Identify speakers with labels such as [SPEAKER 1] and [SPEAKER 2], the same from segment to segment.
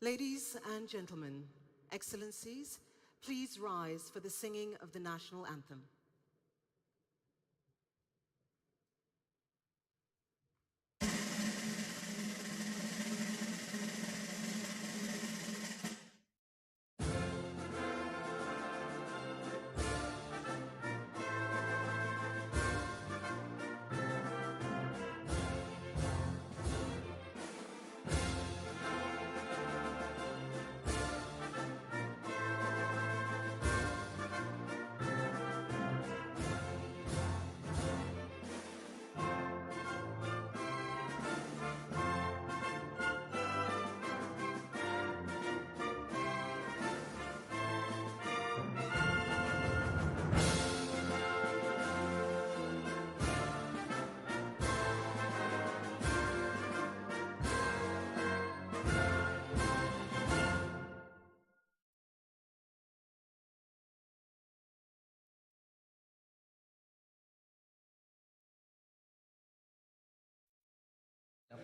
[SPEAKER 1] Ladies and gentlemen, Excellencies, please rise for the singing of the national anthem.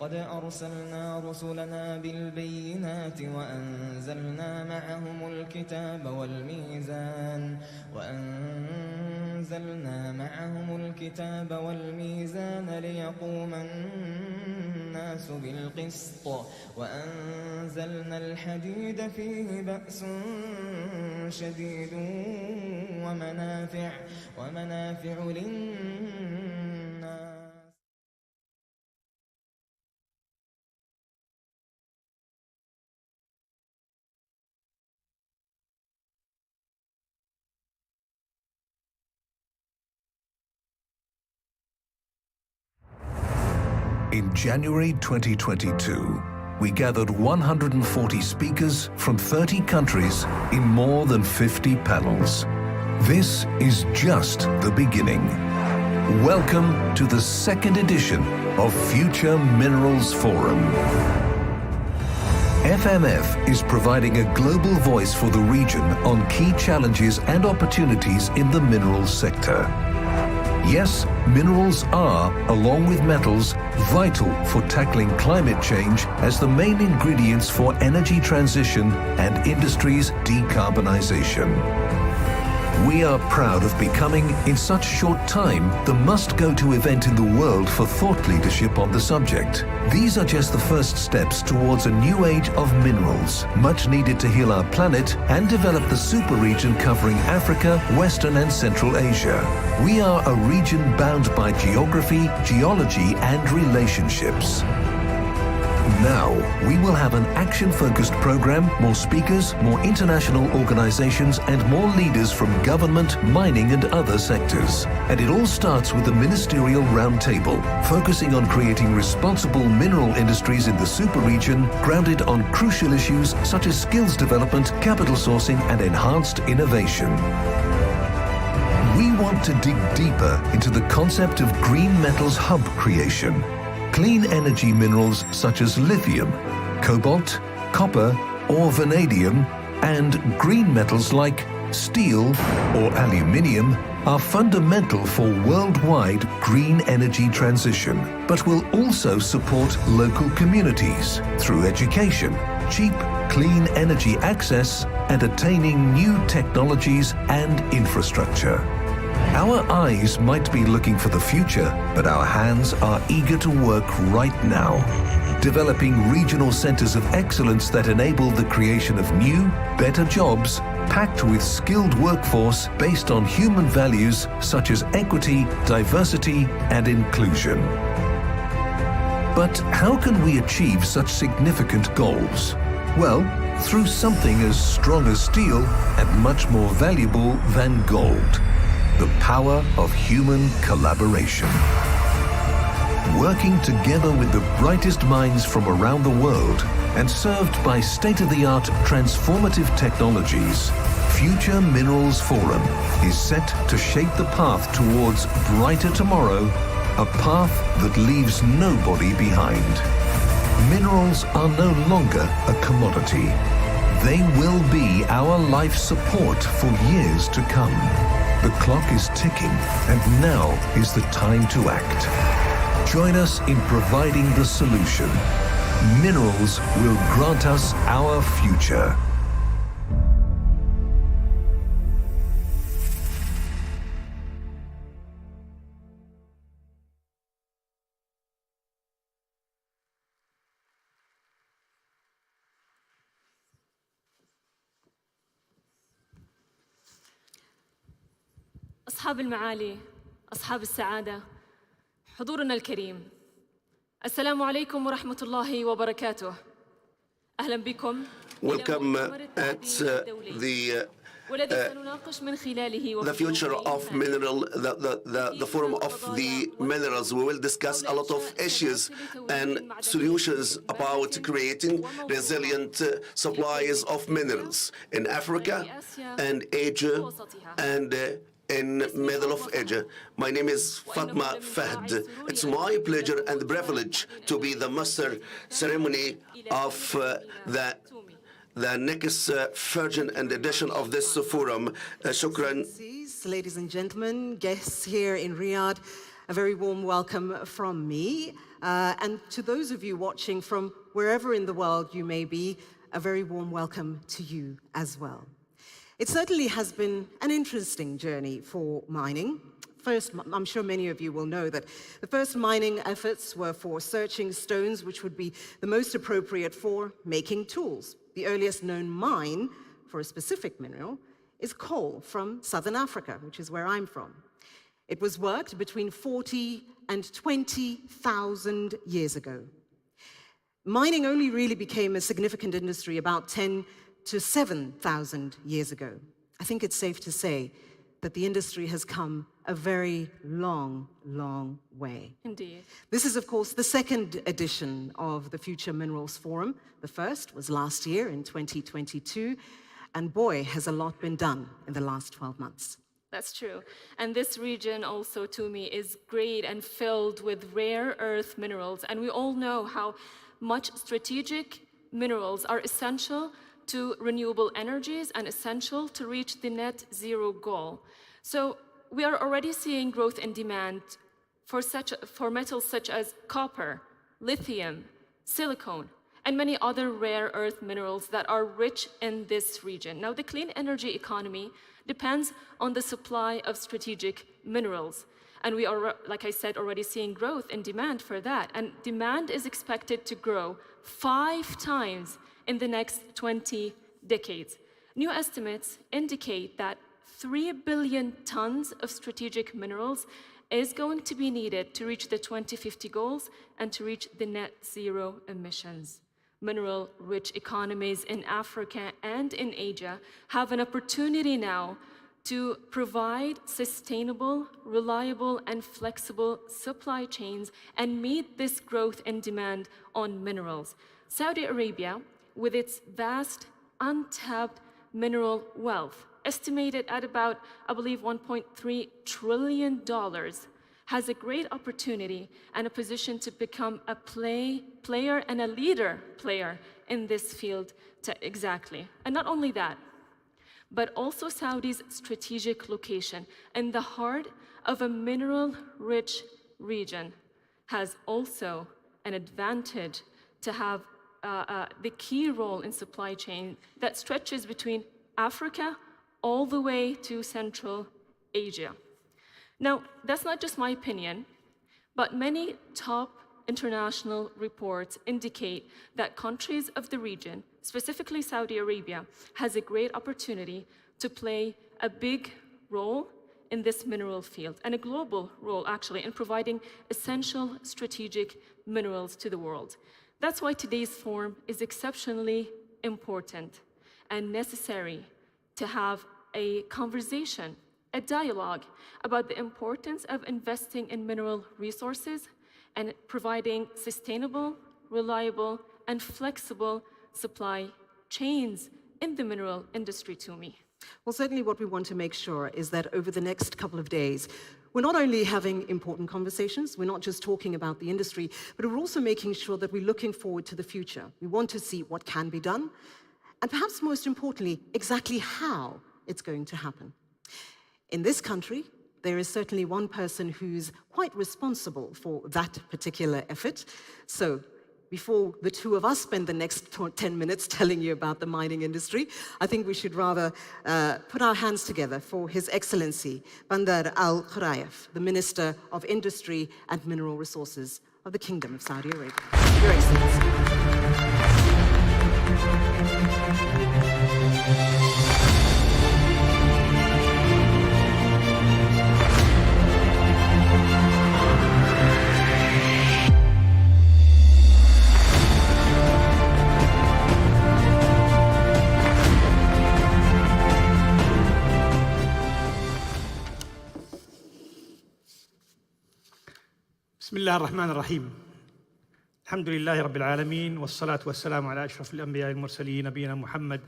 [SPEAKER 2] لقد أرسلنا رسلنا بالبينات وأنزلنا معهم الكتاب والميزان ليقوم الناس بالقسط وأنزلنا الحديد فيه بأس شديد ومنافع للناس.
[SPEAKER 3] In January 2022, we gathered 140 speakers from 30 countries in more than 50 panels. This is just the beginning. Welcome to the second edition of Future Minerals Forum. FMF is providing a global voice for the region on key challenges and opportunities in the minerals sector. Yes, minerals are, along with metals, vital for tackling climate change as the main ingredients for energy transition and industry's decarbonization. We are proud of becoming, in such short time, the must-go-to event in the world for thought leadership on the subject. These are just the first steps towards a new age of minerals, much needed to heal our planet and develop the super region covering Africa, Western and Central Asia. We are a region bound by geography, geology and relationships. Now, we will have an action-focused program, more speakers, more international organizations and more leaders from government, mining and other sectors. And it all starts with the Ministerial Roundtable, focusing on creating responsible mineral industries in the super region, grounded on crucial issues such as skills development, capital sourcing and enhanced innovation. We want to dig deeper into the concept of green metals hub creation. Clean energy minerals such as lithium, cobalt, copper or vanadium, and green metals like steel or aluminium are fundamental for worldwide green energy transition, but will also support local communities through education, cheap, clean energy access, and attaining new technologies and infrastructure. Our eyes might be looking for the future, but our hands are eager to work right now, developing regional centers of excellence that enable the creation of new, better jobs, packed with skilled workforce based on human values such as equity, diversity, and inclusion. But how can we achieve such significant goals? Well, through something as strong as steel and much more valuable than gold. The power of human collaboration. Working together with the brightest minds from around the world and served by state-of-the-art transformative technologies, Future Minerals Forum is set to shape the path towards brighter tomorrow, a path that leaves nobody behind. Minerals are no longer a commodity. They will be our life support for years to come. The clock is ticking, and now is the time to act. Join us in providing the solution. Minerals will grant us our future.
[SPEAKER 4] أصحاب المعالي، أصحاب السعادة، حضورنا الكريم، السلام عليكم ورحمة الله وبركاته. أهلا بكم.
[SPEAKER 5] Welcome at the future of mineral, the forum of the minerals. We will discuss a lot of issues and solutions about creating resilient supplies of minerals in Africa and Asia and in middle of Asia. My name is Fatma Fahd. It's my pleasure and privilege to be the master ceremony of the next version and edition of this forum. Shukran.
[SPEAKER 1] Ladies and gentlemen, guests here in Riyadh, a very warm welcome from me. And to those of you watching from wherever in the world you may be, a very warm welcome to you as well. It certainly has been an interesting journey for mining. First, I'm sure many of you will know that the first mining efforts were for searching stones which would be the most appropriate for making tools. The earliest known mine for a specific mineral is coal from southern Africa, which is where I'm from. It was worked between 40 and 20,000 years ago. Mining only really became a significant industry about 10 to 7,000 years ago. I think it's safe to say that the industry has come a very long, long way.
[SPEAKER 4] Indeed.
[SPEAKER 1] This is, of course, the second edition of the Future Minerals Forum. The first was last year in 2022, and boy, has a lot been done in the last 12 months.
[SPEAKER 4] That's true. And this region also, to me, is great and filled with rare earth minerals. And we all know how much strategic minerals are essential to renewable energies and essential to reach the net zero goal. So we are already seeing growth in demand for metals such as copper, lithium, silicone, and many other rare earth minerals that are rich in this region. Now, the clean energy economy depends on the supply of strategic minerals. And we are, like I said, already seeing growth in demand for that. And demand is expected to grow 5 times in the next 20 decades. New estimates indicate that 3 billion tons of strategic minerals is going to be needed to reach the 2050 goals and to reach the net zero emissions. Mineral-rich economies in Africa and in Asia have an opportunity now to provide sustainable, reliable, and flexible supply chains and meet this growth in demand on minerals. Saudi Arabia, with its vast, untapped mineral wealth, estimated at about, I believe, $1.3 trillion, has a great opportunity and a position to become a player and a leader player in this field exactly. And not only that, but also Saudi's strategic location in the heart of a mineral-rich region has also an advantage to have the key role in supply chain that stretches between Africa all the way to Central Asia. Now, that's not just my opinion, but many top international reports indicate that countries of the region, specifically Saudi Arabia, has a great opportunity to play a big role in this mineral field, and a global role, actually, in providing essential strategic minerals to the world. That's why today's forum is exceptionally important and necessary to have a conversation, a dialogue about the importance of investing in mineral resources and providing sustainable, reliable, and flexible supply chains in the mineral industry to me.
[SPEAKER 1] Well, certainly what we want to make sure is that over the next couple of days, we're not only having important conversations, we're not just talking about the industry, but we're also making sure that we're looking forward to the future. We want to see what can be done, and perhaps most importantly, exactly how it's going to happen. In this country, there is certainly one person who's quite responsible for that particular effort. So before the two of us spend the next 10 minutes telling you about the mining industry, I think we should rather put our hands together for His Excellency Bandar Al Khuraif, the Minister of Industry and Mineral Resources of the Kingdom of Saudi Arabia. Your Excellency.
[SPEAKER 6] بسم الله الرحمن الرحيم. الحمد لله رب العالمين والصلاة والسلام على أشرف الأنبياء المرسلين نبينا محمد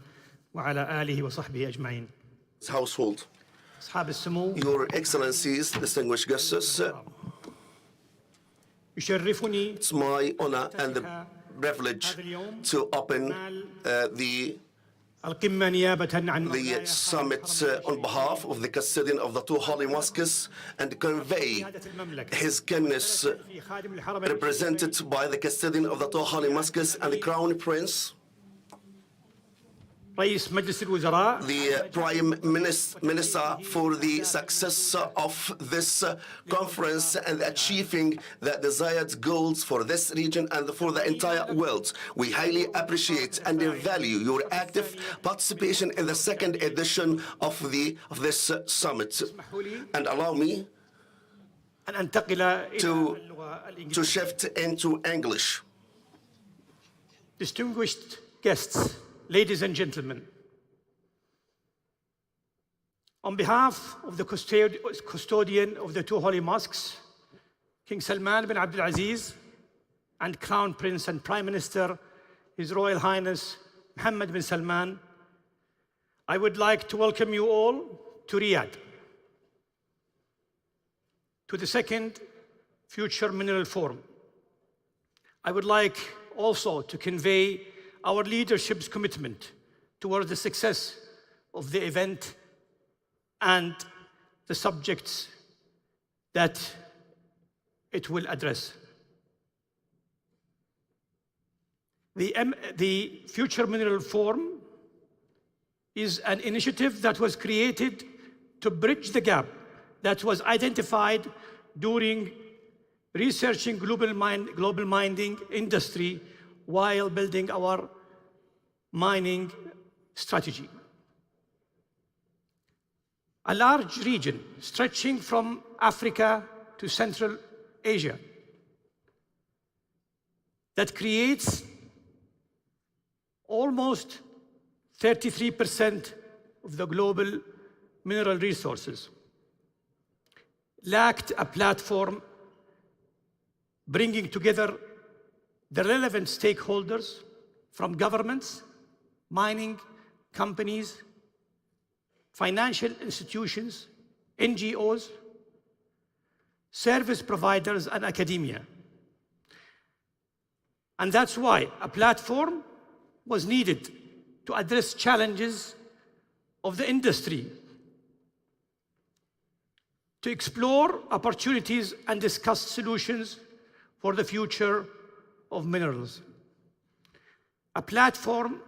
[SPEAKER 6] وعلى آله وصحبه أجمعين.
[SPEAKER 5] Household.
[SPEAKER 6] أصحاب السمو.
[SPEAKER 5] Your Excellencies, distinguished guests,
[SPEAKER 6] يشرفني.
[SPEAKER 5] it's my honor and the privilege to open the summit on behalf of the custodian of the two holy mosques and convey His kindness represented by the custodian of the two holy mosques and the Crown Prince, the Prime Minister, for the success of this conference and achieving the desired goals for this region and for the entire world. We highly appreciate and value your active participation in the second edition of this summit. And allow me to shift into English.
[SPEAKER 6] Distinguished guests, ladies and gentlemen, on behalf of the custodian of the two holy mosques, King Salman bin Abdul Aziz, and Crown Prince and Prime Minister, His Royal Highness Mohammed bin Salman, I would like to welcome you all to Riyadh, to the second Future Mineral Forum. I would like also to convey our leadership's commitment towards the success of the event and the subjects that it will address. The Future Mineral Forum is an initiative that was created to bridge the gap that was identified during researching global mining industry while building our mining strategy. A large region stretching from Africa to Central Asia that creates almost 33% of the global mineral resources, lacked a platform bringing together the relevant stakeholders from governments, mining companies, financial institutions, NGOs, service providers, and academia. And that's why a platform was needed to address challenges of the industry, to explore opportunities and discuss solutions for the future of minerals. A platform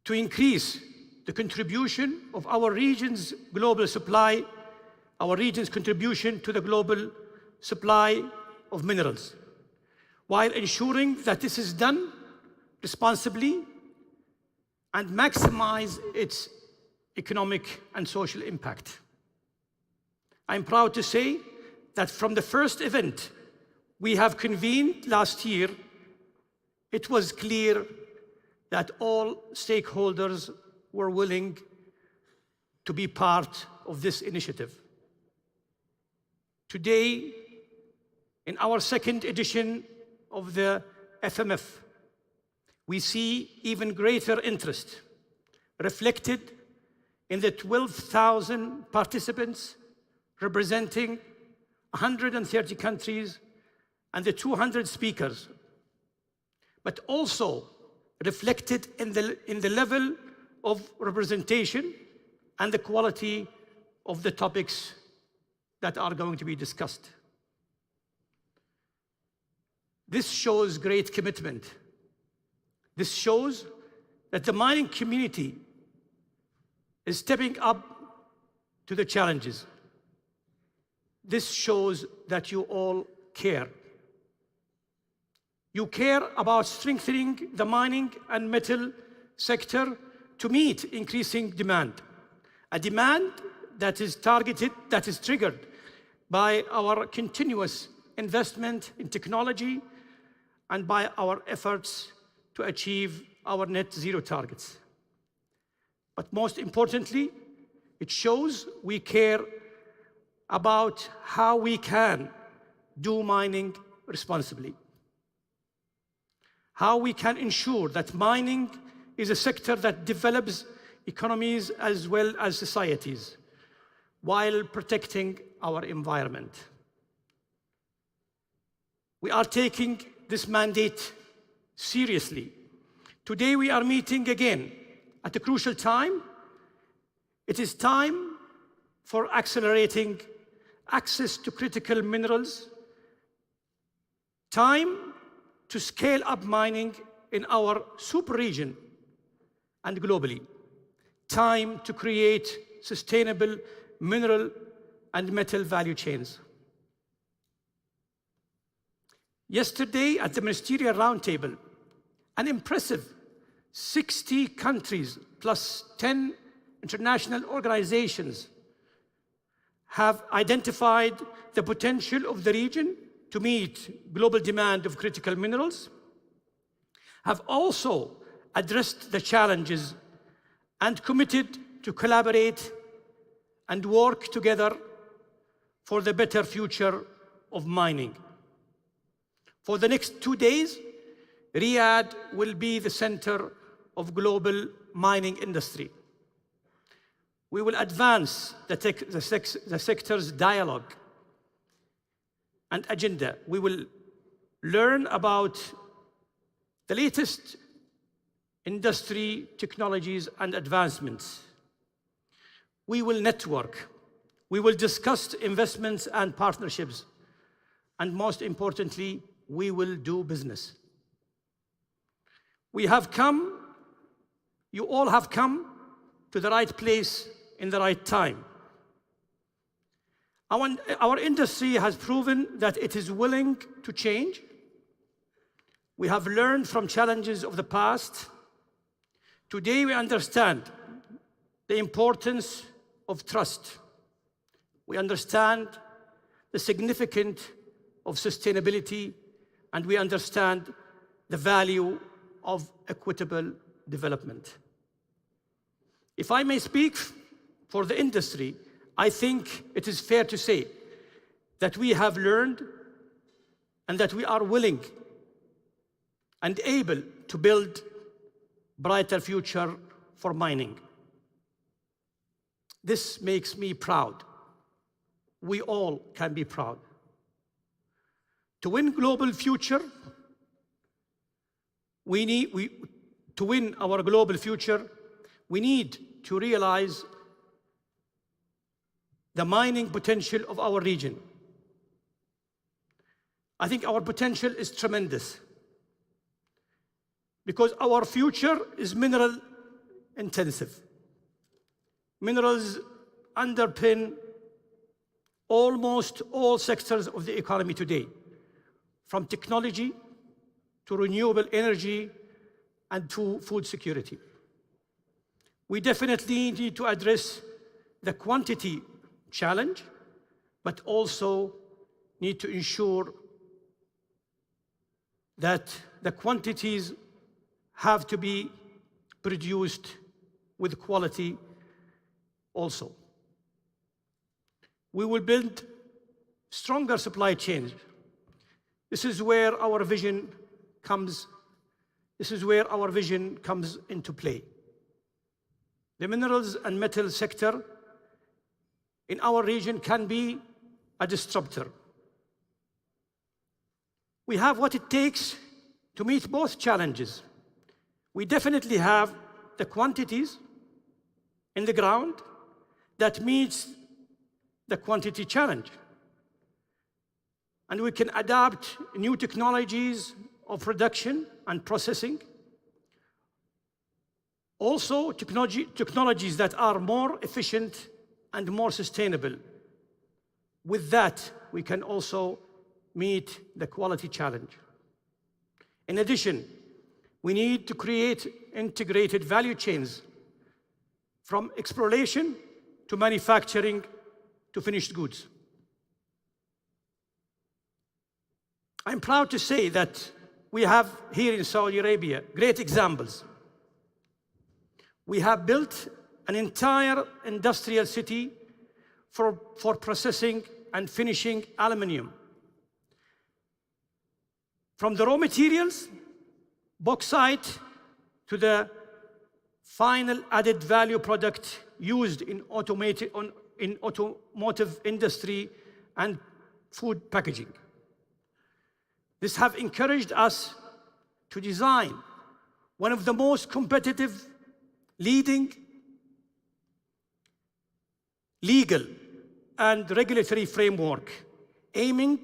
[SPEAKER 6] to increase the contribution of our region's global supply, our region's contribution to the global supply of minerals, while ensuring that this is done responsibly and maximize its economic and social impact. I'm proud to say that from the first event we have convened last year, it was clear that all stakeholders were willing to be part of this initiative. Today, in our second edition of the FMF, we see even greater interest reflected in the 12,000 participants representing 130 countries and the 200 speakers, but also reflected in the level of representation and the quality of the topics that are going to be discussed. This shows great commitment. This shows that the mining community is stepping up to the challenges. This shows that you all care. You care about strengthening the mining and metal sector to meet increasing demand, a demand that is targeted, that is triggered by our continuous investment in technology and by our efforts to achieve our net zero targets. But most importantly, it shows we care about how we can do mining responsibly. How we can ensure that mining is a sector that develops economies as well as societies while protecting our environment. We are taking this mandate seriously. Today we are meeting again at a crucial time. It is time for accelerating access to critical minerals, time to scale up mining in our super region and globally, time to create sustainable mineral and metal value chains. Yesterday at the Ministerial Roundtable, an impressive 60 countries plus 10 international organizations have identified the potential of the region to meet global demand of critical minerals, have also addressed the challenges and committed to collaborate and work together for the better future of mining. For the next 2 days, Riyadh will be the center of global mining industry. We will advance the sector's dialogue and agenda. We will learn about the latest industry technologies and advancements. We will network. We will discuss investments and partnerships. And most importantly, we will do business. We have come, you all have come to the right place in the right time. Our industry has proven that it is willing to change. We have learned from challenges of the past. Today we understand the importance of trust. We understand the significance of sustainability, and we understand the value of equitable development. If I may speak for the industry, I think it is fair to say that we have learned and that we are willing and able to build a brighter future for mining. This makes me proud. We all can be proud. To win global future, to win our global future, we need to realize the mining potential of our region. I think our potential is tremendous because our future is mineral intensive. Minerals underpin almost all sectors of the economy today, from technology to renewable energy and to food security. We definitely need to address the quantity challenge, but also need to ensure that the quantities have to be produced with quality also. We will build stronger supply chains. This is where our vision comes. This is where our vision comes into play. The minerals and metal sector in our region can be a disruptor. We have what it takes to meet both challenges. We definitely have the quantities in the ground that meets the quantity challenge. and we can adapt new technologies of production and processing. Also, technologies that are more efficient and more sustainable. With that, we can also meet the quality challenge. In addition, we need to create integrated value chains from exploration to manufacturing to finished goods. I'm proud to say that we have here in Saudi Arabia great examples. We have built an entire industrial city for processing and finishing aluminum. From the raw materials, bauxite, to the final added value product used in automotive industry and food packaging. This has encouraged us to design one of the most competitive, leading, legal and regulatory framework, aiming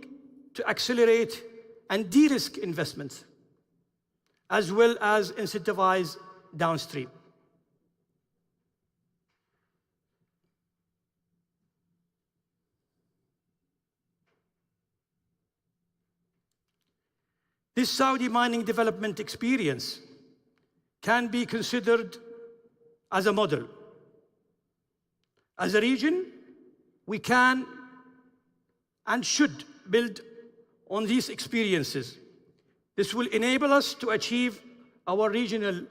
[SPEAKER 6] to accelerate and de-risk investments, as well as incentivize downstream. This Saudi mining development experience can be considered as a model. As a region, we can and should build on these experiences. This will enable us to achieve our regional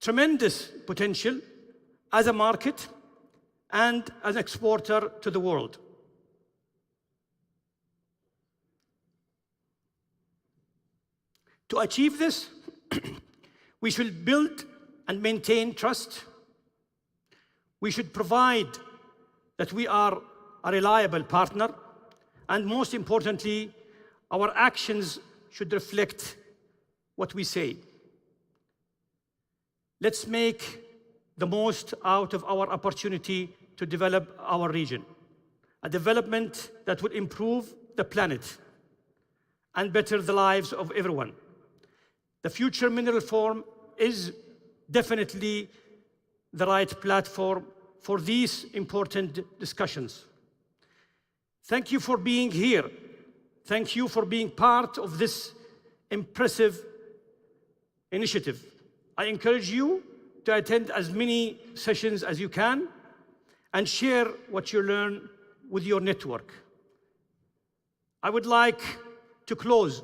[SPEAKER 6] tremendous potential as a market and as an exporter to the world. To achieve this, we should build and maintain trust. We should provide that we are a reliable partner, and most importantly, our actions should reflect what we say. Let's make the most out of our opportunity to develop our region, a development that will improve the planet and better the lives of everyone. The Future Mineral Forum is definitely the right platform for these important discussions. Thank you for being here. Thank you for being part of this impressive initiative. I encourage you to attend as many sessions as you can and share what you learn with your network. I would like to close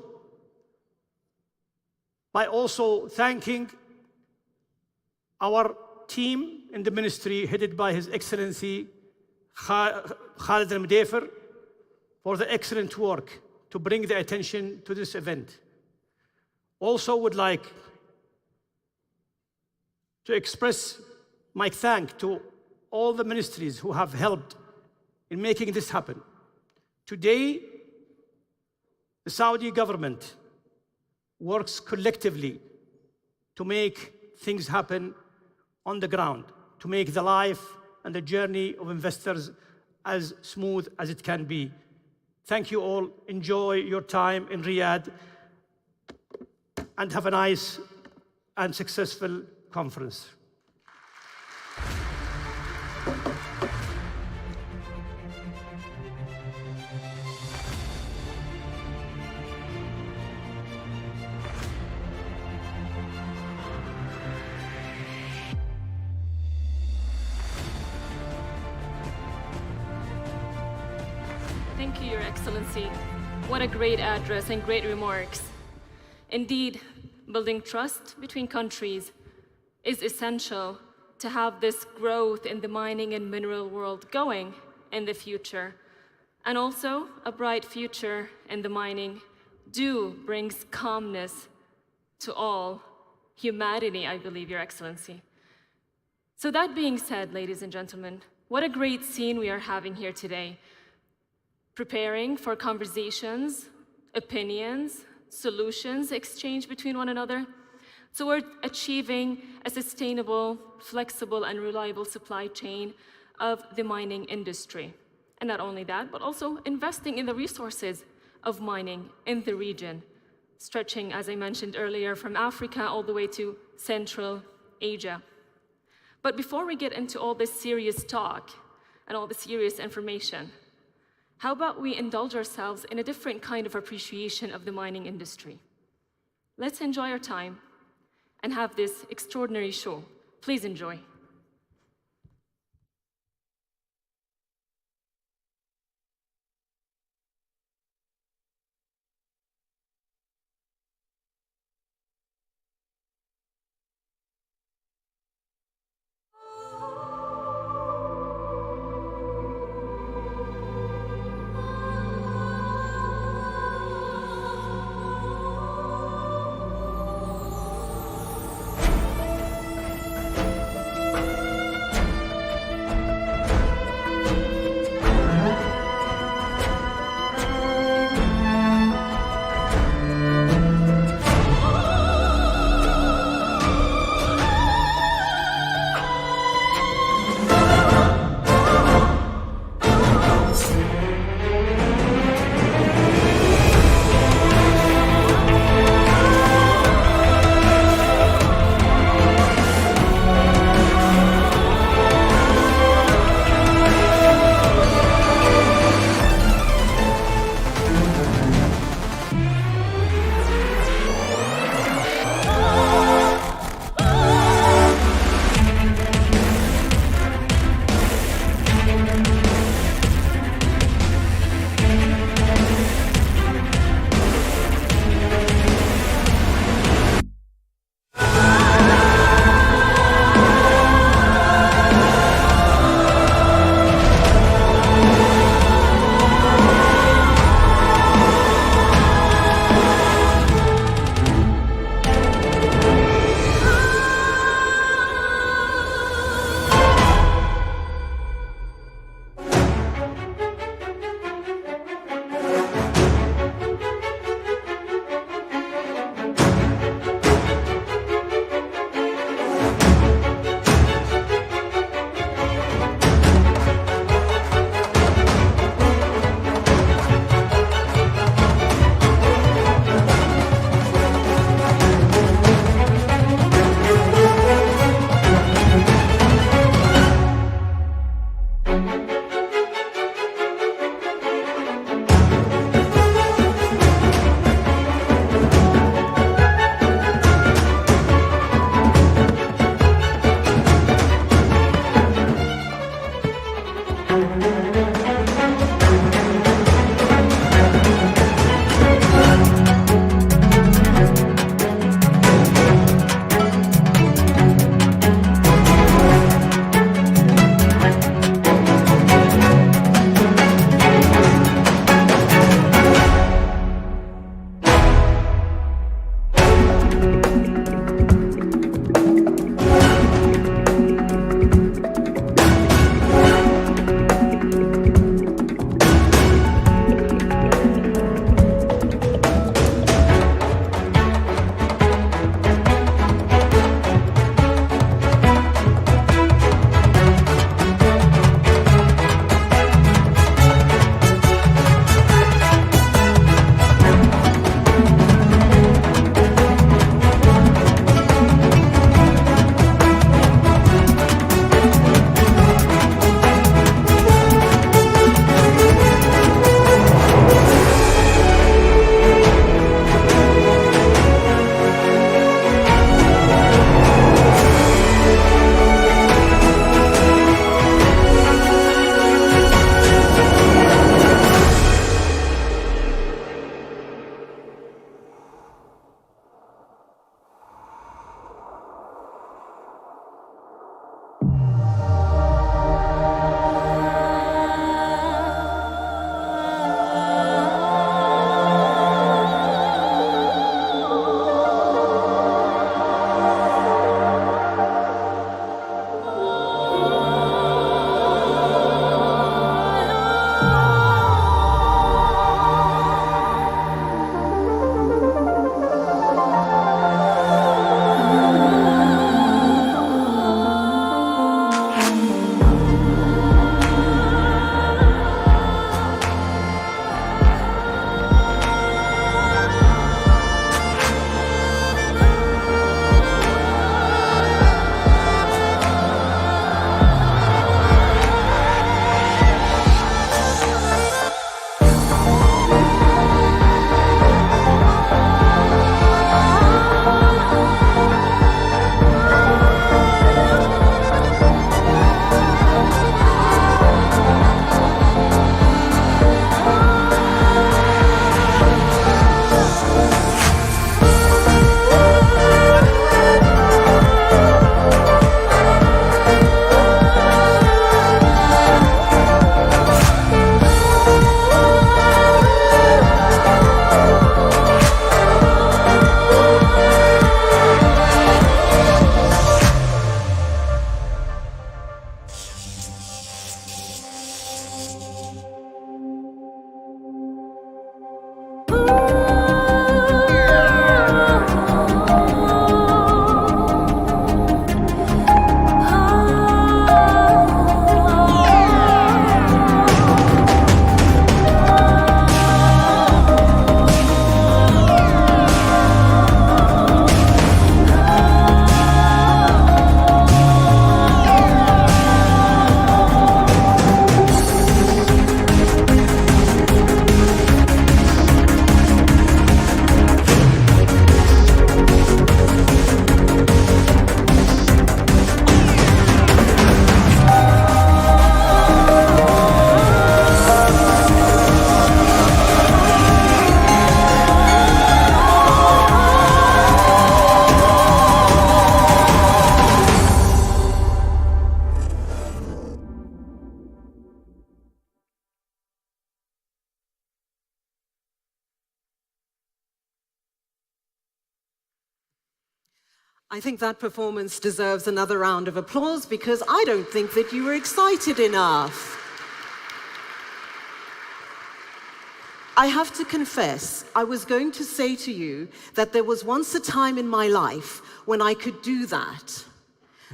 [SPEAKER 6] by also thanking our team in the ministry headed by His Excellency Khalid al-Mdefer for the excellent work to bring the attention to this event. Also would like to express my thanks to all the ministries who have helped in making this happen. Today, the Saudi government works collectively to make things happen on the ground, to make the life and the journey of investors as smooth as it can be. Thank you all. Enjoy your time in Riyadh and have a nice and successful conference.
[SPEAKER 4] Thank you, Your Excellency. What a great address and great remarks. Indeed, building trust between countries is essential to have this growth in the mining and mineral world going in the future. And also, a bright future in the mining brings calmness to all humanity, I believe, Your Excellency. So that being said, ladies and gentlemen, what a great scene we are having here today. Preparing for conversations, opinions, solutions exchanged between one another. So we're achieving a sustainable, flexible, and reliable supply chain of the mining industry. And not only that, but also investing in the resources of mining in the region, stretching, as I mentioned earlier, from Africa all the way to Central Asia. But before we get into all this serious talk and all the serious information, how about we indulge ourselves in a different kind of appreciation of the mining industry? Let's enjoy our time and have this extraordinary show. Please enjoy.
[SPEAKER 1] I think that performance deserves another round of applause because I don't think that you were excited enough. I have to confess, I was going to say to you that there was once a time in my life when I could do that.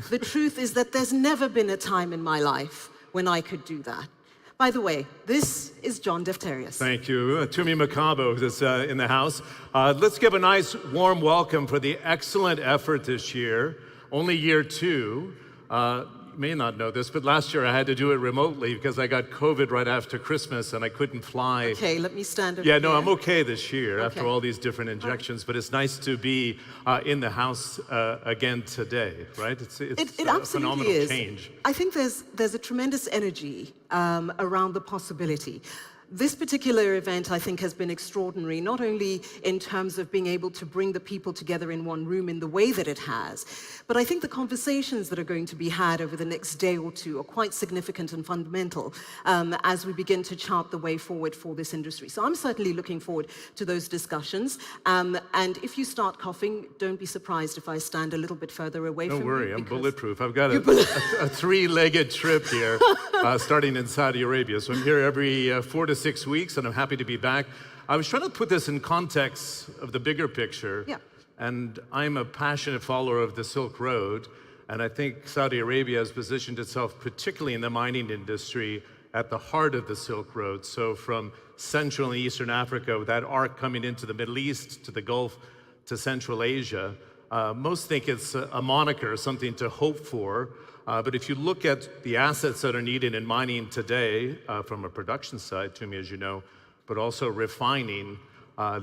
[SPEAKER 1] The truth is that there's never been a time in my life when I could do that. By the way, this is John Defterios.
[SPEAKER 7] Thank you. Tumi Makabo is in the house. Let's give a nice warm welcome for the excellent effort this year. Only year 2. You may not know this, but last year I had to do it remotely because I got COVID right after Christmas and I couldn't fly.
[SPEAKER 1] Okay, let me stand over
[SPEAKER 7] Yeah, no,
[SPEAKER 1] here.
[SPEAKER 7] I'm okay this year
[SPEAKER 1] Okay.
[SPEAKER 7] after all these different injections, but it's nice to be in the house again today, right? It's
[SPEAKER 1] It
[SPEAKER 7] a
[SPEAKER 1] absolutely
[SPEAKER 7] phenomenal
[SPEAKER 1] is.
[SPEAKER 7] change.
[SPEAKER 1] I think there's a tremendous energy around the possibility. This particular event, I think, has been extraordinary, not only in terms of being able to bring the people together in one room in the way that it has, but I think the conversations that are going to be had over the next day or two are quite significant and fundamental as we begin to chart the way forward for this industry. So I'm certainly looking forward to those discussions. And if you start coughing, don't be surprised if I stand a little bit further away from you.
[SPEAKER 7] Don't worry, I'm
[SPEAKER 1] because-
[SPEAKER 7] bulletproof. I've got a 3-legged trip here, starting in Saudi Arabia. So I'm here every 4 to 6 weeks, and I'm happy to be back. I was trying to put this in context of the bigger picture.
[SPEAKER 1] Yeah.
[SPEAKER 7] And I'm a passionate follower of the Silk Road, and I think Saudi Arabia has positioned itself, particularly in the mining industry, at the heart of the Silk Road. So from Central and Eastern Africa, with that arc coming into the Middle East, to the Gulf, to Central Asia, most think it's a moniker, something to hope for. But if you look at the assets that are needed in mining today, from a production side, to me, as you know, but also refining,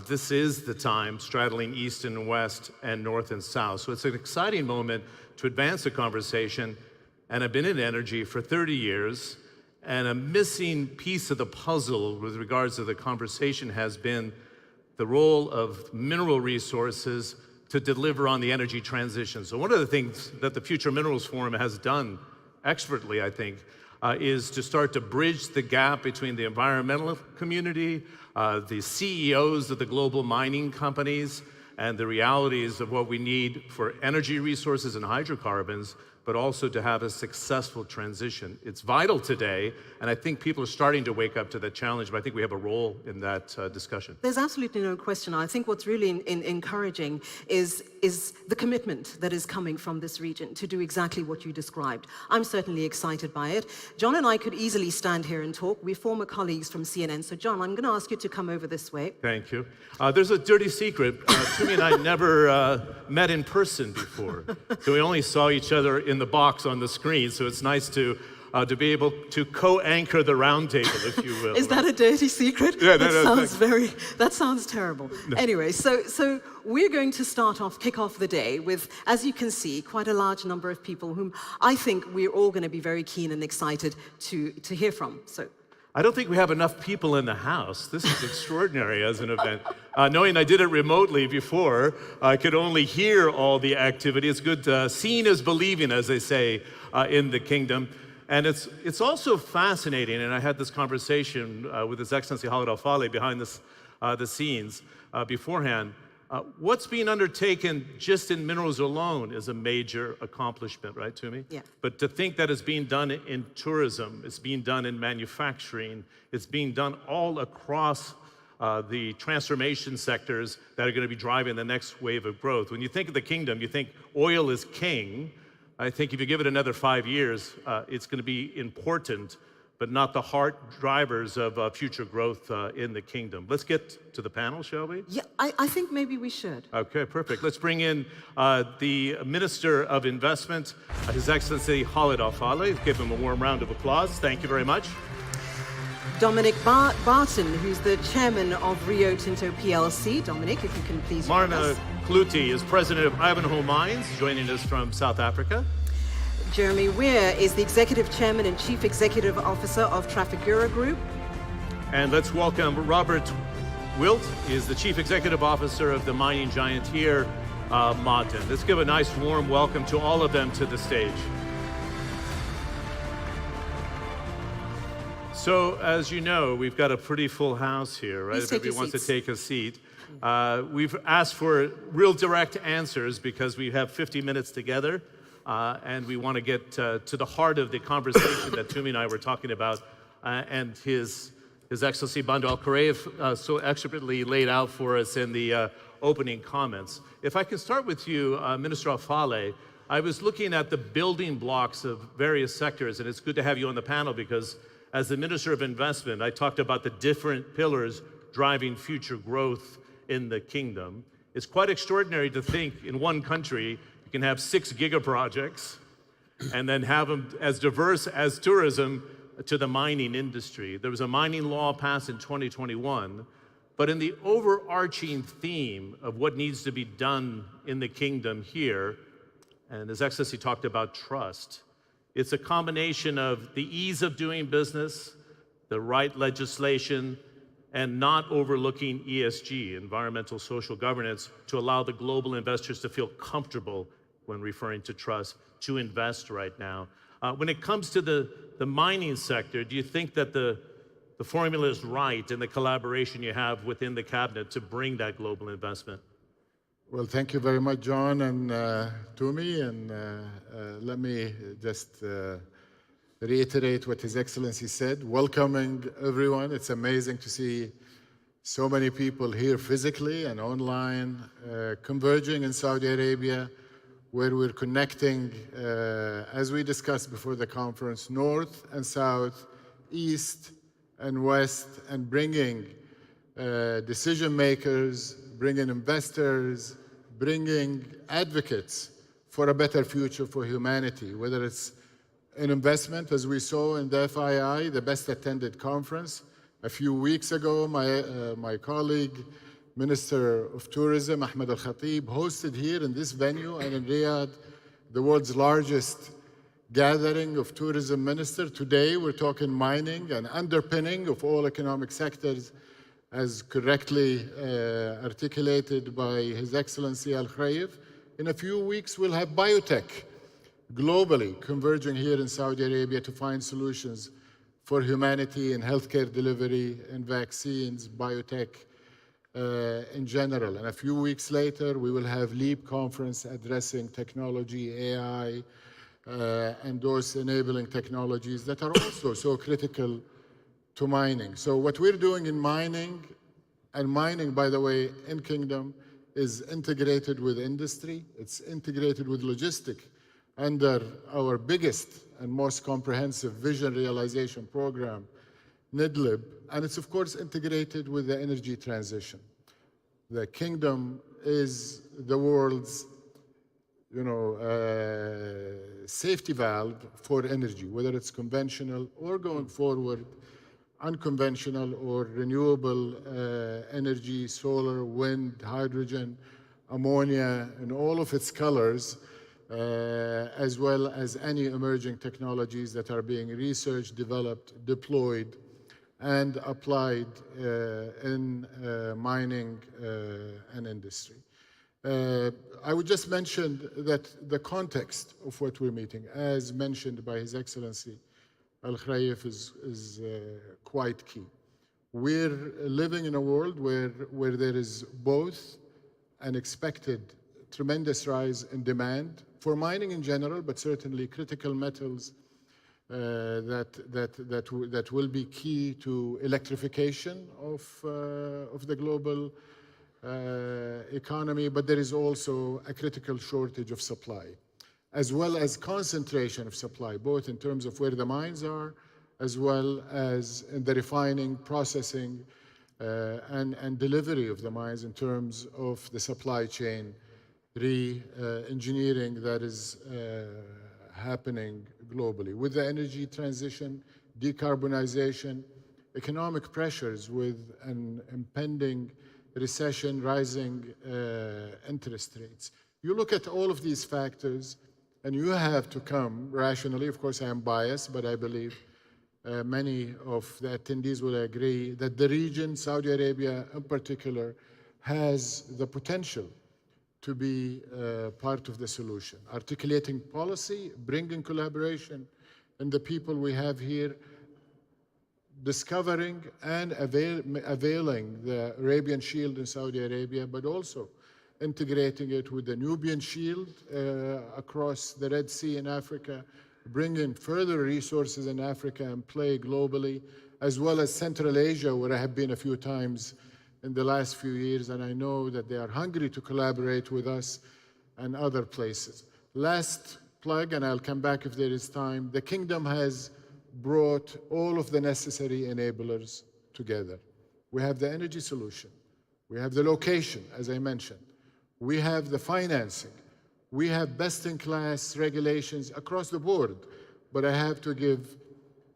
[SPEAKER 7] this is the time straddling east and west and north and south. So it's an exciting moment to advance the conversation. And I've been in energy for 30 years, and a missing piece of the puzzle with regards to the conversation has been the role of mineral resources to deliver on the energy transition. So one of the things that the Future Minerals Forum has done expertly, I think, is to start to bridge the gap between the environmental community, the CEOs of the global mining companies, and the realities of what we need for energy resources and hydrocarbons, but also to have a successful transition. It's vital today, and I think people are starting to wake up to that challenge, but I think we have a role in that discussion.
[SPEAKER 1] There's absolutely no question. I think what's really encouraging is the commitment that is coming from this region to do exactly what you described. I'm certainly excited by it. John and I could easily stand here and talk. We're former colleagues from CNN. So John, I'm going to ask you to come over this way.
[SPEAKER 7] Thank you. There's a dirty secret. Tumi and I never met in person before. So we only saw each other in the box on the screen. So it's nice to be able to co-anchor the roundtable, if you will.
[SPEAKER 1] Is that a dirty secret?
[SPEAKER 7] Yeah,
[SPEAKER 1] That sounds terrible. No. Anyway, so we're going to kick off the day with, as you can see, quite a large number of people whom I think we're all going to be very keen and excited to hear from. So.
[SPEAKER 7] I don't think we have enough people in the house. This is extraordinary as an event. Knowing I did it remotely before, I could only hear all the activity. It's good. Seeing is believing, as they say in the kingdom. And it's also fascinating, and I had this conversation with His Excellency Khalid Al-Faleh behind the scenes beforehand. What's being undertaken just in minerals alone is a major accomplishment, right, Tumi?
[SPEAKER 1] Yeah.
[SPEAKER 7] But to think that it's being done in tourism, it's being done in manufacturing, it's being done all across the transformation sectors that are going to be driving the next wave of growth. When you think of the kingdom, you think oil is king. I think if you give it another 5 years, it's going to be important, but not the heart drivers of future growth in the kingdom. Let's get to the panel, shall we?
[SPEAKER 1] Yeah, I think maybe we should.
[SPEAKER 7] Okay, perfect. Let's bring in the Minister of Investment, His Excellency Khalid Al-Faleh. Give him a warm round of applause. Thank you very much.
[SPEAKER 1] Dominic Barton, who's the chairman of Rio Tinto PLC. Dominic, if you can please join
[SPEAKER 7] Marna
[SPEAKER 1] us.
[SPEAKER 7] Kluti is president of Ivanhoe Mines, joining us from South Africa.
[SPEAKER 1] Jeremy Weir is the executive chairman and chief executive officer of Trafigura Group.
[SPEAKER 7] And let's welcome Robert Wilt, is the chief executive officer of the mining giant here, Ma'aden. Let's give a nice warm welcome to all of them to the stage. So, as you know, we've got a pretty full house here, right?
[SPEAKER 1] Please
[SPEAKER 7] If
[SPEAKER 1] take
[SPEAKER 7] everybody
[SPEAKER 1] your
[SPEAKER 7] wants to
[SPEAKER 1] seats.
[SPEAKER 7] take a seat. We've asked for real direct answers because we have 50 minutes together, and we want to get to the heart of the conversation that Tumi and I were talking about, and His Excellency Bandu Al-Kurayev so expertly laid out for us in the opening comments. If I can start with you, Minister Al-Faleh, I was looking at the building blocks of various sectors, and it's good to have you on the panel because as the Minister of Investment, I talked about the different pillars driving future growth in the kingdom. It's quite extraordinary to think in one country you can have 6 giga projects and then have them as diverse as tourism to the mining industry. There was a mining law passed in 2021, but in the overarching theme of what needs to be done in the kingdom here, and His Excellency talked about trust, it's a combination of the ease of doing business, the right legislation, and not overlooking ESG, environmental social governance, to allow the global investors to feel comfortable when referring to trust to invest right now. When it comes to the mining sector, do you think that the formula is right in the collaboration you have within the cabinet to bring that global investment?
[SPEAKER 8] Well, thank you very much, John and Tumi, and let me just reiterate what His Excellency said, welcoming everyone. It's amazing to see so many people here physically and online, converging in Saudi Arabia, where we're connecting, as we discussed before the conference, north and south, east and west, and bringing decision makers, bringing investors, bringing advocates for a better future for humanity, whether it's an investment, as we saw in the FII, the best attended conference. A few weeks ago, my colleague, Minister of Tourism, Ahmed Al-Khatib, hosted here in this venue and in Riyadh, the world's largest gathering of tourism ministers. Today, we're talking mining and underpinning of all economic sectors, as correctly articulated by His Excellency Al-Kurayev. In a few weeks, we'll have biotech globally converging here in Saudi Arabia to find solutions for humanity in healthcare delivery and vaccines, biotech in general. And a few weeks later, we will have LEAP conference addressing technology, AI, and those enabling technologies that are also so critical to mining. So what we're doing in mining, and mining, by the way, in Kingdom, is integrated with industry. It's integrated with logistics under our biggest and most comprehensive vision realization program, NIDLIB, and it's of course integrated with the energy transition. The Kingdom is the world's safety valve for energy, whether it's conventional or going forward, unconventional or renewable energy, solar, wind, hydrogen, ammonia, in all of its colors, as well as any emerging technologies that are being researched, developed, deployed, and applied in mining and industry. I would just mention that the context of what we're meeting, as mentioned by His Excellency Al-Kurayev, is quite key. We're living in a world where there is both an expected tremendous rise in demand for mining in general, but certainly critical metals that will be key to electrification of the global economy, but there is also a critical shortage of supply, as well as concentration of supply, both in terms of where the mines are, as well as in the refining, processing, and delivery of the mines in terms of the supply chain re-engineering that is happening globally. With the energy transition, decarbonization, economic pressures with an impending recession, rising interest rates. You look at all of these factors and you have to come rationally. Of course, I am biased, but I believe many of the attendees will agree that the region, Saudi Arabia in particular, has the potential to be part of the solution. Articulating policy, bringing collaboration, and the people we have here, discovering and availing the Arabian Shield in Saudi Arabia, but also integrating it with the Nubian Shield across the Red Sea in Africa, bringing further resources in Africa and play globally, as well as Central Asia, where I have been a few times in the last few years, and I know that they are hungry to collaborate with us and other places. Last plug, and I'll come back if there is time, the Kingdom has brought all of the necessary enablers together. We have the energy solution, we have the location, as I mentioned, we have the financing, we have best-in-class regulations across the board, but I have to give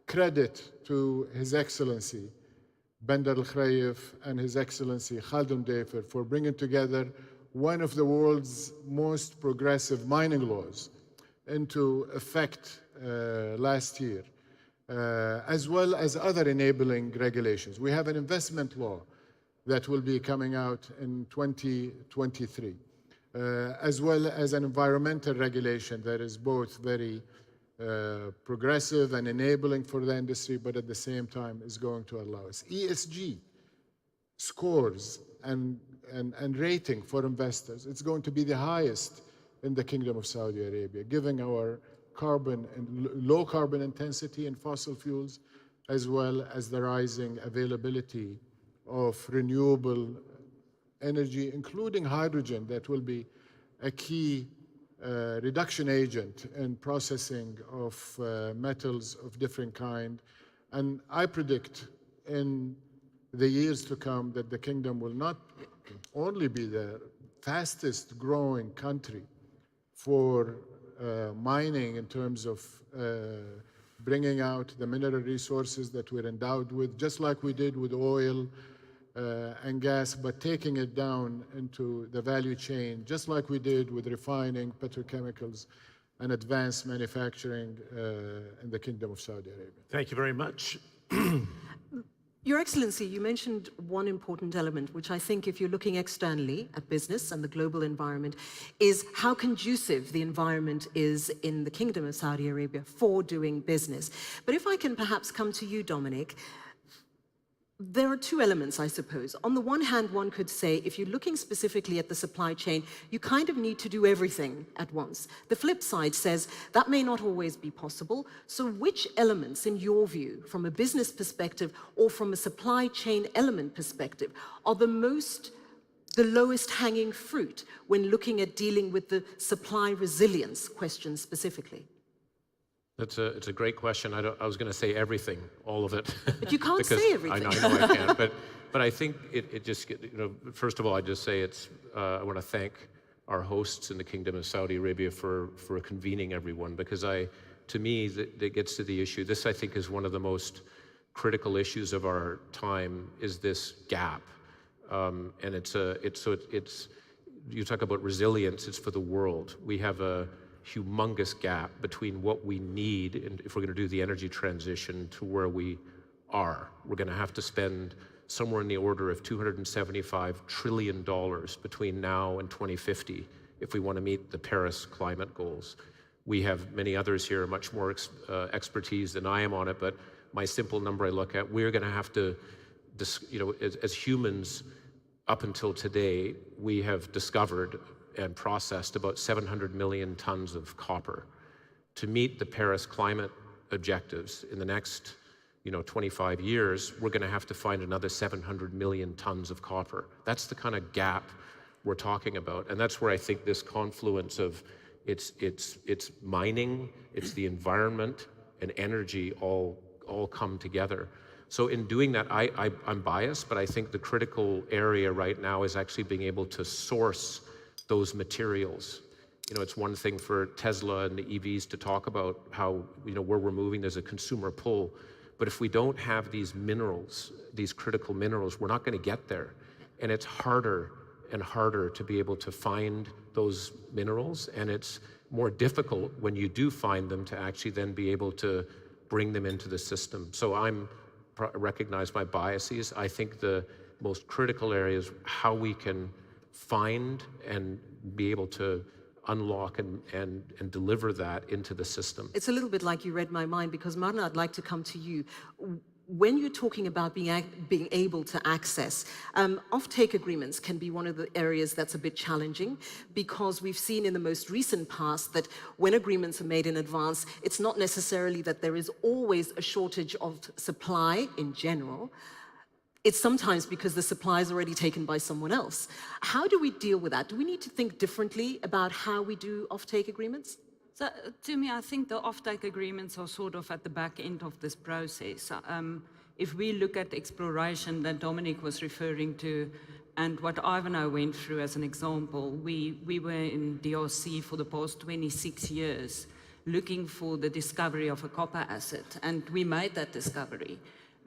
[SPEAKER 8] credit to His Excellency Bandar al-Khrayef and His Excellency Khalid al-Mdayfer for bringing together one of the world's most progressive mining laws into effect last year, as well as other enabling regulations. We have an investment law that will be coming out in 2023, as well as an environmental regulation that is both very progressive and enabling for the industry, but at the same time is going to allow us. ESG scores and rating for investors, it's going to be the highest in the Kingdom of Saudi Arabia, giving our carbon and low carbon intensity in fossil fuels, as well as the rising availability of renewable energy, including hydrogen, that will be a key reduction agent in processing of metals of different kind. And I predict in the years to come that the Kingdom will not only be the fastest growing country for mining in terms of bringing out the mineral resources that we're endowed with, just like we did with oil and gas, but taking it down into the value chain, just like we did with refining, petrochemicals, and advanced manufacturing in the Kingdom of Saudi Arabia.
[SPEAKER 6] Thank you very much.
[SPEAKER 1] Your Excellency, you mentioned one important element, which I think, if you're looking externally at business and the global environment, is how conducive the environment is in the Kingdom of Saudi Arabia for doing business. But if I can perhaps come to you, Dominic, there are two elements, I suppose. On the one hand, one could say, if you're looking specifically at the supply chain, you kind of need to do everything at once. The flip side says that may not always be possible. So which elements, in your view, from a business perspective or from a supply chain element perspective, are the lowest hanging fruit when looking at dealing with the supply resilience question specifically?
[SPEAKER 9] It's a great question. I was going to say everything, all of it.
[SPEAKER 1] But you can't say everything.
[SPEAKER 9] I know I can't. But I think it just, first of all, I just say I want to thank our hosts in the Kingdom of Saudi Arabia for convening everyone, because to me, that gets to the issue. This, I think, is one of the most critical issues of our time, is this gap. And you talk about resilience, it's for the world. We have a humongous gap between what we need, and if we're going to do the energy transition, to where we are. We're going to have to spend somewhere in the order of $275 trillion between now and 2050 if we want to meet the Paris climate goals. We have many others here, much more expertise than I am on it, but my simple number I look at, we're going to have to, as humans, up until today, we have discovered and processed about 700 million tons of copper. To meet the Paris climate objectives in the next 25 years, we're going to have to find another 700 million tons of copper. That's the kind of gap we're talking about. And that's where I think this confluence of it's mining, it's the environment, and energy all come together. So in doing that, I'm biased, but I think the critical area right now is actually being able to source those materials. It's one thing for Tesla and the EVs to talk about how, where we're moving, there's a consumer pull. But if we don't have these minerals, these critical minerals, we're not going to get there. And it's harder and harder to be able to find those minerals. And it's more difficult when you do find them to actually then be able to bring them into the system. So I recognize my biases. I think the most critical area is how we can find and be able to unlock and deliver that into the system.
[SPEAKER 1] It's a little bit like you read my mind, because Marna, I'd like to come to you. when you're talking about being able to access, off-take agreements can be one of the areas that's a bit challenging, because we've seen in the most recent past that when agreements are made in advance, it's not necessarily that there is always a shortage of supply in general. It's sometimes because the supply is already taken by someone else. How do we deal with that? Do we need to think differently about how we do off-take agreements?
[SPEAKER 10] So, to me, I think the off-take agreements are sort of at the back end of this process. If we look at exploration that Dominic was referring to, and what Ivanhoe went through as an example, we were in DRC for the past 26 years looking for the discovery of a copper asset, and we made that discovery.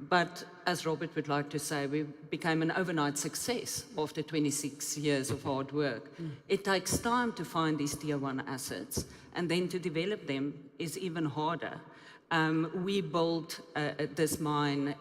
[SPEAKER 10] But as Robert would like to say, we became an overnight success after 26 years of hard work. It takes time to find these tier one assets, and then to develop them is even harder. We built this mine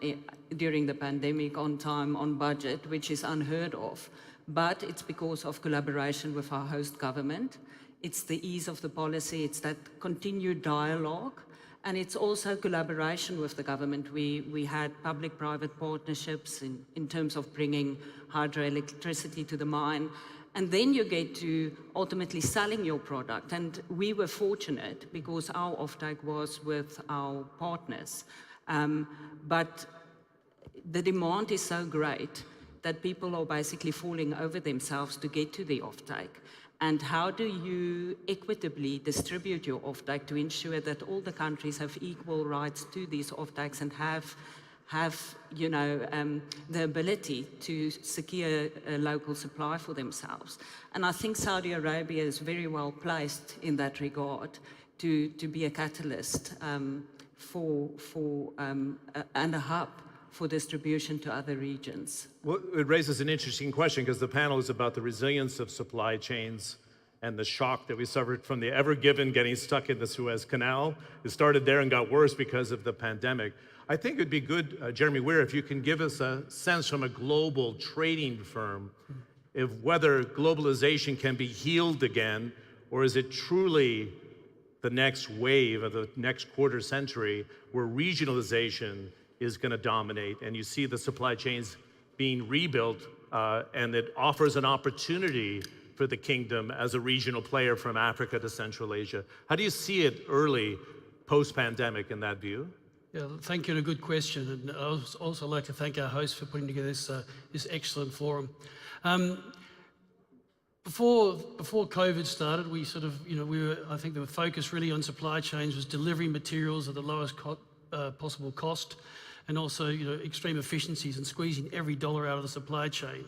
[SPEAKER 10] during the pandemic on time, on budget, which is unheard of. But it's because of collaboration with our host government. It's the ease of the policy, it's that continued dialogue. And it's also collaboration with the government. We had public-private partnerships in terms of bringing hydroelectricity to the mine. And then you get to ultimately selling your product. And we were fortunate because our offtake was with our partners. But the demand is so great that people are basically falling over themselves to get to the offtake. And how do you equitably distribute your offtake to ensure that all the countries have equal rights to these offtakes and have the ability to secure a local supply for themselves? And I think Saudi Arabia is very well placed in that regard to be a catalyst and a hub for distribution to other regions.
[SPEAKER 7] Well, it raises an interesting question, because the panel is about the resilience of supply chains and the shock that we suffered from the Ever Given getting stuck in the Suez Canal. It started there and got worse because of the pandemic. I think it'd be good, Jeremy Weir, if you can give us a sense from a global trading firm of whether globalization can be healed again, or is it truly the next wave of the next quarter century where regionalization is going to dominate, and you see the supply chains being rebuilt, and it offers an opportunity for the kingdom as a regional player from Africa to Central Asia. How do you see it early, post-pandemic, in that view?
[SPEAKER 11] Yeah, thank you, and a good question. And I would also like to thank our host for putting together this excellent forum. Before COVID started, we sort of, I think the focus really on supply chains was delivering materials at the lowest possible cost, and also, extreme efficiencies and squeezing every dollar out of the supply chain.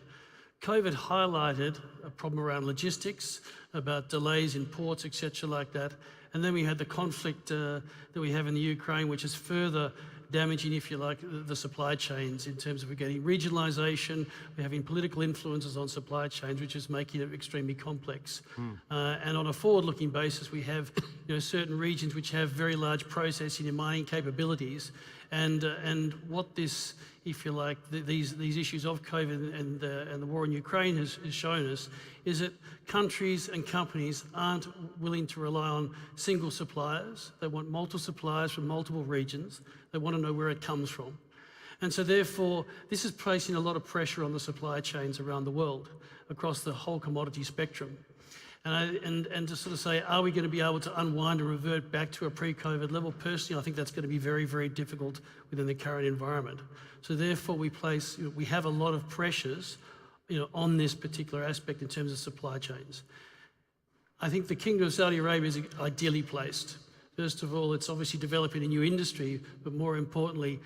[SPEAKER 11] COVID highlighted a problem around logistics, about delays in ports, etc. like that. And then we had the conflict that we have in the Ukraine, which is further damaging, if you like, the supply chains in terms of we're getting regionalization, we're having political influences on supply chains, which is making it extremely complex. And on a forward-looking basis, we have certain regions which have very large processing and mining capabilities, and what this, if you like, these issues of COVID and the war in Ukraine has shown us is that countries and companies aren't willing to rely on single suppliers. They want multiple suppliers from multiple regions. They want to know where it comes from. And so therefore, this is placing a lot of pressure on the supply chains around the world, across the whole commodity spectrum. And to sort of say, are we going to be able to unwind and revert back to a pre-COVID level? Personally, I think that's going to be very, very difficult within the current environment. So therefore, we have a lot of pressures, on this particular aspect in terms of supply chains. I think the Kingdom of Saudi Arabia is ideally placed. First of all, it's obviously developing a new industry, but more importantly,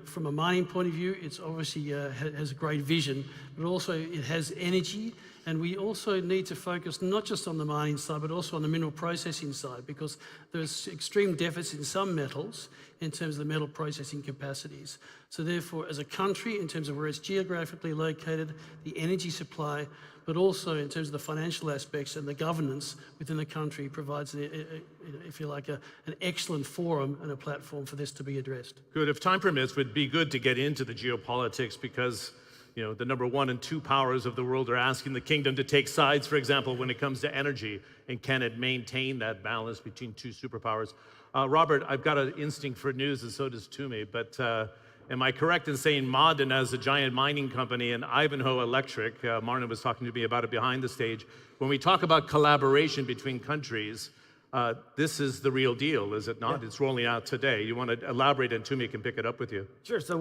[SPEAKER 11] from a mining point of view, it's obviously has a great vision, but also it has energy. And we also need to focus not just on the mining side, but also on the mineral processing side, because there's extreme deficits in some metals in terms of the metal processing capacities. So therefore, as a country, in terms of where it's geographically located, the energy supply, but also in terms of the financial aspects and the governance within the country provides, if you like, an excellent forum and a platform for this to be addressed.
[SPEAKER 7] Good. If time permits, it would be good to get into the geopolitics, because the number 1 and 2 powers of the world are asking the kingdom to take sides, for example, when it comes to energy, and can it maintain that balance between 2 superpowers? Robert, I've got an instinct for news, and so does Toomey, but Am I correct in saying Ma'aden as a giant mining company and Ivanhoe Electric, Marna was talking to me about it behind the stage, when we talk about collaboration between countries, this is the real deal, is it not? Yeah. It's rolling out today. You want to elaborate, and Tumi can pick it up with you.
[SPEAKER 12] Sure. So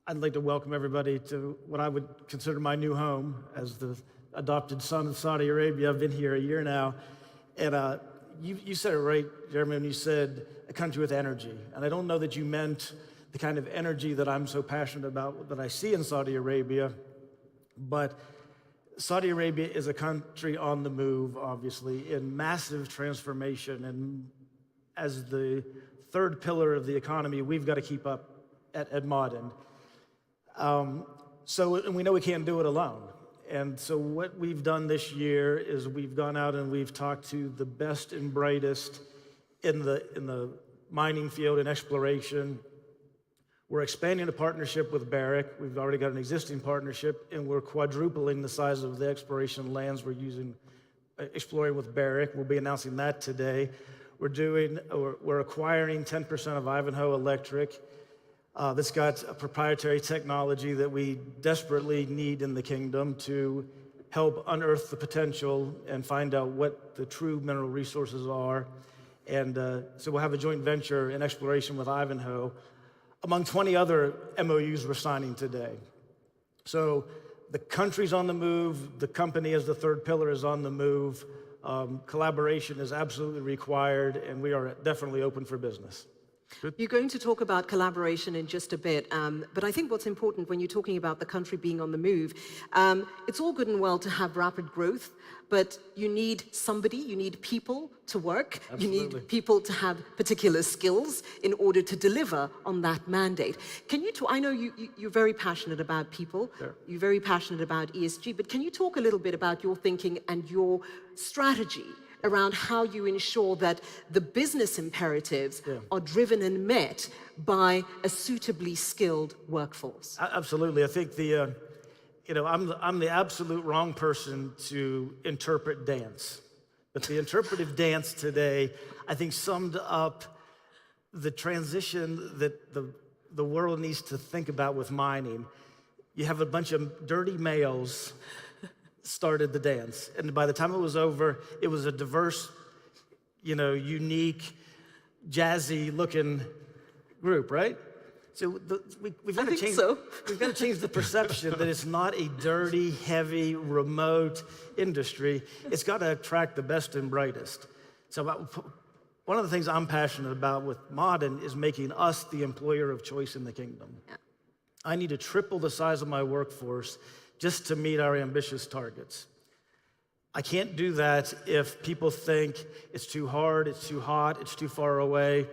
[SPEAKER 12] I'd like to welcome everybody to what I would consider my new home as the adopted son of Saudi Arabia. I've been here a year now, and you said it right, Jeremy, when you said a country with energy. And I don't know that you meant the kind of energy that I'm so passionate about that I see in Saudi Arabia, but Saudi Arabia is a country on the move, obviously, in massive transformation. And as the third pillar of the economy, we've got to keep up at Ma'aden. And we know we can't do it alone. And so what we've done this year is we've gone out and we've talked to the best and brightest in the mining field and exploration. We're expanding a partnership with Barrick. We've already got an existing partnership, and we're quadrupling the size of the exploration lands we're exploring with Barrick. We'll be announcing that today. We're acquiring 10% of Ivanhoe Electric. That's got a proprietary technology that we desperately need in the kingdom to help unearth the potential and find out what the true mineral resources are. And so we'll have a joint venture in exploration with Ivanhoe, among 20 other MOUs we're signing today. So the country's on the move, the company as the third pillar is on the move. Collaboration is absolutely required, and we are definitely open for business.
[SPEAKER 1] You're going to talk about collaboration in just a bit, but I think what's important when you're talking about the country being on the move, it's all good and well to have rapid growth, but you need people to work.
[SPEAKER 12] Absolutely.
[SPEAKER 1] You need people to have particular skills in order to deliver on that mandate. Can you talk, I know you're very passionate about people,
[SPEAKER 12] Sure.
[SPEAKER 1] You're very passionate about ESG, but can you talk a little bit about your thinking and your strategy around how you ensure that the business imperatives are driven and met by a suitably skilled workforce?
[SPEAKER 12] Absolutely. I think I'm the absolute wrong person to interpret dance. But the interpretive dance today, I think, summed up the transition that the world needs to think about with mining. You have a bunch of dirty males started the dance. And by the time it was over, it was a diverse, unique, jazzy-looking group, right? So we've got to change. We've got to change the perception that it's not a dirty, heavy, remote industry. It's got to attract the best and brightest. So one of the things I'm passionate about with Ma'aden is making us the employer of choice in the kingdom. Yeah. I need to triple the size of my workforce just to meet our ambitious targets. I can't do that if people think it's too hard, it's too hot, it's too far away.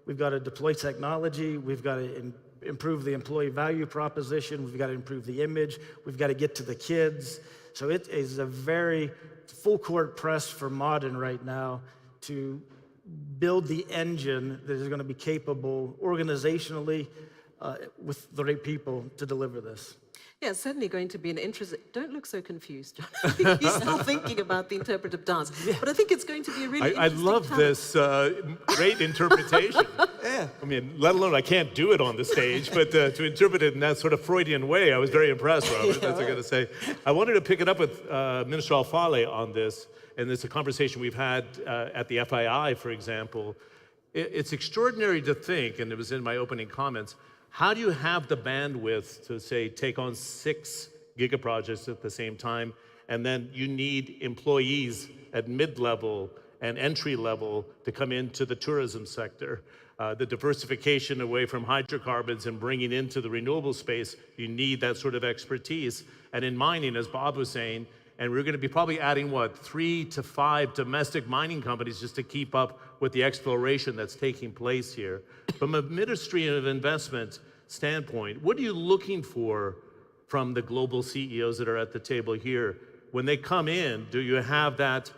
[SPEAKER 12] We've got to deploy technology, we've got to improve the employee value proposition, we've got to improve the image, we've got to get to the kids. So it is a very full court press for Ma'aden right now to build the engine that is going to be capable organizationally with the right people to deliver this.
[SPEAKER 1] Yeah, it's certainly going to be an interesting... Don't look so confused, John. I think you're still thinking about the interpretive dance. Yeah. But I think it's going to be a really interesting
[SPEAKER 7] I love this great interpretation.
[SPEAKER 12] Yeah.
[SPEAKER 7] I mean, let alone I can't do it on the stage, but to interpret it in that sort of Freudian way, I was very impressed, Robert. That's what I got to say. I wanted to pick it up with Minister Al-Faleh on this, and it's a conversation we've had at the FII, for example. It's extraordinary to think, and it was in my opening comments, how do you have the bandwidth to, say, take on 6 gigaprojects at the same time, and then you need employees at mid-level and entry-level to come into the tourism sector? The diversification away from hydrocarbons and bringing into the renewable space, you need that sort of expertise. And in mining, as Bob was saying, and we're going to be probably adding, 3 to 5 domestic mining companies just to keep up with the exploration that's taking place here. From a Ministry of Investment standpoint, what are you looking for from the global CEOs that are at the table here? When they come in, do you have that,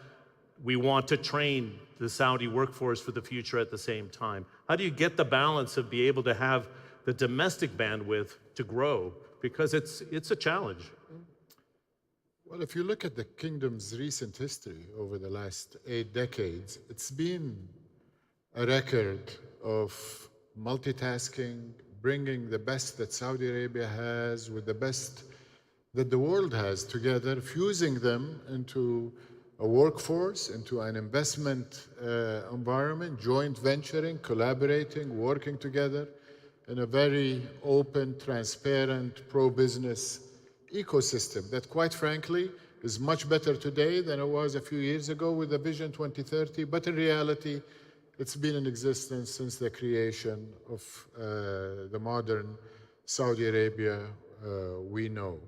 [SPEAKER 7] we want to train the Saudi workforce for the future at the same time? How do you get the balance of be able to have the domestic bandwidth to grow? Because it's a challenge.
[SPEAKER 8] Well, if you look at the kingdom's recent history over the last 8 decades, it's been a record of multitasking, bringing the best that Saudi Arabia has with the best that the world has together, fusing them into a workforce, into an investment environment, joint venturing, collaborating, working together in a very open, transparent, pro-business ecosystem that, quite frankly, is much better today than it was a few years ago with the Vision 2030, but in reality, it's been in existence since the creation of the modern Saudi Arabia we know.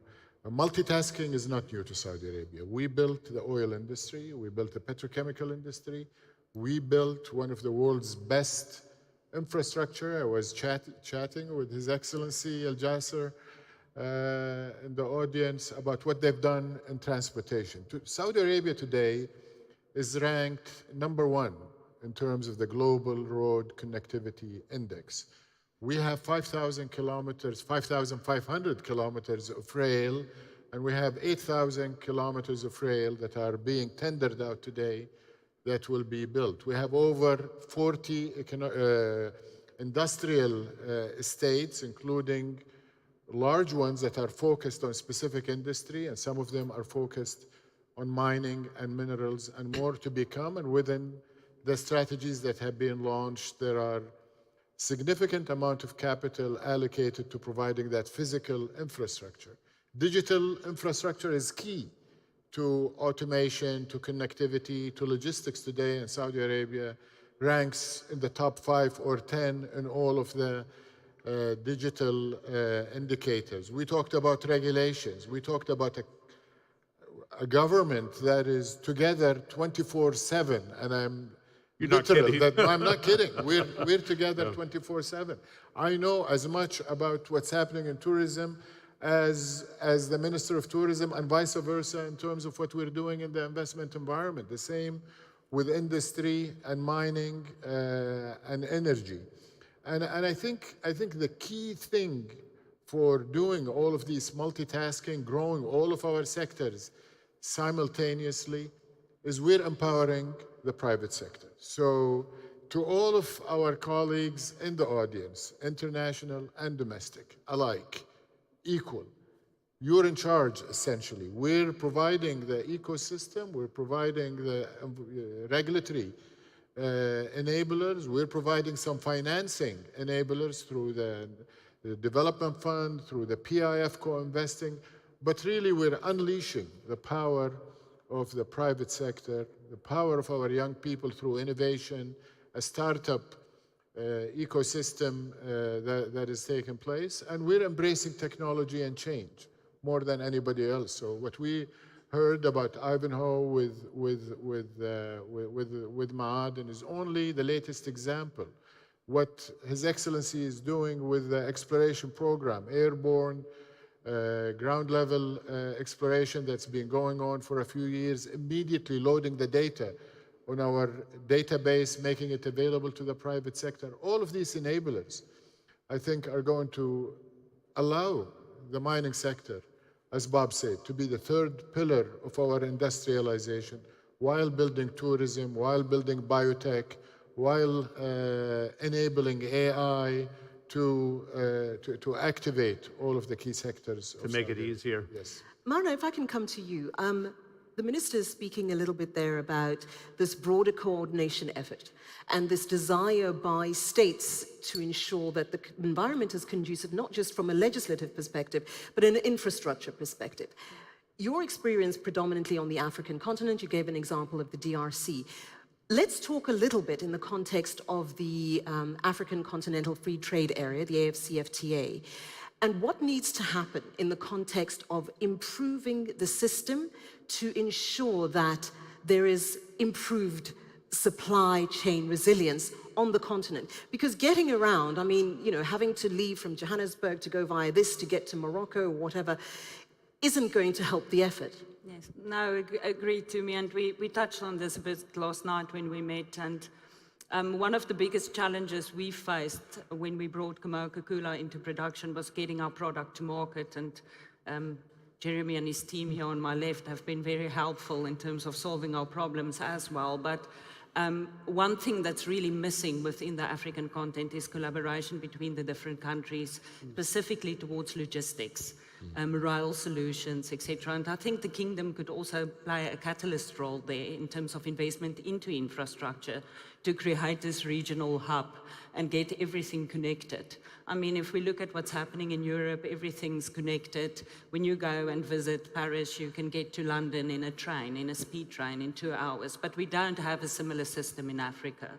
[SPEAKER 8] Multitasking is not new to Saudi Arabia. We built the oil industry, we built the petrochemical industry, we built one of the world's best infrastructure. I was chatting with His Excellency Al Jasser in the audience about what they've done in transportation. Saudi Arabia today is ranked #1 in terms of the Global Road Connectivity Index. We have 5,000 kilometers, 5,500 kilometers of rail, and we have 8,000 kilometers of rail that are being tendered out today that will be built. We have over 40 industrial estates, including large ones that are focused on specific industry, and some of them are focused on mining and minerals, and more to become. And within the strategies that have been launched, there are significant amount of capital allocated to providing that physical infrastructure. Digital infrastructure is key to automation, to connectivity, to logistics today, and Saudi Arabia ranks in the top 5 or 10 in all of the digital indicators. We talked about regulations. We talked about a government that is together 24/7, and
[SPEAKER 7] You're not kidding.
[SPEAKER 8] I'm not kidding. We're together 24/7. I know as much about what's happening in tourism as the Minister of Tourism, and vice versa in terms of what we're doing in the investment environment. The same with industry and mining and energy. And I think the key thing for doing all of these multitasking, growing all of our sectors simultaneously, is we're empowering the private sector. So to all of our colleagues in the audience, international and domestic alike, equal, you're in charge, essentially. We're providing the ecosystem, we're providing the regulatory enablers, we're providing some financing enablers through the development fund, through the PIF co-investing, but really we're unleashing the power of the private sector, the power of our young people through innovation, a startup ecosystem that is taking place, and we're embracing technology and change more than anybody else. So what we heard about Ivanhoe with Ma'aden is only the latest example. What His Excellency is doing with the exploration program, airborne, ground level exploration that's been going on for a few years, immediately loading the data on our database, making it available to the private sector. All of these enablers, I think, are going to allow the mining sector, as Bob said, to be the third pillar of our industrialization, while building tourism, while building biotech, while enabling AI to activate all of the key sectors.
[SPEAKER 7] To make it easier.
[SPEAKER 8] Yes.
[SPEAKER 1] Marna, if I can come to you. The minister is speaking a little bit there about this broader coordination effort and this desire by states to ensure that the environment is conducive, not just from a legislative perspective, but an infrastructure perspective. Your experience predominantly on the African continent, you gave an example of the DRC. Let's talk a little bit in the context of the African Continental Free Trade Area, the AFCFTA, and what needs to happen in the context of improving the system to ensure that there is improved supply chain resilience on the continent. Because getting around, I mean, you know, having to leave from Johannesburg to go via this to get to Morocco or whatever, isn't going to help the effort.
[SPEAKER 10] Yes, no, agreed to me, and we touched on this a bit last night when we met, and one of the biggest challenges we faced when we brought Kamoa-Kakula into production was getting our product to market, and Jeremy and his team here on my left have been very helpful in terms of solving our problems as well. But One thing that's really missing within the African continent is collaboration between the different countries, specifically towards logistics, rail solutions, etc. And I think the Kingdom could also play a catalyst role there in terms of investment into infrastructure to create this regional hub and get everything connected. I mean, if we look at what's happening in Europe, everything's connected. When you go and visit Paris, you can get to London in a train, in a speed train, in 2 hours. But we don't have a similar system in Africa.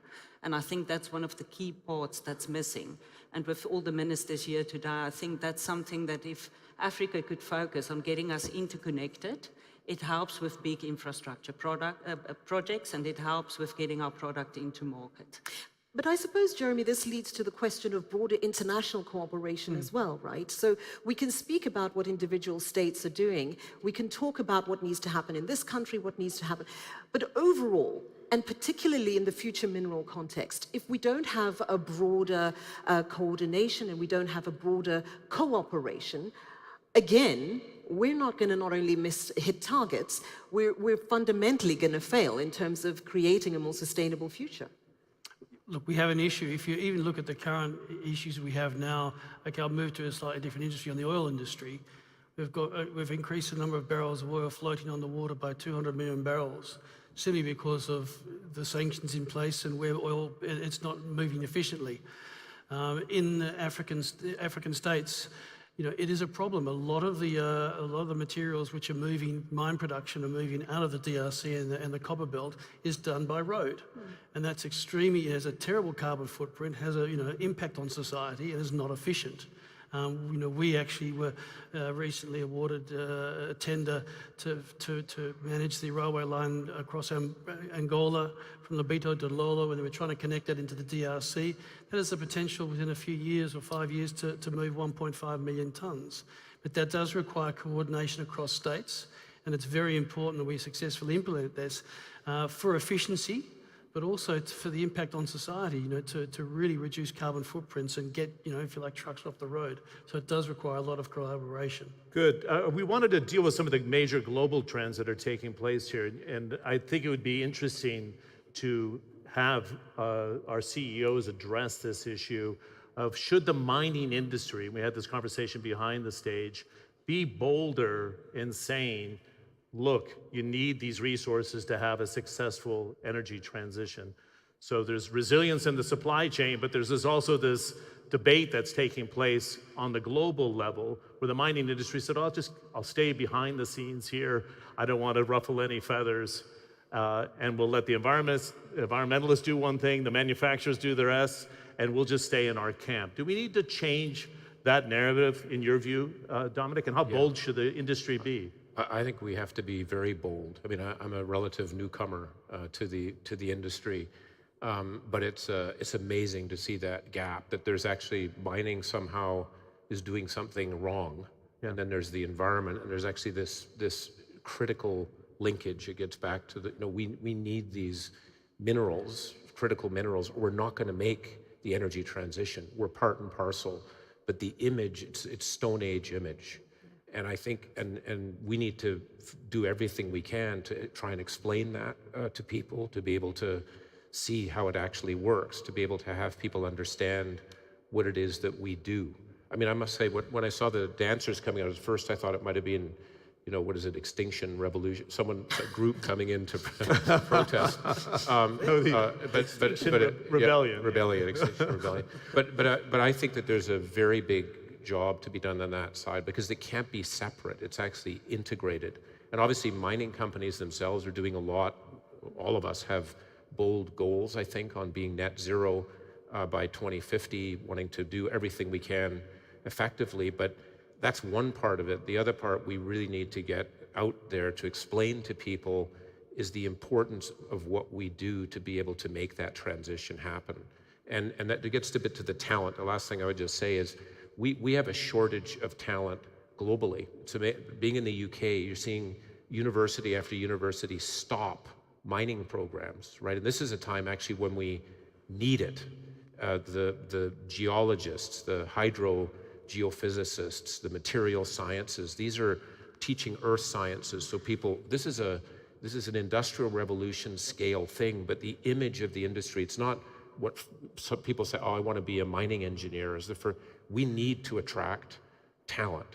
[SPEAKER 10] And I think that's one of the key parts that's missing. And with all the ministers here today, I think that's something that if Africa could focus on getting us interconnected, it helps with big infrastructure projects, and it helps with getting our product into market.
[SPEAKER 1] But I suppose, Jeremy, this leads to the question of broader international cooperation as well, right? So we can speak about what individual states are doing. We can talk about what needs to happen in this country, what needs to happen. But overall, and particularly in the future mineral context, if we don't have a broader coordination and we don't have a broader cooperation, again, we're not going to not only hit targets, we're fundamentally going to fail in terms of creating a more sustainable future.
[SPEAKER 11] Look, we have an issue. If you even look at the current issues we have now, okay, I'll move to a slightly different industry, on the oil industry. We've increased the number of barrels of oil floating on the water by 200 million barrels, simply because of the sanctions in place and where oil, it's not moving efficiently. In the African states, you know, it is a problem. A lot of the materials which are moving, mine production are moving out of the DRC and the copper belt is done by road. And that's extremely, it has a terrible carbon footprint, has a, you know, impact on society, and is not efficient. You know, we actually were recently awarded a tender to manage the railway line across Angola from Lobito to Lolo, and they were trying to connect that into the DRC. That has the potential within a few years or 5 years to move 1.5 million tonnes. But that does require coordination across states, and it's very important that we successfully implement this for efficiency, but also for the impact on society, you know, to really reduce carbon footprints and get, you know, if you like, trucks off the road. So it does require a lot of collaboration.
[SPEAKER 7] Good. We wanted to deal with some of the major global trends that are taking place here, and I think it would be interesting to have our CEOs address this issue of, should the mining industry, we had this conversation behind the stage, be bolder in saying, look, you need these resources to have a successful energy transition. So there's resilience in the supply chain, but there's also this debate that's taking place on the global level where the mining industry said, I'll stay behind the scenes here. I don't want to ruffle any feathers. And we'll let the environmentalists do one thing, the manufacturers do the rest, and we'll just stay in our camp. Do we need to change that narrative, in your view, Dominic? And how bold should the industry be?
[SPEAKER 9] I think we have to be very bold. I mean, I'm a relative newcomer to the industry, but it's amazing to see that gap, that there's actually mining somehow is doing something wrong, and then there's the environment, and there's actually this critical linkage. It gets back to the, you know, we need these minerals, critical minerals. We're not going to make the energy transition. We're part and parcel, but the image, it's Stone Age image. And I think, and we need to do everything we can to try and explain that to people, to be able to see how it actually works, to be able to have people understand what it is that we do. I mean, I must say, when I saw the dancers coming out at first, I thought it might have been, you know, what is it, Extinction Revolution? a group coming in to protest.
[SPEAKER 7] Rebellion.
[SPEAKER 9] Rebellion, Extinction Rebellion. But I think that there's a very big job to be done on that side, because it can't be separate. It's actually integrated. And obviously mining companies themselves are doing a lot. All of us have bold goals, I think, on being net zero by 2050, wanting to do everything we can effectively. But that's one part of it. The other part we really need to get out there to explain to people is the importance of what we do to be able to make that transition happen. And that gets a bit to the talent. The last thing I would just say is, we have a shortage of talent globally. So being in the UK, you're seeing university after university stop mining programs, right? And this is a time actually when we need it. The geologists, the geophysicists, the material sciences, these are teaching earth sciences. So people, this is This is an industrial revolution scale thing, but the image of the industry, it's not what some people say, oh, I want to be a mining engineer. We need to attract talent,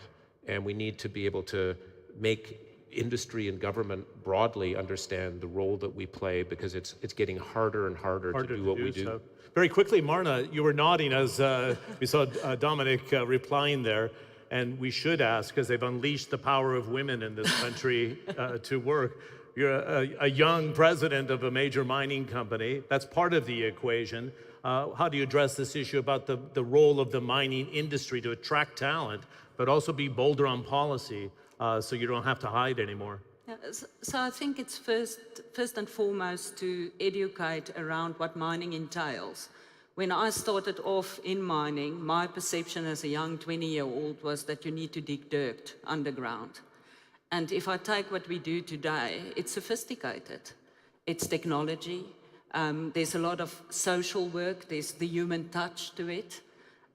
[SPEAKER 9] and we need to be able to make industry and government broadly understand the role that we play, because it's getting harder and harder to do what we do.
[SPEAKER 7] So. Very quickly, Marna, you were nodding as we saw Dominic replying there, and we should ask, because they've unleashed the power of women in this country to work. You're a young president of a major mining company. That's part of the equation. How do you address this issue about the role of the mining industry to attract talent, but also be bolder on policy so you don't have to hide anymore?
[SPEAKER 10] Yeah, so I think it's first and foremost to educate around what mining entails. When I started off in mining, my perception as a young 20-year-old was that you need to dig dirt underground. And if I take what we do today, it's sophisticated. It's technology. There's a lot of social work. There's the human touch to it.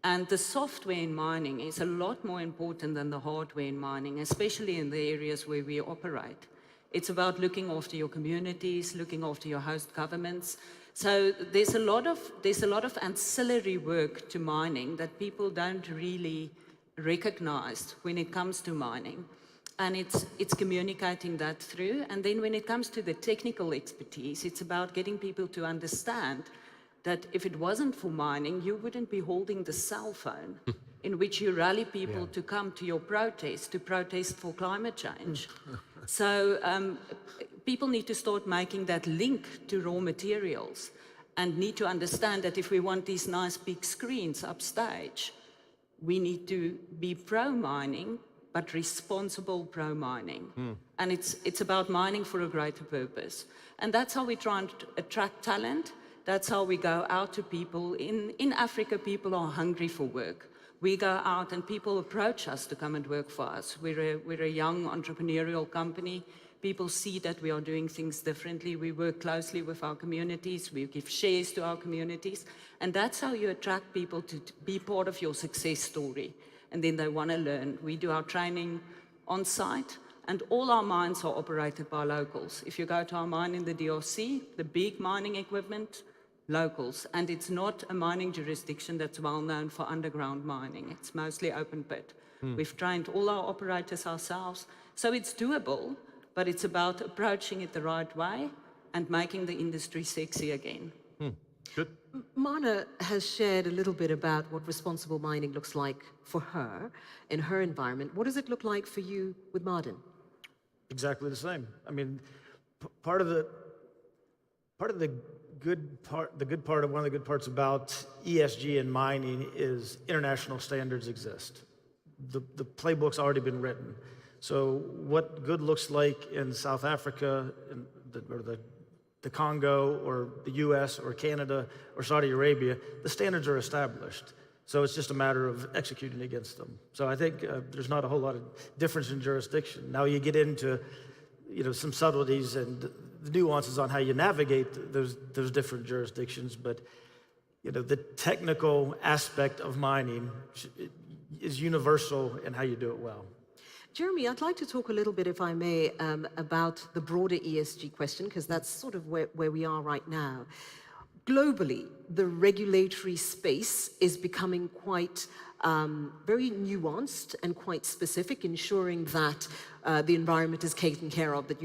[SPEAKER 10] And the software in mining is a lot more important than the hardware in mining, especially in the areas where we operate. It's about looking after your communities, looking after your host governments. So there's a lot of ancillary work to mining that people don't really recognize when it comes to mining. And it's communicating that through. And then when it comes to the technical expertise, it's about getting people to understand that if it wasn't for mining, you wouldn't be holding the cell phone in which you rally people to come to your protest, to protest for climate change. So people need to start making that link to raw materials and need to understand that if we want these nice big screens upstage, we need to be pro-mining, but responsible pro-mining. And it's about mining for a greater purpose. And that's how we try and attract talent. That's how we go out to people. In Africa, people are hungry for work. We go out and people approach us to come and work for us. We're a young entrepreneurial company. People see that we are doing things differently. We work closely with our communities. We give shares to our communities. And that's how you attract people to be part of your success story. And then they want to learn. We do our training on site, and all our mines are operated by locals. If you go to our mine in the DRC, the big mining equipment, locals. And it's not a mining jurisdiction that's well known for underground mining. It's mostly open pit. We've trained all our operators ourselves. So it's doable, but it's about approaching it the right way and making the industry sexy again.
[SPEAKER 7] Good.
[SPEAKER 1] Marna has shared a little bit about what responsible mining looks like for her in her environment. What does it look like for you with Martin?
[SPEAKER 12] Exactly the same. I mean, one of the good parts about ESG and mining is international standards exist. The playbook's already been written. So what good looks like in South Africa, or the Congo, or the US, or Canada, or Saudi Arabia, the standards are established. So it's just a matter of executing against them. So I think there's not a whole lot of difference in jurisdiction. Now you get into, some subtleties and the nuances on how you navigate those different jurisdictions, but the technical aspect of mining is universal in how you do it well.
[SPEAKER 1] Jeremy, I'd like to talk a little bit, if I may, about the broader ESG question, because that's sort of where we are right now. Globally, the regulatory space is becoming quite very nuanced and quite specific, ensuring that the environment is taken care of, that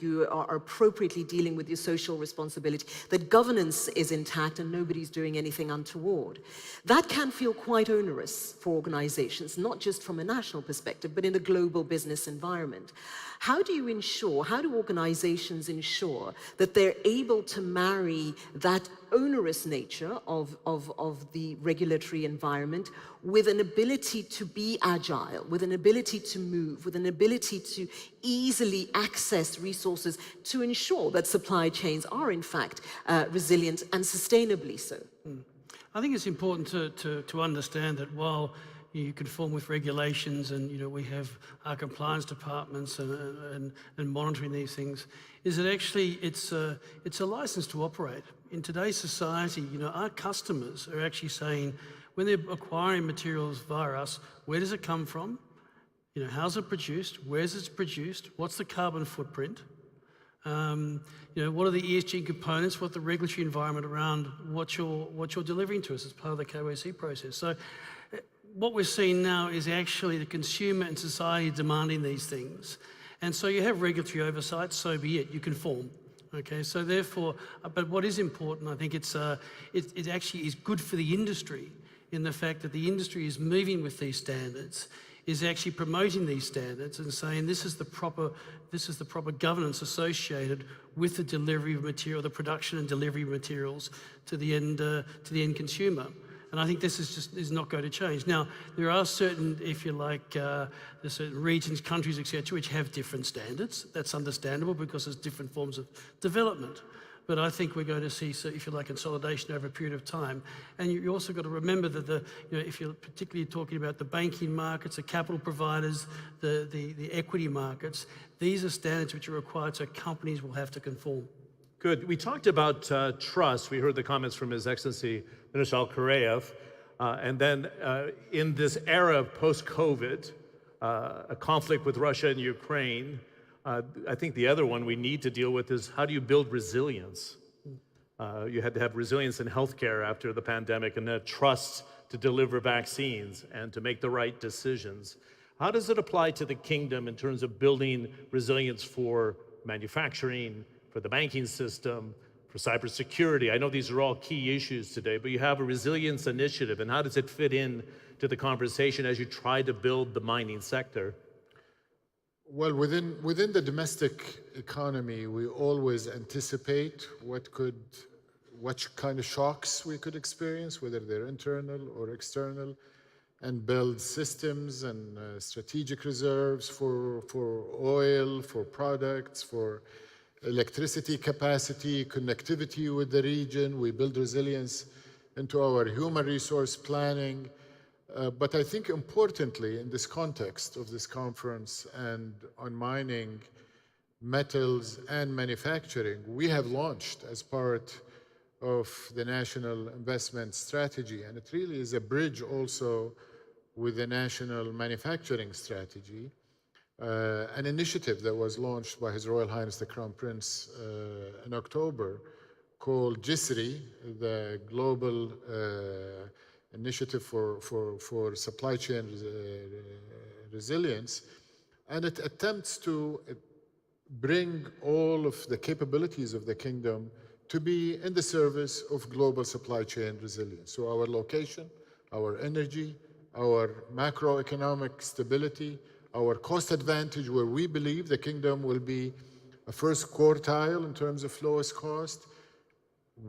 [SPEAKER 1] you are appropriately dealing with your social responsibility, that governance is intact and nobody's doing anything untoward. That can feel quite onerous for organizations, not just from a national perspective, but in a global business environment. How do organizations ensure that they're able to marry that onerous nature of the regulatory environment with an ability to be agile, with an ability to move, with an ability to easily access resources to ensure that supply chains are in fact resilient and sustainably so?
[SPEAKER 11] I think it's important to understand that while you conform with regulations and we have our compliance departments and monitoring these things, is that actually it's a license to operate. In today's society, our customers are actually saying, when they're acquiring materials via us, where does it come from? How's it produced? Where's it produced? What's the carbon footprint? What are the ESG components? What the regulatory environment around what you're delivering to us as part of the KAICC process? So what we're seeing now is actually the consumer and society demanding these things. And so you have regulatory oversight, so be it, you conform. Okay, so therefore, but what is important, I think it actually is good for the industry in the fact that the industry is moving with these standards, is actually promoting these standards and saying this is the proper governance associated with the delivery of material, the production and delivery of materials to the end consumer. And I think this is not going to change. Now, there are certain, if you like, there's certain regions, countries, etc., which have different standards. That's understandable because there's different forms of development. But I think we're going to see, so if you like, consolidation over a period of time. And you also got to remember that if you're particularly talking about the banking markets, the capital providers, the equity markets, these are standards which are required, so companies will have to conform.
[SPEAKER 7] Good. We talked about trust. We heard the comments from His Excellency Minister Al-Karayev. And then in this era of post-COVID, a conflict with Russia and Ukraine, I think the other one we need to deal with is how do you build resilience? You had to have resilience in healthcare after the pandemic and trust to deliver vaccines and to make the right decisions. How does it apply to the kingdom in terms of building resilience for manufacturing, for the banking system, for cybersecurity? I know these are all key issues today, but you have a resilience initiative, and how does it fit in to the conversation as you try to build the mining sector?
[SPEAKER 8] Well, within the domestic economy, we always anticipate what kind of shocks we could experience, whether they're internal or external, and build systems and strategic reserves for oil, for products, for electricity capacity, connectivity with the region. We build resilience into our human resource planning. But I think importantly, in this context of this conference and on mining, metals, and manufacturing, we have launched as part of the National Investment Strategy, and it really is a bridge also with the National Manufacturing Strategy, an initiative that was launched by His Royal Highness the Crown Prince in October called GISRI, the Global Initiative for Supply Chain Resilience, and it attempts to bring all of the capabilities of the kingdom to be in the service of global supply chain resilience. So our location, our energy, our macroeconomic stability, our cost advantage, where we believe the kingdom will be a first quartile in terms of lowest cost.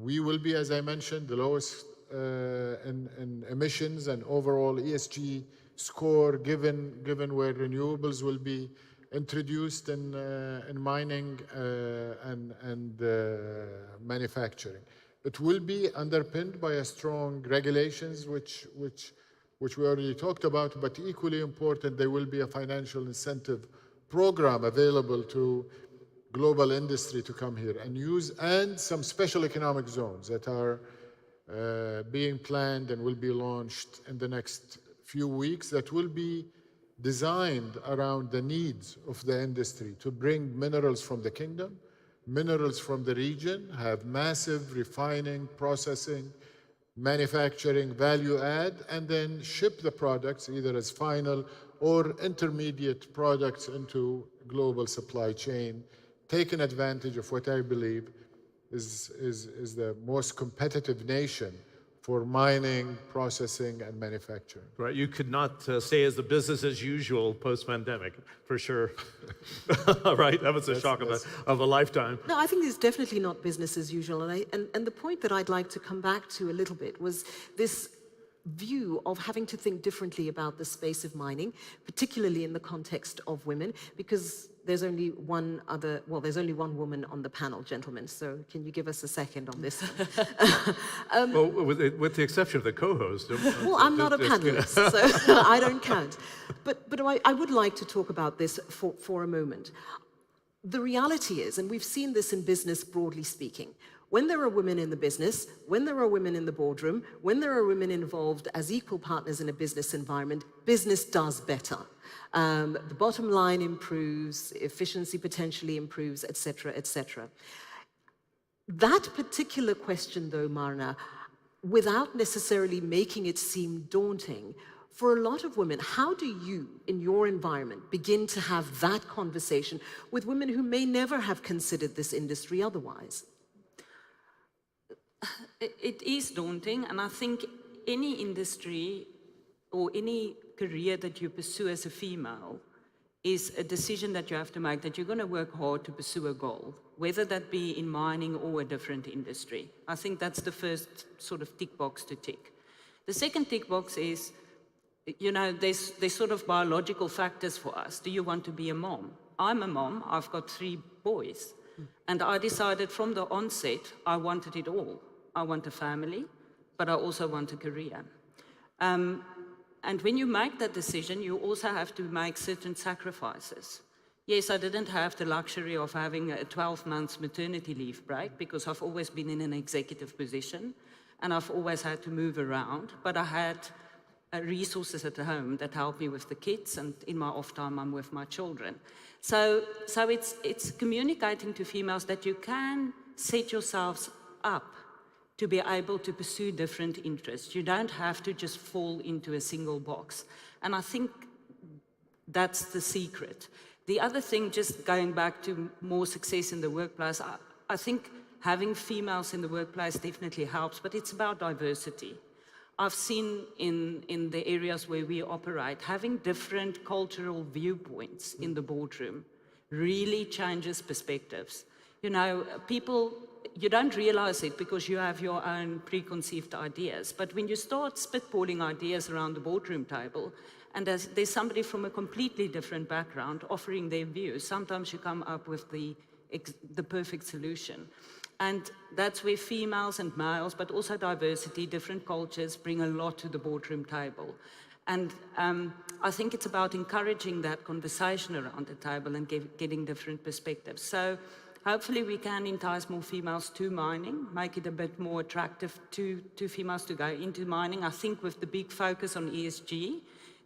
[SPEAKER 8] We will be, as I mentioned, the lowest in emissions and overall ESG score, given where renewables will be introduced in mining and manufacturing. It will be underpinned by a strong regulations, which we already talked about, but equally important, there will be a financial incentive program available to global industry to come here and use, and some special economic zones that are being planned and will be launched in the next few weeks, that will be designed around the needs of the industry to bring minerals from the kingdom, minerals from the region, have massive refining, processing, manufacturing, value add, and then ship the products either as final or intermediate products into global supply chain, taking advantage of what I believe is the most competitive nation for mining, processing, and manufacturing.
[SPEAKER 7] Right, you could not say as the business as usual post-pandemic, for sure. Right, that was a shock of a lifetime.
[SPEAKER 1] No, I think it's definitely not business as usual. And the point that I'd like to come back to a little bit was this view of having to think differently about the space of mining, particularly in the context of women, because there's only one woman on the panel, gentlemen, so can you give us a second on this?
[SPEAKER 7] Well, with the exception of the co-host.
[SPEAKER 1] Well, I'm not a panelist, so I don't count. But I would like to talk about this for a moment. the reality is, and we've seen this in business broadly speaking, when there are women in the business, when there are women in the boardroom, when there are women involved as equal partners in a business environment, business does better. The bottom line improves, efficiency potentially improves, et cetera, et cetera. That particular question, though, Marna, without necessarily making it seem daunting, for a lot of women, how do you, in your environment, begin to have that conversation with women who may never have considered this industry otherwise?
[SPEAKER 10] It is daunting, and I think any industry or any career that you pursue as a female is a decision that you have to make, that you're going to work hard to pursue a goal, whether that be in mining or a different industry. I think that's the first sort of tick box to tick. The second tick box is, you know, there's sort of biological factors for us. Do you want to be a mom? I'm a mom, I've got 3 boys. And I decided from the onset, I wanted it all. I want a family, but I also want a career. And when you make that decision, you also have to make certain sacrifices. Yes, I didn't have the luxury of having a 12-month maternity leave break because I've always been in an executive position and I've always had to move around, but I had resources at home that help me with the kids, and in my off time I'm with my children. So it's communicating to females that you can set yourselves up to be able to pursue different interests. You don't have to just fall into a single box. And I think that's the secret. The other thing, just going back to more success in the workplace, I think having females in the workplace definitely helps, but it's about diversity. I've seen in the areas where we operate, having different cultural viewpoints in the boardroom really changes perspectives. You know, you don't realize it because you have your own preconceived ideas, but when you start spitballing ideas around the boardroom table, and there's somebody from a completely different background offering their views, sometimes you come up with the perfect solution. And that's where females and males, but also diversity, different cultures, bring a lot to the boardroom table. And I think it's about encouraging that conversation around the table and getting different perspectives. So hopefully we can entice more females to mining, make it a bit more attractive to females to go into mining. I think with the big focus on ESG,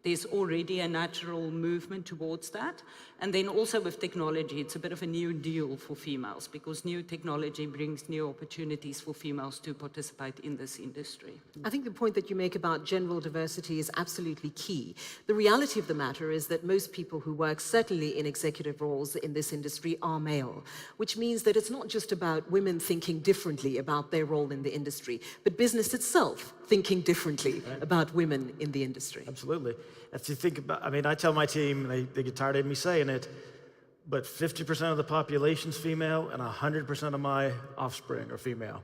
[SPEAKER 10] there's already a natural movement towards that. And then also with technology, it's a bit of a new deal for females because new technology brings new opportunities for females to participate in this industry.
[SPEAKER 1] I think the point that you make about general diversity is absolutely key. The reality of the matter is that most people who work, certainly in executive roles in this industry, are male, which means that it's not just about women thinking differently about their role in the industry, but business itself thinking differently about women in the industry.
[SPEAKER 12] Absolutely. If you think about, I mean, I tell my team, and they get tired of me saying it, but 50% of the population's female and 100% of my offspring are female.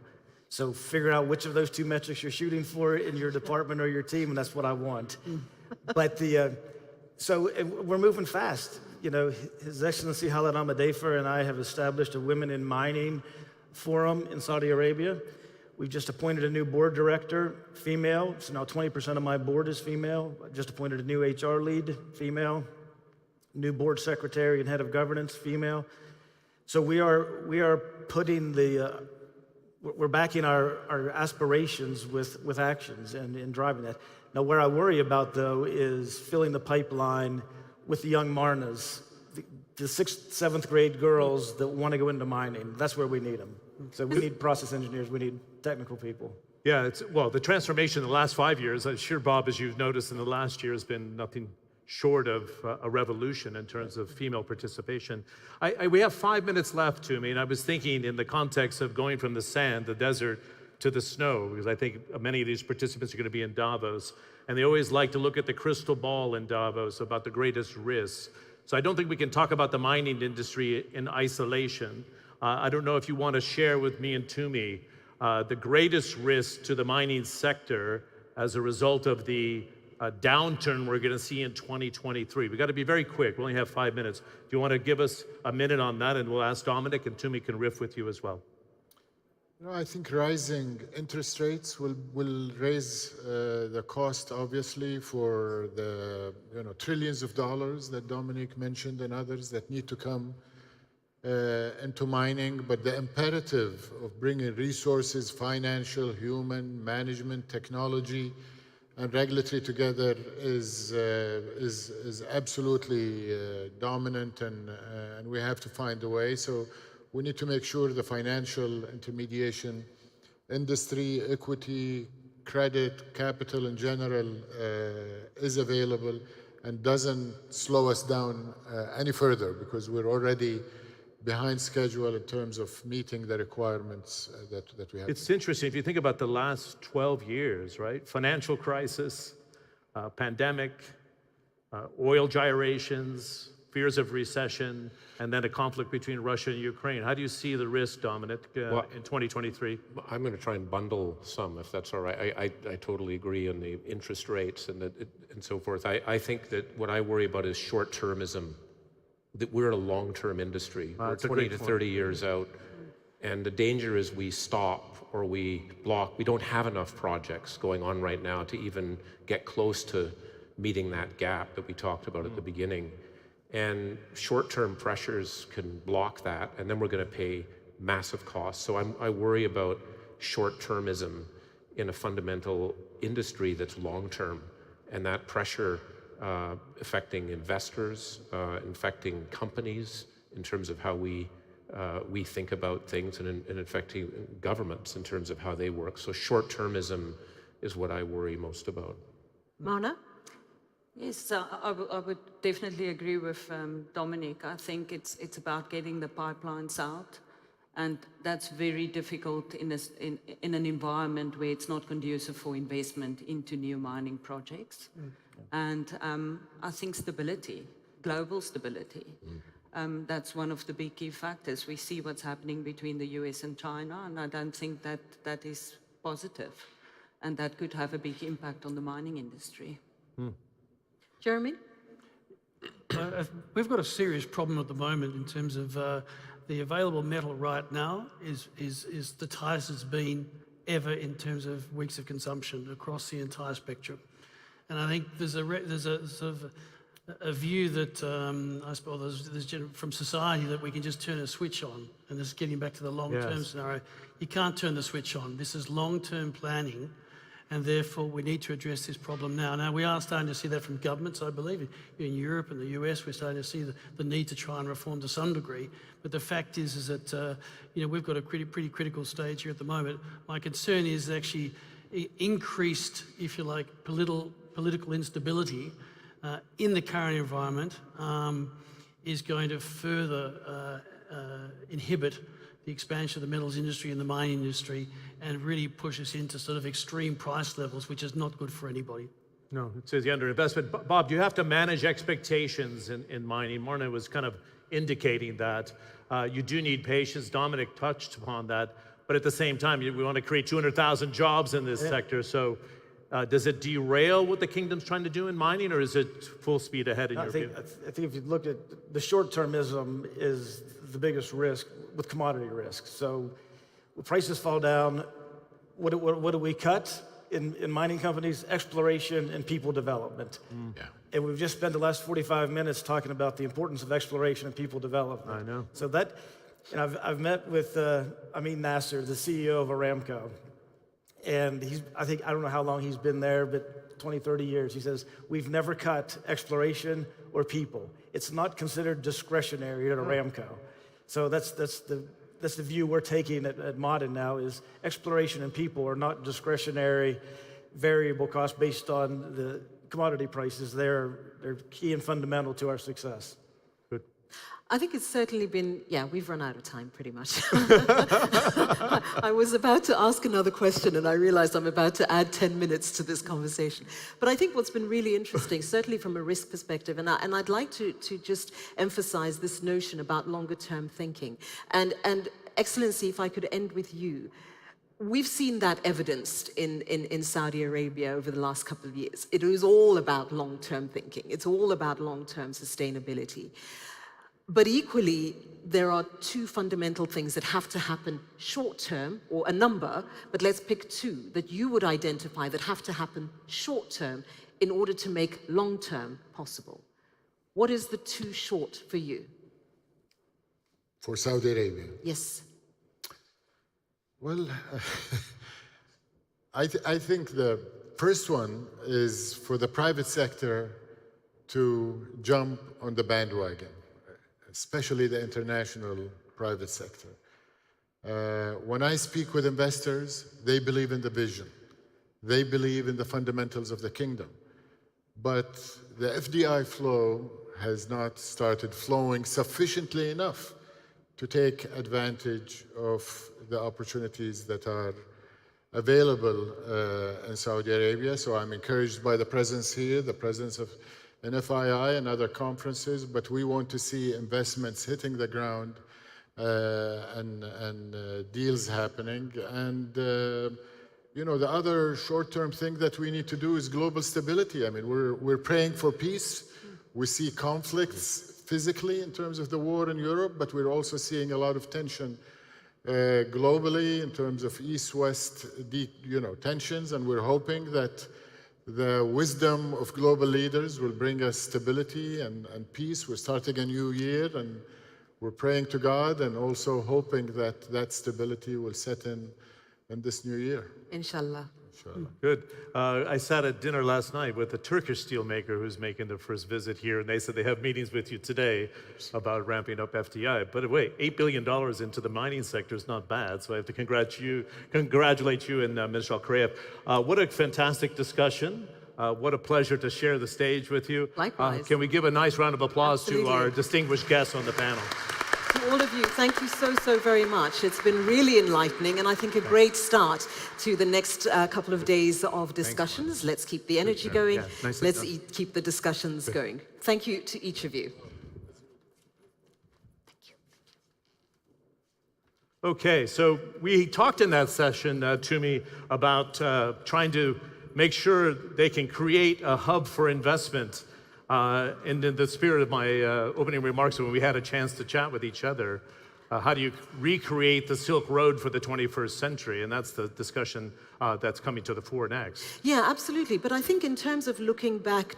[SPEAKER 12] So figure out which of those 2 metrics you're shooting for in your department or your team, and that's what I want. But so we're moving fast. You know, His Excellency Khalid Ahmad-Dafer and I have established a Women in Mining Forum in Saudi Arabia. We've just appointed a new board director, female. So now 20% of my board is female. I just appointed a new HR lead, female. New board secretary and head of governance, female. So we are putting we're backing our aspirations with actions and driving that. Now, where I worry about, though, is filling the pipeline with the young Marnas, the 6th, 7th grade girls that want to go into mining. That's where we need them. So we need process engineers, we need technical people.
[SPEAKER 7] Yeah, well, the transformation in the last 5 years, sure, Bob, as you've noticed in the last year, has been nothing short of a revolution in terms of female participation. We have 5 minutes left to me, and I was thinking in the context of going from the sand, the desert, to the snow, because I think many of these participants are going to be in Davos, and they always like to look at the crystal ball in Davos about the greatest risks. So I don't think we can talk about the mining industry in isolation. I don't know if you want to share with me and Tumi the greatest risk to the mining sector as a result of the downturn we're going to see in 2023. We've got to be very quick. We only have 5 minutes. Do you want to give us a minute on that, and we'll ask Dominic, and Tumi can riff with you as well.
[SPEAKER 8] No, I think rising interest rates will raise the cost, obviously, for the trillions of dollars that Dominic mentioned and others that need to come into mining, but the imperative of bringing resources, financial, human, management, technology, and regulatory together is absolutely dominant, and we have to find a way. So we need to make sure the financial intermediation industry, equity, credit, capital in general is available and doesn't slow us down any further, because we're already behind schedule in terms of meeting the requirements that we have.
[SPEAKER 7] It's interesting, if you think about the last 12 years, right? Financial crisis, pandemic, oil gyrations, fears of recession, and then a conflict between Russia and Ukraine. How do you see the risk, Dominic, in 2023?
[SPEAKER 9] I'm going to try and bundle some, if that's all right. I totally agree on the interest rates and so forth. I think that what I worry about is short-termism, that we're a long-term industry. We're 20 to 30 years out. And the danger is we stop or we block. We don't have enough projects going on right now to even get close to meeting that gap that we talked about at the beginning. And short-term pressures can block that, and then we're going to pay massive costs. So I worry about short-termism in a fundamental industry that's long-term, and that pressure affecting investors, affecting companies in terms of how we think about things, and affecting governments in terms of how they work. So short-termism is what I worry most about.
[SPEAKER 1] Marna?
[SPEAKER 10] Yes, I would definitely agree with Dominic. I think it's about getting the pipelines out, and that's very difficult in an environment where it's not conducive for investment into new mining projects. And I think stability, global stability, that's one of the big key factors. We see what's happening between the US and China, and I don't think that is positive, and that could have a big impact on the mining industry.
[SPEAKER 1] Jeremy?
[SPEAKER 11] We've got a serious problem at the moment in terms of the available metal right now is the tightest it's been ever in terms of weeks of consumption across the entire spectrum. And I think there's a sort of a view that I suppose there's from society that we can just turn a switch on, and this is getting back to the long-term scenario. You can't turn the switch on. This is long-term planning, and therefore we need to address this problem now. Now, we are starting to see that from governments, I believe. In Europe and the US, we're starting to see the need to try and reform to some degree. But the fact is that we've got a pretty critical stage here at the moment. My concern is actually increased, if you like, political instability in the current environment is going to further inhibit the expansion of the metals industry and the mining industry, and really push us into sort of extreme price levels, which is not good for anybody.
[SPEAKER 7] No, it says the underinvestment. Bob, do you have to manage expectations in mining? Marna was kind of indicating that you do need patience. Dominic touched upon that. But at the same time, we want to create 200,000 jobs in this sector. So does it derail what the kingdom's trying to do in mining, or is it full speed ahead in your view?
[SPEAKER 12] I think if you look at the short-termism is the biggest risk with commodity risk. So when prices fall down, what do we cut in mining companies? Exploration and people development. And we've just spent the last 45 minutes talking about the importance of exploration and people development.
[SPEAKER 7] I know.
[SPEAKER 12] So that, and I've met with Amin Nasser, the CEO of Aramco. And I don't know how long he's been there, but 20, 30 years. He says, we've never cut exploration or people. It's not considered discretionary at Aramco. So that's the view we're taking at Ma'aden now, is exploration and people are not discretionary variable costs based on the commodity prices. They're key and fundamental to our success.
[SPEAKER 1] I think it's certainly been, we've run out of time pretty much. I was about to ask another question and I realized I'm about to add 10 minutes to this conversation. But I think what's been really interesting, certainly from a risk perspective, and I'd like to just emphasize this notion about longer term thinking. And Excellency, if I could end with you, we've seen that evidenced in Saudi Arabia over the last couple of years. It is all about long-term thinking. It's all about long-term sustainability. But equally, there are two fundamental things that have to happen short-term, or a number, but let's pick two, that you would identify that have to happen short-term in order to make long-term possible. What is the too short for you?
[SPEAKER 8] For Saudi Arabia?
[SPEAKER 1] Yes.
[SPEAKER 8] Well, I think the first one is for the private sector to jump on the bandwagon, especially the international private sector. When I speak with investors, they believe in the vision. They believe in the fundamentals of the kingdom. But the FDI flow has not started flowing sufficiently enough to take advantage of the opportunities that are available in Saudi Arabia. So I'm encouraged by the presence here, the presence of NFII and other conferences, but we want to see investments hitting the ground and deals happening. And you know, the other short-term thing that we need to do is global stability. I mean, we're praying for peace. We see conflicts physically in terms of the war in Europe, but we're also seeing a lot of tension globally in terms of East-West, tensions, and we're hoping that the wisdom of global leaders will bring us stability and peace. We're starting a new year, and we're praying to God and also hoping that that stability will set in this new year.
[SPEAKER 1] Inshallah.
[SPEAKER 7] Good. I sat at dinner last night with a Turkish steelmaker who's making their first visit here, and they said they have meetings with you today about ramping up FDI. By the way, $8 billion into the mining sector is not bad, so I have to congratulate you and Minister Al-Kharayef. What a fantastic discussion. What a pleasure to share the stage with you.
[SPEAKER 1] Likewise.
[SPEAKER 7] Can we give a nice round of applause
[SPEAKER 1] Absolutely.
[SPEAKER 7] to our distinguished guests on the panel?
[SPEAKER 1] To all of you, thank you so very much. It's been really enlightening, and I think a great start to the next couple of days of discussions.
[SPEAKER 7] Thanks.
[SPEAKER 1] Let's keep the energy going.
[SPEAKER 7] Yeah,
[SPEAKER 1] Let's keep the discussions going. Thank you to each of you.
[SPEAKER 7] Okay, so we talked in that session, Tumi, about trying to make sure they can create a hub for investment. And in the spirit of my opening remarks, when we had a chance to chat with each other, how do you recreate the Silk Road for the 21st century? And that's the discussion that's coming to the fore next.
[SPEAKER 1] Yeah, absolutely. But I think in terms of looking back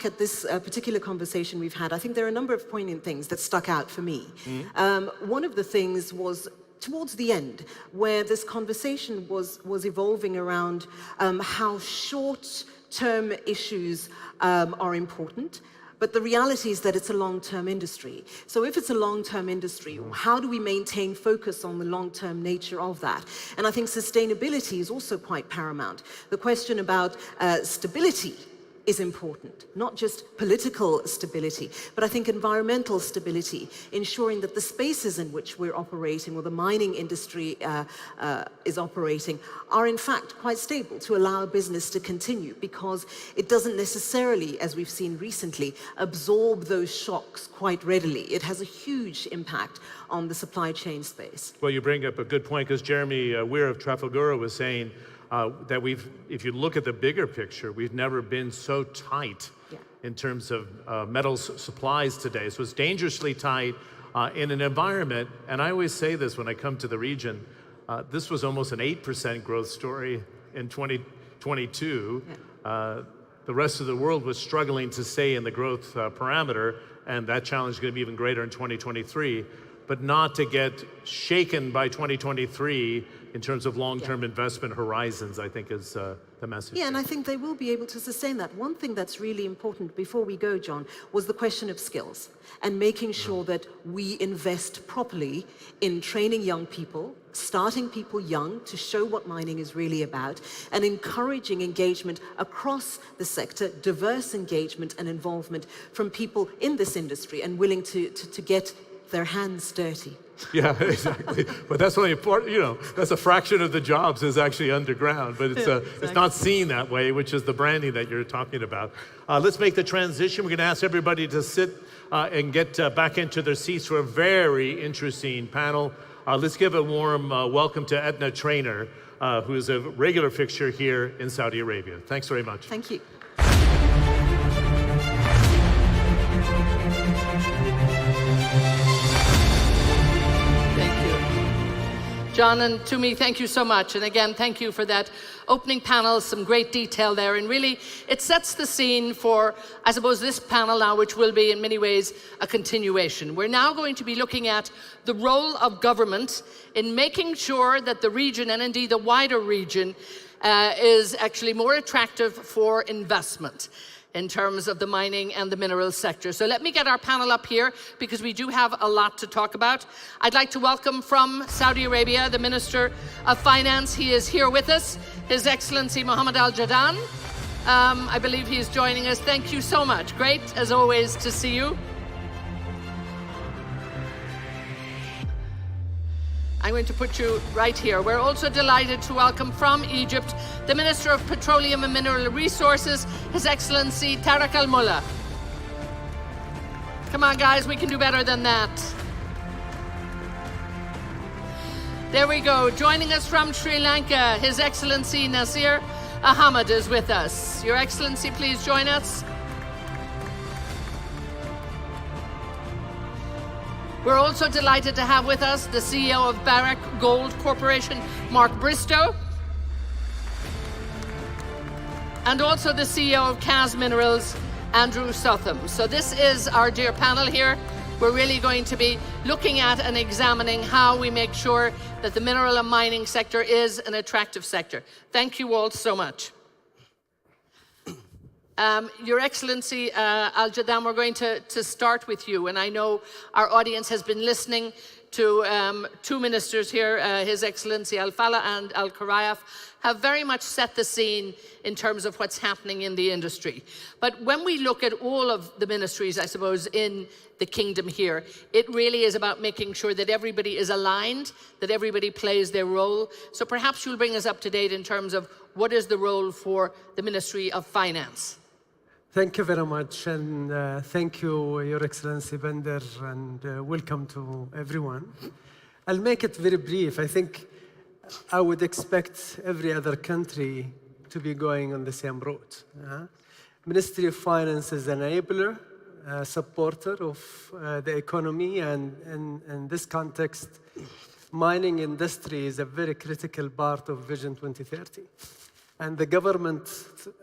[SPEAKER 1] at this particular conversation we've had, I think there are a number of poignant things that stuck out for me. One of the things was towards the end, where this conversation was evolving around how short-term issues are important, but the reality is that it's a long-term industry. So if it's a long-term industry, how do we maintain focus on the long-term nature of that? And I think sustainability is also quite paramount. The question about stability is important, not just political stability, but I think environmental stability, ensuring that the spaces in which we're operating, or the mining industry is operating, are in fact quite stable to allow business to continue, because it doesn't necessarily, as we've seen recently, absorb those shocks quite readily. It has a huge impact on the supply chain space.
[SPEAKER 7] Well, you bring up a good point, because Jeremy Weir of Trafalgar was saying that if you look at the bigger picture, we've never been so tight in terms of metals supplies today. So it's dangerously tight in an environment, and I always say this when I come to the region, this was almost an 8% growth story in 2022. The rest of the world was struggling to stay in the growth parameter, and that challenge is going to be even greater in 2023. But not to get shaken by 2023 in terms of long-term investment horizons, I think is the message.
[SPEAKER 1] Yeah, and I think they will be able to sustain that. One thing that's really important before we go, John, was the question of skills and making sure that we invest properly in training young people, starting people young to show what mining is really about, and encouraging engagement across the sector, diverse engagement and involvement from people in this industry and willing to get their hands dirty.
[SPEAKER 7] Yeah, exactly. But that's only part, that's a fraction of the jobs is actually underground, but it's not seen that way, which is the branding that you're talking about. Let's make the transition. We're going to ask everybody to sit and get back into their seats for a very interesting panel. Let's give a warm welcome to Edna Traynor, who is a regular fixture here in Saudi Arabia. Thanks very much.
[SPEAKER 1] Thank you.
[SPEAKER 13] John and Tumi, thank you so much. And again, thank you for that opening panel, some great detail there. And really, it sets the scene for, I suppose, this panel now, which will be in many ways a continuation. We're now going to be looking at the role of government in making sure that the region, and indeed the wider region, is actually more attractive for investment in terms of the mining and the mineral sector. So let me get our panel up here because we do have a lot to talk about. I'd like to welcome from Saudi Arabia, the Minister of Finance. He is here with us, His Excellency Mohammed Al Jadaan. I believe he is joining us. Thank you so much. Great, as always, to see you. I'm going to put you right here. We're also delighted to welcome from Egypt the Minister of Petroleum and Mineral Resources, His Excellency Tariq Al Mullah. Come on, guys, we can do better than that. There we go. Joining us from Sri Lanka, His Excellency Nasir Ahmed is with us. Your Excellency, please join us. We're also delighted to have with us the CEO of Barrick Gold Corporation, Mark Bristow, and also the CEO of KAICC Minerals, Andrew Sotham. So this is our dear panel here. We're really going to be looking at and examining how we make sure that the mineral and mining sector is an attractive sector. Thank you all so much. Your Excellency Al Jadaan, we're going to start with you, and I know our audience has been listening to two ministers here, His Excellency Al Fallah and Al Karayaf, have very much set the scene in terms of what's happening in the industry. But when we look at all of the ministries, I suppose, in the kingdom here, it really is about making sure that everybody is aligned, that everybody plays their role. So perhaps you'll bring us up to date in terms of what is the role for the Ministry of Finance.
[SPEAKER 14] Thank you very much, and thank you, Your Excellency Bender, and welcome to everyone. I'll make it very brief. I think I would expect every other country to be going on the same route. Ministry of Finance is an enabler, supporter of the economy, and in this context, mining industry is a very critical part of Vision 2030. And the government,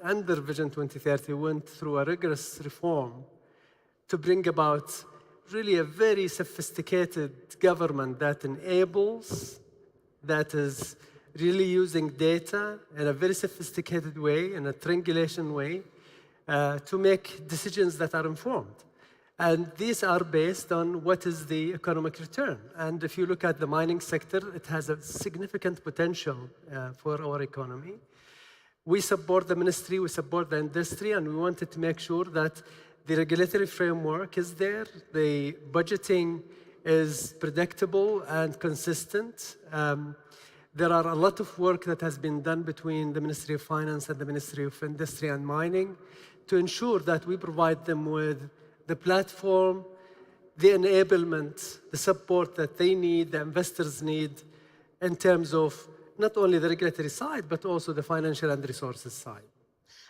[SPEAKER 14] under Vision 2030, went through a rigorous reform to bring about really a very sophisticated government that enables, that is really using data in a very sophisticated way, in a triangulation way, to make decisions that are informed. And these are based on what is the economic return. And if you look at the mining sector, it has a significant potential for our economy. We support the ministry, we support the industry, and we wanted to make sure that the regulatory framework is there, the budgeting is predictable and consistent. There are a lot of work that has been done between the Ministry of Finance and the Ministry of Industry and Mining to ensure that we provide them with the platform, the enablement, the support that they need, the investors need, in terms of not only the regulatory side, but also the financial and resources side.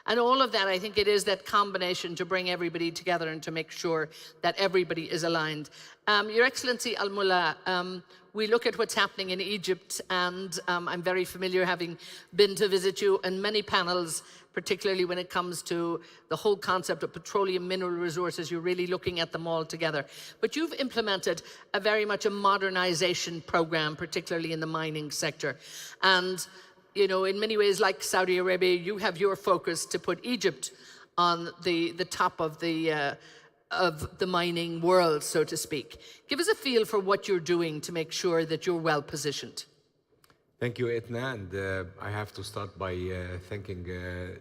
[SPEAKER 13] And all of that, I think it is that combination to bring everybody together and to make sure that everybody is aligned. Your Excellency Al Mullah, we look at what's happening in Egypt, and I'm very familiar, having been to visit you in many panels, particularly when it comes to the whole concept of petroleum mineral resources. You're really looking at them all together. But you've implemented a very much a modernization program, particularly in the mining sector. And you know, in many ways, like Saudi Arabia, you have your focus to put Egypt on the top of the mining world, so to speak. Give us a feel for what you're doing to make sure that you're well positioned.
[SPEAKER 15] Thank you, Etna, and I have to start by thanking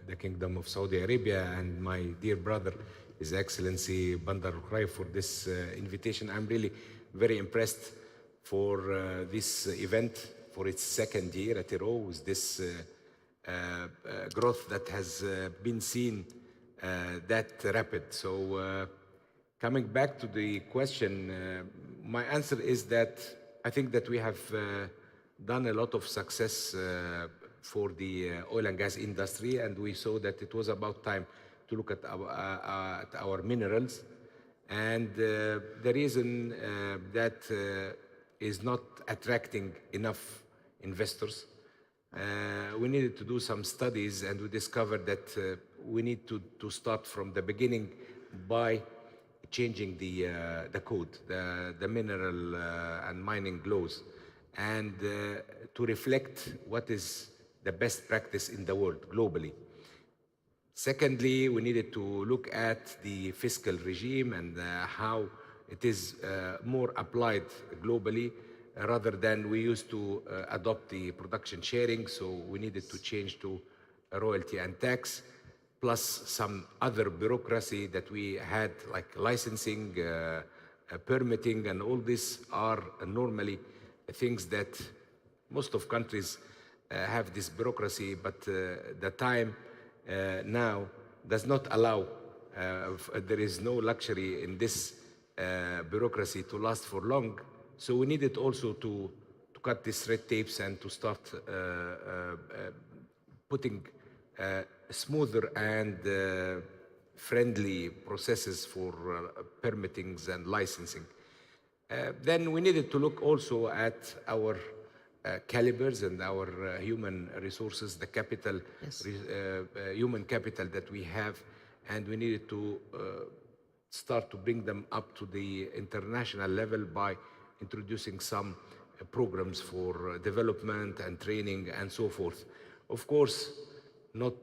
[SPEAKER 15] the Kingdom of Saudi Arabia and my dear brother, His Excellency Bandar Al for this invitation. I'm really very impressed for this event, for its second year at a row, with this growth that has been seen that rapid. So coming back to the question, my answer is that I think that we have done a lot of success for the oil and gas industry, and we saw that it was about time to look at our minerals. And the reason that is not attracting enough investors. We needed to do some studies, and we discovered that we need to start from the beginning by changing the code, the mineral and mining laws, and to reflect what is the best practice in the world globally. Secondly, we needed to look at the fiscal regime and how it is more applied globally rather than we used to adopt the production sharing. So we needed to change to a royalty and tax, plus some other bureaucracy that we had, like licensing, permitting, and all these are normally things that most of countries have this bureaucracy, but the time now does not allow, there is no luxury in this bureaucracy to last for long. So we needed also to cut these red tapes and to start putting smoother and friendly processes for permittings and licensing. Then we needed to look also at our calibers and our human resources, the capital, yes. Human capital that we have, and we needed to start to bring them up to the international level by introducing some programs for development and training and so forth. Of course, not,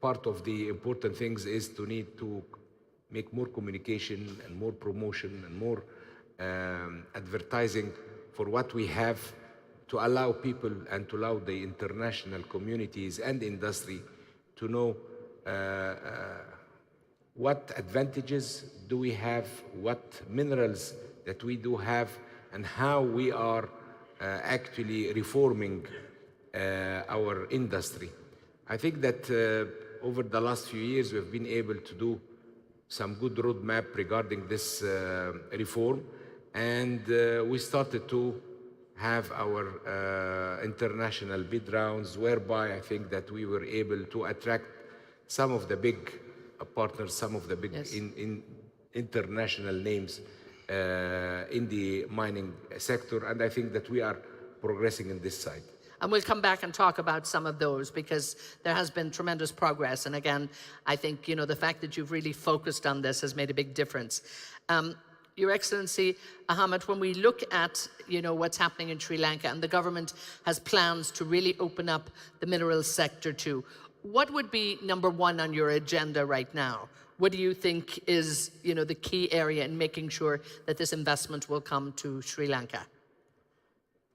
[SPEAKER 15] part of the important things is to need to make more communication and more promotion and more advertising for what we have, to allow people and to allow the international communities and industry to know what advantages do we have, what minerals that we do have, and how we are actually reforming our industry. I think that over the last few years we've been able to do some good roadmap regarding this reform, and we started to have our international bid rounds, whereby I think that we were able to attract some of the big partners, some of the big yes. international names in the mining sector, and I think that we are progressing in this side.
[SPEAKER 13] And we'll come back and talk about some of those, because there has been tremendous progress. And again, I think, you know, the fact that you've really focused on this has made a big difference. Your Excellency, Ahmed, when we look at, you know, what's happening in Sri Lanka, and the government has plans to really open up the minerals sector too, what would be number one on your agenda right now? What do you think is, you know, the key area in making sure that this investment will come to Sri Lanka?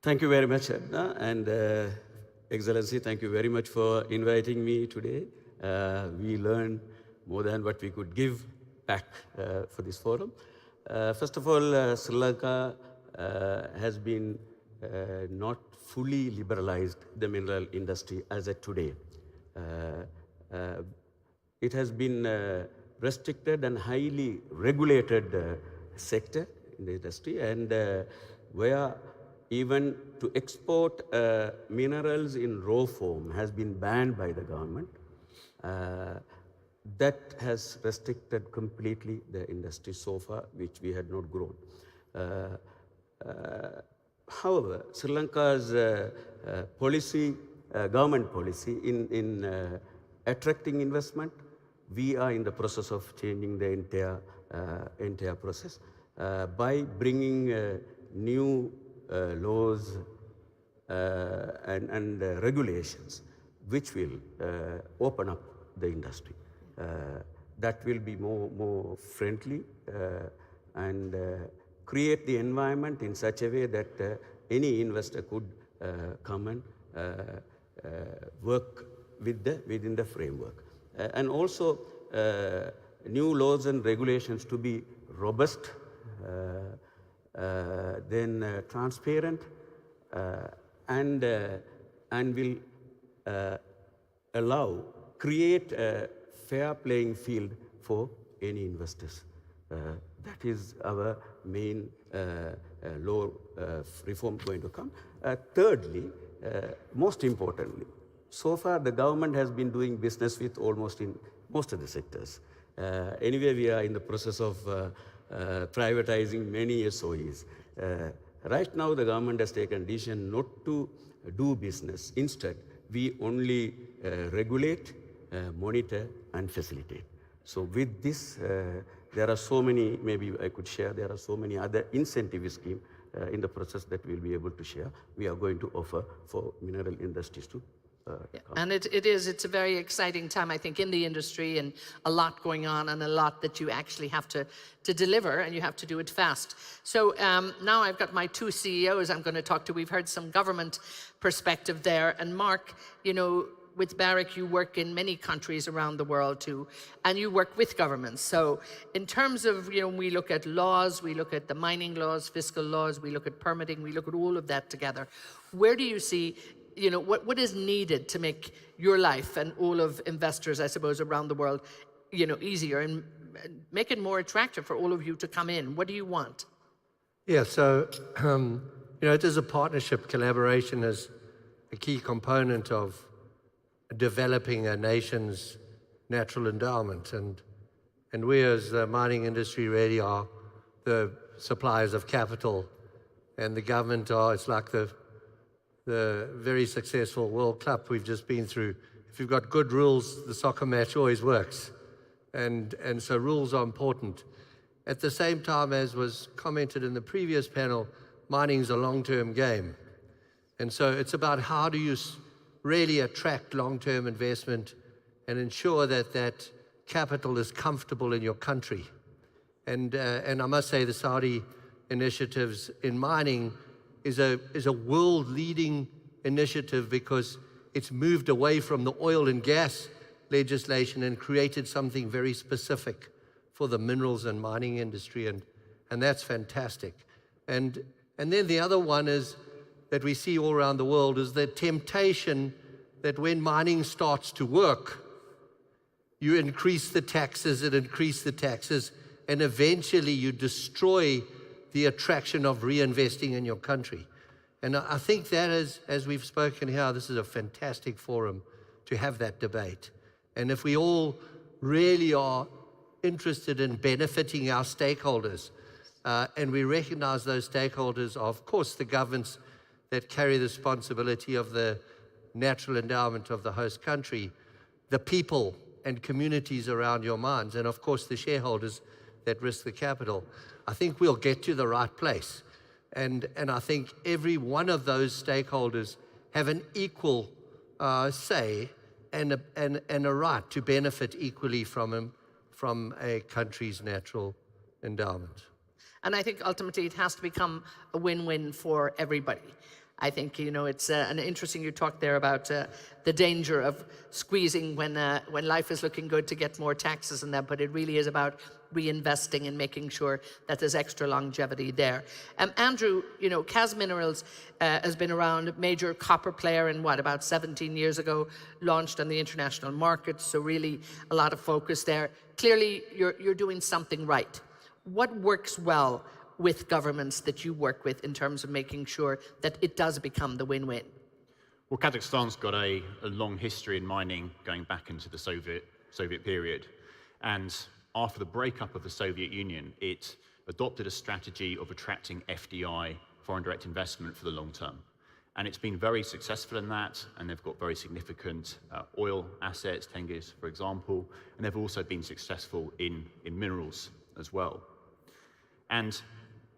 [SPEAKER 16] Thank you very much, Edna, and Excellency, thank you very much for inviting me today. We learned more than what we could give back for this forum. First of all, Sri Lanka has been not fully liberalized the mineral industry as of today. It has been restricted and highly regulated sector in the industry, and where even to export minerals in raw form has been banned by the government. That has restricted completely the industry so far, which we had not grown. However, Sri Lanka's policy, government policy in attracting investment, we are in the process of changing the entire process by bringing new laws and regulations which will open up the industry. That will be more friendly and create the environment in such a way that any investor could come and work within the framework. And also new laws and regulations to be robust, then transparent, and will create a fair playing field for any investors. That is our main law reform going to come. Thirdly, most importantly, so far the government has been doing business with almost in most of the sectors. Anyway, we are in the process of privatizing many SOEs. Right now, the government has taken a decision not to do business. Instead, we only regulate, monitor, and facilitate. So with this, there are so many, maybe I could share, there are so many other incentive schemes in the process that we'll be able to share. We are going to offer for mineral industries to
[SPEAKER 13] And it's a very exciting time, I think, in the industry, and a lot going on, and a lot that you actually have to deliver, and you have to do it fast. So now I've got my two CEOs I'm going to talk to. We've heard some government perspective there. And Mark, you know, with Barrick, you work in many countries around the world too, and you work with governments. So in terms of, you know, we look at laws, we look at the mining laws, fiscal laws, we look at permitting, we look at all of that together. Where do you see, you know, what is needed to make your life and all of investors, I suppose, around the world, you know, easier and make it more attractive for all of you to come in? What do you want?
[SPEAKER 14] Yeah, so, you know, it is a partnership. Collaboration is a key component of developing a nation's natural endowment. And we as the mining industry really are the suppliers of capital, and the government are, it's like the very successful World Cup we've just been through. If you've got good rules, the soccer match always works. And so rules are important. At the same time, as was commented in the previous panel, mining is a long-term game. And so it's about how do you really attract long-term investment and ensure that that capital is comfortable in your country. And I must say the Saudi initiatives in mining is a world-leading initiative because it's moved away from the oil and gas legislation and created something very specific for the minerals and mining industry, and that's fantastic. And then the other one is that we see all around the world is the temptation that when mining starts to work, you increase the taxes and increase the taxes, and eventually you destroy the attraction of reinvesting in your country. And I think that is, as we've spoken here, this is a fantastic forum to have that debate. And if we all really are interested in benefiting our stakeholders, and we recognize those stakeholders are, of course, the governments that carry the responsibility of the natural endowment of the host country, the people and communities around your mines, and of course the shareholders that risk the capital, I think we'll get to the right place. And I think every one of those stakeholders have an equal say and a right to benefit equally from a country's natural endowment.
[SPEAKER 13] And I think ultimately it has to become a win-win for everybody. I think, you know, it's an interesting, you talked there about the danger of squeezing when life is looking good to get more taxes and that, but it really is about reinvesting and making sure that there's extra longevity there. Andrew, you know, KAICC Minerals has been around, major copper player, and what, about 17 years ago, launched on the international market, so really a lot of focus there. Clearly, you're doing something right. What works well with governments that you work with in terms of making sure that it does become the win-win?
[SPEAKER 17] Well, Kazakhstan's got a long history in mining going back into the Soviet period. And after the breakup of the Soviet Union, it adopted a strategy of attracting FDI, foreign direct investment, for the long term. And it's been very successful in that, and they've got very significant oil assets, Tengiz, for example, and they've also been successful in minerals as well. And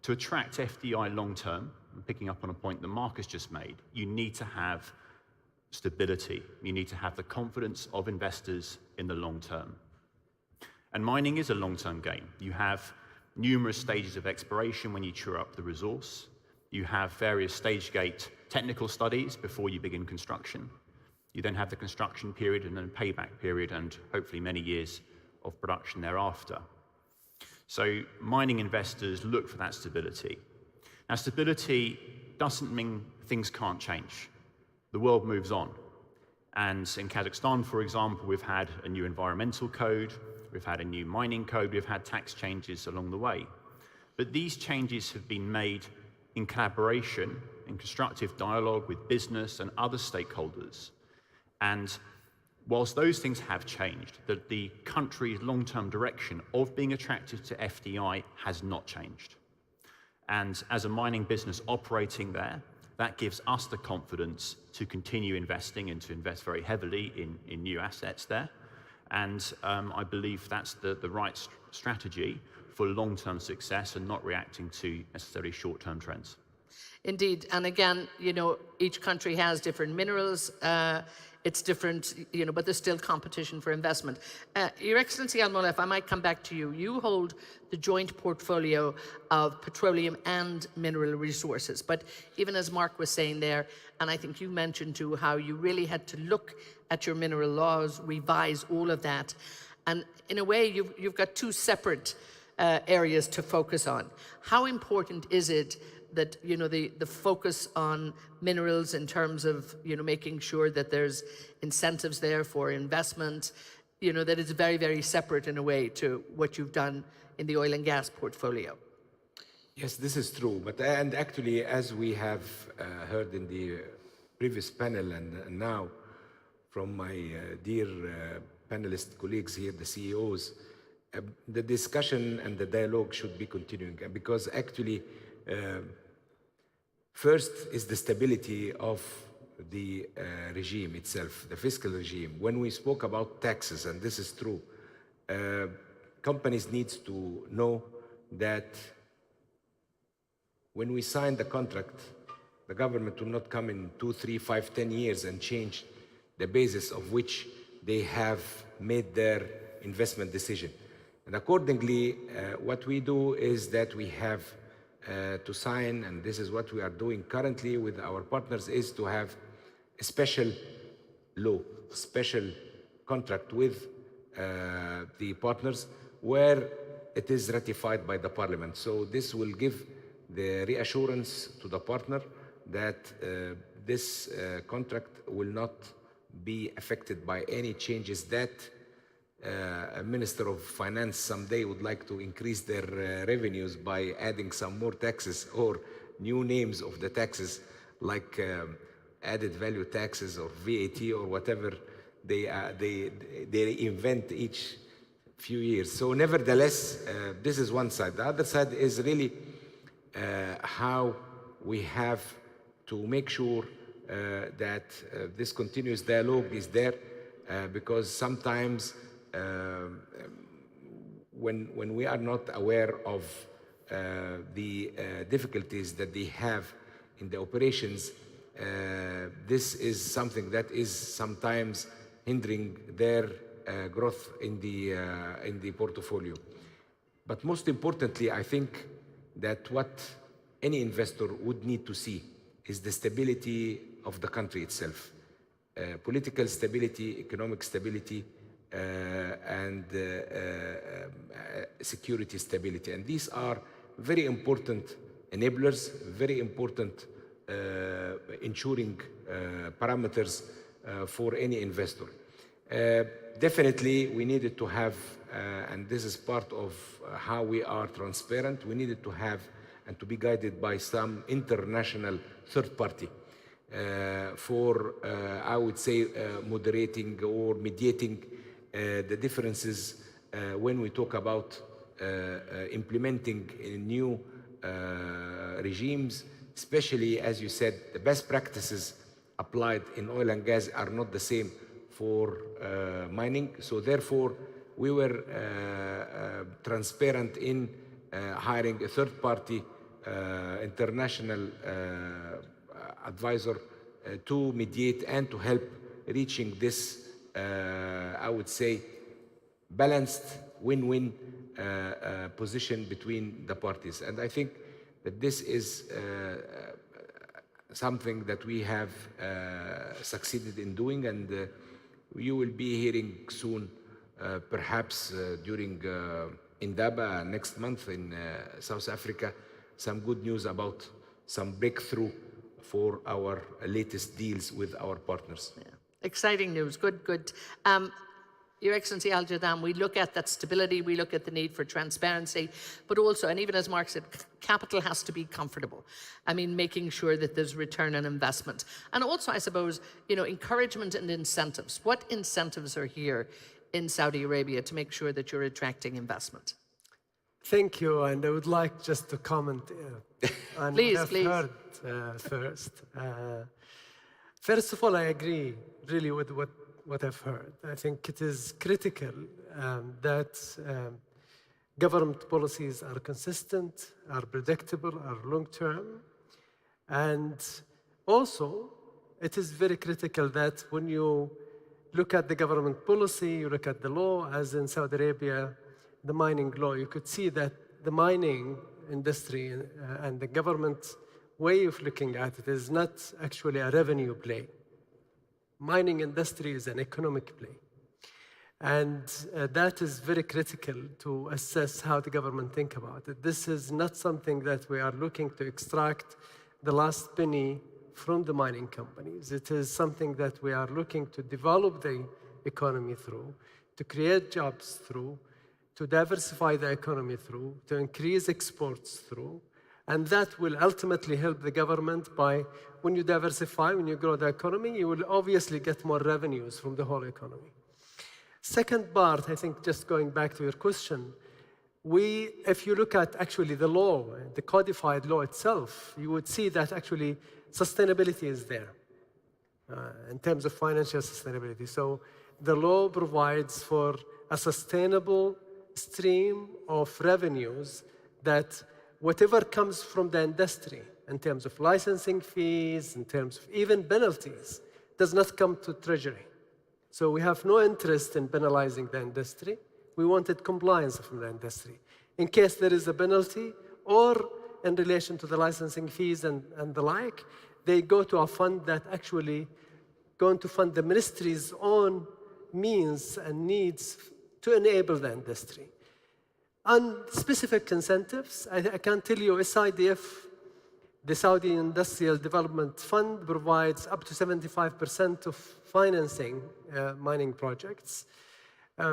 [SPEAKER 17] to attract FDI long term, and picking up on a point that Mark has just made, you need to have stability. You need to have the confidence of investors in the long term. And mining is a long-term game. You have numerous stages of exploration when you true up the resource. You have various stage gate technical studies before you begin construction. You then have the construction period and then payback period, and hopefully many years of production thereafter. So mining investors look for that stability. Now, stability doesn't mean things can't change. The world moves on. And in Kazakhstan, for example, we've had a new environmental code, we've had a new mining code, we've had tax changes along the way. But these changes have been made in collaboration, in constructive dialogue with business and other stakeholders. And whilst those things have changed, the country's long-term direction of being attractive to FDI has not changed. And as a mining business operating there, that gives us the confidence to continue investing and to invest very heavily in new assets there. And I believe that's the right strategy for long-term success and not reacting to necessarily short-term trends.
[SPEAKER 13] Indeed, and again, you know, each country has different minerals. It's different, you know, but there's still competition for investment. Your Excellency Al-Mullah, if I might come back to you, you hold the joint portfolio of petroleum and mineral resources. But even as Mark was saying there, and I think you mentioned too, how you really had to look at your mineral laws, revise all of that. And in a way, you've got two separate areas to focus on. How important is it that, you know, the focus on minerals in terms of, you know, making sure that there's incentives there for investment, you know, that it's very, very separate in a way to what you've done in the oil and gas portfolio?
[SPEAKER 15] Yes, this is true. And actually, as we have heard in the previous panel and now from my dear panelist colleagues here, the CEOs, the discussion and the dialogue should be continuing, because actually, first is the stability of the regime itself, the fiscal regime. When we spoke about taxes, and this is true, companies need to know that when we sign the contract, the government will not come in 2, 3, 5, 10 years and change the basis of which they have made their investment decision. And accordingly, what we do is that we have to sign, and this is what we are doing currently with our partners, is to have a special law, special contract with the partners where it is ratified by the parliament. So this will give the reassurance to the partner that this contract will not be affected by any changes that a Minister of Finance someday would like to increase their revenues by adding some more taxes or new names of the taxes, like added value taxes or VAT or whatever they invent each few years. So nevertheless, this is one side. The other side is really how we have to make sure that this continuous dialogue is there, because sometimes when we are not aware of the difficulties that they have in the operations, this is something that is sometimes hindering their growth in the portfolio. But most importantly, I think that what any investor would need to see is the stability of the country itself. Political stability, economic stability, and security stability. And these are very important enablers, very important ensuring parameters for any investor. Definitely, we needed to have, and this is part of how we are transparent, we needed to have and to be guided by some international third party for, I would say, moderating or mediating the differences when we talk about implementing new regimes, especially, as you said, the best practices applied in oil and gas are not the same for mining. So therefore, we were transparent in hiring a third-party international advisor to mediate and to help reaching this, I would say, balanced win-win position between the parties. And I think that this is something that we have succeeded in doing, and you will be hearing soon, perhaps during Indaba next month in South Africa, some good news about some breakthrough for our latest deals with our partners.
[SPEAKER 13] Yeah. Exciting news. Good, good. Your Excellency Al Jadam, we look at that stability, we look at the need for transparency, but also, and even as Mark said, capital has to be comfortable. I mean, making sure that there's return on investment. And also, I suppose, you know, encouragement and incentives. What incentives are here in Saudi Arabia to make sure that you're attracting investment?
[SPEAKER 14] Thank you, and I would like just to comment on
[SPEAKER 13] Please,
[SPEAKER 14] what I've
[SPEAKER 13] please.
[SPEAKER 14] heard first. First of all, I agree really with what I've heard. I think it is critical that government policies are consistent, are predictable, are long-term, and also it is very critical that when you look at the government policy, you look at the law, as in Saudi Arabia, the mining law, you could see that the mining industry and the government way of looking at it is not actually a revenue play. Mining industry is an economic play. And that is very critical to assess how the government think about it. This is not something that we are looking to extract the last penny from the mining companies. It is something that we are looking to develop the economy through, to create jobs through, to diversify the economy through, to increase exports through, and that will ultimately help the government by, when you diversify, when you grow the economy, you will obviously get more revenues from the whole economy. Second part, I think just going back to your question, if you look at actually the law, the codified law itself, you would see that actually sustainability is there in terms of financial sustainability. So the law provides for a sustainable stream of revenues that whatever comes from the industry in terms of licensing fees, in terms of even penalties, does not come to Treasury. So we have no interest in penalizing the industry. We wanted compliance from the industry. In case there is a penalty or in relation to the licensing fees and the like, they go to a fund that actually going to fund the ministry's own means and needs to enable the industry. On specific incentives, I can tell you SIDF, the Saudi Industrial Development Fund, provides up to 75% of financing mining projects.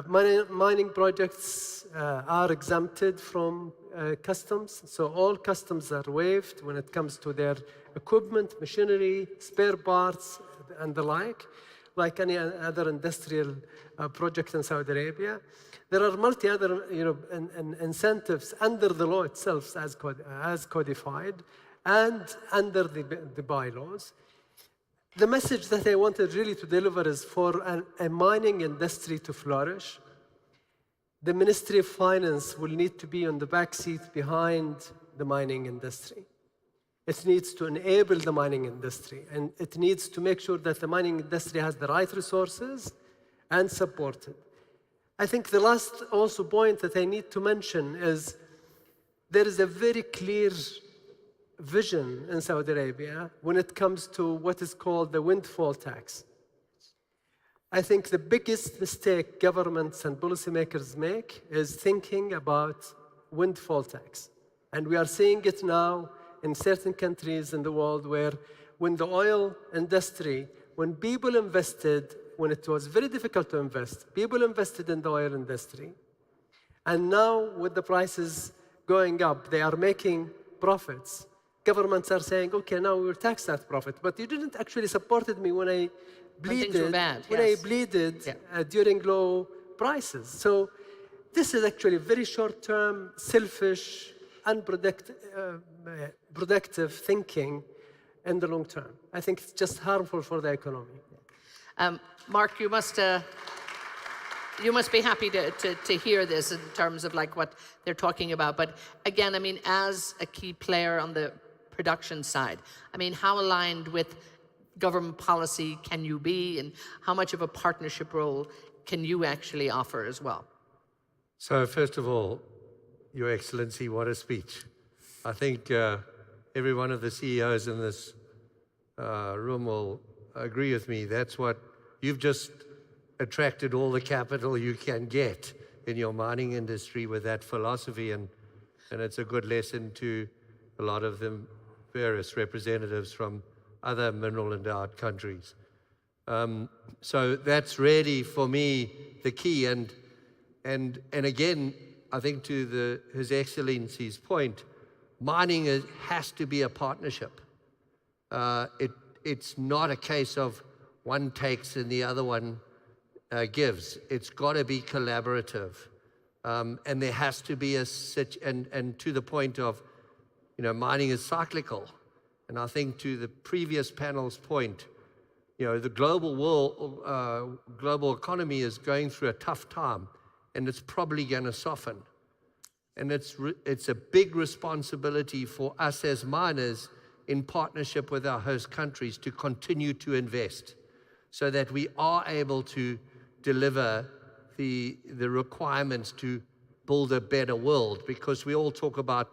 [SPEAKER 14] Mining projects are exempted from customs, so all customs are waived when it comes to their equipment, machinery, spare parts, and the like any other industrial project in Saudi Arabia. There are multi-other incentives under the law itself as codified and under the bylaws. The message that I wanted really to deliver is for a mining industry to flourish, the Ministry of Finance will need to be on the back seat behind the mining industry. It needs to enable the mining industry, and it needs to make sure that the mining industry has the right resources and support it. I think the last also point that I need to mention is there is a very clear vision in Saudi Arabia when it comes to what is called the windfall tax. I think the biggest mistake governments and policymakers make is thinking about windfall tax. And we are seeing it now in certain countries in the world where when the oil industry, when people invested, when it was very difficult to invest, people invested in the oil industry. And now with the prices going up, they are making profits. Governments are saying, okay, now we will tax that profit. But you didn't actually support me when I bleeded, during low prices. So this is actually very short-term, selfish, unproductive thinking in the long term. I think it's just harmful for the economy.
[SPEAKER 13] Mark, you must be happy to hear this in terms of like what they're talking about. But again, I mean, as a key player on the production side, I mean, how aligned with government policy can you be, and how much of a partnership role can you actually offer as well?
[SPEAKER 18] So first of all, Your Excellency, what a speech. I think every one of the CEOs in this room will agree with me. That's what you've just attracted all the capital you can get in your mining industry with that philosophy, and it's a good lesson to a lot of the various representatives from other mineral endowed countries. So that's really, for me, the key. And again, I think to His Excellency's point, mining has to be a partnership. It's not a case of one takes and the other one gives. It's got to be collaborative. And there has to be and to the point of, mining is cyclical. And I think to the previous panel's point, the global economy is going through a tough time, and it's probably going to soften. And it's a big responsibility for us as miners in partnership with our host countries to continue to invest so that we are able to deliver the requirements to build a better world, because we all talk about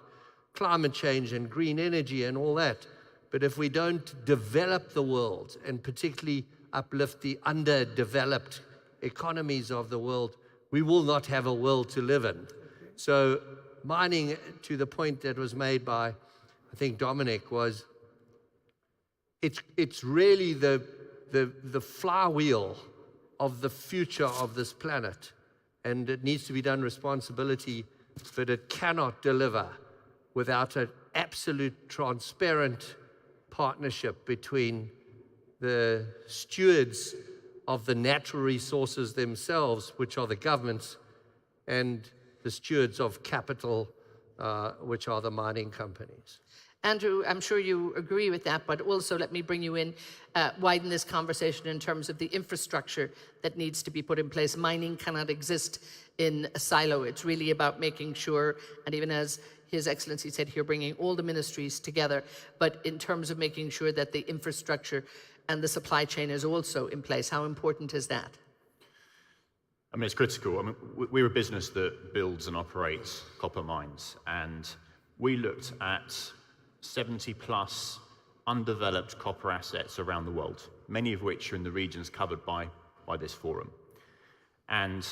[SPEAKER 18] climate change and green energy and all that. But if we don't develop the world, and particularly uplift the underdeveloped economies of the world, we will not have a world to live in. So mining, to the point that was made by, I think, Dominic, was it's really the flywheel of the future of this planet. And it needs to be done responsibility, but it cannot deliver without an absolute transparent partnership between the stewards of the natural resources themselves, which are the governments, and the stewards of capital, which are the mining companies.
[SPEAKER 13] Andrew, I'm sure you agree with that, but also let me bring you in, widen this conversation in terms of the infrastructure that needs to be put in place. Mining cannot exist in a silo. It's really about making sure, and even as His Excellency said here, bringing all the ministries together, but in terms of making sure that the infrastructure and the supply chain is also in place. How important is that?
[SPEAKER 17] I mean, it's critical. I mean, we're a business that builds and operates copper mines, and we looked at 70 plus undeveloped copper assets around the world, many of which are in the regions covered by this forum. And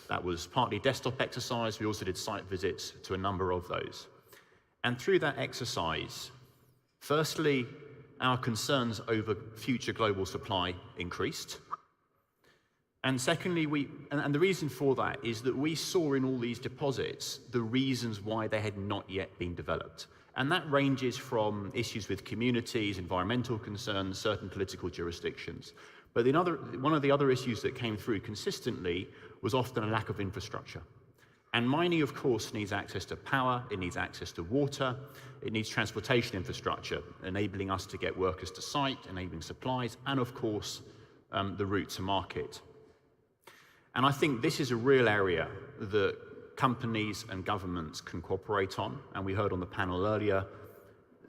[SPEAKER 17] that was partly desktop exercise. We also did site visits to a number of those. And through that exercise, firstly, our concerns over future global supply increased. And secondly, and the reason for that is that we saw in all these deposits the reasons why they had not yet been developed. And that ranges from issues with communities, environmental concerns, certain political jurisdictions. But one of the other issues that came through consistently was often a lack of infrastructure. And mining, of course, needs access to power, it needs access to water, it needs transportation infrastructure, enabling us to get workers to site, enabling supplies, and of course, the route to market. And I think this is a real area that companies and governments can cooperate on. And we heard on the panel earlier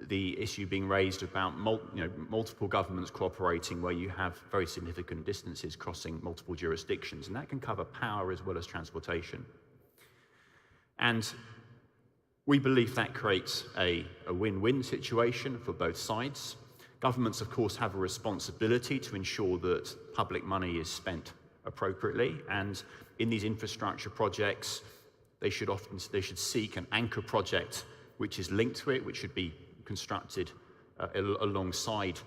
[SPEAKER 17] the issue being raised about multiple governments cooperating where you have very significant distances crossing multiple jurisdictions, and that can cover power as well as transportation. And we believe that creates a win-win situation for both sides. Governments, of course, have a responsibility to ensure that public money is spent appropriately, and in these infrastructure projects, they should seek an anchor project which is linked to it, which should be constructed alongside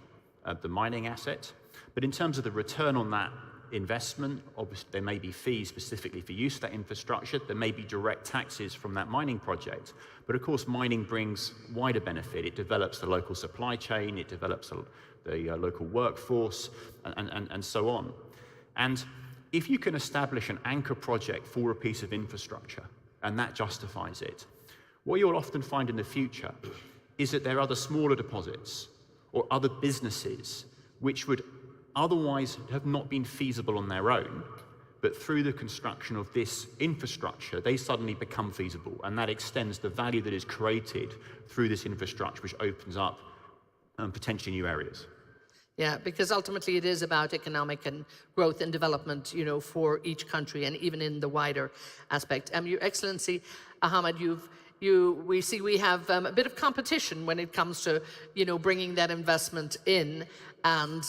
[SPEAKER 17] the mining asset. But in terms of the return on that investment, obviously there may be fees specifically for use of that infrastructure, there may be direct taxes from that mining project, but of course mining brings wider benefit. It develops the local supply chain, it develops the local workforce, and so on. And if you can establish an anchor project for a piece of infrastructure, and that justifies it, what you'll often find in the future is that there are other smaller deposits or other businesses which would otherwise have not been feasible on their own, but through the construction of this infrastructure, they suddenly become feasible, and that extends the value that is created through this infrastructure, which opens up potentially new areas.
[SPEAKER 13] Yeah, because ultimately it is about economic and growth and development, for each country and even in the wider aspect. Your Excellency, Ahmed, we see we have a bit of competition when it comes to, bringing that investment in, and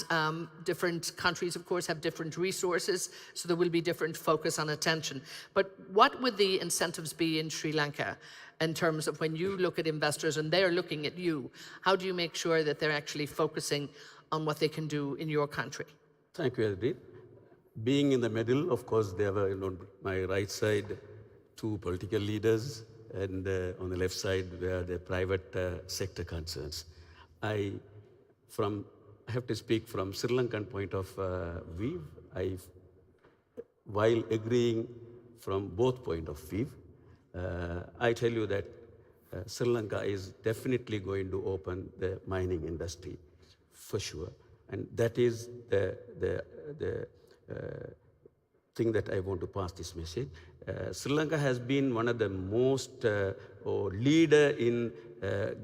[SPEAKER 13] different countries, of course, have different resources, so there will be different focus on attention. But what would the incentives be in Sri Lanka in terms of when you look at investors and they're looking at you? How do you make sure that they're actually focusing on what they can do in your country?
[SPEAKER 16] Thank you, Edith. Being in the middle, of course, there were, my right side, two political leaders, and on the left side were the private sector concerns. I have to speak from Sri Lankan point of view. While agreeing from both point of view. I tell you that Sri Lanka is definitely going to open the mining industry for sure. And that is the thing that I want to pass this message. Sri Lanka has been one of the most or leader in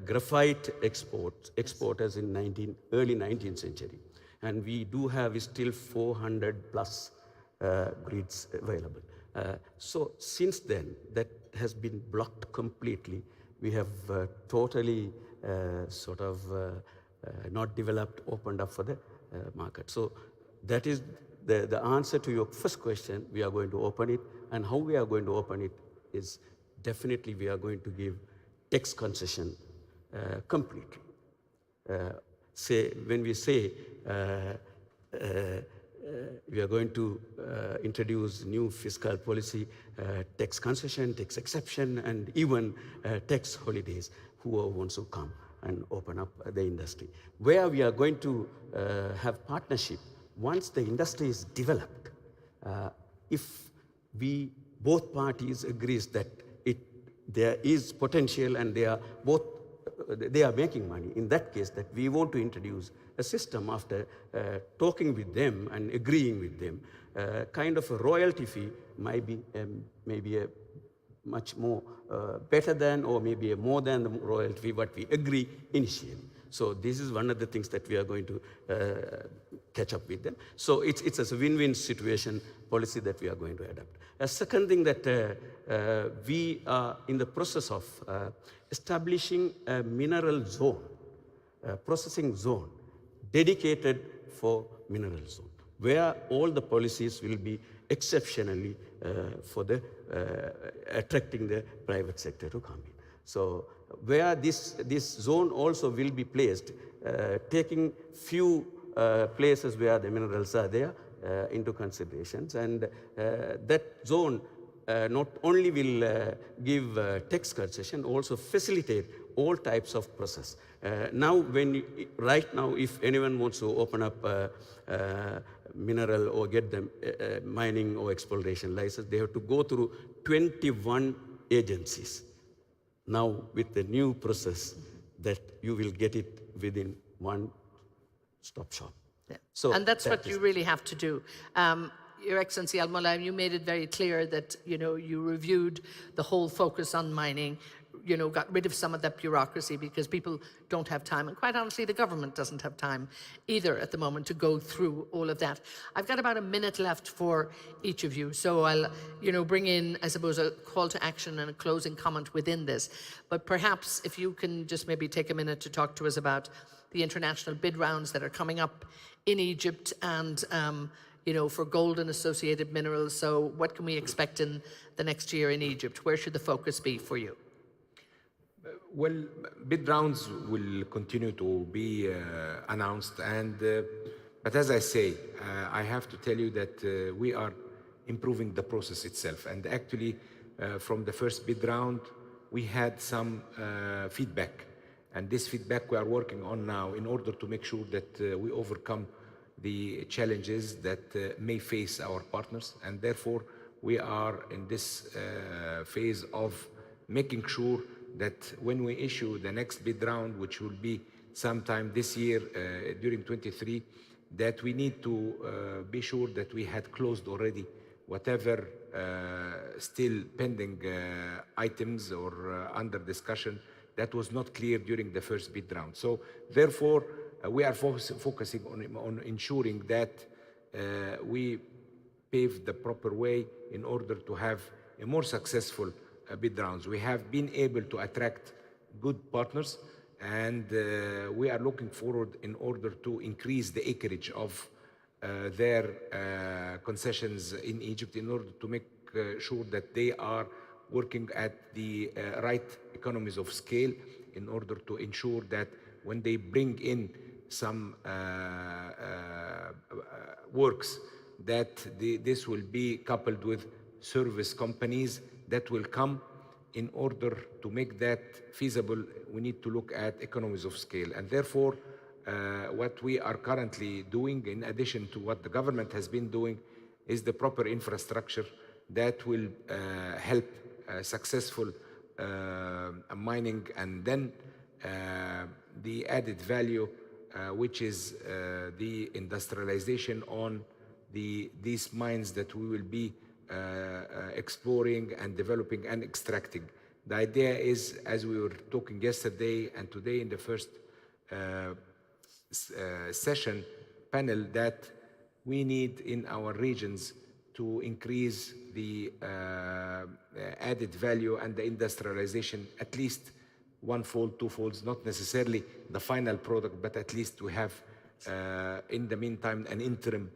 [SPEAKER 16] graphite exporters in early 19th century. And we do have still 400 plus grids available. So since then, that has been blocked completely. We have totally not developed, opened up for the market. So that is the answer to your first question. We are going to open it, and how we are going to open it is definitely we are going to give tax concession completely. When we say we are going to introduce new fiscal policy, tax concession, tax exception, and even tax holidays, whoever wants to come and open up the industry. Where we are going to have partnership, once the industry is developed, if both parties agrees that there is potential and they are making money, in that case that we want to introduce a system after talking with them and agreeing with them, kind of a royalty fee might be maybe a much more better than, or maybe more than the royalty fee what we agree initially. So this is one of the things that we are going to catch up with them. So it's a win-win situation policy that we are going to adopt. A second thing that we are in the process of establishing a mineral zone, processing zone, dedicated for mineral zone, where all the policies will be exceptionally for the attracting the private sector to come in. So where this zone also will be placed, taking few places where the minerals are there into considerations, and that zone not only will give tax concession, also facilitate all types of process. Right now, if anyone wants to open up mineral or get them mining or exploration license, they have to go through 21 agencies. Now, with the new process, that you will get it within one stop shop.
[SPEAKER 13] Yeah. So and that's what you really have to do. Your Excellency Al-Mullah, you made it very clear that you reviewed the whole focus on mining, got rid of some of that bureaucracy because people don't have time, and quite honestly, the government doesn't have time either at the moment to go through all of that. I've got about a minute left for each of you, so I'll, bring in, I suppose, a call to action and a closing comment within this. But perhaps if you can just maybe take a minute to talk to us about the international bid rounds that are coming up in Egypt and for gold and associated minerals. So what can we expect in the next year in Egypt? Where should the focus be for you?
[SPEAKER 15] Well, bid rounds will continue to be announced, but as I say, I have to tell you that we are improving the process itself. And actually, from the first bid round, we had some feedback. And this feedback we are working on now in order to make sure that we overcome the challenges that may face our partners. And therefore, we are in this phase of making sure that when we issue the next bid round, which will be sometime this year during 23, that we need to be sure that we had closed already whatever still pending items or under discussion that was not clear during the first bid round. So therefore, we are focusing on ensuring that we pave the proper way in order to have a more successful bid rounds. We have been able to attract good partners, and we are looking forward in order to increase the acreage of their concessions in Egypt in order to make sure that they are working at the right economies of scale in order to ensure that when they bring in some works, that this will be coupled with service companies that will come. In order to make that feasible, we need to look at economies of scale. And therefore, what we are currently doing, in addition to what the government has been doing, is the proper infrastructure that will help successful mining, and then the added value, which is the industrialization on these mines that we will be exploring and developing and extracting. The idea is, as we were talking yesterday and today in the first session panel, that we need in our regions to increase the added value and the industrialization at least one-fold, two-folds, not necessarily the final product, but at least to have in the meantime an interim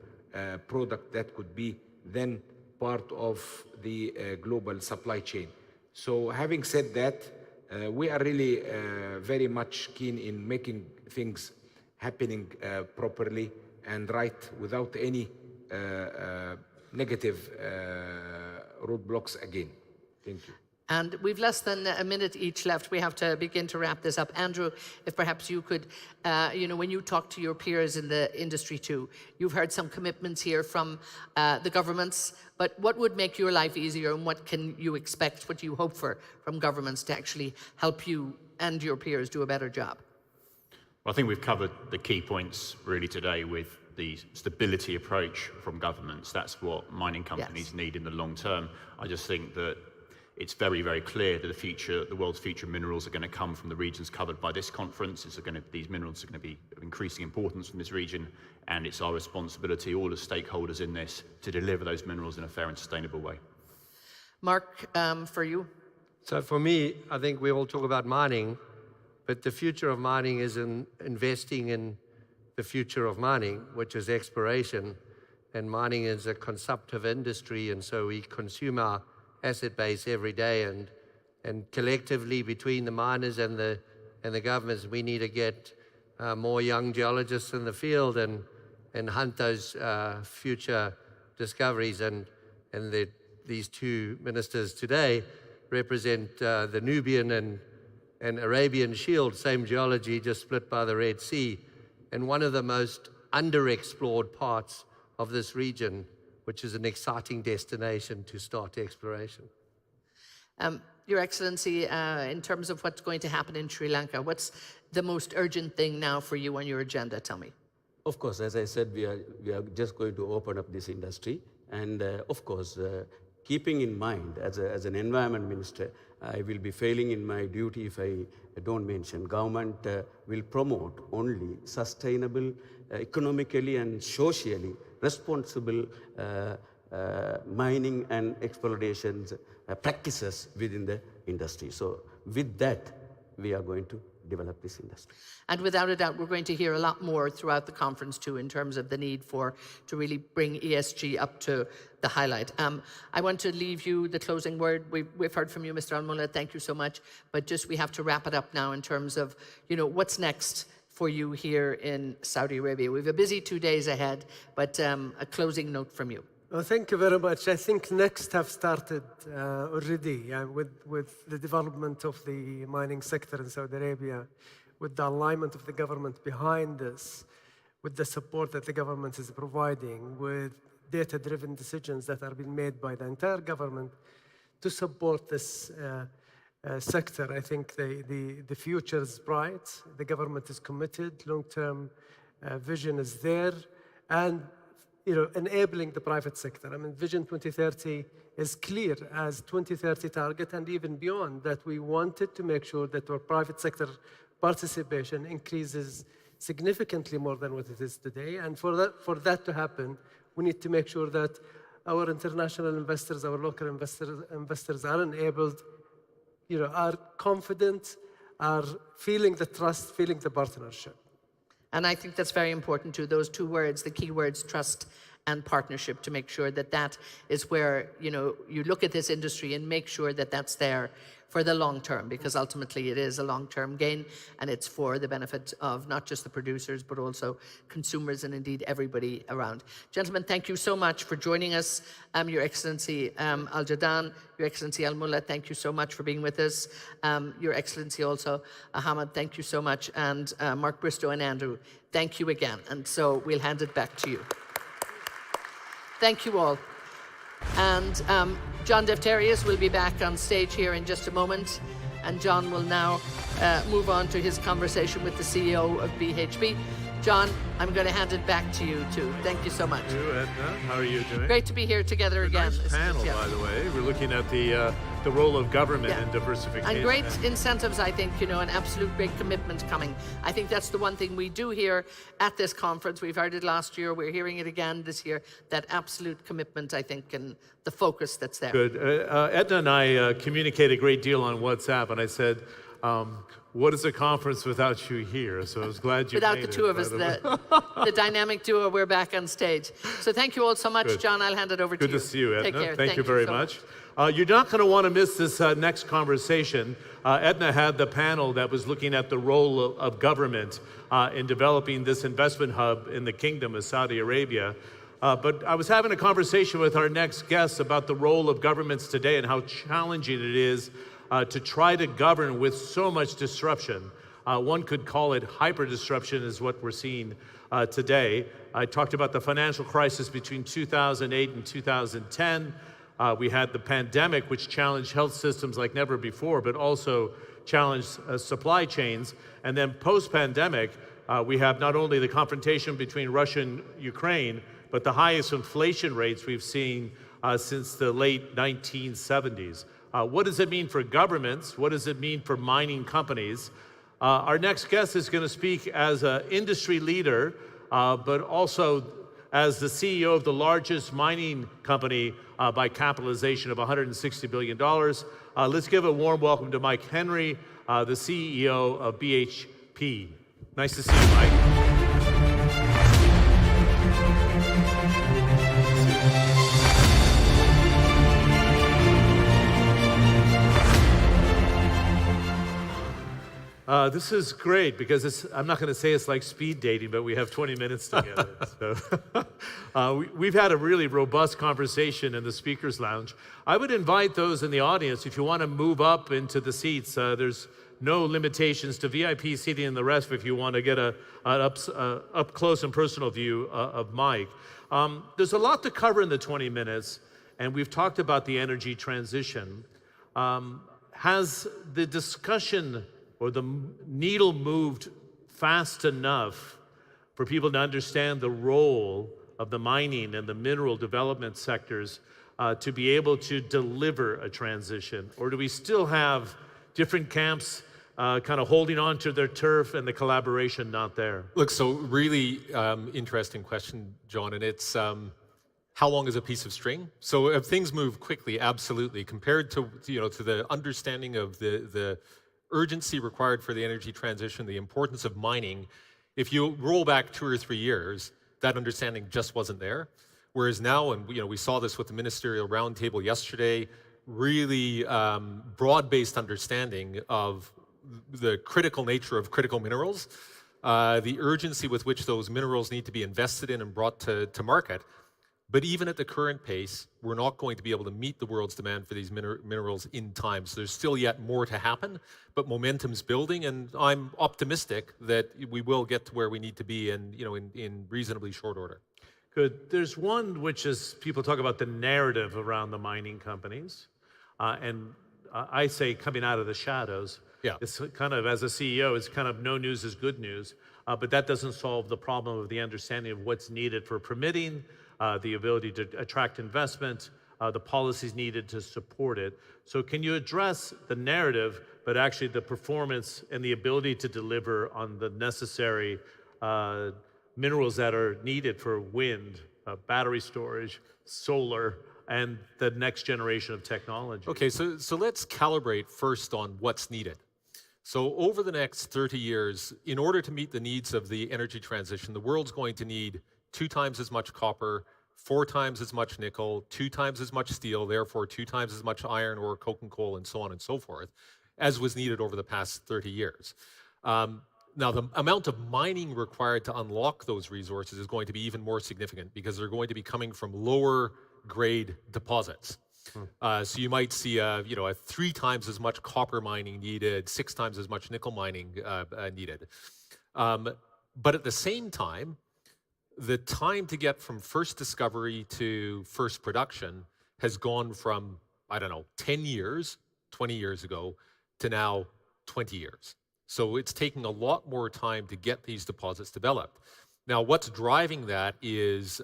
[SPEAKER 15] product that could be then part of the global supply chain. So having said that, we are really very much keen in making things happening properly and right without any negative roadblocks again. Thank you.
[SPEAKER 13] And we've less than a minute each left. We have to begin to wrap this up. Andrew, if perhaps you could, when you talk to your peers in the industry too, you've heard some commitments here from the governments, but what would make your life easier, and what can you expect, what do you hope for from governments to actually help you and your peers do a better job?
[SPEAKER 17] Well, I think we've covered the key points really today with the stability approach from governments. That's what mining companies need in the long term. I just think that it's very, very clear that the world's future minerals are going to come from the regions covered by this conference. These minerals are going to be of increasing importance in this region, and it's our responsibility, all as stakeholders in this, to deliver those minerals in a fair and sustainable way.
[SPEAKER 13] Mark, for you?
[SPEAKER 18] So for me, I think we all talk about mining, but the future of mining is in investing in the future of mining, which is exploration. And mining is a consumptive industry, and so we consume our asset base every day, and collectively between the miners and the governments, we need to get more young geologists in the field and hunt those future discoveries. And these two ministers today represent the Nubian and Arabian Shield, same geology, just split by the Red Sea, and one of the most underexplored parts of this region, which is an exciting destination to start exploration.
[SPEAKER 13] Your Excellency, in terms of what's going to happen in Sri Lanka, what's the most urgent thing now for you on your agenda? Tell me.
[SPEAKER 16] Of course, as I said, we are just going to open up this industry. And of course, keeping in mind, as an environment minister, I will be failing in my duty if I don't mention government will promote only sustainable, economically and socially responsible mining and exploration practices within the industry. So with that, we are going to develop this industry.
[SPEAKER 13] And without a doubt, we're going to hear a lot more throughout the conference too, in terms of the need to really bring ESG up to the highlight. I want to leave you the closing word. We've heard from you, Mr. Al-Mullah. Thank you so much. But just we have to wrap it up now in terms of, what's next for you here in Saudi Arabia. We have a busy 2 days ahead, but a closing note from you.
[SPEAKER 14] Well, thank you very much. I think next have started already with the development of the mining sector in Saudi Arabia, with the alignment of the government behind this, with the support that the government is providing, with data-driven decisions that are being made by the entire government to support this sector. I think the future is bright. The government is committed. Long-term vision is there, and enabling the private sector. I mean, Vision 2030 is clear as 2030 target, and even beyond that, we wanted to make sure that our private sector participation increases significantly more than what it is today. And for that to happen, we need to make sure that our international investors, our local investors are enabled, are confident, are feeling the trust, feeling the partnership.
[SPEAKER 13] And I think that's very important too, those two words, the key words, trust and partnership, to make sure that that is where, you look at this industry and make sure that that's there for the long term, because ultimately it is a long-term gain, and it's for the benefit of not just the producers, but also consumers and indeed everybody around. Gentlemen, thank you so much for joining us. Your Excellency Al-Jadaan, Your Excellency Al-Mullah, thank you so much for being with us. Your Excellency also, Ahmad, thank you so much. And Mark Bristow and Andrew, thank you again. And so we'll hand it back to you. Thank you all. And John Defterius will be back on stage here in just a moment. And John will now move on to his conversation with the CEO of BHP. John, I'm going to hand it back to you, too. Thank you so much.
[SPEAKER 7] Thank you, Edna. How are you doing?
[SPEAKER 13] Great to be here together again.
[SPEAKER 7] Nice panel, by the way. We're looking at the role of government in diversification.
[SPEAKER 13] And great incentives, I think, you know, an absolute great commitment coming. I think that's the one thing we do here at this conference. We've heard it last year. We're hearing it again this year. That absolute commitment, I think, and the focus that's there.
[SPEAKER 7] Good. Edna and I communicate a great deal on WhatsApp, and I said, what is a conference without you here? So I was glad you
[SPEAKER 13] Without
[SPEAKER 7] made
[SPEAKER 13] the two of us, the dynamic duo, we're back on stage. So thank you all so much.
[SPEAKER 7] Good.
[SPEAKER 13] John, I'll hand it over to you.
[SPEAKER 7] Good to see you, Edna.
[SPEAKER 13] Take care.
[SPEAKER 7] Thank you very much. You're not going to want to miss this next conversation. Edna had the panel that was looking at the role of government in developing this investment hub in the Kingdom of Saudi Arabia. But I was having a conversation with our next guest about the role of governments today and how challenging it is to try to govern with so much disruption. One could call it hyper-disruption is what we're seeing today. I talked about the financial crisis between 2008 and 2010. We had the pandemic, which challenged health systems like never before, but also challenged supply chains. And then post-pandemic, we have not only the confrontation between Russia and Ukraine, but the highest inflation rates we've seen since the late 1970s. What does it mean for governments? What does it mean for mining companies? Our next guest is going to speak as an industry leader, but also as the CEO of the largest mining company by capitalization of $160 billion. Let's give a warm welcome to Mike Henry, the CEO of BHP. Nice to see you, Mike. This is great because I'm not going to say it's like speed dating, but we have 20 minutes together. So we've had a really robust conversation in the speaker's lounge. I would invite those in the audience, if you want to move up into the seats, there's no limitations to VIP seating and the rest if you want to get an up close and personal view of Mike. There's a lot to cover in the 20 minutes, and we've talked about the energy transition. Has the discussion or the needle moved fast enough for people to understand the role of the mining and the mineral development sectors to be able to deliver a transition? Or do we still have different camps kind of holding on to their turf and the collaboration not there?
[SPEAKER 9] Look, so really interesting question, John, and it's how long is a piece of string? So if things move quickly, absolutely. Compared to to the understanding of the urgency required for the energy transition, the importance of mining, if you roll back 2 or 3 years, that understanding just wasn't there. Whereas now, and we saw this with the ministerial roundtable yesterday, really broad-based understanding of the critical nature of critical minerals, the urgency with which those minerals need to be invested in and brought to market. But even at the current pace, we're not going to be able to meet the world's demand for these minerals in time. So there's still yet more to happen, but momentum's building, and I'm optimistic that we will get to where we need to be in reasonably short order.
[SPEAKER 7] Good. There's one which is, people talk about the narrative around the mining companies, and I say coming out of the shadows.
[SPEAKER 9] Yeah.
[SPEAKER 7] It's kind of, as a CEO, it's kind of no news is good news, but that doesn't solve the problem of the understanding of what's needed for permitting, the ability to attract investment, the policies needed to support it. So can you address the narrative, but actually the performance and the ability to deliver on the necessary minerals that are needed for wind, battery storage, solar, and the next generation of technology?
[SPEAKER 9] Okay, so let's calibrate first on what's needed. So over the next 30 years, in order to meet the needs of the energy transition, the world's going to need 2 times as much copper, 4 times as much nickel, 2 times as much steel, therefore 2 times as much iron ore, coke and coal, and so on and so forth, as was needed over the past 30 years. Now, the amount of mining required to unlock those resources is going to be even more significant because they're going to be coming from lower grade deposits. So you might see a 3 times as much copper mining needed, 6 times as much nickel mining needed. But at the same time, the time to get from first discovery to first production has gone from, I don't know, 10 years, 20 years ago, to now 20 years. So it's taking a lot more time to get these deposits developed. Now, what's driving that is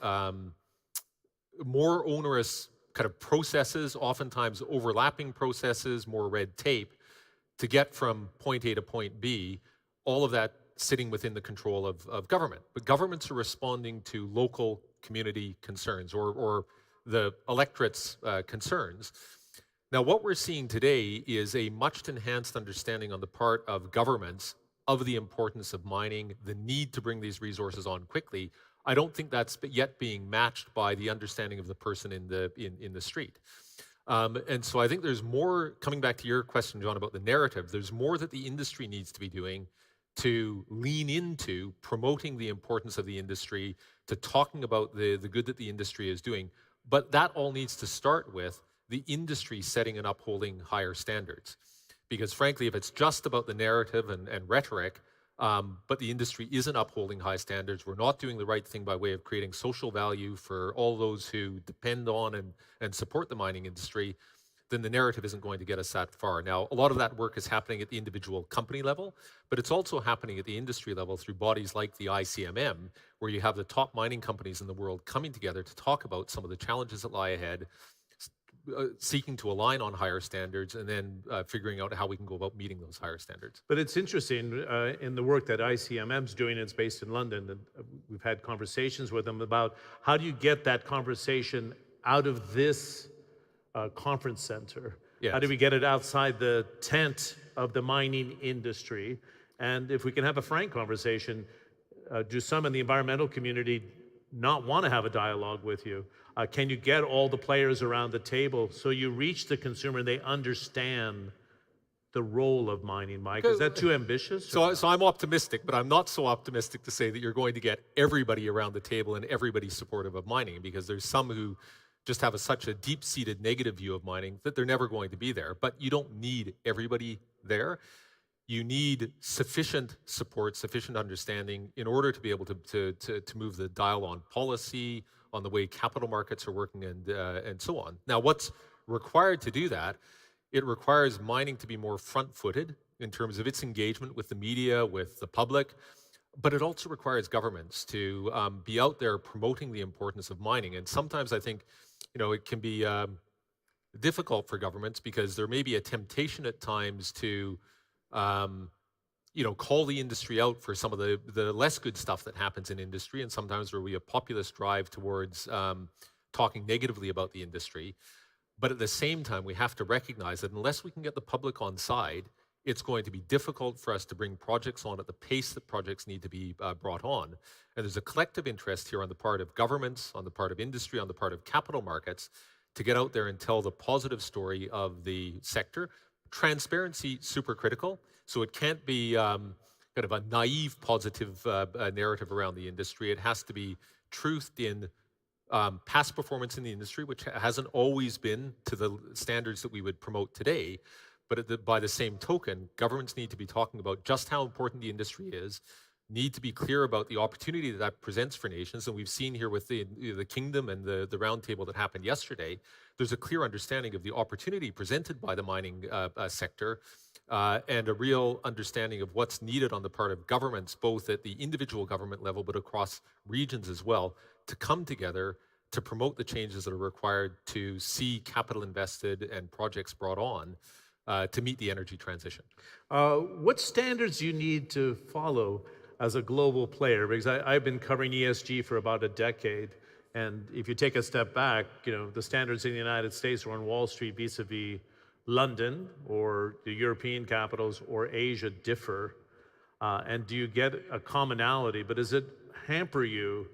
[SPEAKER 9] more onerous kind of processes, oftentimes overlapping processes, more red tape to get from point A to point B, all of that sitting within the control of government. But governments are responding to local community concerns or the electorate's concerns. Now, what we're seeing today is a much enhanced understanding on the part of governments of the importance of mining, the need to bring these resources on quickly. I don't think that's yet being matched by the understanding of the person in the street. And so I think there's more, coming back to your question, John, about the narrative, there's more that the industry needs to be doing to lean into promoting the importance of the industry, to talking about the good that the industry is doing. But that all needs to start with the industry setting and upholding higher standards. Because frankly, if it's just about the narrative and rhetoric, but the industry isn't upholding high standards, we're not doing the right thing by way of creating social value for all those who depend on and support the mining industry, then the narrative isn't going to get us that far. Now, a lot of that work is happening at the individual company level, but it's also happening at the industry level through bodies like the ICMM, where you have the top mining companies in the world coming together to talk about some of the challenges that lie ahead, seeking to align on higher standards, and then figuring out how we can go about meeting those higher standards.
[SPEAKER 7] But it's interesting in the work that ICMM's doing, it's based in London, and we've had conversations with them about how do you get that conversation out of this conference center?
[SPEAKER 9] Yes.
[SPEAKER 7] How do we get it outside the tent of the mining industry? And if we can have a frank conversation, do some in the environmental community not want to have a dialogue with you? Can you get all the players around the table so you reach the consumer and they understand the role of mining, Mike? Is that too ambitious?
[SPEAKER 9] So I'm optimistic, but I'm not so optimistic to say that you're going to get everybody around the table and everybody supportive of mining, because there's some who just have such a deep-seated negative view of mining that they're never going to be there. But you don't need everybody there. You need sufficient support, sufficient understanding in order to be able to move the dial on policy, on the way capital markets are working, and so on. Now, what's required to do that? It requires mining to be more front-footed in terms of its engagement with the media, with the public, but it also requires governments to be out there promoting the importance of mining. And sometimes I think, it can be difficult for governments because there may be a temptation at times to call the industry out for some of the less good stuff that happens in industry, and sometimes there will be a populist drive towards talking negatively about the industry. But at the same time, we have to recognize that unless we can get the public on side, it's going to be difficult for us to bring projects on at the pace that projects need to be brought on. And there's a collective interest here on the part of governments, on the part of industry, on the part of capital markets, to get out there and tell the positive story of the sector. Transparency, super critical. So it can't be kind of a naive positive narrative around the industry. It has to be truthed in past performance in the industry, which hasn't always been to the standards that we would promote today. But by the same token, governments need to be talking about just how important the industry is, need to be clear about the opportunity that presents for nations. And we've seen here with the Kingdom and the roundtable that happened yesterday, there's a clear understanding of the opportunity presented by the mining sector and a real understanding of what's needed on the part of governments, both at the individual government level, but across regions as well, to come together to promote the changes that are required to see capital invested and projects brought on to meet the energy transition.
[SPEAKER 7] What standards do you need to follow as a global player? Because I've been covering ESG for about a decade, and if you take a step back, the standards in the United States or on Wall Street vis-a-vis London or the European capitals or Asia differ. And do you get a commonality? But does it hamper you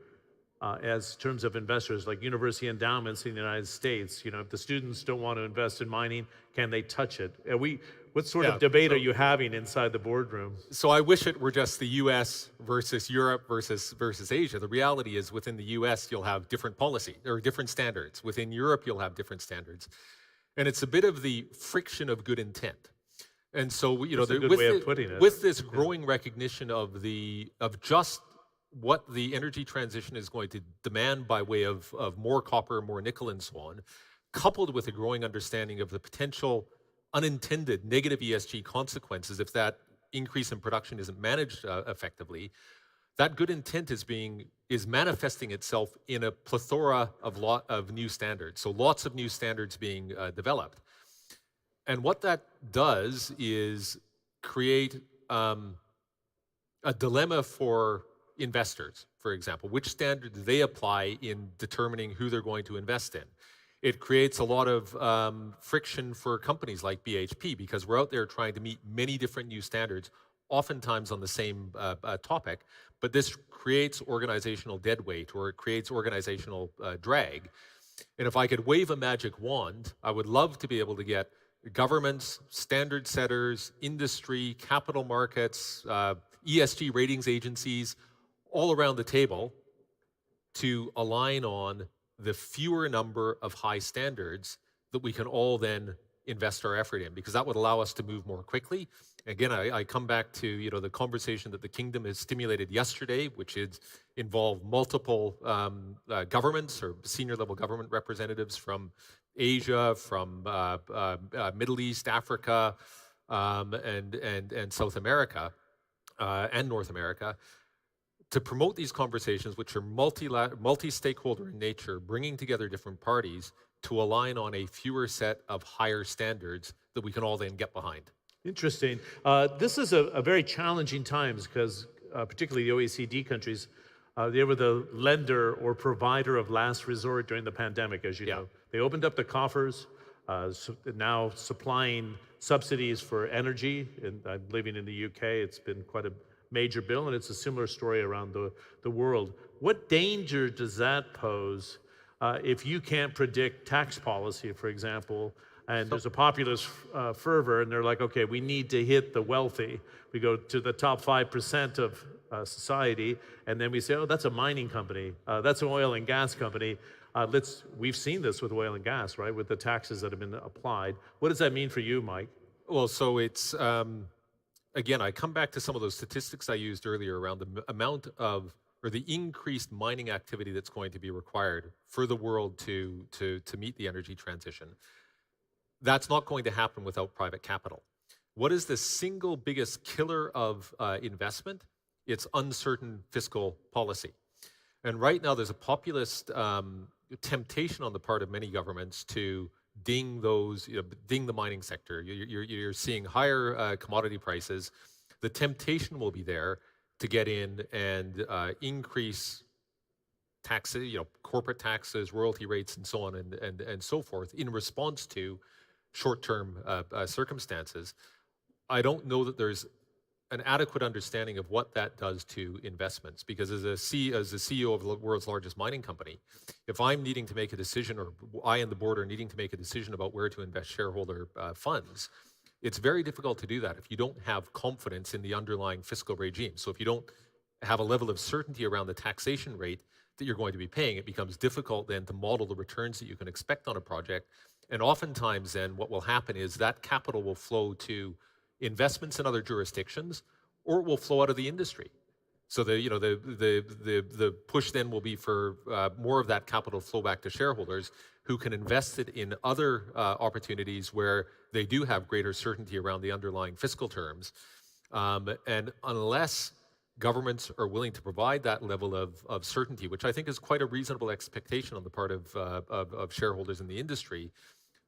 [SPEAKER 7] as terms of investors, like university endowments in the United States? If the students don't want to invest in mining, can they touch it? What sort of debate are you having inside the boardroom?
[SPEAKER 9] So I wish it were just the US versus Europe versus Asia. The reality is within the US, you'll have different policy or different standards. Within Europe, you'll have different standards. And it's a bit of the friction of good intent. And so, with this growing recognition of just what the energy transition is going to demand by way of more copper, more nickel, and so on,
[SPEAKER 19] coupled with a growing understanding of the potential unintended negative ESG consequences if that increase in production isn't managed effectively, that good intent is manifesting itself in a plethora of new standards. So lots of new standards being developed. And what that does is create a dilemma for investors, for example. Which standard do they apply in determining who they're going to invest in? It creates a lot of friction for companies like BHP because we're out there trying to meet many different new standards, oftentimes on the same topic, but this creates organizational deadweight or it creates organizational drag. And if I could wave a magic wand, I would love to be able to get governments, standard setters, industry, capital markets, ESG ratings agencies, all around the table to align on the fewer number of high standards that we can all then invest our effort in, because that would allow us to move more quickly. Again, I come back to the conversation that the Kingdom has stimulated yesterday, which is involved multiple governments or senior level government representatives from Asia, from Middle East, Africa, and South America, and North America, to promote these conversations, which are multi-stakeholder in nature, bringing together different parties to align on a fewer set of higher standards that we can all then get behind.
[SPEAKER 7] Interesting. This is a very challenging times because particularly the OECD countries, they were the lender or provider of last resort during the pandemic, as you know. They opened up the coffers, now supplying subsidies for energy. And I'm living in the UK, it's been quite a major bill, and it's a similar story around the world. What danger does that pose if you can't predict tax policy, for example, and there's a populist fervor, and they're like, okay, we need to hit the wealthy. We go to the top 5% of society, and then we say, oh, that's a mining company. That's an oil and gas company. We've seen this with oil and gas, right, with the taxes that have been applied. What does that mean for you, Mike?
[SPEAKER 19] Well, so it's, again, I come back to some of those statistics I used earlier around the amount of, or the increased mining activity that's going to be required for the world to meet the energy transition. That's not going to happen without private capital. What is the single biggest killer of investment? It's uncertain fiscal policy. And right now there's a populist temptation on the part of many governments to ding the mining sector. You're seeing higher commodity prices. The temptation will be there to get in and increase taxes, corporate taxes, royalty rates, and so on and so forth in response to short-term circumstances. I don't know that there's an adequate understanding of what that does to investments, because as the CEO of the world's largest mining company, if I'm needing to make a decision, or I and the board are needing to make a decision about where to invest shareholder funds, it's very difficult to do that if you don't have confidence in the underlying fiscal regime. So if you don't have a level of certainty around the taxation rate that you're going to be paying, it becomes difficult then to model the returns that you can expect on a project. And oftentimes then what will happen is that capital will flow to investments in other jurisdictions, or it will flow out of the industry. So the push then will be for more of that capital flow back to shareholders who can invest it in other opportunities where they do have greater certainty around the underlying fiscal terms. And unless governments are willing to provide that level of certainty, which I think is quite a reasonable expectation on the part of shareholders in the industry,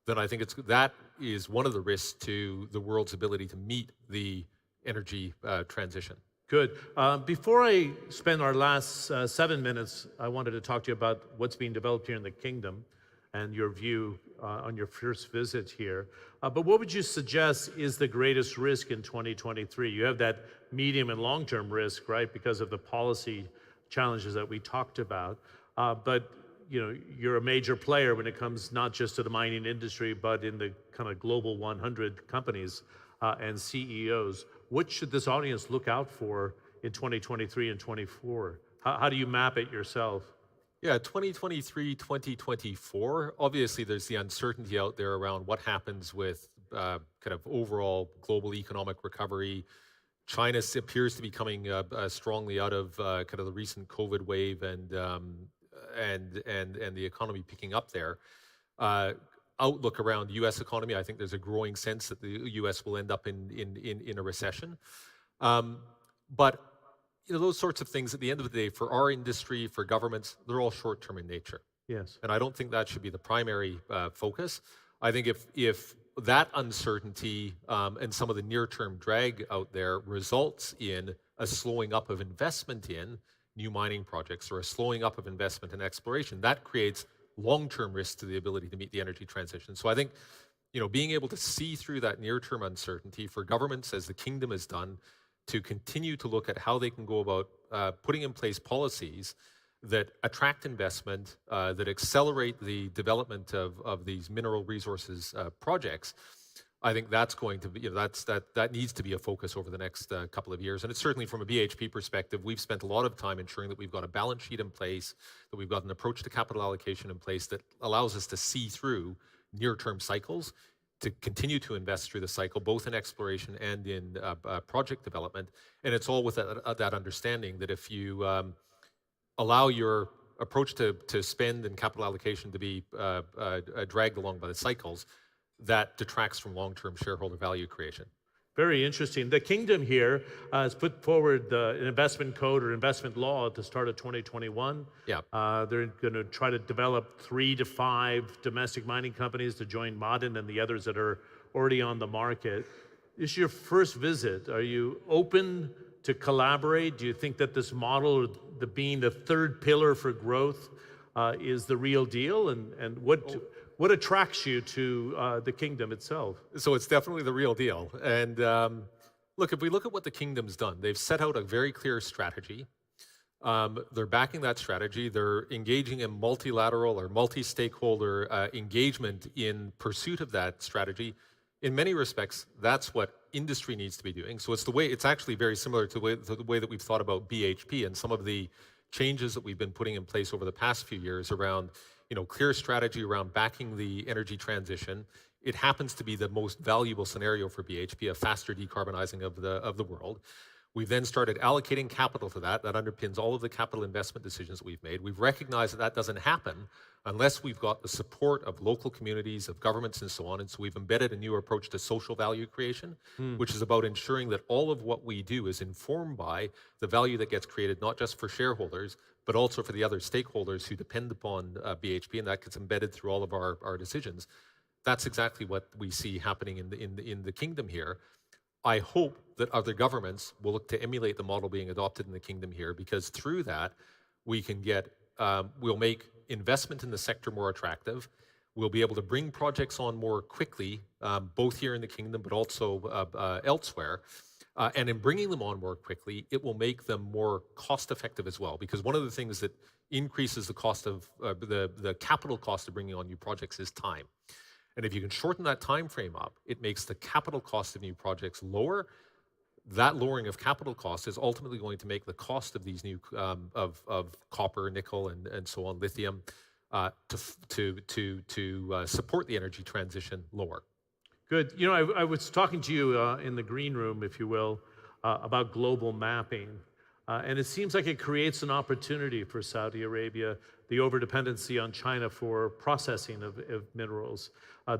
[SPEAKER 19] then I think that is one of the risks to the world's ability to meet the energy transition.
[SPEAKER 7] Good. Before I spend our last 7 minutes, I wanted to talk to you about what's being developed here in the Kingdom and your view on your first visit here. But what would you suggest is the greatest risk in 2023? You have that medium and long-term risk, right, because of the policy challenges that we talked about. But you're a major player when it comes not just to the mining industry, but in the kind of global 100 companies and CEOs. What should this audience look out for in 2023 and 24? How do you map it yourself?
[SPEAKER 19] Yeah, 2023, 2024, obviously there's the uncertainty out there around what happens with kind of overall global economic recovery. China appears to be coming strongly out of kind of the recent COVID wave and the economy picking up there. outlook around the U.S. economy. I think there's a growing sense that the U.S. will end up in a recession. But those sorts of things, at the end of the day, for our industry, for governments, they're all short-term in nature.
[SPEAKER 6] Yes.
[SPEAKER 19] And I don't think that should be the primary focus. I think if that uncertainty and some of the near-term drag out there results in a slowing up of investment in new mining projects or a slowing up of investment in exploration, that creates long-term risks to the ability to meet the energy transition. So I think, being able to see through that near-term uncertainty for governments, as the Kingdom has done, to continue to look at how they can go about putting in place policies that attract investment, that accelerate the development of these mineral resources projects, I think that's going to be, that needs to be a focus over the next couple of years. And it's certainly from a BHP perspective, we've spent a lot of time ensuring that we've got a balance sheet in place, that we've got an approach to capital allocation in place that allows us to see through near-term cycles, to continue to invest through the cycle, both in exploration and in project development. And it's all with that understanding that if you allow your approach to spend and capital allocation to be dragged along by the cycles, that detracts from long-term shareholder value creation.
[SPEAKER 6] Very interesting. The Kingdom here has put forward an investment code or investment law at the start of 2021.
[SPEAKER 19] Yeah.
[SPEAKER 6] They're going to try to develop 3 to 5 domestic mining companies to join Ma'aden and the others that are already on the market. This is your first visit. Are you open to collaborate? Do you think that this model, being the third pillar for growth, is the real deal? And what attracts you to the Kingdom itself?
[SPEAKER 19] So it's definitely the real deal. And look, if we look at what the Kingdom's done, they've set out a very clear strategy. They're backing that strategy. They're engaging in multilateral or multi-stakeholder engagement in pursuit of that strategy. In many respects, that's what industry needs to be doing. So it's actually very similar to the way that we've thought about BHP and some of the changes that we've been putting in place over the past few years around clear strategy around backing the energy transition. It happens to be the most valuable scenario for BHP, a faster decarbonizing of the world. We've then started allocating capital to that. That underpins all of the capital investment decisions that we've made. We've recognized that doesn't happen unless we've got the support of local communities, of governments, and so on. And so we've embedded a new approach to social value creation, which is about ensuring that all of what we do is informed by the value that gets created, not just for shareholders, but also for the other stakeholders who depend upon BHP, and that gets embedded through all of our decisions. That's exactly what we see happening in the Kingdom here. I hope that other governments will look to emulate the model being adopted in the Kingdom here, because through that, we can we'll make investment in the sector more attractive. We'll be able to bring projects on more quickly, both here in the Kingdom, but also elsewhere. And in bringing them on more quickly, it will make them more cost-effective as well. Because one of the things that increases the cost of the capital cost of bringing on new projects is time. And if you can shorten that time frame up, it makes the capital cost of new projects lower. That lowering of capital costs is ultimately going to make the cost of these new of copper, nickel, and so on, lithium, to support the energy transition lower.
[SPEAKER 6] Good. I was talking to you in the green room, if you will, about global mapping. And it seems like it creates an opportunity for Saudi Arabia, the overdependency on China for processing of minerals,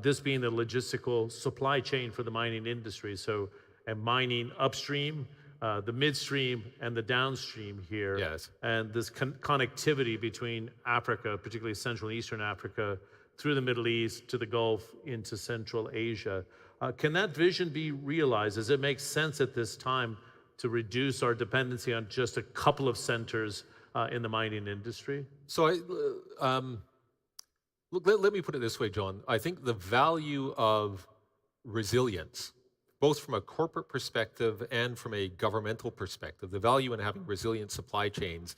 [SPEAKER 6] this being the logistical supply chain for the mining industry. So, and mining upstream, the midstream, and the downstream here.
[SPEAKER 19] Yes.
[SPEAKER 6] And this connectivity between Africa, particularly Central and Eastern Africa, through the Middle East, to the Gulf, into Central Asia. Can that vision be realized? Does it make sense at this time to reduce our dependency on just a couple of centers in the mining industry?
[SPEAKER 19] So look, let me put it this way, John. I think the value of resilience, both from a corporate perspective and from a governmental perspective, the value in having resilient supply chains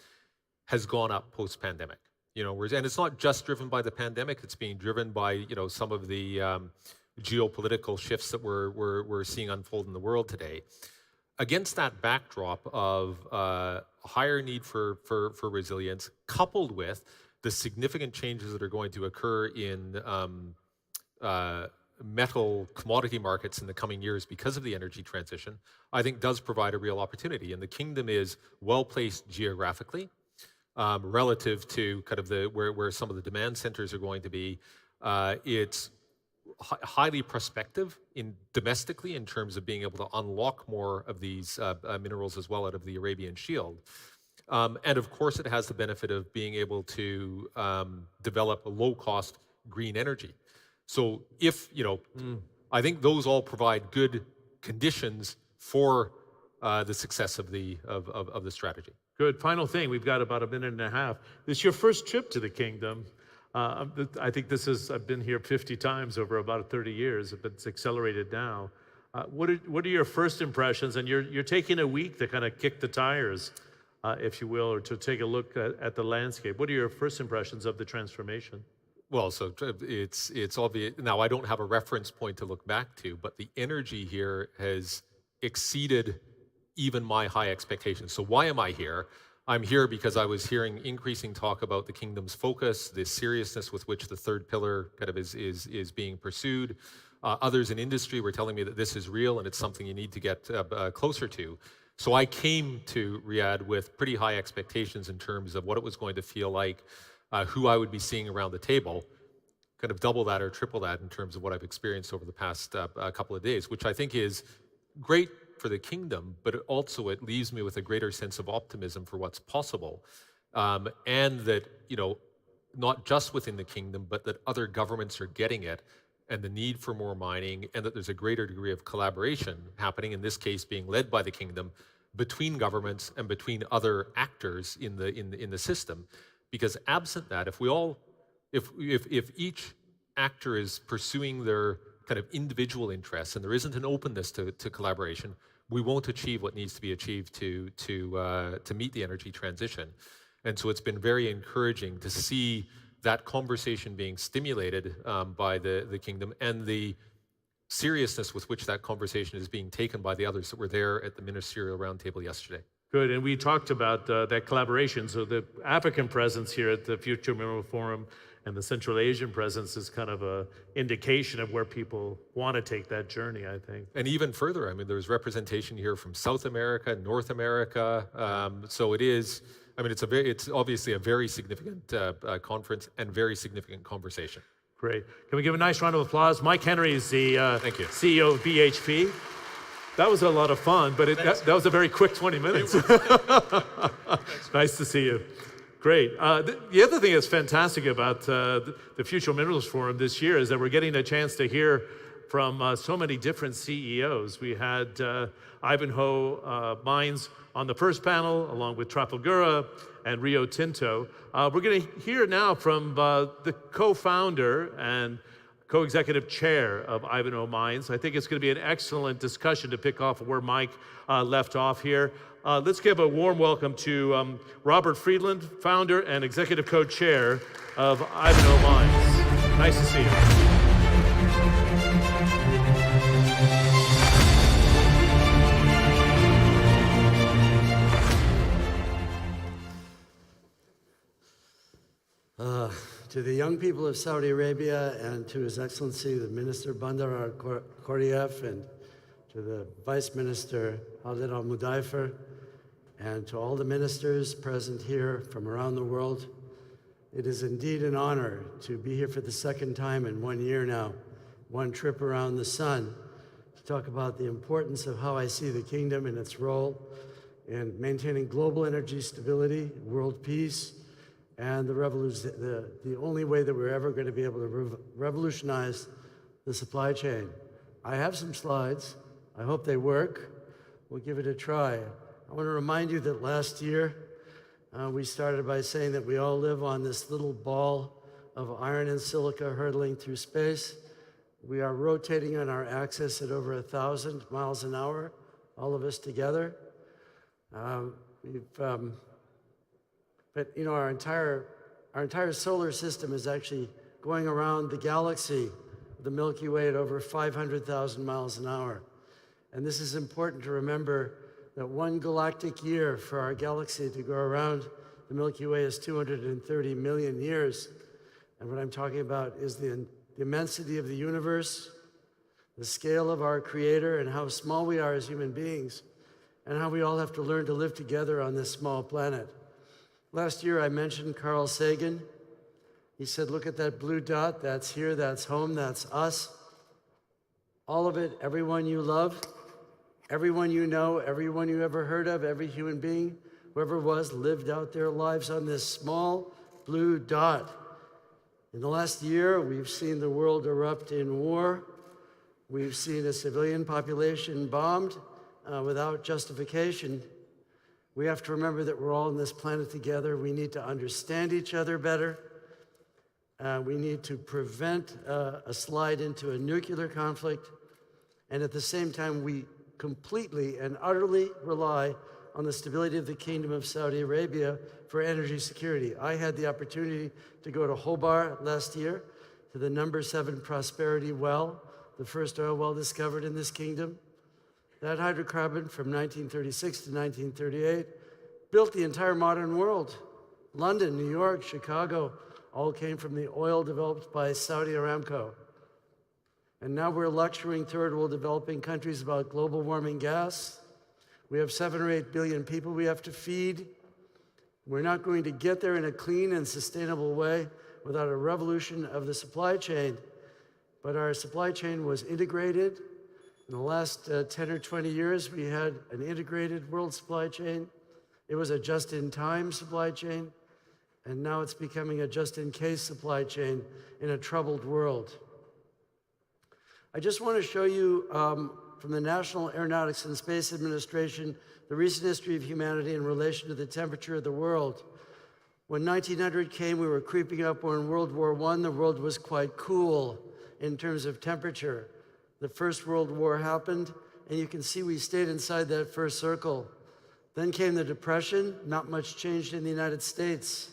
[SPEAKER 19] has gone up post-pandemic. And it's not just driven by the pandemic; it's being driven by some of the geopolitical shifts that we're seeing unfold in the world today. Against that backdrop of higher need for resilience, coupled with the significant changes that are going to occur in metal commodity markets in the coming years because of the energy transition, I think does provide a real opportunity. And the Kingdom is well placed geographically relative to kind of where some of the demand centers are going to be. It's highly prospective domestically in terms of being able to unlock more of these minerals as well out of the Arabian Shield. And of course, it has the benefit of being able to develop a low-cost green energy. So if, I think those all provide good conditions for the success of the strategy.
[SPEAKER 20] Good. Final thing, we've got about a minute and a half. This is your first trip to the kingdom. I think I've been here 50 times over about 30 years, but it's accelerated now. What are your first impressions? And you're taking a week to kind of kick the tires, if you will, or to take a look at the landscape. What are your first impressions of the transformation?
[SPEAKER 19] Well, so it's obvious. Now, I don't have a reference point to look back to, but the energy here has exceeded even my high expectations. So why am I here? I'm here because I was hearing increasing talk about the kingdom's focus, the seriousness with which the third pillar kind of is being pursued. Others in industry were telling me that this is real and it's something you need to get closer to. So I came to Riyadh with pretty high expectations in terms of what it was going to feel like, who I would be seeing around the table, kind of double that or triple that in terms of what I've experienced over the past couple of days, which I think is great for the kingdom, but it leaves me with a greater sense of optimism for what's possible. And that, not just within the kingdom, but that other governments are getting it and the need for more mining, and that there's a greater degree of collaboration happening, in this case being led by the kingdom, between governments and between other actors in the system. Because absent that, if each actor is pursuing their kind of individual interests and there isn't an openness to collaboration, we won't achieve what needs to be achieved to meet the energy transition. And so it's been very encouraging to see that conversation being stimulated by the kingdom, and the seriousness with which that conversation is being taken by the others that were there at the ministerial roundtable yesterday.
[SPEAKER 20] Good, and we talked about that collaboration. So the African presence here at the Future Mineral Forum and the Central Asian presence is kind of an indication of where people want to take that journey, I think.
[SPEAKER 19] And even further, I mean, there's representation here from South America, North America. So it is, I mean, it's obviously a very significant conference and very significant conversation.
[SPEAKER 20] Great. Can we give a nice round of applause? Mike Henry is the
[SPEAKER 19] Thank you.
[SPEAKER 20] CEO of BHP. That was a lot of fun, but that was a very quick 20 minutes. Nice to see you. Great. The other thing that's fantastic about the Future Minerals Forum this year is that we're getting a chance to hear from so many different CEOs. We had Ivanhoe Mines on the first panel, along with Trafigura and Rio Tinto. We're going to hear now from the co-founder and co-executive chair of Ivanhoe Mines. I think it's going to be an excellent discussion to pick off where Mike left off here. Let's give a warm welcome to Robert Friedland, founder and executive co-chair of Ivanhoe Mines. Nice to see you.
[SPEAKER 21] To the young people of Saudi Arabia, and to His Excellency the Minister Bandar al-Koriev, and to the Vice Minister Khalid al-Mudaifer, and to all the ministers present here from around the world, it is indeed an honor to be here for the second time in 1 year now, one trip around the sun, to talk about the importance of how I see the kingdom and its role in maintaining global energy stability, world peace, and the only way that we're ever going to be able to revolutionize the supply chain. I have some slides. I hope they work. We'll give it a try. I want to remind you that last year, we started by saying that we all live on this little ball of iron and silica hurtling through space. We are rotating on our axis at over 1,000 miles an hour, all of us together. But you know, our entire solar system is actually going around the galaxy, the Milky Way, at over 500,000 miles an hour. And this is important to remember, that one galactic year for our galaxy to go around the Milky Way is 230 million years. And what I'm talking about is the immensity of the universe, the scale of our Creator, and how small we are as human beings, and how we all have to learn to live together on this small planet. Last year, I mentioned Carl Sagan. He said, look at that blue dot, that's here, that's home, that's us. All of it, everyone you love, everyone you know, everyone you ever heard of, every human being, whoever was, lived out their lives on this small blue dot. In the last year, we've seen the world erupt in war. We've seen a civilian population bombed without justification. We have to remember that we're all on this planet together. We need to understand each other better. We need to prevent a slide into a nuclear conflict. And at the same time, we completely and utterly rely on the stability of the Kingdom of Saudi Arabia for energy security. I had the opportunity to go to Hobart last year to the number 7 Prosperity well, the first oil well discovered in this kingdom. That hydrocarbon from 1936 to 1938 built the entire modern world. London, New York, Chicago, all came from the oil developed by Saudi Aramco. And now we're lecturing third world developing countries about global warming gas. We have 7 or 8 billion people we have to feed. We're not going to get there in a clean and sustainable way without a revolution of the supply chain. But our supply chain was integrated. In the last 10 or 20 years, we had an integrated world supply chain. It was a just-in-time supply chain. And now it's becoming a just-in-case supply chain in a troubled world. I just want to show you from the National Aeronautics and Space Administration the recent history of humanity in relation to the temperature of the world. When 1900 came, we were creeping up. When World War I, the world was quite cool in terms of temperature. The First World War happened, and you can see we stayed inside that first circle. Then came the Depression, not much changed in the United States.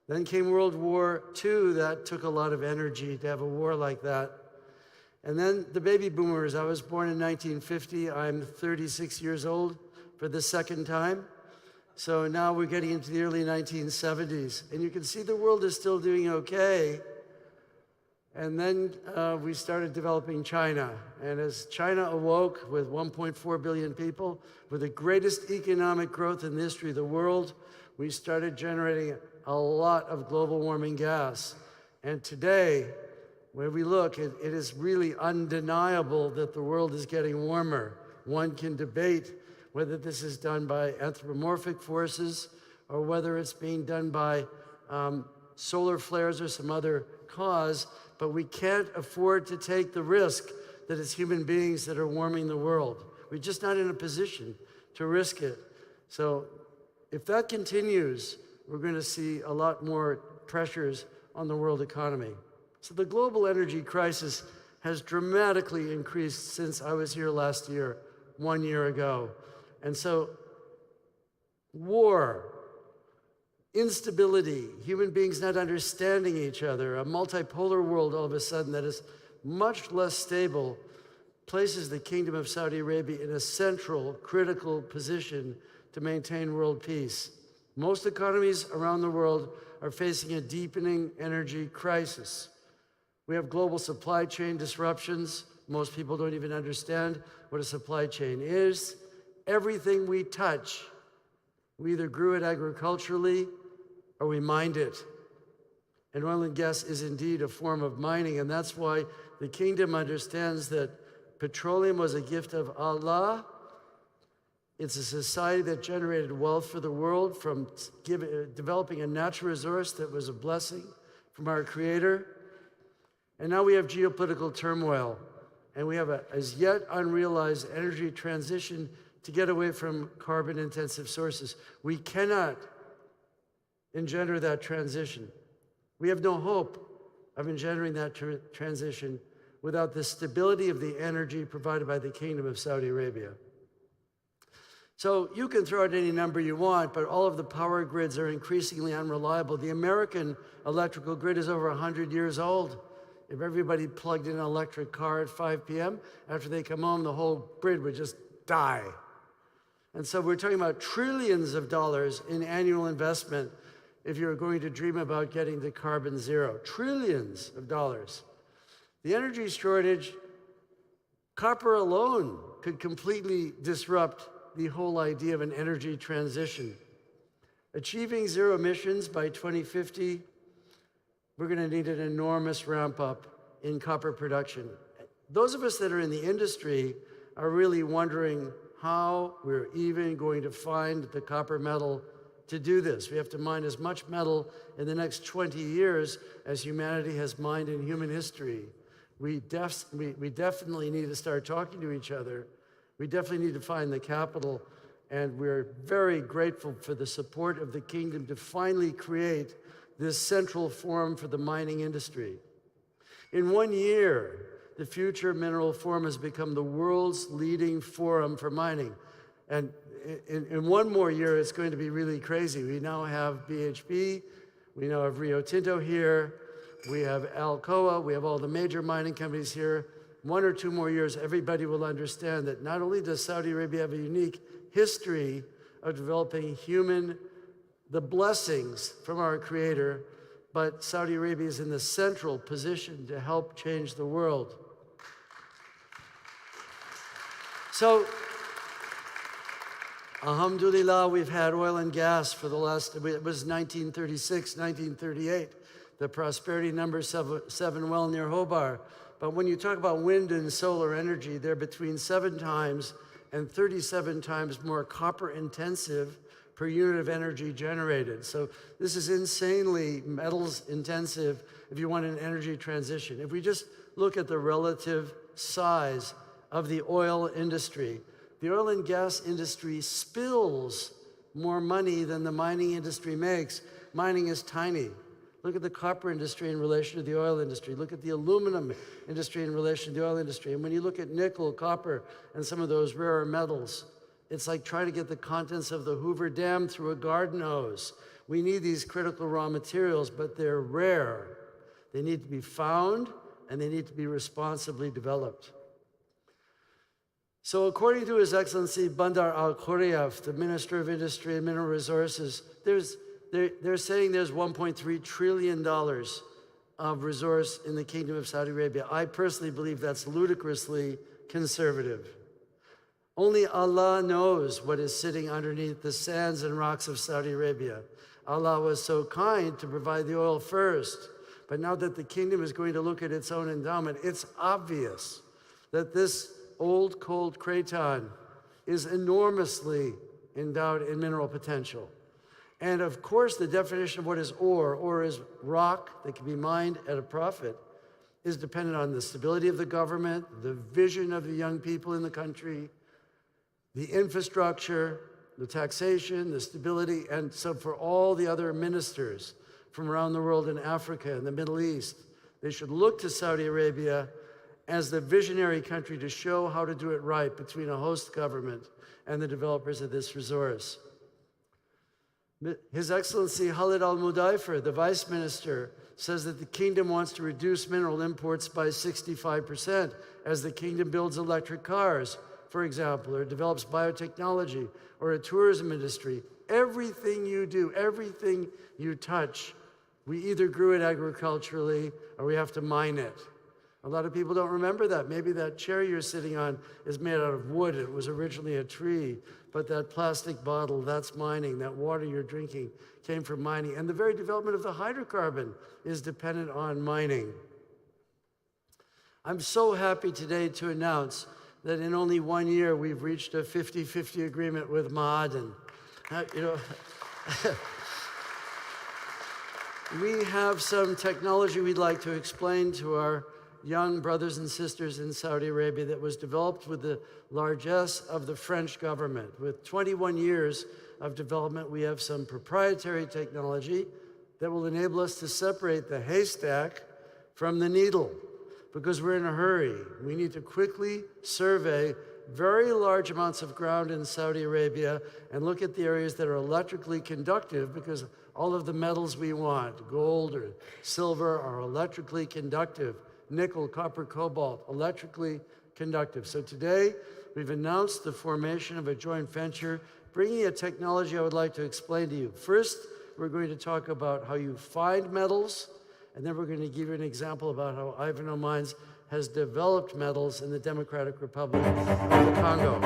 [SPEAKER 21] Then came World War II, that took a lot of energy to have a war like that. And then the baby boomers. I was born in 1950. I'm 36 years old for the second time. So now we're getting into the early 1970s. And you can see the world is still doing okay. And then we started developing China. And as China awoke with 1.4 billion people, with the greatest economic growth in the history of the world, we started generating a lot of global warming gas. And today, when we look, it is really undeniable that the world is getting warmer. One can debate whether this is done by anthropomorphic forces or whether it's being done by solar flares or some other cause, but we can't afford to take the risk that it's human beings that are warming the world. We're just not in a position to risk it. So if that continues, we're going to see a lot more pressures on the world economy. So the global energy crisis has dramatically increased since I was here last year, 1 year ago. And so war, instability, human beings not understanding each other, a multipolar world all of a sudden that is much less stable, places the Kingdom of Saudi Arabia in a central, critical position to maintain world peace. Most economies around the world are facing a deepening energy crisis. We have global supply chain disruptions. Most people don't even understand what a supply chain is. Everything we touch, we either grew it agriculturally or we mined it. And oil and gas is indeed a form of mining, and that's why the kingdom understands that petroleum was a gift of Allah. It's a society that generated wealth for the world from developing a natural resource that was a blessing from our Creator. And now we have geopolitical turmoil, and we have a as yet unrealized energy transition to get away from carbon-intensive sources. We cannot engender that transition. We have no hope of engendering that transition without the stability of the energy provided by the Kingdom of Saudi Arabia. So you can throw out any number you want, but all of the power grids are increasingly unreliable. The American electrical grid is over 100 years old. If everybody plugged in an electric car at 5 p.m., after they come home, the whole grid would just die. And so we're talking about trillions of dollars in annual investment if you're going to dream about getting to carbon zero. Trillions of dollars. The energy shortage, copper alone could completely disrupt the whole idea of an energy transition. Achieving zero emissions by 2050, we're going to need an enormous ramp up in copper production. those of us that are in the industry are really wondering how we're even going to find the copper metal to do this. We have to mine as much metal in the next 20 years as humanity has mined in human history. We definitely need to start talking to each other. We definitely need to find the capital, and we're very grateful for the support of the kingdom to finally create this central forum for the mining industry. In 1 year, the Future Mineral Forum has become the world's leading forum for mining. And in 1 more year, it's going to be really crazy. We now have BHP, we now have Rio Tinto here, we have Alcoa, we have all the major mining companies here. 1 or 2 more years, everybody will understand that not only does Saudi Arabia have a unique history of developing the blessings from our Creator, but Saudi Arabia is in the central position to help change the world. So, alhamdulillah, we've had oil and gas for the last, it was 1936, 1938, the prosperity number 7 well near Hobart. But when you talk about wind and solar energy, they're between 7 times and 37 times more copper intensive per unit of energy generated. So this is insanely metals intensive if you want an energy transition. If we just look at the relative size of the oil industry, the oil and gas industry spills more money than the mining industry makes. Mining is tiny. Look at the copper industry in relation to the oil industry. Look at the aluminum industry in relation to the oil industry. And when you look at nickel, copper, and some of those rarer metals, it's like trying to get the contents of the Hoover Dam through a garden hose. We need these critical raw materials, but they're rare. They need to be found, and they need to be responsibly developed. So according to His Excellency Bandar Al-Khorayef, the Minister of Industry and Mineral Resources, they're saying there's $1.3 trillion of resource in the Kingdom of Saudi Arabia. I personally believe that's ludicrously conservative. Only Allah knows what is sitting underneath the sands and rocks of Saudi Arabia. Allah was so kind to provide the oil first, but now that the kingdom is going to look at its own endowment, it's obvious that this old cold craton is enormously endowed in mineral potential. And of course, the definition of what is ore is rock that can be mined at a profit, is dependent on the stability of the government, the vision of the young people in the country, the infrastructure, the taxation, the stability, and so for all the other ministers from around the world in Africa and the Middle East, they should look to Saudi Arabia as the visionary country to show how to do it right between a host government and the developers of this resource. His Excellency Khalid Al-Mudaifer, the Vice Minister, says that the kingdom wants to reduce mineral imports by 65% as the kingdom builds electric cars, for example, or develops biotechnology or a tourism industry. Everything you do, everything you touch, we either grew it agriculturally or we have to mine it. A lot of people don't remember that. Maybe that chair you're sitting on is made out of wood. It was originally a tree. But that plastic bottle, that's mining. That water you're drinking came from mining. And the very development of the hydrocarbon is dependent on mining. I'm so happy today to announce that in only 1 year, we've reached a 50-50 agreement with Ma'aden. We have some technology we'd like to explain to our young brothers and sisters in Saudi Arabia that was developed with the largesse of the French government. With 21 years of development, we have some proprietary technology that will enable us to separate the haystack from the needle, because we're in a hurry. We need to quickly survey very large amounts of ground in Saudi Arabia and look at the areas that are electrically conductive, because all of the metals we want, gold or silver, are electrically conductive. Nickel, copper, cobalt, electrically conductive. So today, we've announced the formation of a joint venture, bringing a technology I would like to explain to you. First, we're going to talk about how you find metals, And then we're going to give you an example about how Ivanhoe Mines has developed metals in the Democratic Republic of the Congo.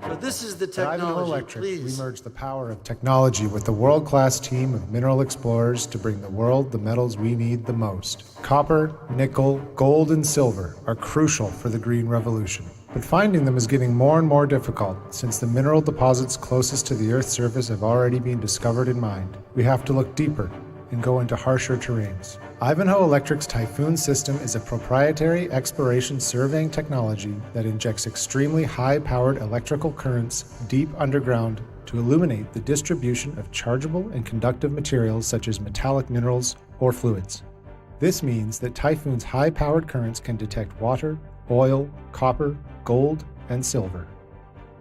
[SPEAKER 21] So this is the technology.
[SPEAKER 2] At Ivanhoe Electric,
[SPEAKER 21] Please.
[SPEAKER 2] we merge the power of technology with the world-class team of mineral explorers to bring the world the metals we need the most. Copper, nickel, gold, and silver are crucial for the green revolution. But finding them is getting more and more difficult since the mineral deposits closest to the Earth's surface have already been discovered and mined. We have to look deeper and go into harsher terrains. Ivanhoe Electric's Typhoon system is a proprietary exploration surveying technology that injects extremely high-powered electrical currents deep underground to illuminate the distribution of chargeable and conductive materials such as metallic minerals or fluids. This means that Typhoon's high-powered currents can detect water, oil, copper, gold, and silver.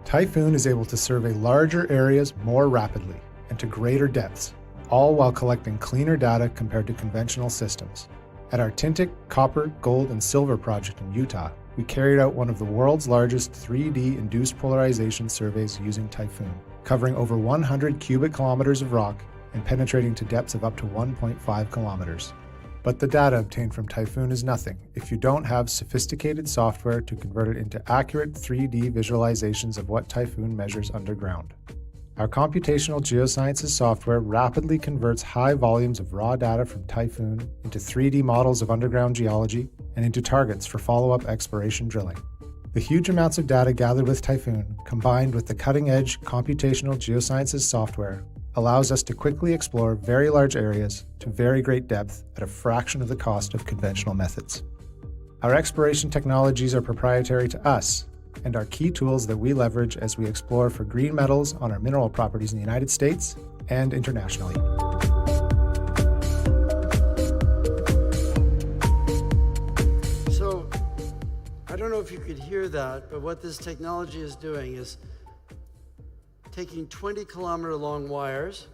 [SPEAKER 2] Typhoon is able to survey larger areas more rapidly and to greater depths, all while collecting cleaner data compared to conventional systems. At our Tintic copper, gold, and silver project in Utah, we carried out one of the world's largest 3D induced polarization surveys using Typhoon, covering over 100 cubic kilometers of rock and penetrating to depths of up to 1.5 kilometers. But the data obtained from Typhoon is nothing if you don't have sophisticated software to convert it into accurate 3D visualizations of what Typhoon measures underground. Our computational geosciences software rapidly converts high volumes of raw data from Typhoon into 3D models of underground geology and into targets for follow-up exploration drilling. The huge amounts of data gathered with Typhoon, combined with the cutting-edge computational geosciences software, allows us to quickly explore very large areas to very great depth at a fraction of the cost of conventional methods. Our exploration technologies are proprietary to us and are key tools that we leverage as we explore for green metals on our mineral properties in the United States and internationally.
[SPEAKER 21] So, I don't know if you could hear that, but what this technology is doing is taking 20-kilometer long wires,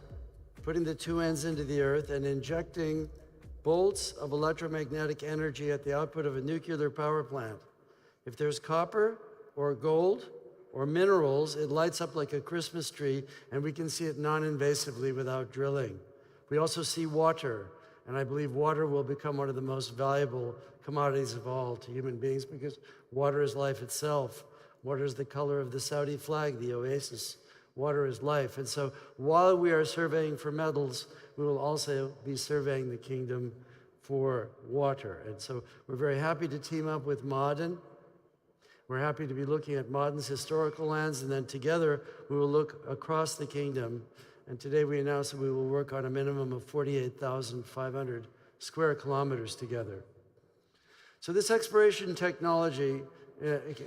[SPEAKER 21] putting the two ends into the earth, and injecting bolts of electromagnetic energy at the output of a nuclear power plant. If there's copper or gold or minerals, it lights up like a Christmas tree, and we can see it non-invasively without drilling. We also see water, and I believe water will become one of the most valuable commodities of all to human beings because water is life itself. Water is the color of the Saudi flag, the oasis. Water is life. And so while we are surveying for metals, we will also be surveying the kingdom for water. And so we're very happy to team up with Ma'aden. We're happy to be looking at Ma'aden's historical lands, and then together we will look across the kingdom. And today we announced that we will work on a minimum of 48,500 square kilometers together. So this exploration technology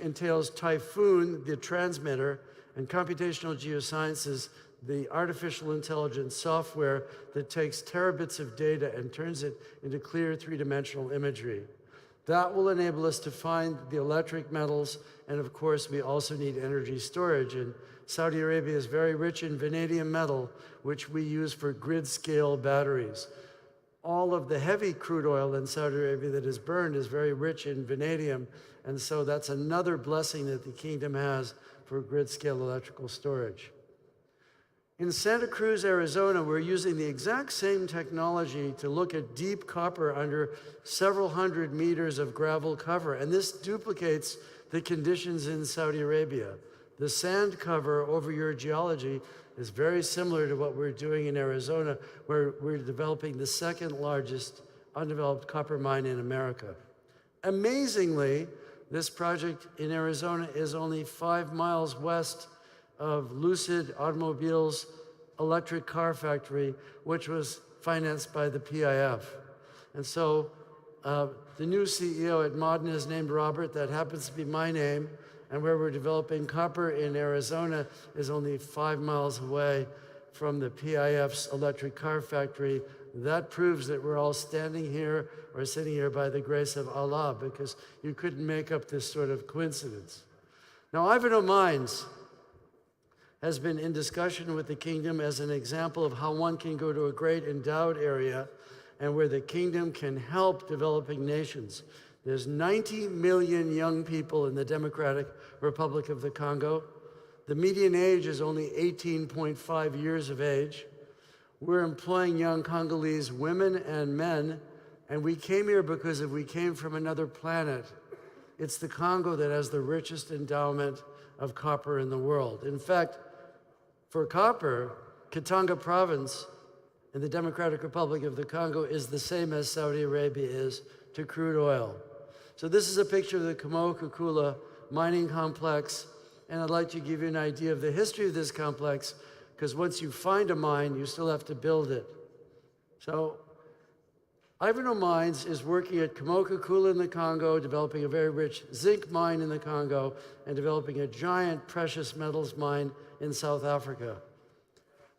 [SPEAKER 21] entails Typhoon, the transmitter, and computational geosciences, the artificial intelligence software that takes terabits of data and turns it into clear three-dimensional imagery. That will enable us to find the electric metals, and of course, we also need energy storage. And Saudi Arabia is very rich in vanadium metal, which we use for grid-scale batteries. All of the heavy crude oil in Saudi Arabia that is burned is very rich in vanadium, and so that's another blessing that the kingdom has for grid-scale electrical storage. In Santa Cruz, Arizona, we're using the exact same technology to look at deep copper under several hundred meters of gravel cover, and this duplicates the conditions in Saudi Arabia. The sand cover over your geology is very similar to what we're doing in Arizona, where we're developing the second largest undeveloped copper mine in America. Amazingly, this project in Arizona is only 5 miles west of Lucid Automobile's electric car factory, which was financed by the PIF. And so the new CEO at Ma'aden is named Robert. That happens to be my name. And where we're developing copper in Arizona is only 5 miles away from the PIF's electric car factory. That proves that we're all standing here or sitting here by the grace of Allah, because you couldn't make up this sort of coincidence. Now, Ivanhoe Mines has been in discussion with the kingdom as an example of how one can go to a great endowed area and where the kingdom can help developing nations. There's 90 million young people in the Democratic Republic of the Congo. The median age is only 18.5 years of age. We're employing young Congolese women and men And we came here because if we came from another planet, it's the Congo that has the richest endowment of copper in the world. In fact, for copper, Katanga province in the Democratic Republic of the Congo is the same as Saudi Arabia is to crude oil. So this is a picture of the Kamoa-Kakula mining complex, and I'd like to give you an idea of the history of this complex, because once you find a mine, you still have to build it. So Ivanhoe Mines is working at Kamoa-Kakula in the Congo, developing a very rich zinc mine in the Congo, and developing a giant precious metals mine in South Africa.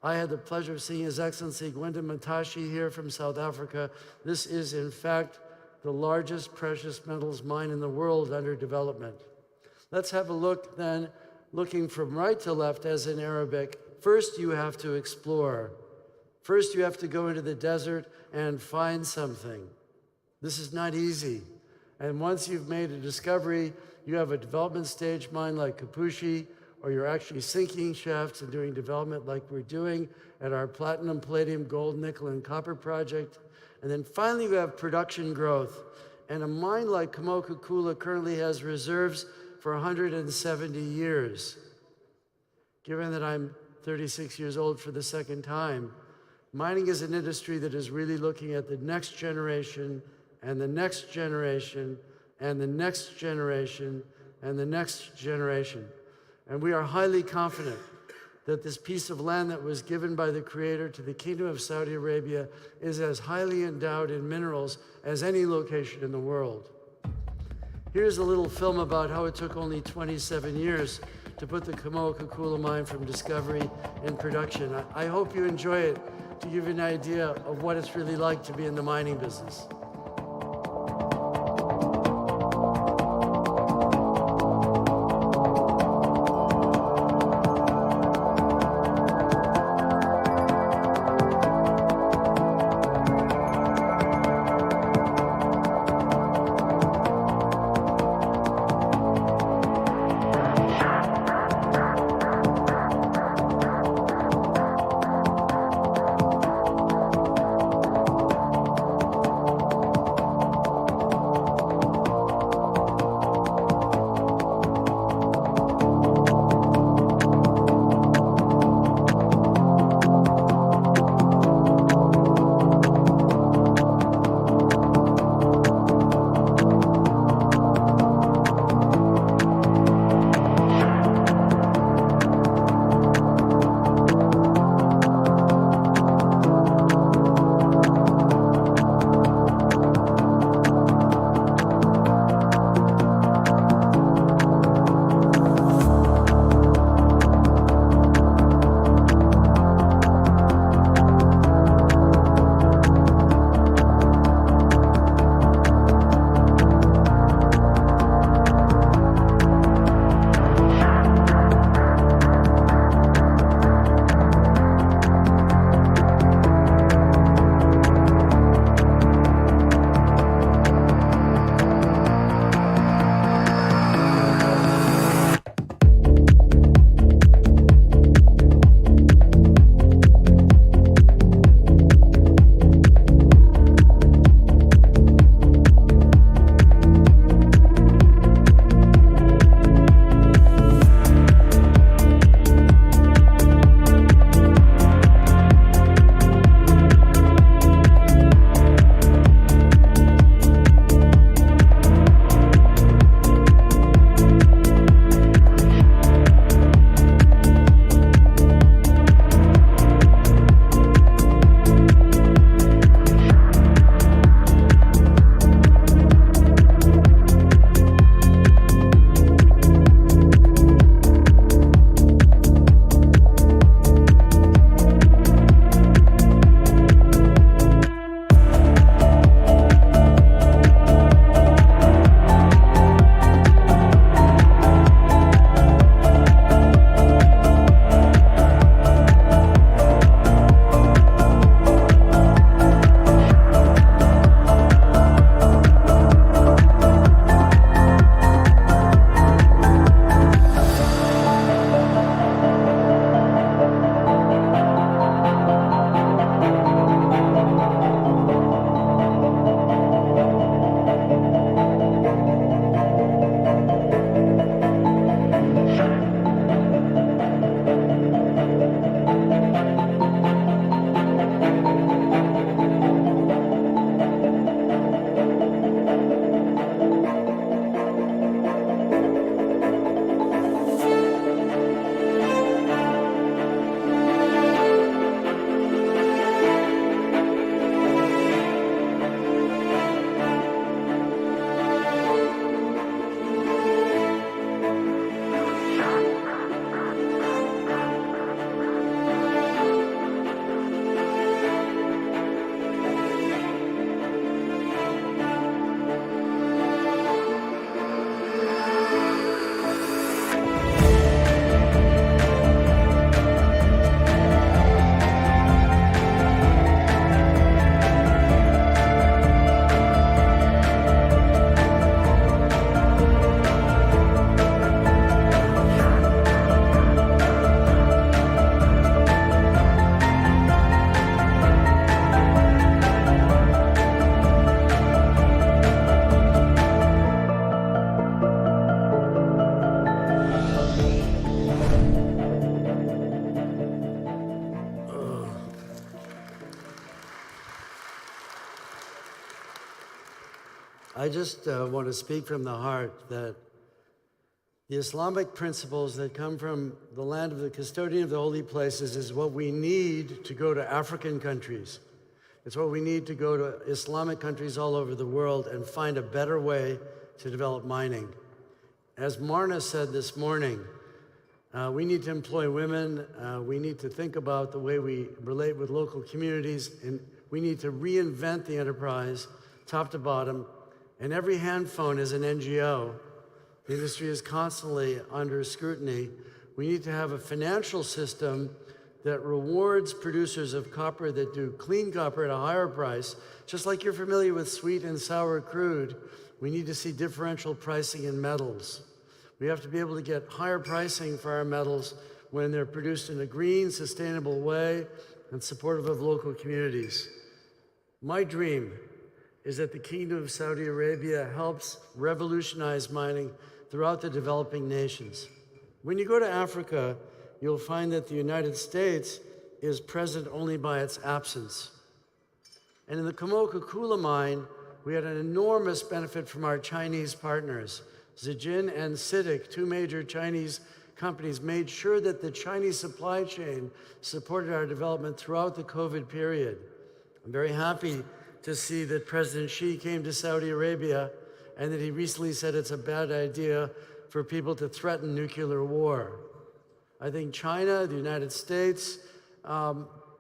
[SPEAKER 21] I had the pleasure of seeing His Excellency Gwenda Matashi here from South Africa. This is, in fact, the largest precious metals mine in the world under development. Let's have a look then, looking from right to left as in Arabic. First, you have to explore. First, you have to go into the desert and find something. This is not easy. And once you've made a discovery, you have a development stage mine like Kapushi, or you're actually sinking shafts and doing development like we're doing at our platinum, palladium, gold, nickel, and copper project. And then finally, you have production growth. And a mine like Kamoa-Kakula currently has reserves for 170 years. Given that I'm 36 years old for the second time, mining is an industry that is really looking at the next generation and the next generation and the next generation and the next generation. And we are highly confident that this piece of land that was given by the Creator to the Kingdom of Saudi Arabia is as highly endowed in minerals as any location in the world. Here's a little film about how it took only 27 years to put the Kamoa-Kakula mine from discovery in production. I hope you enjoy it to give you an idea of what it's really like to be in the mining business. I just want to speak from the heart that the Islamic principles that come from the land of the custodian of the holy places is what we need to go to African countries. It's what we need to go to Islamic countries all over the world and find a better way to develop mining. As Marna said this morning, we need to employ women. We need to think about the way we relate with local communities, and we need to reinvent the enterprise, top to bottom. And every hand phone is an NGO. The industry is constantly under scrutiny. We need to have a financial system that rewards producers of copper that do clean copper at a higher price. Just like you're familiar with sweet and sour crude, we need to see differential pricing in metals. We have to be able to get higher pricing for our metals when they're produced in a green, sustainable way and supportive of local communities. My dream is that the Kingdom of Saudi Arabia helps revolutionize mining throughout the developing nations. When you go to Africa, you'll find that the United States is present only by its absence. And in the Kamoa-Kakula mine, we had an enormous benefit from our Chinese partners. Zijin and CITIC, two major Chinese companies, made sure that the Chinese supply chain supported our development throughout the COVID period. I'm very happy to see that President Xi came to Saudi Arabia and that he recently said it's a bad idea for people to threaten nuclear war. I think China, the United States,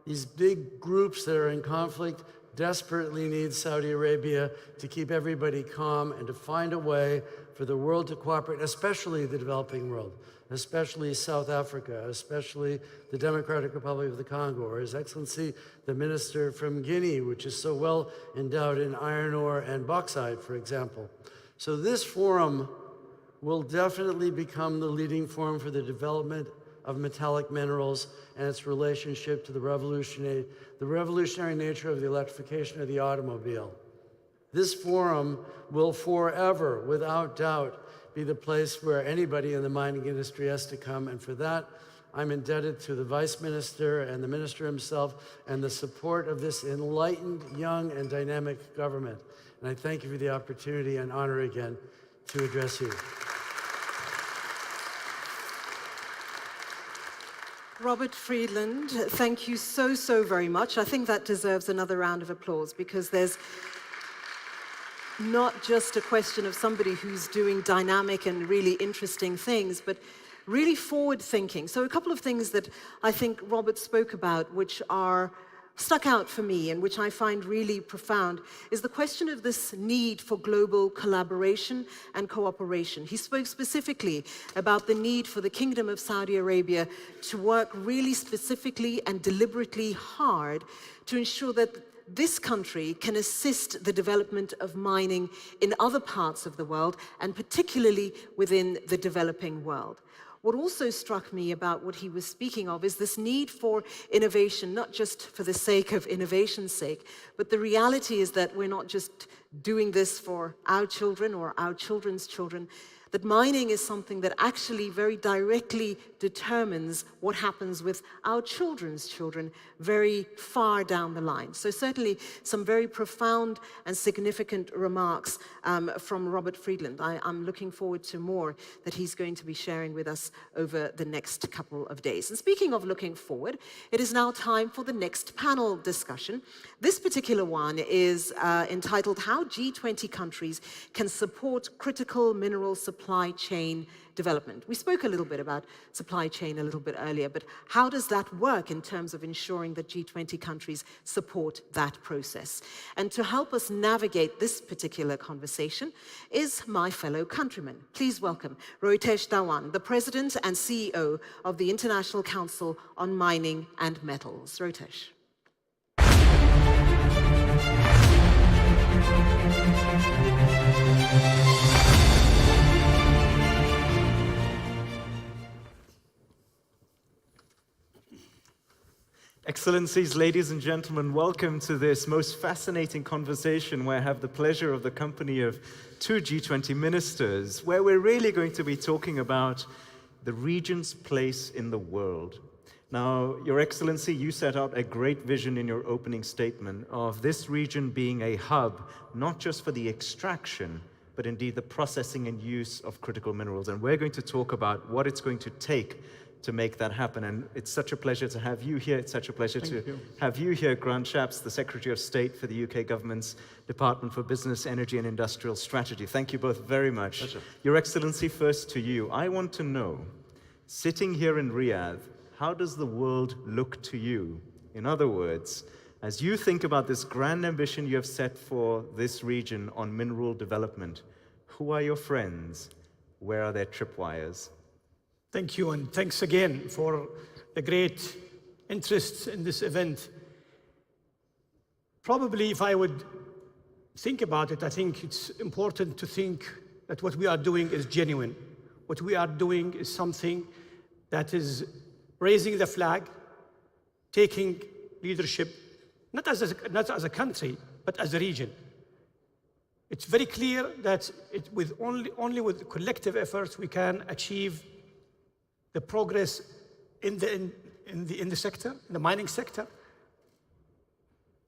[SPEAKER 21] these big groups that are in conflict desperately need Saudi Arabia to keep everybody calm and to find a way for the world to cooperate, especially the developing world, especially South Africa, especially the Democratic Republic of the Congo, or His Excellency, the Minister from Guinea, which is so well endowed in iron ore and bauxite, for example. So this forum will definitely become the leading forum for the development of metallic minerals and its relationship to the revolutionary nature of the electrification of the automobile. This forum will forever, without doubt, be the place where anybody in the mining industry has to come, and for that, I'm indebted to the Vice Minister and the Minister himself and the support of this enlightened, young, and dynamic government. And I thank you for the opportunity and honor again to address you.
[SPEAKER 1] Robert Friedland, thank you so, so very much. I think that deserves another round of applause because there's not just a question of somebody who's doing dynamic and really interesting things, but really forward-thinking. So a couple of things that I think Robert spoke about, which are stuck out for me and which I find really profound, is the question of this need for global collaboration and cooperation. He spoke specifically about the need for the Kingdom of Saudi Arabia to work really specifically and deliberately hard to ensure that this country can assist the development of mining in other parts of the world, and particularly within the developing world. What also struck me about what he was speaking of is this need for innovation, not just for the sake of innovation's sake, but the reality is that we're not just doing this for our children or our children's children, that mining is something that actually very directly determines what happens with our children's children very far down the line. So certainly some very profound and significant remarks from Robert Friedland. I'm looking forward to more that he's going to be sharing with us over the next couple of days. And speaking of looking forward, it is now time for the next panel discussion. This particular one is entitled How G20 Countries Can Support Critical Mineral Supply Chain Development. We spoke a little bit about supply chain a little bit earlier, but how does that work in terms of ensuring that G20 countries support that process? And to help us navigate this particular conversation is my fellow countryman. Please welcome Riyadh Dhawan, the President and CEO of the International Council on Mining and Metals. Riyadh.
[SPEAKER 3] Excellencies, ladies and gentlemen, welcome to this most fascinating conversation where I have the pleasure of the company of two G20 ministers, where we're really going to be talking about the region's place in the world. Now, Your Excellency, you set out a great vision in your opening statement of this region being a hub, not just for the extraction, but indeed the processing and use of critical minerals. And we're going to talk about what it's going to take to make that happen. And it's such a pleasure to have you here. It's such a pleasure to have you here, Grant Shapps, the Secretary of State for the UK government's Department for Business, Energy and Industrial Strategy. Thank you both very much.
[SPEAKER 20] Pleasure.
[SPEAKER 3] Your Excellency, first to you. I want to know, sitting here in Riyadh, how does the world look to you? In other words, as you think about this grand ambition you have set for this region on mineral development, who are your friends? Where are their tripwires?
[SPEAKER 6] Thank you, and thanks again for the great interest in this event. Probably if I would think about it, I think it's important to think that what we are doing is genuine. What we are doing is something that is raising the flag, taking leadership, not as a country, but as a region. It's very clear that only with collective efforts we can achieve the progress in the sector, in the mining sector,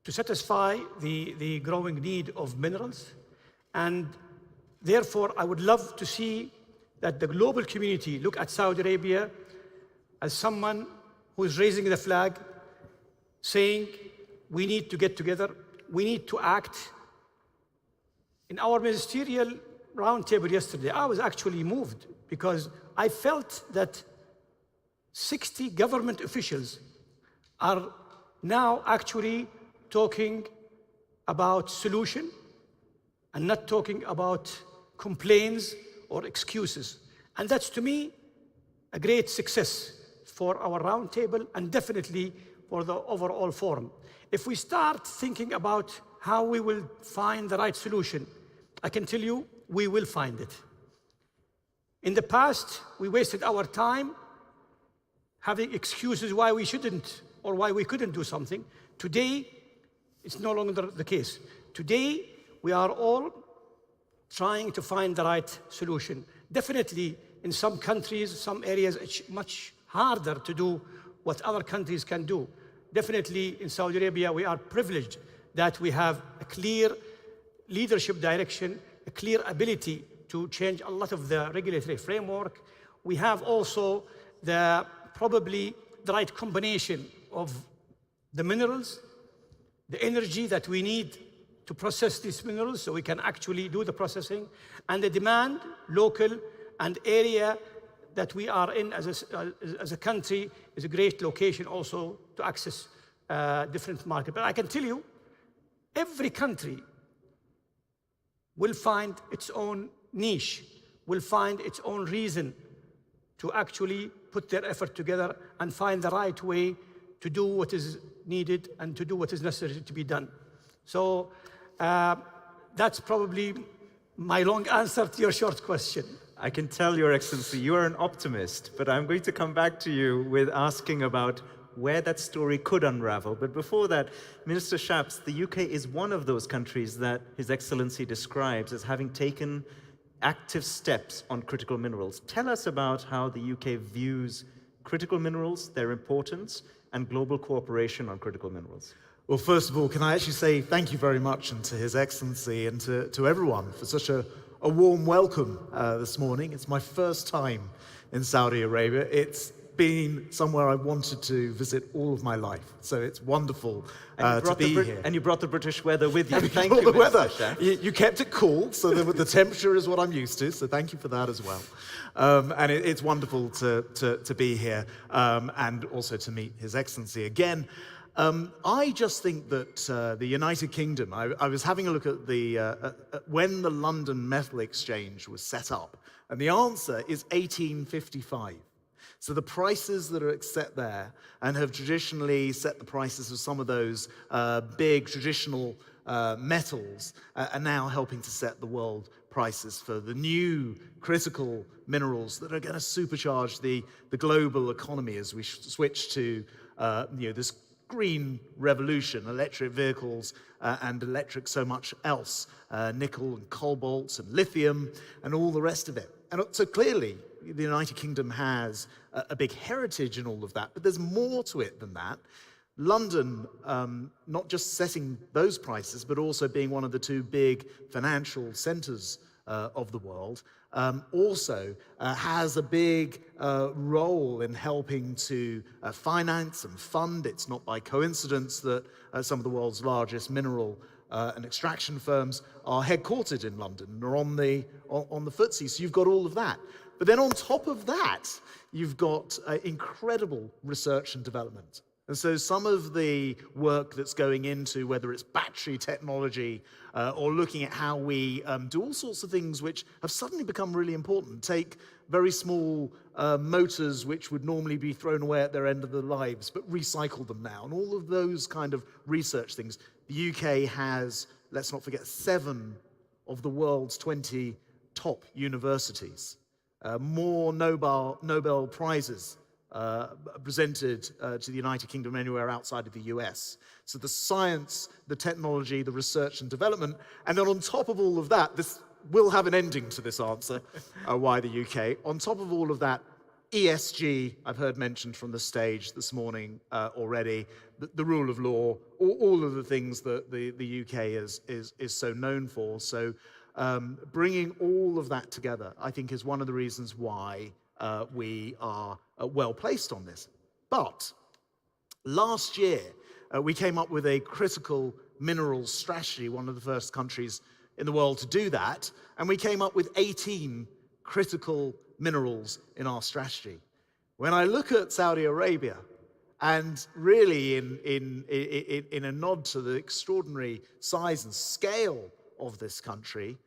[SPEAKER 6] to satisfy the growing need of minerals. And therefore, I would love to see that the global community look at Saudi Arabia as someone who is raising the flag, saying, we need to get together, we need to act. In our ministerial roundtable yesterday, I was actually moved because I felt that 60 government officials are now actually talking about solution and not talking about complaints or excuses. And that's, to me, a great success for our roundtable and definitely for the overall forum. If we start thinking about how we will find the right solution, I can tell you we will find it. In the past, we wasted our time having excuses why we shouldn't or why we couldn't do something. Today, it's no longer the case. Today, we are all trying to find the right solution. Definitely, in some countries, some areas, it's much harder to do what other countries can do. Definitely, in Saudi Arabia, we are privileged that we have a clear leadership direction, a clear ability to change a lot of the regulatory framework. We have also probably the right combination of the minerals, the energy that we need to process these minerals so we can actually do the processing, and the demand, local and area that we are in as a country is a great location also to access different markets. But I can tell you, every country will find its own niche, will find its own reason to actually put their effort together and find the right way to do what is needed and to do what is necessary to be done. So that's probably my long answer to your short question.
[SPEAKER 3] I can tell, Your Excellency, you are an optimist, but I'm going to come back to you with asking about where that story could unravel. But before that, Minister Shapps, the UK is one of those countries that His Excellency describes as having taken active steps on critical minerals. Tell us about how the UK views critical minerals, their importance, and global cooperation on critical minerals.
[SPEAKER 5] Well, first of all, can I actually say thank you very much and to His Excellency and to everyone for such a warm welcome this morning. It's my first time in Saudi Arabia. It's been somewhere I wanted to visit all of my life, so it's wonderful to be here.
[SPEAKER 3] And you brought the British weather with you.
[SPEAKER 5] And
[SPEAKER 3] Thank you,
[SPEAKER 5] the
[SPEAKER 3] Mr.
[SPEAKER 5] weather.
[SPEAKER 3] Shapps.
[SPEAKER 5] You kept it cool, so the temperature is what I'm used to, so thank you for that as well. And it's wonderful to be here and also to meet His Excellency again. I just think that the United Kingdom, I was having a look at when the London Metal Exchange was set up, and the answer is 1855. So the prices that are set there and have traditionally set the prices of some of those big traditional metals are now helping to set the world prices for the new critical minerals that are going to supercharge the global economy as we switch to this green revolution, electric vehicles and electric so much else, nickel and cobalt and lithium and all the rest of it. And so clearly, the United Kingdom has a big heritage in all of that, but there's more to it than that. London, not just setting those prices, but also being one of the two big financial centers of the world, also has a big role in helping to finance and fund. It's not by coincidence that some of the world's largest mineral and extraction firms are headquartered in London and are on the FTSE. So you've got all of that. But then on top of that, you've got incredible research and development. And so some of the work that's going into, whether it's battery technology or looking at how we do all sorts of things which have suddenly become really important. Take very small motors which would normally be thrown away at their end of their lives, but recycle them now. And all of those kind of research things. The UK has, let's not forget, 7 of the world's 20 top universities. More Nobel Prizes presented to the United Kingdom anywhere outside of the US. So the science, the technology, the research and development, and then on top of all of that, this will have an ending to this answer, why the UK. On top of all of that, ESG, I've heard mentioned from the stage this morning already, the rule of law, all of the things that the UK is so known for. So bringing all of that together, I think, is one of the reasons why we are well placed on this. But last year, we came up with a critical minerals strategy, one of the first countries in the world to do that, and we came up with 18 critical minerals in our strategy. When I look at Saudi Arabia, and really in a nod to the extraordinary size and scale of this country,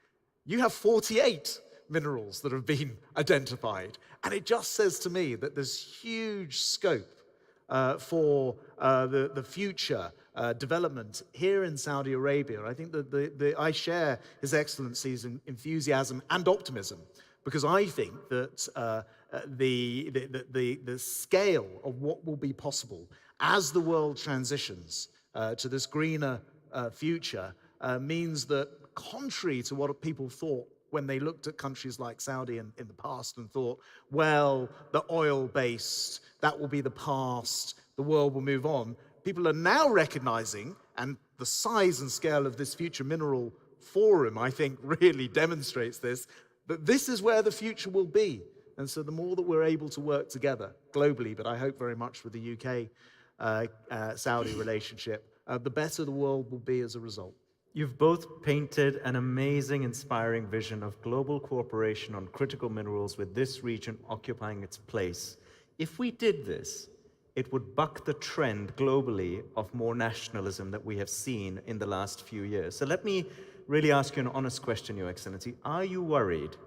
[SPEAKER 5] you have 48 minerals that have been identified. And it just says to me that there's huge scope for the future development here in Saudi Arabia. I think that I share His Excellency's enthusiasm and optimism, because I think that the scale of what will be possible as the world transitions to this greener future means that, contrary to what people thought when they looked at countries like Saudi in the past and thought, well, the oil-based, that will be the past, the world will move on. People are now recognizing, and the size and scale of this Future Mineral Forum, I think, really demonstrates this, that this is where the future will be. And so the more that we're able to work together globally, but I hope very much with the UK-Saudi relationship, the better the world will be as a result.
[SPEAKER 3] You've both painted an amazing, inspiring vision of global cooperation on critical minerals, with this region occupying its place. If we did this, it would buck the trend globally of more nationalism that we have seen in the last few years. So let me really ask you an honest question, Your Excellency. Are you worried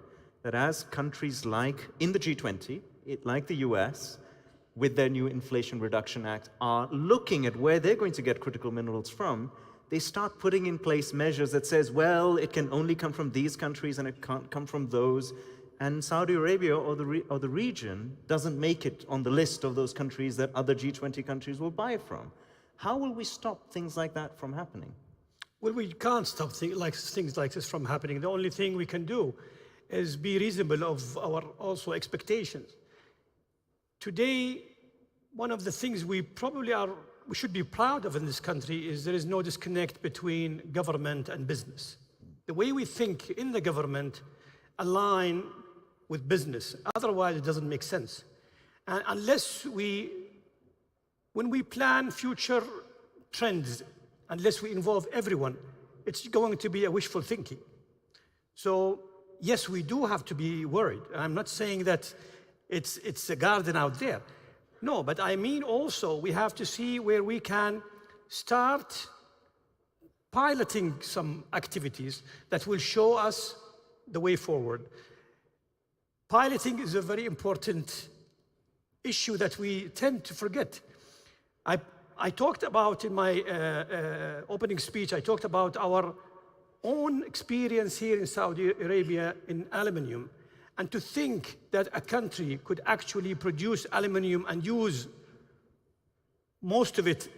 [SPEAKER 3] that as countries like in the G20, like the US, with their new Inflation Reduction Act, are looking at where they're going to get critical minerals from, they start putting in place measures that says, well, it can only come from these countries and it can't come from those, and Saudi Arabia or the region doesn't make it on the list of those countries that other G20 countries will buy from? How will we stop things like that from happening?
[SPEAKER 6] Well, we can't stop things like this from happening. The only thing we can do is be reasonable of our also expectations. Today, one of the things we should be proud of in this country is there is no disconnect between government and business. The way we think in the government align with business. Otherwise, it doesn't make sense. And when we plan future trends, unless we involve everyone, it's going to be a wishful thinking. So yes, we do have to be worried. I'm not saying that it's a garden out there. No, but I mean also we have to see where we can start piloting some activities that will show us the way forward. Piloting is a very important issue that we tend to forget. I talked about in my opening speech, I talked about our own experience here in Saudi Arabia in aluminum. And to think that a country could actually produce aluminum and use most of it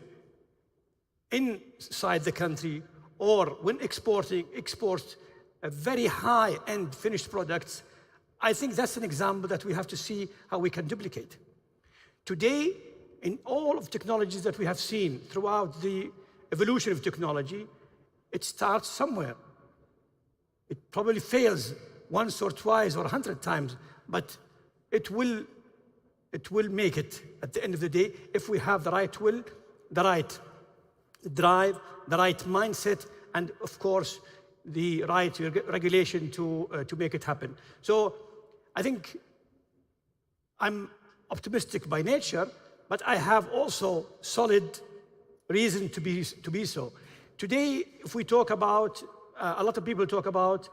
[SPEAKER 6] inside the country, or when export a very high-end finished products I think that's an example that we have to see how we can duplicate. Today, in all of technologies that we have seen throughout the evolution of technology, it starts somewhere. It probably fails once or twice or 100 times, but it will make it at the end of the day if we have the right will, the right drive, the right mindset, and of course, the right regulation to make it happen. So I think I'm optimistic by nature, but I have also solid reason to be so. Today, if we talk about, a lot of people talk about,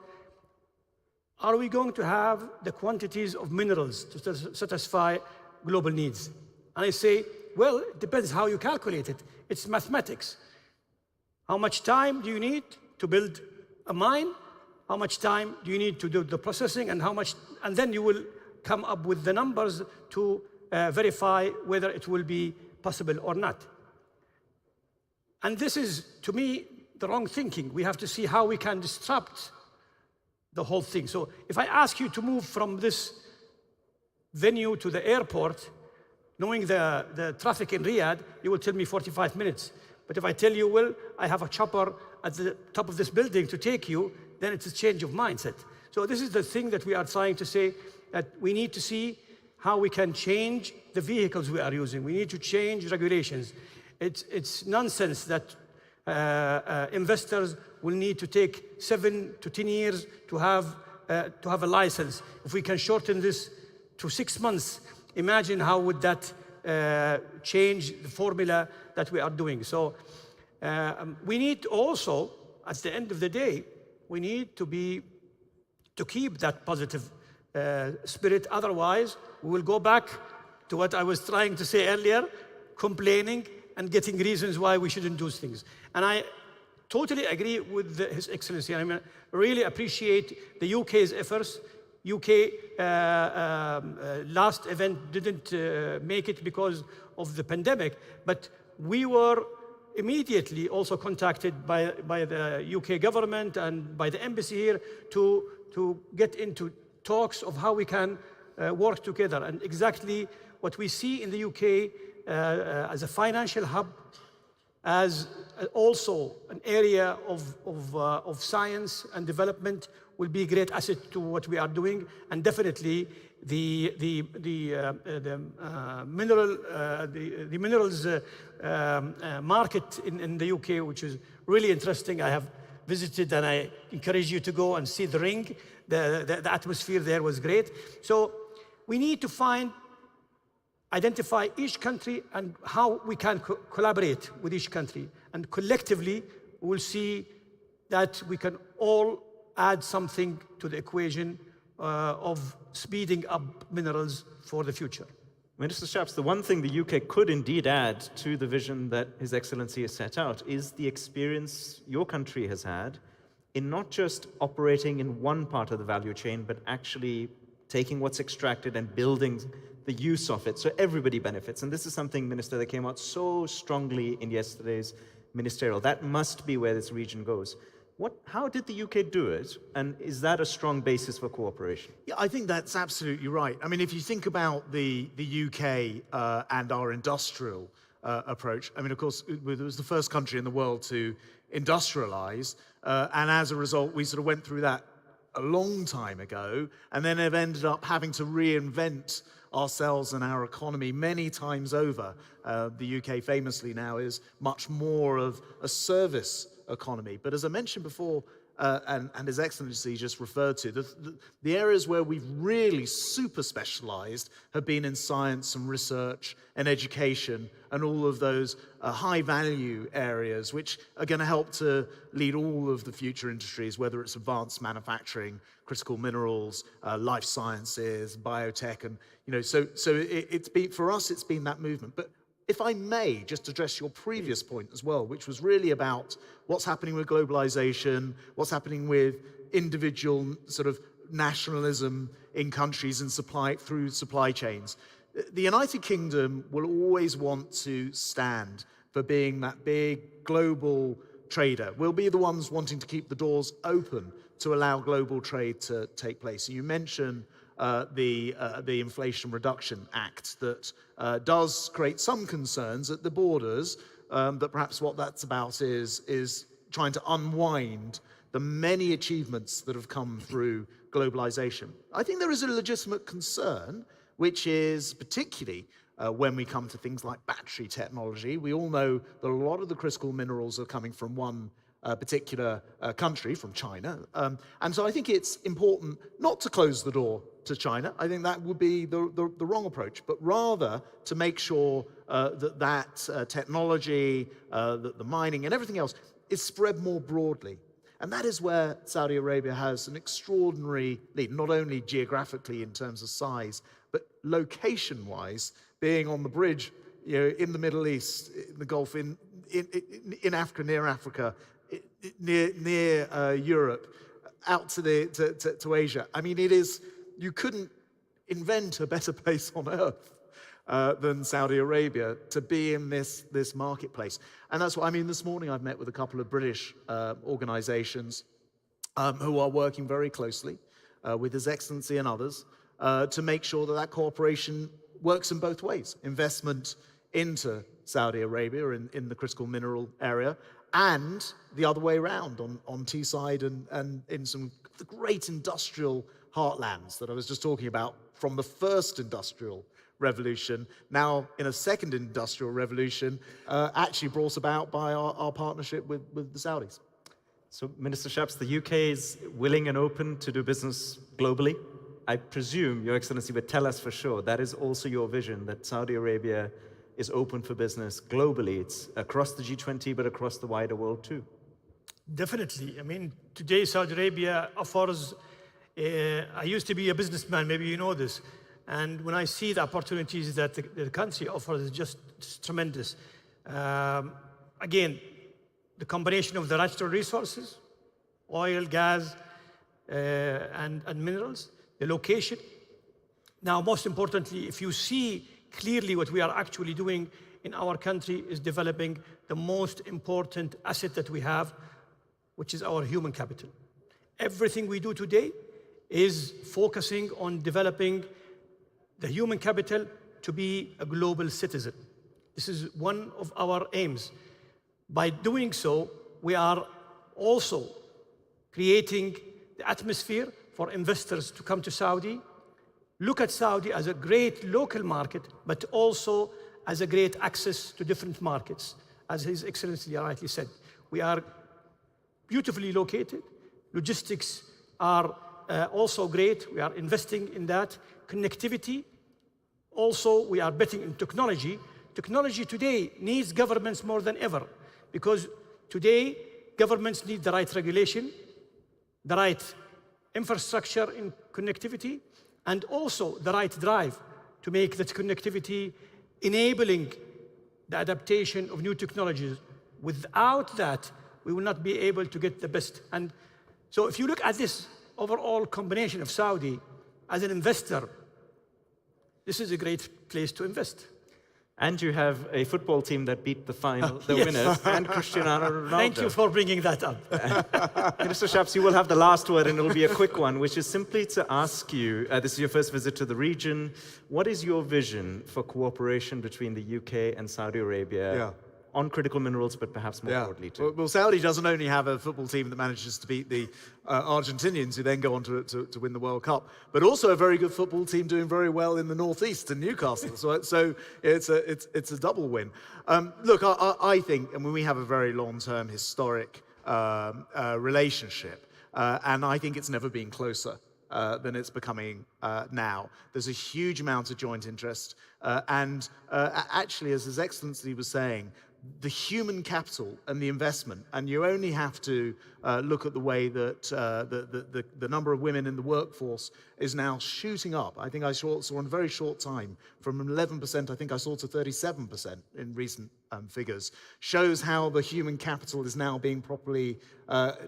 [SPEAKER 6] are we going to have the quantities of minerals to satisfy global needs? And I say, well, it depends how you calculate it. It's mathematics. How much time do you need to build a mine? How much time do you need to do the processing, and then you will come up with the numbers to verify whether it will be possible or not. And this is, to me, the wrong thinking. We have to see how we can disrupt the whole thing. So if I ask you to move from this venue to the airport, knowing the traffic in Riyadh, you will tell me 45 minutes. But if I tell you, well, I have a chopper at the top of this building to take you, then it's a change of mindset. So this is the thing that we are trying to say, that we need to see how we can change the vehicles we are using. We need to change regulations. It's nonsense that investors will need to take 7 to 10 years to have a license. If we can shorten this to 6 months, imagine how would that change the formula that we are doing. So we need also, at the end of the day, we need to keep that positive spirit. Otherwise, we will go back to what I was trying to say earlier, complaining and getting reasons why we shouldn't do things. And I totally agree with His Excellency. I really appreciate the UK's efforts. UK last event didn't make it because of the pandemic, but we were immediately also contacted by the UK government and by the embassy here to get into talks of how we can work together. And exactly what we see in the UK as a financial hub, as also an area of science and development, will be a great asset to what we are doing. And definitely the minerals market in the UK, which is really interesting. I have visited, and I encourage you to go and see the ring. The atmosphere there was great. So we need to identify each country and how we can collaborate with each country. And collectively, we'll see that we can all add something to the equation of speeding up minerals for the future.
[SPEAKER 3] Minister Shapps, the one thing the UK could indeed add to the vision that His Excellency has set out is the experience your country has had in not just operating in one part of the value chain, but actually taking what's extracted and building the use of it so everybody benefits. And this is something, Minister, that came out so strongly in yesterday's ministerial. That must be where this region goes. How did the UK do it? And is that a strong basis for cooperation?
[SPEAKER 5] Yeah, I think that's absolutely right. I mean, if you think about the UK and our industrial approach, I mean, of course, it was the first country in the world to industrialize. And as a result, we sort of went through that a long time ago, and then have ended up having to reinvent ourselves and our economy many times over. The UK famously now is much more of a service economy. But as I mentioned before, and His Excellency just referred to, the areas where we've really super specialized have been in science and research and education and all of those high value areas, which are going to help to lead all of the future industries, whether it's advanced manufacturing, critical minerals, life sciences, biotech, and so it's been, for us, it's been that movement. But if I may just address your previous point as well, which was really about what's happening with globalization, what's happening with individual sort of nationalism in countries and through supply chains. The United Kingdom will always want to stand for being that big global trader. We'll be the ones wanting to keep the doors open to allow global trade to take place. You mentioned the Inflation Reduction Act that does create some concerns at the borders, that perhaps what that's about is trying to unwind the many achievements that have come through globalization. I think there is a legitimate concern, which is particularly when we come to things like battery technology. We all know that a lot of the critical minerals are coming from one particular country, from China. And so I think it's important not to close the door to China. I think that would be the wrong approach, but rather to make sure that technology, that the mining and everything else is spread more broadly. And that is where Saudi Arabia has an extraordinary lead, not only geographically in terms of size, but location-wise, being on the bridge, in the Middle East, in the Gulf, in Africa, near Africa, near Europe, out to Asia. I mean, you couldn't invent a better place on earth than Saudi Arabia to be in this marketplace. And that's what I mean. This morning I've met with a couple of British organizations who are working very closely with His Excellency and others to make sure that cooperation works in both ways. Investment into Saudi Arabia in the critical mineral area, and the other way around on Teesside and in some of the great industrial heartlands that I was just talking about from the first industrial revolution, now in a second industrial revolution, actually brought about by our partnership with the Saudis.
[SPEAKER 3] So, Minister Shapps, the UK is willing and open to do business globally. I presume Your Excellency would tell us for sure that is also your vision, that Saudi Arabia is open for business globally. It's across the G20, but across the wider world too.
[SPEAKER 6] Definitely. I mean, today Saudi Arabia offers, I used to be a businessman, maybe you know this, and when I see the opportunities that the country offers, it's just tremendous. Again, the combination of the natural resources, oil, gas, and minerals, the location. Now, most importantly, if you see clearly what we are actually doing in our country is developing the most important asset that we have, which is our human capital. Everything we do today is focusing on developing the human capital to be a global citizen. This is one of our aims. By doing so, we are also creating the atmosphere for investors to come to Saudi, look at Saudi as a great local market, but also as a great access to different markets. As His Excellency rightly said, we are beautifully located. Logistics are also great. We are investing in that. Connectivity. Also, we are betting in technology. Technology today needs governments more than ever, because today governments need the right regulation, the right infrastructure in connectivity, and also the right drive to make that connectivity enabling the adaptation of new technologies. Without that, we will not be able to get the best. And so if you look at this overall combination of Saudi as an investor, this is a great place to invest.
[SPEAKER 3] And you have a football team that beat the final, the
[SPEAKER 6] Yes.
[SPEAKER 3] winners, and Cristiano Ronaldo.
[SPEAKER 6] Thank you for bringing that up.
[SPEAKER 3] Minister Shapps, you will have the last word, and it will be a quick one, which is simply to ask you, this is your first visit to the region, what is your vision for cooperation between the UK and Saudi Arabia on critical minerals, but perhaps more broadly too?
[SPEAKER 5] Well, Saudi doesn't only have a football team that manages to beat the Argentinians, who then go on to win the World Cup, but also a very good football team doing very well in the Northeast in Newcastle. So it's a double win. Look, I think, and we have a very long-term historic relationship, and I think it's never been closer than it's becoming now. There's a huge amount of joint interest, and actually, as His Excellency was saying, the human capital and the investment, and you only have to look at the way that the number of women in the workforce is now shooting up. I think I saw in a very short time, from 11%, I think I saw to 37% in recent figures, shows how the human capital is now being properly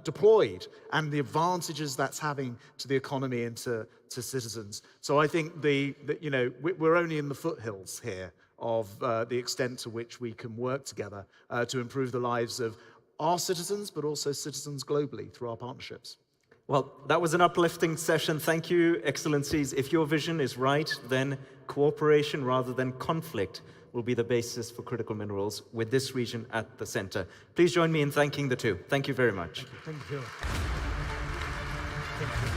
[SPEAKER 5] deployed and the advantages that's having to the economy and to citizens. So I think we're only in the foothills here of the extent to which we can work together to improve the lives of our citizens, but also citizens globally through our partnerships.
[SPEAKER 3] Well, that was an uplifting session. Thank you, Excellencies. If your vision is right, then cooperation rather than conflict will be the basis for critical minerals with this region at the center. Please join me in thanking the two. Thank you very much.
[SPEAKER 12] Thank you. Thank you.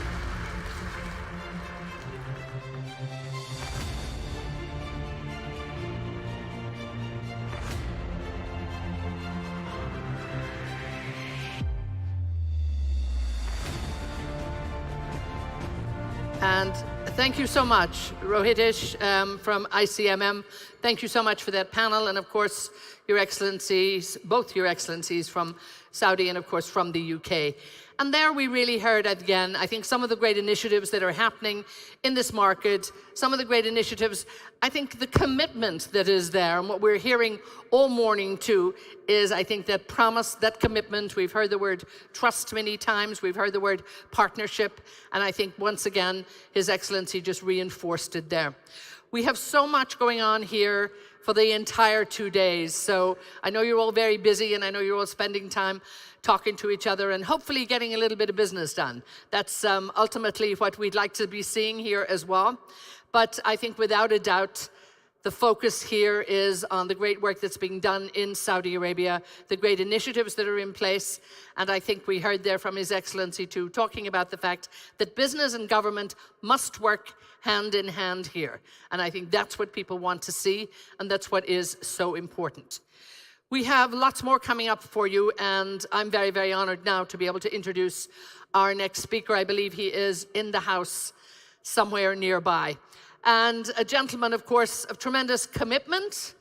[SPEAKER 13] And thank you so much, Rohitish from ICMM. Thank you so much for that panel. And of course, Your Excellencies, both Your Excellencies from Saudi and of course from the UK. And there we really heard again, I think some of the great initiatives that are happening in this market, some of the great initiatives, I think the commitment that is there and what we're hearing all morning too is I think that promise, that commitment. We've heard the word trust many times, we've heard the word partnership, and I think once again, His Excellency just reinforced it there. We have so much going on here for the entire 2 days. So I know you're all very busy and I know you're all spending time talking to each other and hopefully getting a little bit of business done. That's ultimately what we'd like to be seeing here as well. But I think without a doubt, the focus here is on the great work that's being done in Saudi Arabia, the great initiatives that are in place. And I think we heard there from His Excellency too, talking about the fact that business and government must work hand in hand here. And I think that's what people want to see, and that's what is so important. We have lots more coming up for you, and I'm very, very honored now to be able to introduce our next speaker. I believe he is in the house somewhere nearby. And a gentleman, of course, of tremendous commitment,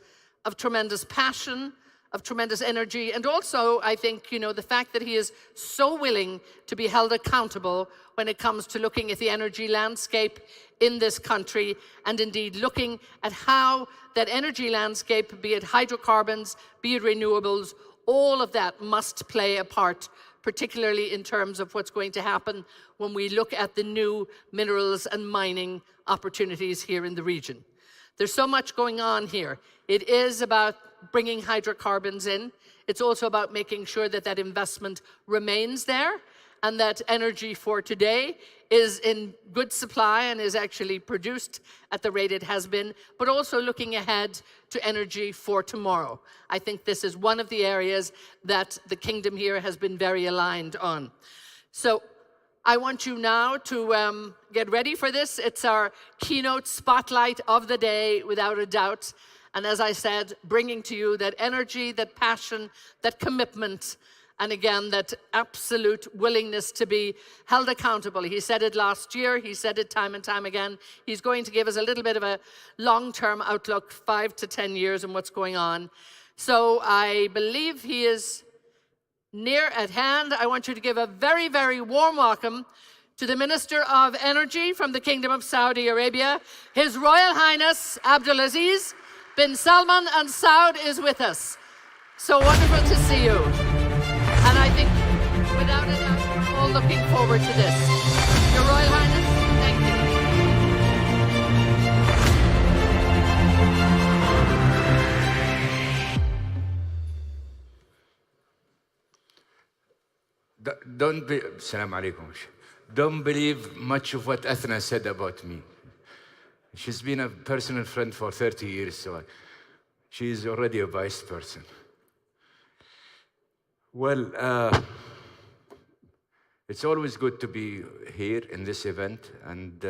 [SPEAKER 13] of tremendous passion, of tremendous energy, and also, I think, you know, the fact that he is so willing to be held accountable when it comes to looking at the energy landscape in this country, and indeed looking at how that energy landscape, be it hydrocarbons, be it renewables, all of that must play a part, particularly in terms of what's going to happen when we look at the new minerals and mining opportunities here in the region. There's so much going on here. It is about bringing hydrocarbons in. It's also about making sure that that investment remains there and that energy for today is in good supply and is actually produced at the rate it has been, but also looking ahead to energy for tomorrow. I think this is one of the areas that the kingdom here has been very aligned on. So I want you now to get ready for this. It's our keynote spotlight of the day, without a doubt. And as I said, bringing to you that energy, that passion, that commitment, and again, that absolute willingness to be held accountable. He said it last year, he said it time and time again. He's going to give us a little bit of a long-term outlook, 5 to 10 years, and what's going on. So I believe he is near at hand. I want you to give a very, very warm welcome to the Minister of Energy from the Kingdom of Saudi Arabia. His Royal Highness Abdulaziz bin Salman Al Saud is with us. So wonderful to see you. And I think, without a doubt, we're all looking forward to this. Your Royal Highness, thank
[SPEAKER 4] you. Assalamu alaikum. Don't believe much of what Athna said about me. She's been a personal friend for 30 years, so she's already a vice person. Well, it's always good to be here in this event, and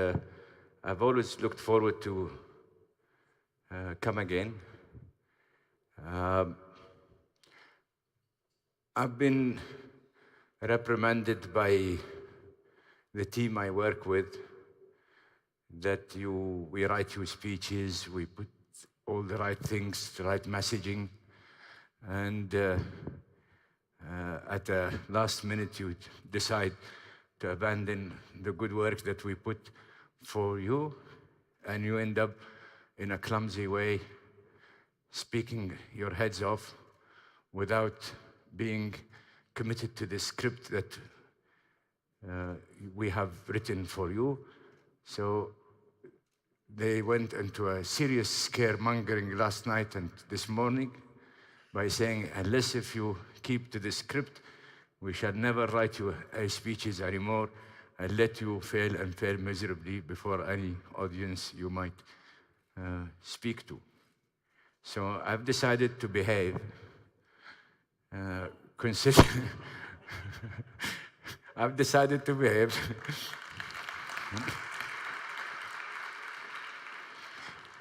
[SPEAKER 4] I've always looked forward to come again. I've been reprimanded by the team I work with that we write you speeches, we put all the right things, the right messaging, and at the last minute you decide to abandon the good work that we put for you, and you end up in a clumsy way speaking your heads off without being committed to the script that we have written for you. So they went into a serious scaremongering last night and this morning by saying, unless if you keep to the script, We shall never write you speeches anymore and let you fail and fail miserably before any audience you might speak to. So I've decided to behave I've decided to behave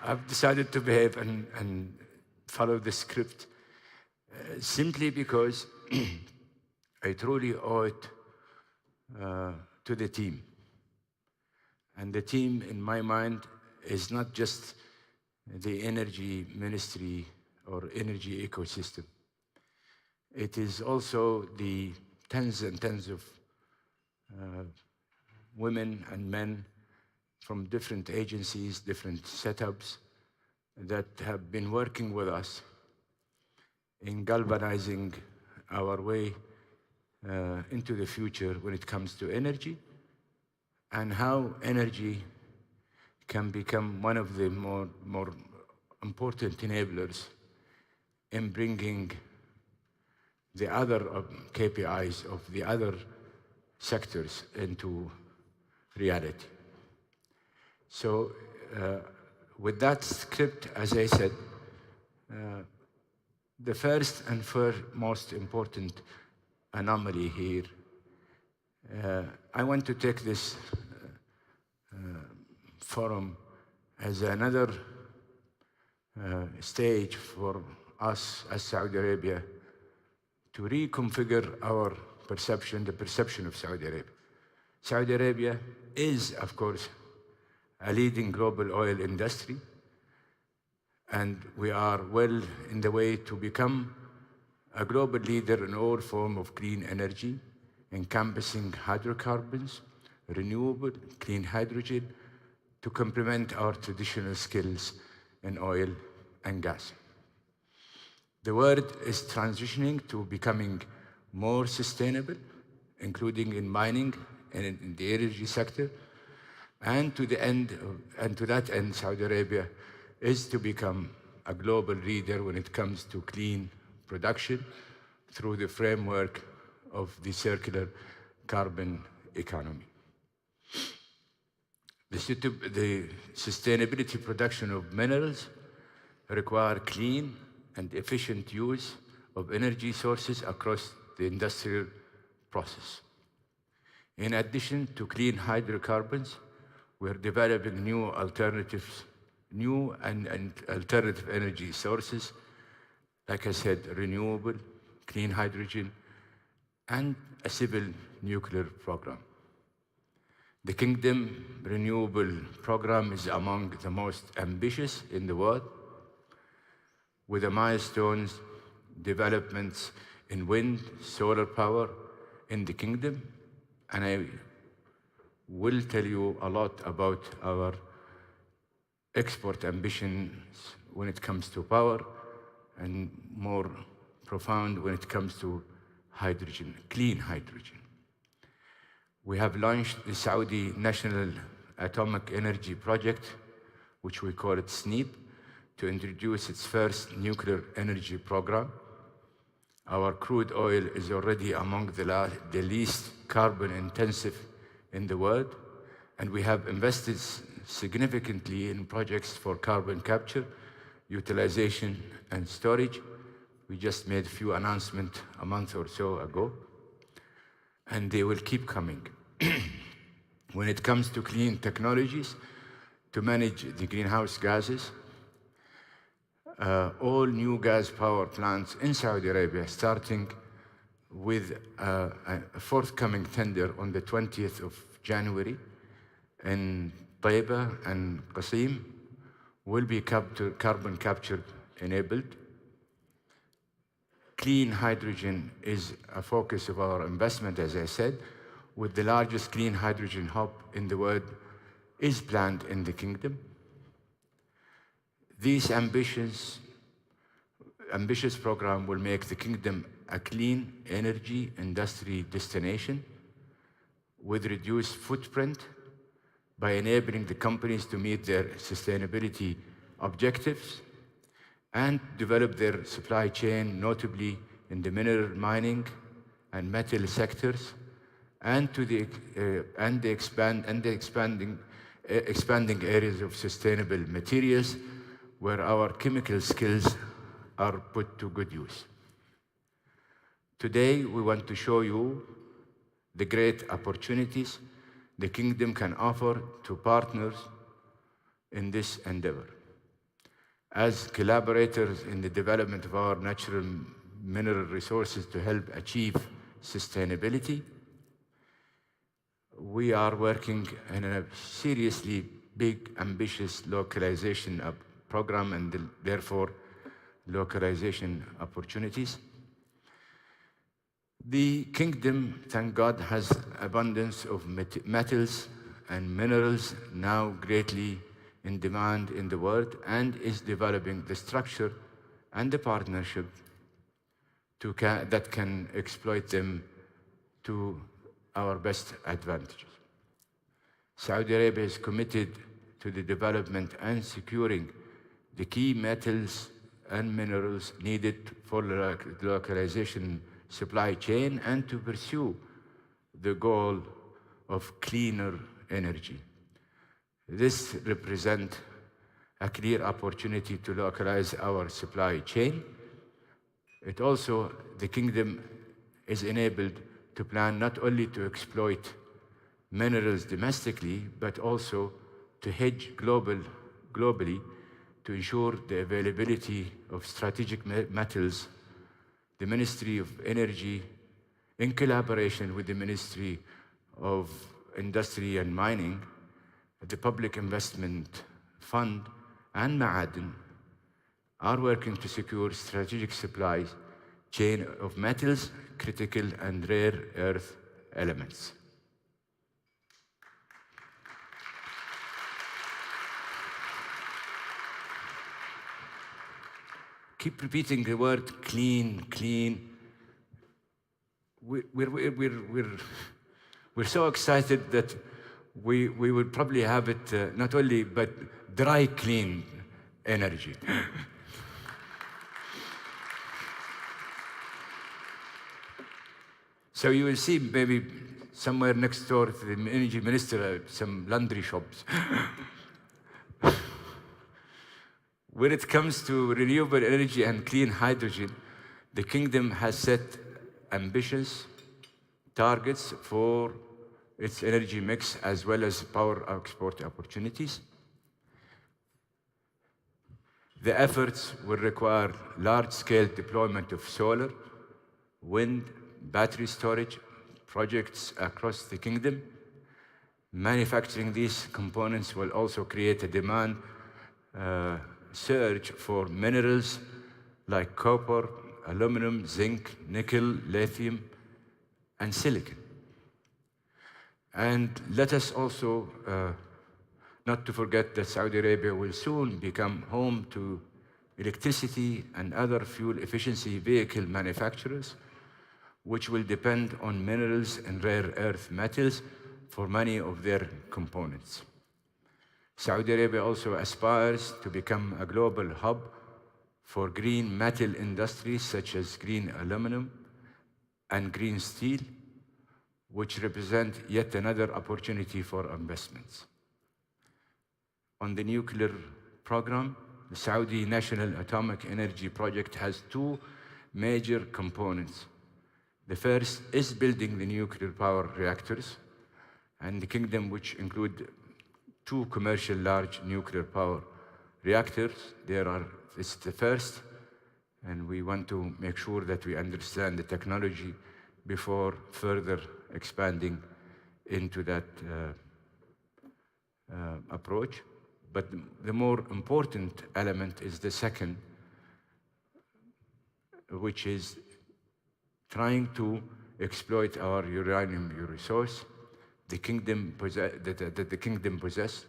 [SPEAKER 4] I've decided to behave and follow the script simply because I truly owe it to the team. And the team, in my mind, is not just the energy ministry or energy ecosystem. It is also the tens and tens of women and men from different agencies, different setups that have been working with us in galvanizing our way into the future when it comes to energy, and how energy can become one of the more important enablers in bringing the other KPIs of the other sectors into reality. So with that script, as I said, the first and most important anomaly here, I want to take this forum as another stage for us as Saudi Arabia to reconfigure our perception, the perception of Saudi Arabia. Saudi Arabia is, of course, a leading global oil industry, and we are well in the way to become a global leader in all forms of clean energy, encompassing hydrocarbons, renewable, clean hydrogen, to complement our traditional skills in oil and gas. The world is transitioning to becoming more sustainable, including in mining and in the energy sector, and to that end, Saudi Arabia is to become a global leader when it comes to clean production through the framework of the circular carbon economy. The sustainability production of minerals require clean and efficient use of energy sources across the industrial process. In addition to clean hydrocarbons, we're developing new and alternative energy sources, like I said, renewable, clean hydrogen, and a civil nuclear program. The Kingdom Renewable Program is among the most ambitious in the world, with the milestones, developments in wind, solar power in the Kingdom, and I will tell you a lot about our export ambitions when it comes to power, and more profound when it comes to hydrogen, clean hydrogen. We have launched the Saudi National Atomic Energy Project, which we call it SNEP, to introduce its first nuclear energy program. Our crude oil is already among the least carbon intensive in the world, and we have invested significantly in projects for carbon capture, utilization, and storage. We just made a few announcements a month or so ago, and they will keep coming. When it comes to clean technologies, to manage the greenhouse gases, all new gas power plants in Saudi Arabia, starting with a forthcoming tender on the 20th of January in Taiba and Qasim, will be carbon capture enabled. Clean hydrogen is a focus of our investment, as I said, with the largest clean hydrogen hub in the world is planned in the Kingdom. This ambitious program will make the Kingdom a clean energy industry destination with reduced footprint by enabling the companies to meet their sustainability objectives and develop their supply chain, notably in the mineral mining and metal sectors, and to the expanding areas of sustainable materials, where our chemical skills are put to good use. Today, we want to show you the great opportunities the Kingdom can offer to partners in this endeavor. As collaborators in the development of our natural mineral resources to help achieve sustainability, we are working in a seriously big, ambitious localization program and therefore localization opportunities. The Kingdom, thank God, has abundance of metals and minerals now greatly in demand in the world, and is developing the structure and the partnership that can exploit them to our best advantages. Saudi Arabia is committed to the development and securing the key metals and minerals needed for the localization supply chain and to pursue the goal of cleaner energy. This represents a clear opportunity to localize our supply chain. It also, the Kingdom is enabled to plan not only to exploit minerals domestically, but also to hedge globally to ensure the availability of strategic metals. The Ministry of Energy, in collaboration with the Ministry of Industry and Mining, the Public Investment Fund, and Ma'adin, are working to secure strategic supply chain of metals, critical and rare earth elements. Keep repeating the word clean, clean. We're so excited that we will probably have it not only, but dry clean energy. So you will see maybe somewhere next door to the energy minister, some laundry shops. When it comes to renewable energy and clean hydrogen, the Kingdom has set ambitious targets for its energy mix as well as power export opportunities. The efforts will require large-scale deployment of solar, wind, battery storage projects across the Kingdom. Manufacturing these components will also create a demand surge for minerals like copper, aluminum, zinc, nickel, lithium, and silicon. And let us also not to forget that Saudi Arabia will soon become home to electricity and other fuel efficiency vehicle manufacturers, which will depend on minerals and rare earth metals for many of their components. Saudi Arabia also aspires to become a global hub for green metal industries such as green aluminum and green steel, which represent yet another opportunity for investments. On the nuclear program, the Saudi National Atomic Energy Project has two major components. The first is building the nuclear power reactors, and the Kingdom, which include two commercial large nuclear power reactors. It's the first, and we want to make sure that we understand the technology before further expanding into that approach. But the more important element is the second, which is trying to exploit our uranium resource the Kingdom that the Kingdom possesses.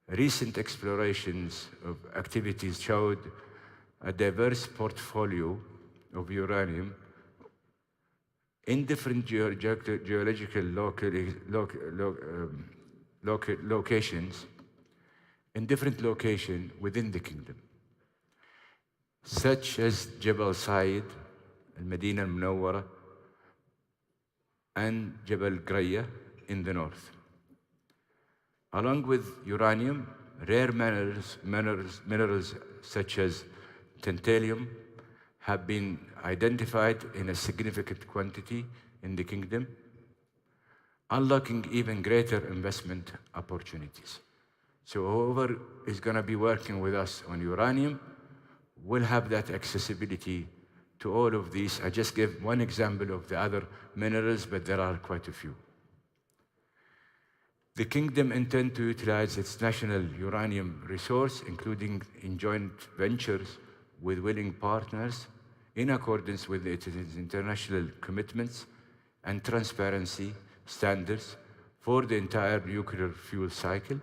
[SPEAKER 4] Recent explorations of activities showed a diverse portfolio of uranium in different geological locations, in different locations within the Kingdom, such as Jebel Said, Al-Medina Al-Munawwara, and Jebel Graya in the north. Along with uranium, rare minerals such as tantalum have been identified in a significant quantity in the kingdom, unlocking even greater investment opportunities. So whoever is going to be working with us on uranium will have that accessibility to all of these. I just gave one example of the other minerals, but there are quite a few. The kingdom intends to utilize its national uranium resource, including in joint ventures with willing partners, in accordance with its international commitments and transparency standards for the entire nuclear fuel cycle,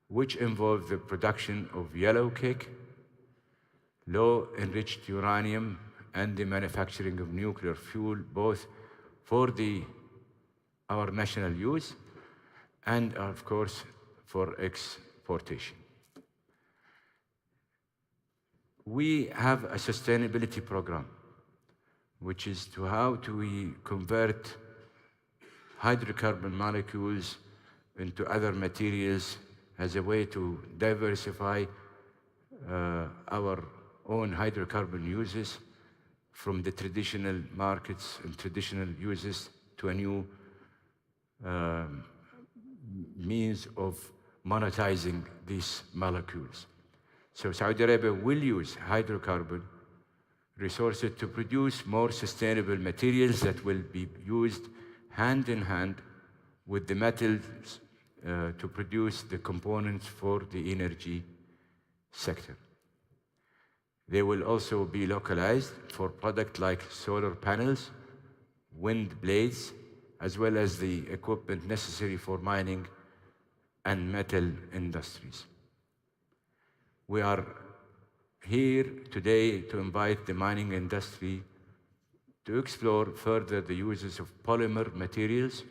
[SPEAKER 4] which involve the production of yellow cake, low-enriched uranium, and the manufacturing of nuclear fuel, both for our national use and, of course, for exportation. We have a sustainability program, which is to how do we convert hydrocarbon molecules into other materials as a way to diversify our own hydrocarbon uses from the traditional markets and traditional uses to a new means of monetizing these molecules. So Saudi Arabia will use hydrocarbon resources to produce more sustainable materials that will be used hand in hand with the metals to produce the components for the energy sector. They will also be localized for products like solar panels, wind blades, as well as the equipment necessary for mining and metal industries. We are here today to invite the mining industry to explore further the uses of polymer materials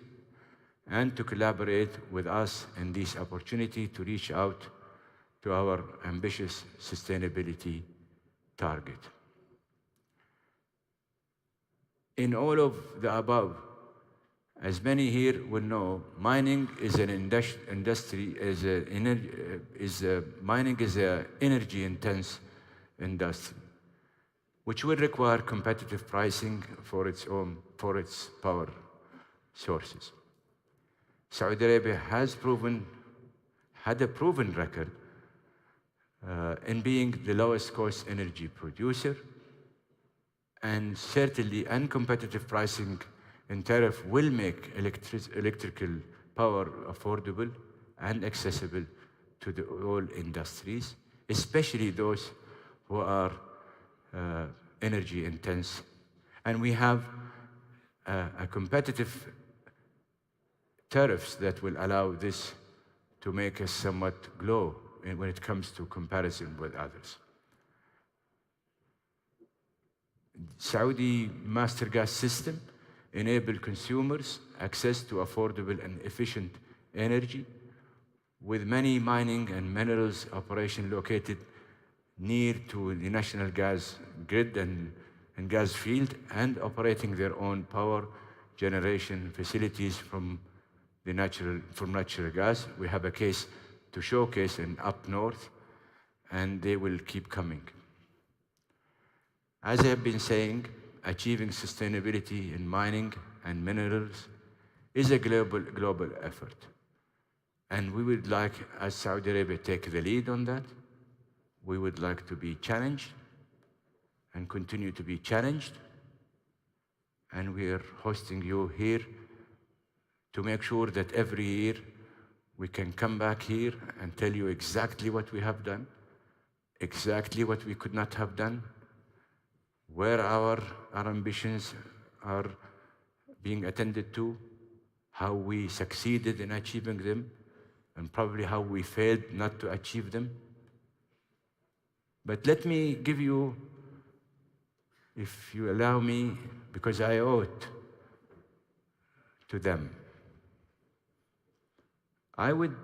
[SPEAKER 4] and to collaborate with us in this opportunity to reach out to our ambitious sustainability target. In all of the above, as many here will know, mining is an mining is an energy-intense industry, which will require competitive pricing for its power sources. Saudi Arabia had a proven record in being the lowest cost energy producer, and certainly uncompetitive pricing and tariff will make electrical power affordable and accessible to all industries, especially those who are energy intense. And we have a competitive tariffs that will allow this to make us somewhat glow when it comes to comparison with others. Saudi master gas system enable consumers access to affordable and efficient energy, with many mining and minerals operations located near to the national gas grid and gas field, and operating their own power generation facilities from natural gas. We have a case to showcase in up north, and they will keep coming. As I have been saying, achieving sustainability in mining and minerals is a global effort. And we would like, as Saudi Arabia, take the lead on that. We would like to be challenged and continue to be challenged. And we are hosting you here to make sure that every year we can come back here and tell you exactly what we have done, exactly what we could not have done, where our ambitions are being attended to, how we succeeded in achieving them, and probably how we failed not to achieve them. But let me give you, if you allow me, because I owe it to them, I would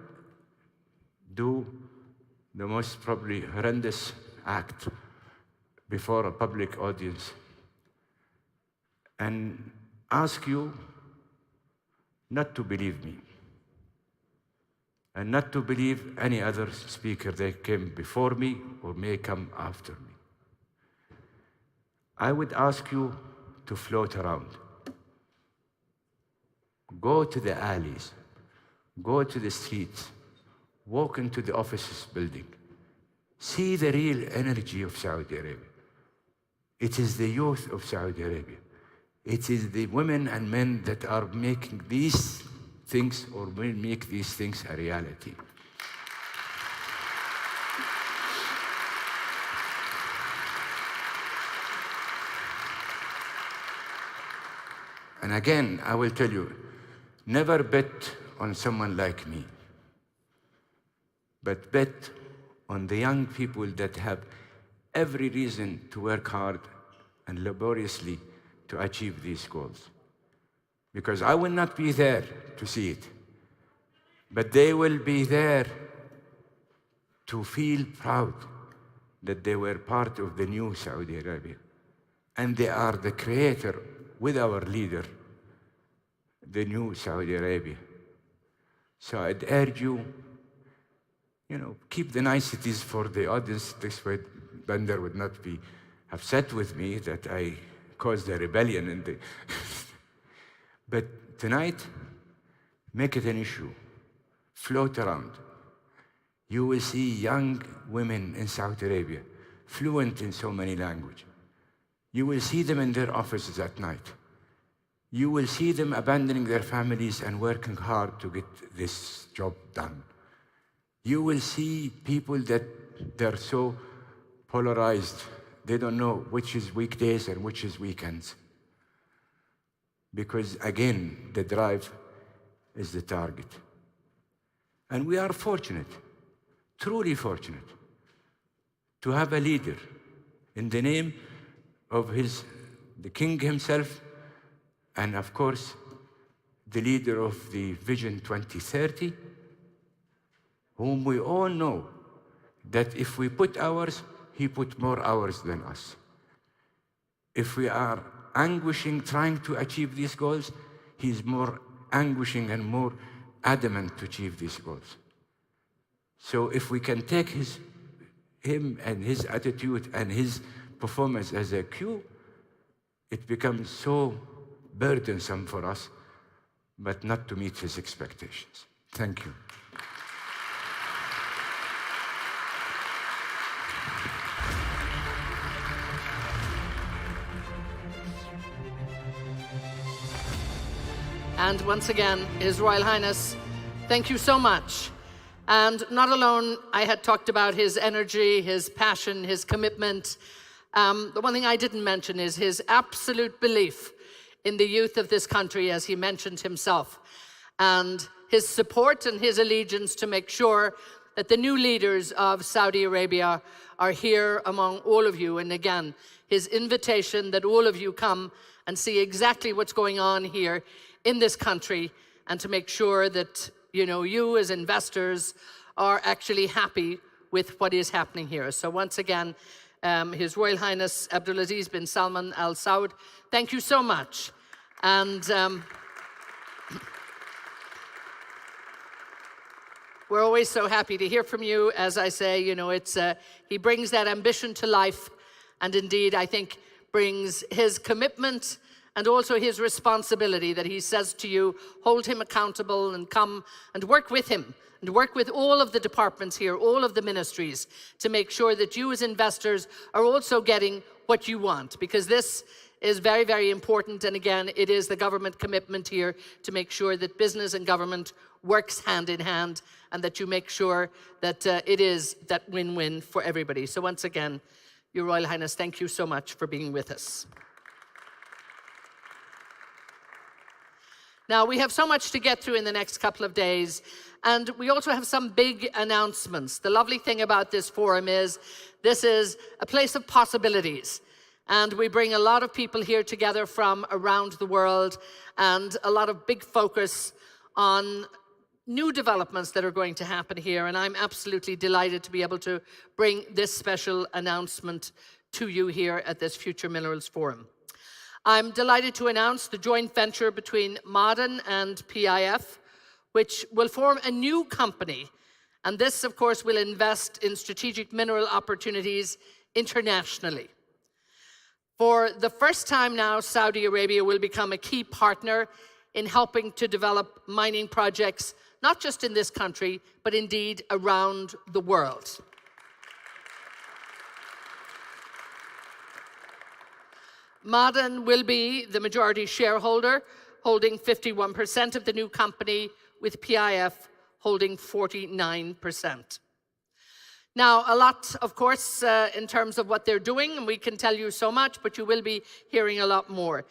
[SPEAKER 4] do the most probably horrendous act before a public audience and ask you not to believe me and not to believe any other speaker that came before me or may come after me. I would ask you to float around. Go to the alleys, go to the streets, walk into the offices building. See the real energy of Saudi Arabia. It is the youth of Saudi Arabia. It is the women and men that are making these things or will make these things a reality. And again, I will tell you, never bet on someone like me, but bet on the young people that have every reason to work hard and laboriously to achieve these goals. Because I will not be there to see it, but they will be there to feel proud that they were part of the new Saudi Arabia. And they are the creator, with our leader, the new Saudi Arabia. So I'd urge you, keep the niceties for the audience. This way, Bandar would not be upset with me that I caused a rebellion in the... But tonight, make it an issue. Float around. You will see young women in Saudi Arabia, fluent in so many languages. You will see them in their offices at night. You will see them abandoning their families and working hard to get this job done. You will see people that they're so polarized, they don't know which is weekdays and which is weekends. Because again, the drive is the target. And we are fortunate, truly fortunate, to have a leader in the name of the king himself, and of course, the leader of the Vision 2030, whom we all know that if we put hours, he put more hours than us. If we are anguishing trying to achieve these goals, he's more anguishing and more adamant to achieve these goals. So if we can take him and his attitude and his performance as a cue, it becomes so burdensome for us, but not to meet his expectations. Thank you.
[SPEAKER 13] And once again, His Royal Highness, thank you so much. And not alone, I had talked about his energy, his passion, his commitment. The one thing I didn't mention is his absolute belief in the youth of this country, as he mentioned himself, and his support and his allegiance to make sure that the new leaders of Saudi Arabia are here among all of you. And again, his invitation that all of you come and see exactly what's going on here in this country, and to make sure that you as investors are actually happy with what is happening here. So once again, His Royal Highness Abdulaziz bin Salman Al Saud, thank you so much. And we're always so happy to hear from you. As I say, he brings that ambition to life, and indeed, I think, brings his commitment and also his responsibility that he says to you, hold him accountable and come and work with him and work with all of the departments here, all of the ministries, to make sure that you as investors are also getting what you want, because this is very, very important. And again, it is the government commitment here to make sure that business and government works hand in hand, and that you make sure that it is that win-win for everybody. So once again, Your Royal Highness, thank you so much for being with us. Now, we have so much to get through in the next couple of days, and we also have some big announcements. The lovely thing about this forum is this is a place of possibilities, and we bring a lot of people here together from around the world, and a lot of big focus on new developments that are going to happen here, and I'm absolutely delighted to be able to bring this special announcement to you here at this Future Minerals Forum. I'm delighted to announce the joint venture between Ma'aden and PIF, which will form a new company. And this, of course, will invest in strategic mineral opportunities internationally. For the first time now, Saudi Arabia will become a key partner in helping to develop mining projects, not just in this country, but indeed around the world. Ma'aden will be the majority shareholder, holding 51% of the new company, with PIF holding 49%. Now, a lot, of course, in terms of what they're doing, and we can tell you so much, but you will be hearing a lot more.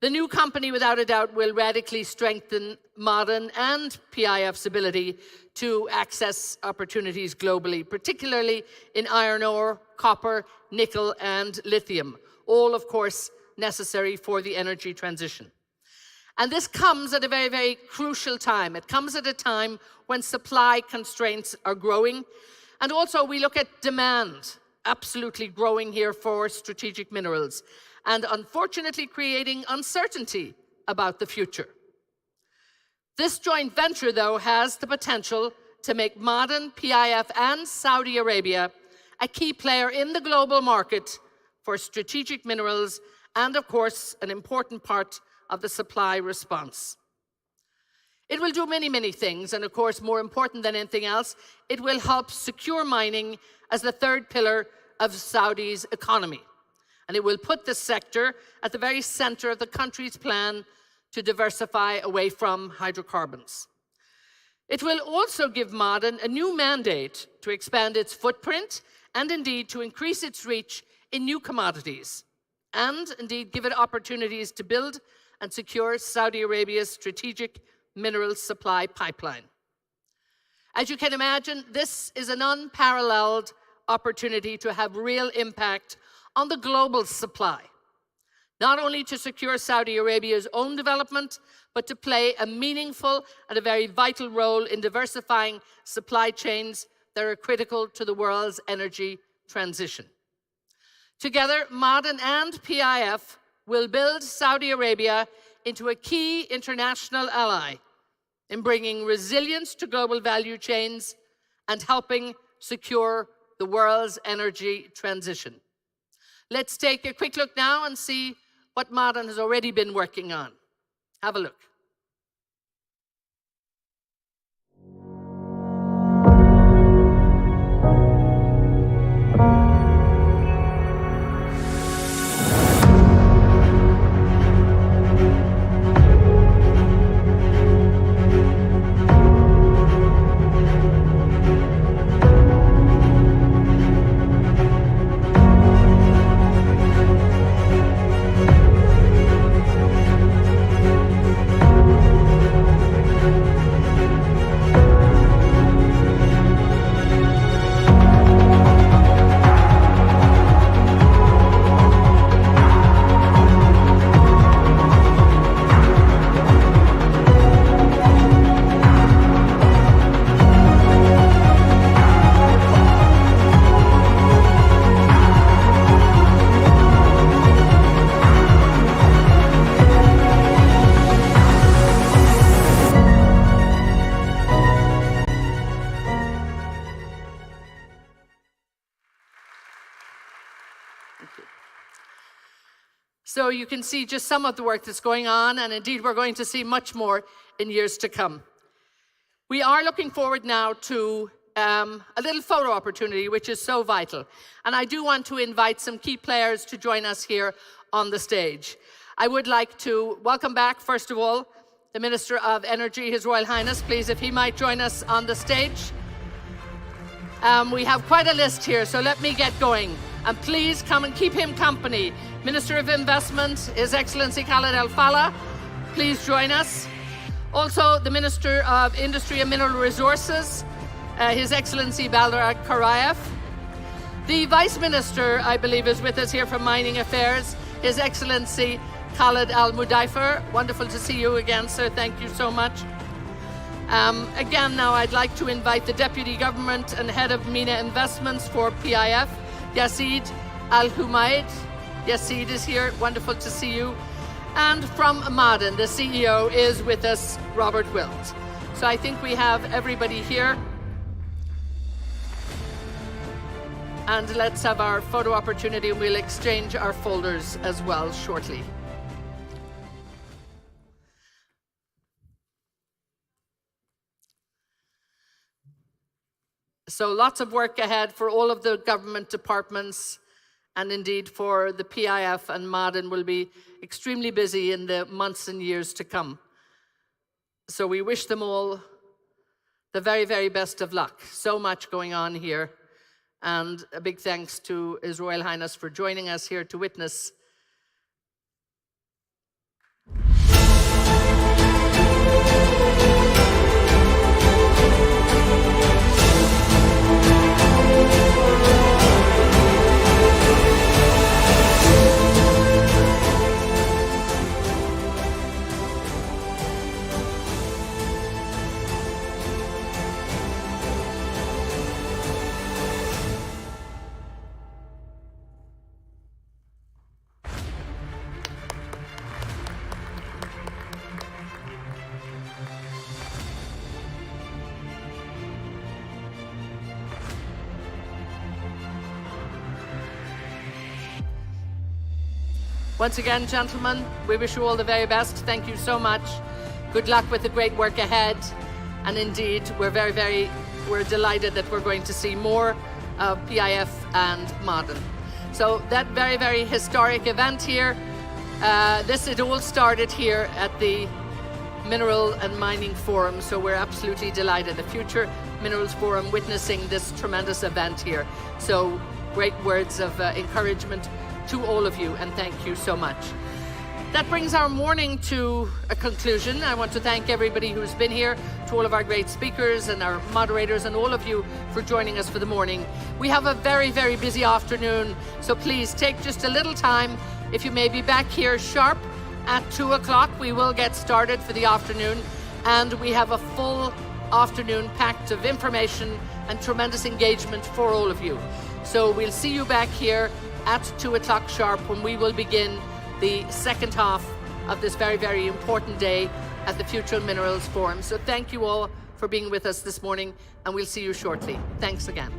[SPEAKER 13] The new company, without a doubt, will radically strengthen Ma'aden and PIF's ability to access opportunities globally, particularly in iron ore, copper, nickel, and lithium, all, of course, necessary for the energy transition. And this comes at a very, very crucial time. It comes at a time when supply constraints are growing. And also we look at demand, absolutely growing here for strategic minerals, and unfortunately creating uncertainty about the future. This joint venture, though, has the potential to make Ma'aden, PIF, and Saudi Arabia a key player in the global market for strategic minerals and, of course, an important part of the supply response. It will do many, many things, and of course, more important than anything else, it will help secure mining as the third pillar of Saudi's economy. And it will put the sector at the very center of the country's plan to diversify away from hydrocarbons. It will also give Ma'aden a new mandate to expand its footprint and indeed to increase its reach in new commodities, and indeed give it opportunities to build and secure Saudi Arabia's strategic mineral supply pipeline. As you can imagine, this is an unparalleled opportunity to have real impact on the global supply, not only to secure Saudi Arabia's own development, but to play a meaningful and a very vital role in diversifying supply chains that are critical to the world's energy transition. Together, Ma'aden and PIF will build Saudi Arabia into a key international ally in bringing resilience to global value chains and helping secure the world's energy transition. Let's take a quick look now and see what Ma'aden has already been working on. Have a look. So you can see just some of the work that's going on, and indeed we're going to see much more in years to come. We are looking forward now to a little photo opportunity, which is so vital. And I do want to invite some key players to join us here on the stage. I would like to welcome back, first of all, the Minister of Energy, His Royal Highness, please, if he might join us on the stage. We have quite a list here, so let me get going. And please come and keep him company. Minister of Investment, His Excellency Khaled Al Fallah, please join us. Also, the Minister of Industry and Mineral Resources, His Excellency Balder Karayev. The Vice Minister, I believe, is with us here from Mining Affairs, His Excellency Khaled Al Mudaifer. Wonderful to see you again, sir. Thank you so much. Again, now I'd like to invite the Deputy Government and Head of MENA Investments for PIF, Yasid Al Humaid. Yasid is here. Wonderful to see you. And from Ma'aden, the CEO, is with us, Robert Wilt. So I think we have everybody here. And let's have our photo opportunity, and we'll exchange our folders as well shortly. So lots of work ahead for all of the government departments, and indeed for the PIF and Ma'aden will be extremely busy in the months and years to come. So we wish them all the very, very best of luck. So much going on here. And a big thanks to His Royal Highness for joining us here to witness Once again, gentlemen, we wish you all the very best. Thank you so much. Good luck with the great work ahead. And indeed, we're delighted that we're going to see more of PIF and Ma'aden. So that very, very historic event here, it all started here at the Mineral and Mining Forum. So we're absolutely delighted. The Future Minerals Forum witnessing this tremendous event here. So great words of encouragement to all of you, and thank you so much. That brings our morning to a conclusion. I want to thank everybody who's been here, to all of our great speakers and our moderators and all of you for joining us for the morning. We have a very, very busy afternoon, so please take just a little time. If you may be back here sharp at 2 o'clock, we will get started for the afternoon, and we have a full afternoon packed of information and tremendous engagement for all of you. So we'll see you back here at 2 o'clock sharp when we will begin the second half of this very, very important day at the Future Minerals Forum. So thank you all for being with us this morning, and we'll see you shortly. Thanks again.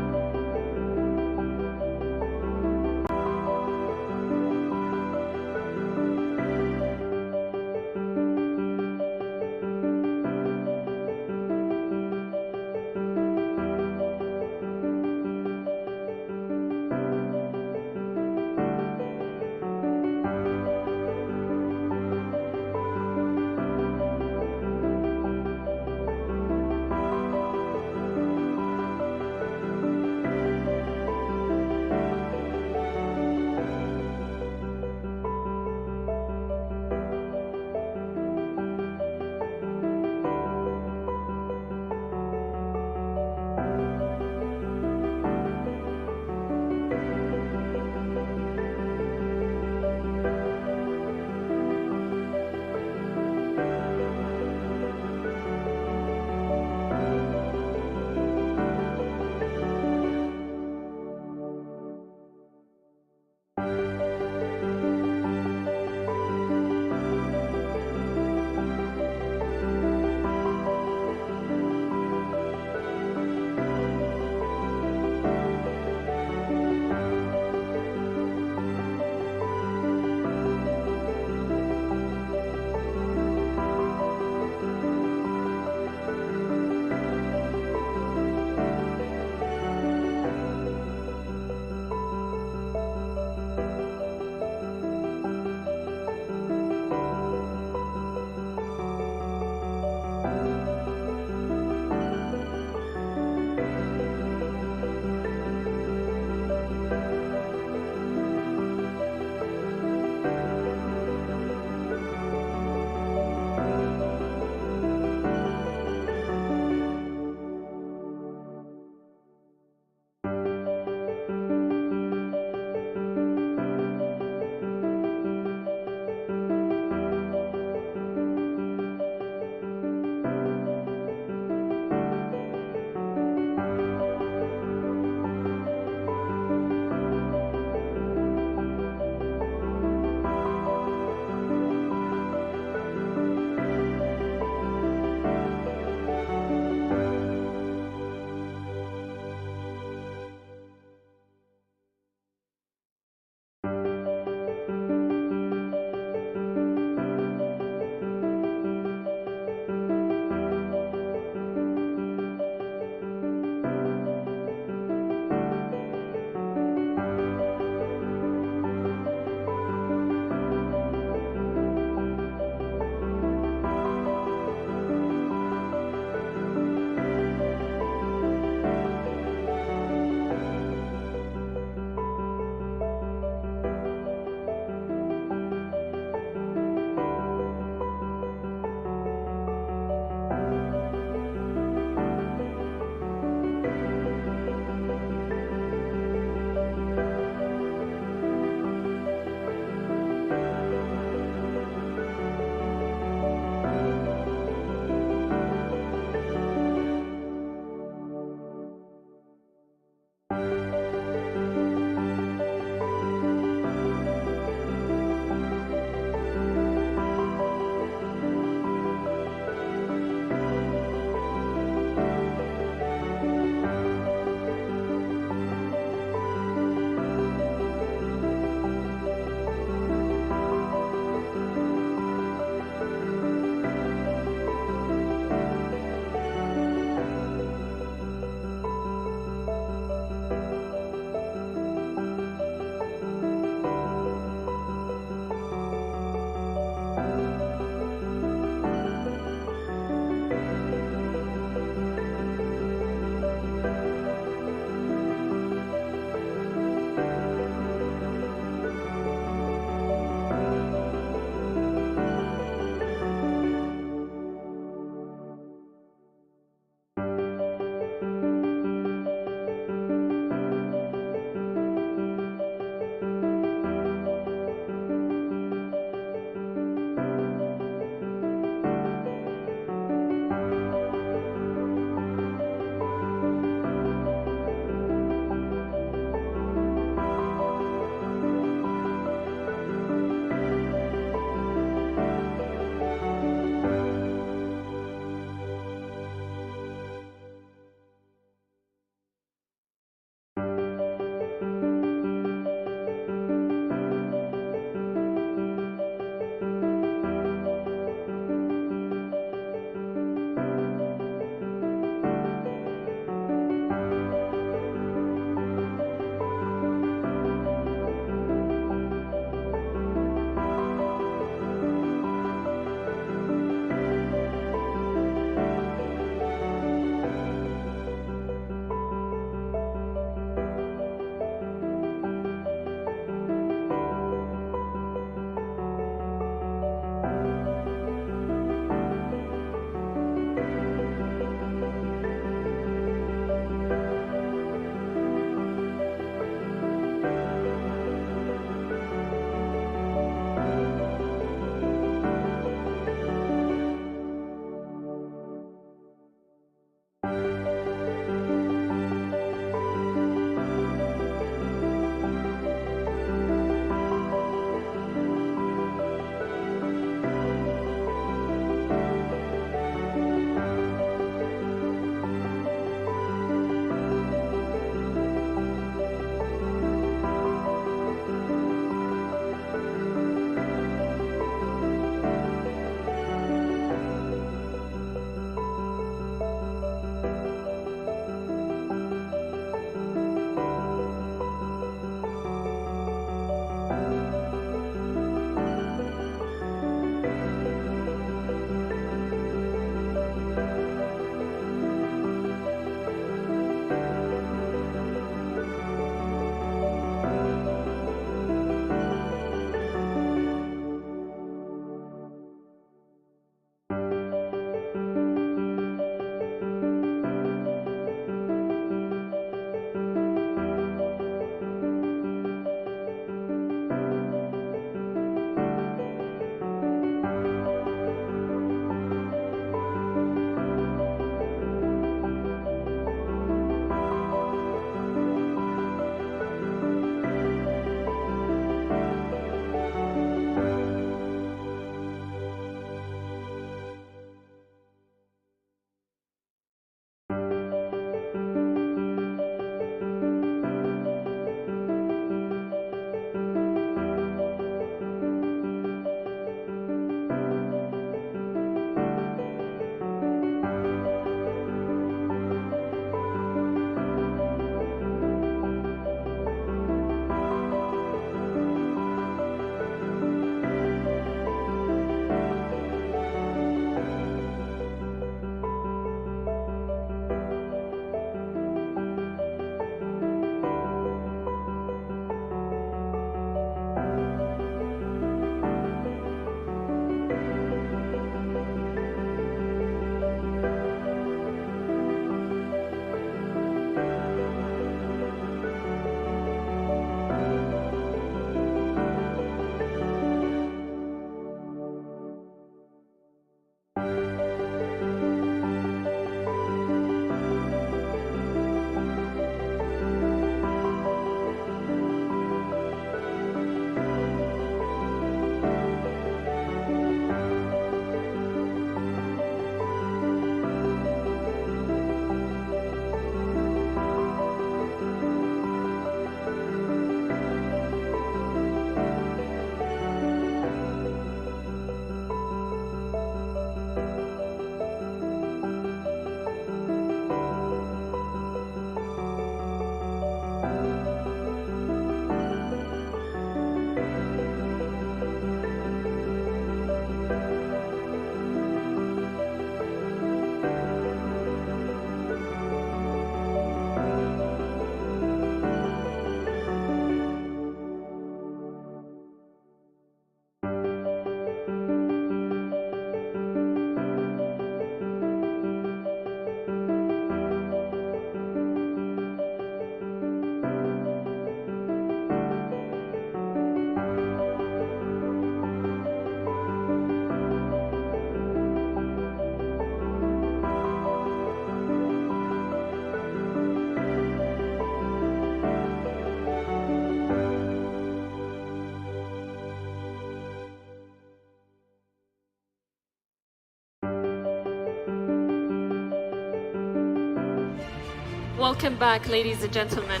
[SPEAKER 10] Welcome back, ladies and gentlemen.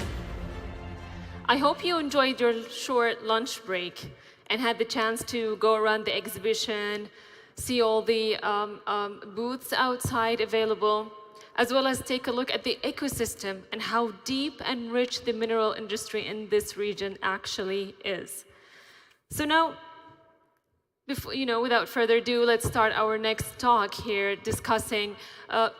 [SPEAKER 10] I hope you enjoyed your short lunch break and had the chance to go around the exhibition, see all the booths outside available, as well as take a look at the ecosystem and how deep and rich the mineral industry in this region actually is. So now, without further ado, let's start our next talk here, discussing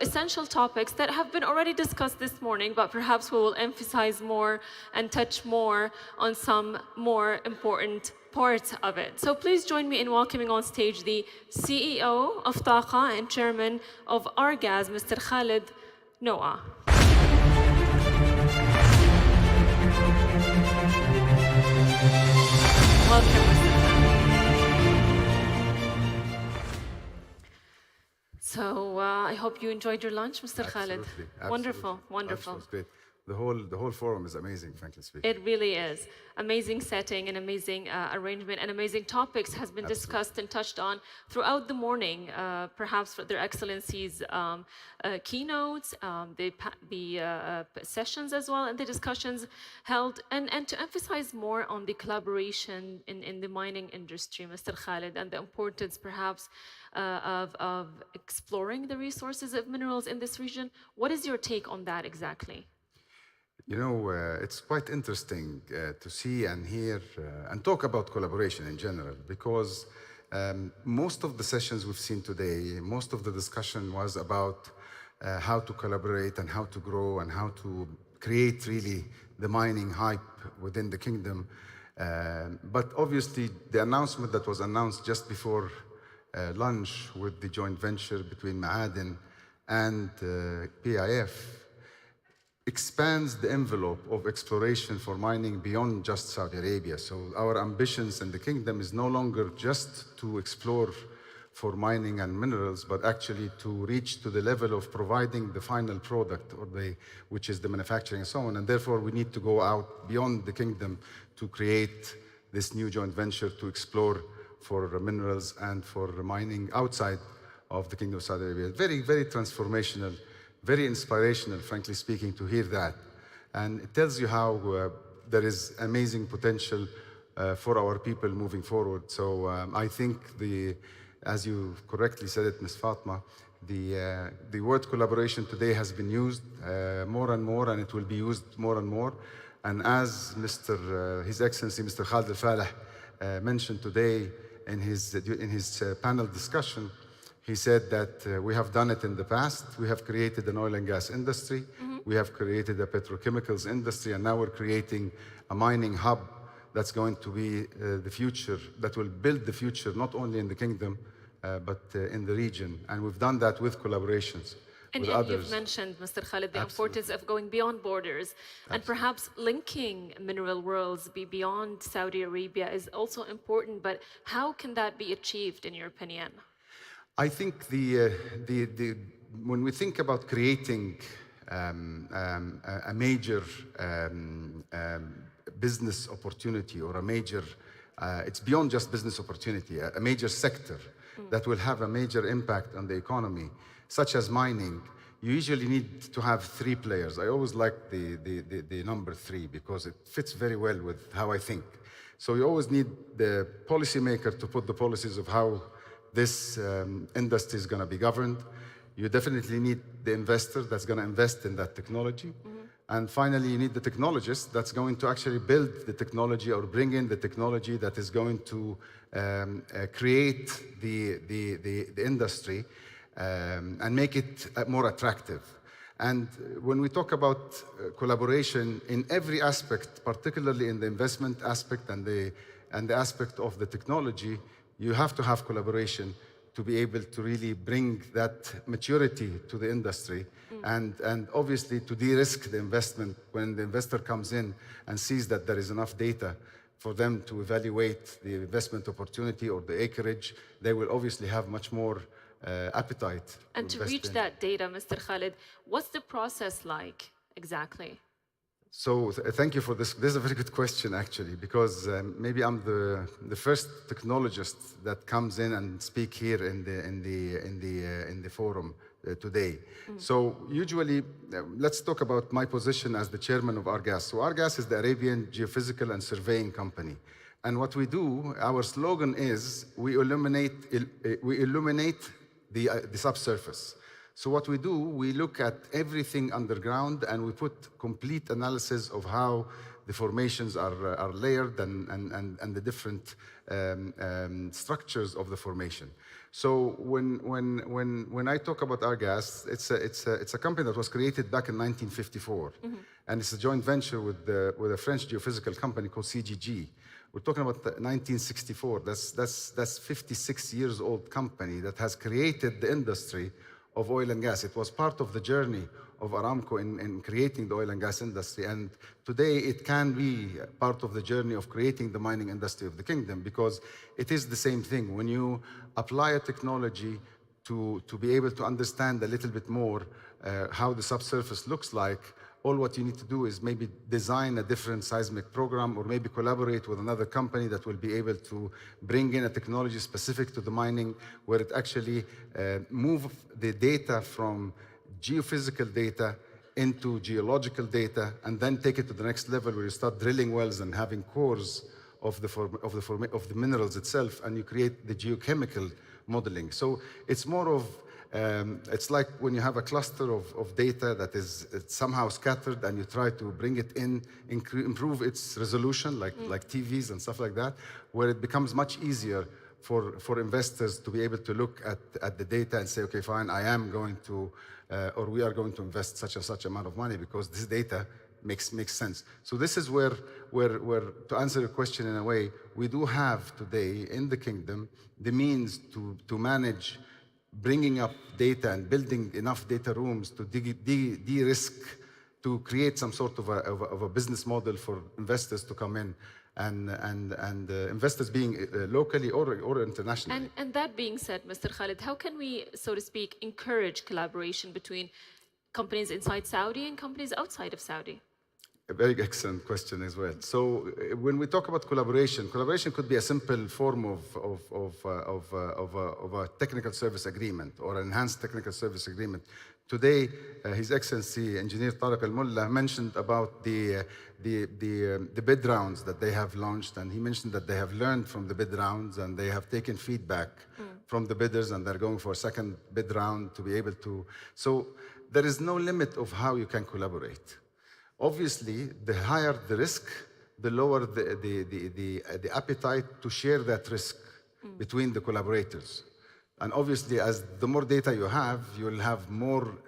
[SPEAKER 10] essential topics that have been already discussed this morning, but perhaps we will emphasize more and touch more on some more important parts of it. So please join me in welcoming on stage the CEO of Taqa and Chairman of Argas, Mr. Khalid Noah. Welcome, Mr. So I hope you enjoyed your lunch, Mr. Khalid.
[SPEAKER 22] Absolutely.
[SPEAKER 10] Wonderful, wonderful.
[SPEAKER 22] Lunch was great. The whole forum is amazing, frankly speaking.
[SPEAKER 10] It really is. Amazing setting and amazing arrangement and amazing topics has been discussed and touched on throughout the morning, perhaps for Their Excellencies' keynotes, the sessions as well, and the discussions held, and to emphasize more on the collaboration in the mining industry, Mr. Khalid, and the importance perhaps of exploring the resources of minerals in this region. What is your take on that exactly?
[SPEAKER 22] You know, it's quite interesting to see and hear and talk about collaboration in general, because most of the sessions we've seen today, most of the discussion was about how to collaborate and how to grow and how to create really the mining hype within the kingdom. But obviously, the announcement that was announced just before lunch with the joint venture between Ma'aden and PIF expands the envelope of exploration for mining beyond just Saudi Arabia. So our ambitions in the kingdom is no longer just to explore for mining and minerals, but actually to reach to the level of providing the final product, which is the manufacturing and so on. And therefore, we need to go out beyond the kingdom to create this new joint venture to explore for minerals and for mining outside of the Kingdom of Saudi Arabia. Very, very transformational, very inspirational, frankly speaking, to hear that. And it tells you how there is amazing potential for our people moving forward. So I think as you correctly said it, Ms. Fatma, the word collaboration today has been used more and more, and it will be used more and more. And as His Excellency Mr. Khalid Al-Faleh mentioned today in his panel discussion, he said that we have done it in the past. We have created an oil and gas industry. We have created a petrochemicals industry, and now we're creating a mining hub that's going to be the future, that will build the future, not only in the kingdom, but in the region. And we've done that with collaborations with others.
[SPEAKER 10] You've mentioned, Mr. Khalid, the importance of going beyond borders and perhaps linking mineral worlds beyond Saudi Arabia is also important, but how can that be achieved in your opinion?
[SPEAKER 22] I think when we think about creating a major business opportunity or a major, it's beyond just business opportunity, a major sector that will have a major impact on the economy, such as mining, you usually need to have 3 players. I always like the number 3 because it fits very well with how I think. So you always need the policymaker to put the policies of how this industry is going to be governed. You definitely need the investor that's going to invest in that technology. And finally, you need the technologist that's going to actually build the technology or bring in the technology that is going to create the industry and make it more attractive. And when we talk about collaboration in every aspect, particularly in the investment aspect and the aspect of the technology, you have to have collaboration to be able to really bring that maturity to the industry and obviously to de-risk the investment when the investor comes in and sees that there is enough data for them to evaluate the investment opportunity or the acreage. They will obviously have much more appetite.
[SPEAKER 10] And to reach that data, Mr. Khalid, what's the process like exactly?
[SPEAKER 22] So thank you for this. This is a very good question, actually, because maybe I'm the first technologist that comes in and speak here in the forum today. So usually, let's talk about my position as the chairman of Argas. So Argas is the Arabian Geophysical and Surveying Company. And what we do, our slogan is, we illuminate the subsurface. So what we do, we look at everything underground and we put complete analysis of how the formations are layered and the different structures of the formation. So when I talk about Argas, it's a company that was created back in 1954, and it's a joint venture with a French geophysical company called CGG. We're talking about 1964. That's 56 years old company that has created the industry of oil and gas. It was part of the journey of Aramco in creating the oil and gas industry. And today it can be part of the journey of creating the mining industry of the kingdom, because it is the same thing. When you apply a technology to be able to understand a little bit more how the subsurface looks like, all what you need to do is maybe design a different seismic program, or maybe collaborate with another company that will be able to bring in a technology specific to the mining, where it actually move the data from geophysical data into geological data, and then take it to the next level where you start drilling wells and having cores of the minerals itself, and you create the geochemical modeling. So it's more of it's like when you have a cluster of data that is somehow scattered, and you try to bring it in, improve its resolution, like TVs and stuff like that, where it becomes much easier for investors to be able to look at the data and say, okay, fine, I am going to, or we are going to invest such and such amount of money because this data makes sense. So this is where, to answer your question in a way, we do have today in the kingdom the means to manage bringing up data and building enough data rooms to de-risk, to create some sort of a business model for investors to come in, and investors being locally or internationally.
[SPEAKER 10] And that being said, Mr. Khalid, how can we, so to speak, encourage collaboration between companies inside Saudi and companies outside of Saudi?
[SPEAKER 22] A very excellent question as well. So when we talk about collaboration could be a simple form of a technical service agreement or enhanced technical service agreement. Today, His Excellency Engineer Tariq Al-Mullah mentioned about the bid rounds that they have launched, and he mentioned that they have learned from the bid rounds and they have taken feedback from the bidders, and they're going for a second bid round to be able to. So there is no limit of how you can collaborate. Obviously, the higher the risk, the lower the appetite to share that risk between the collaborators. And obviously, as the more data you have, you'll have more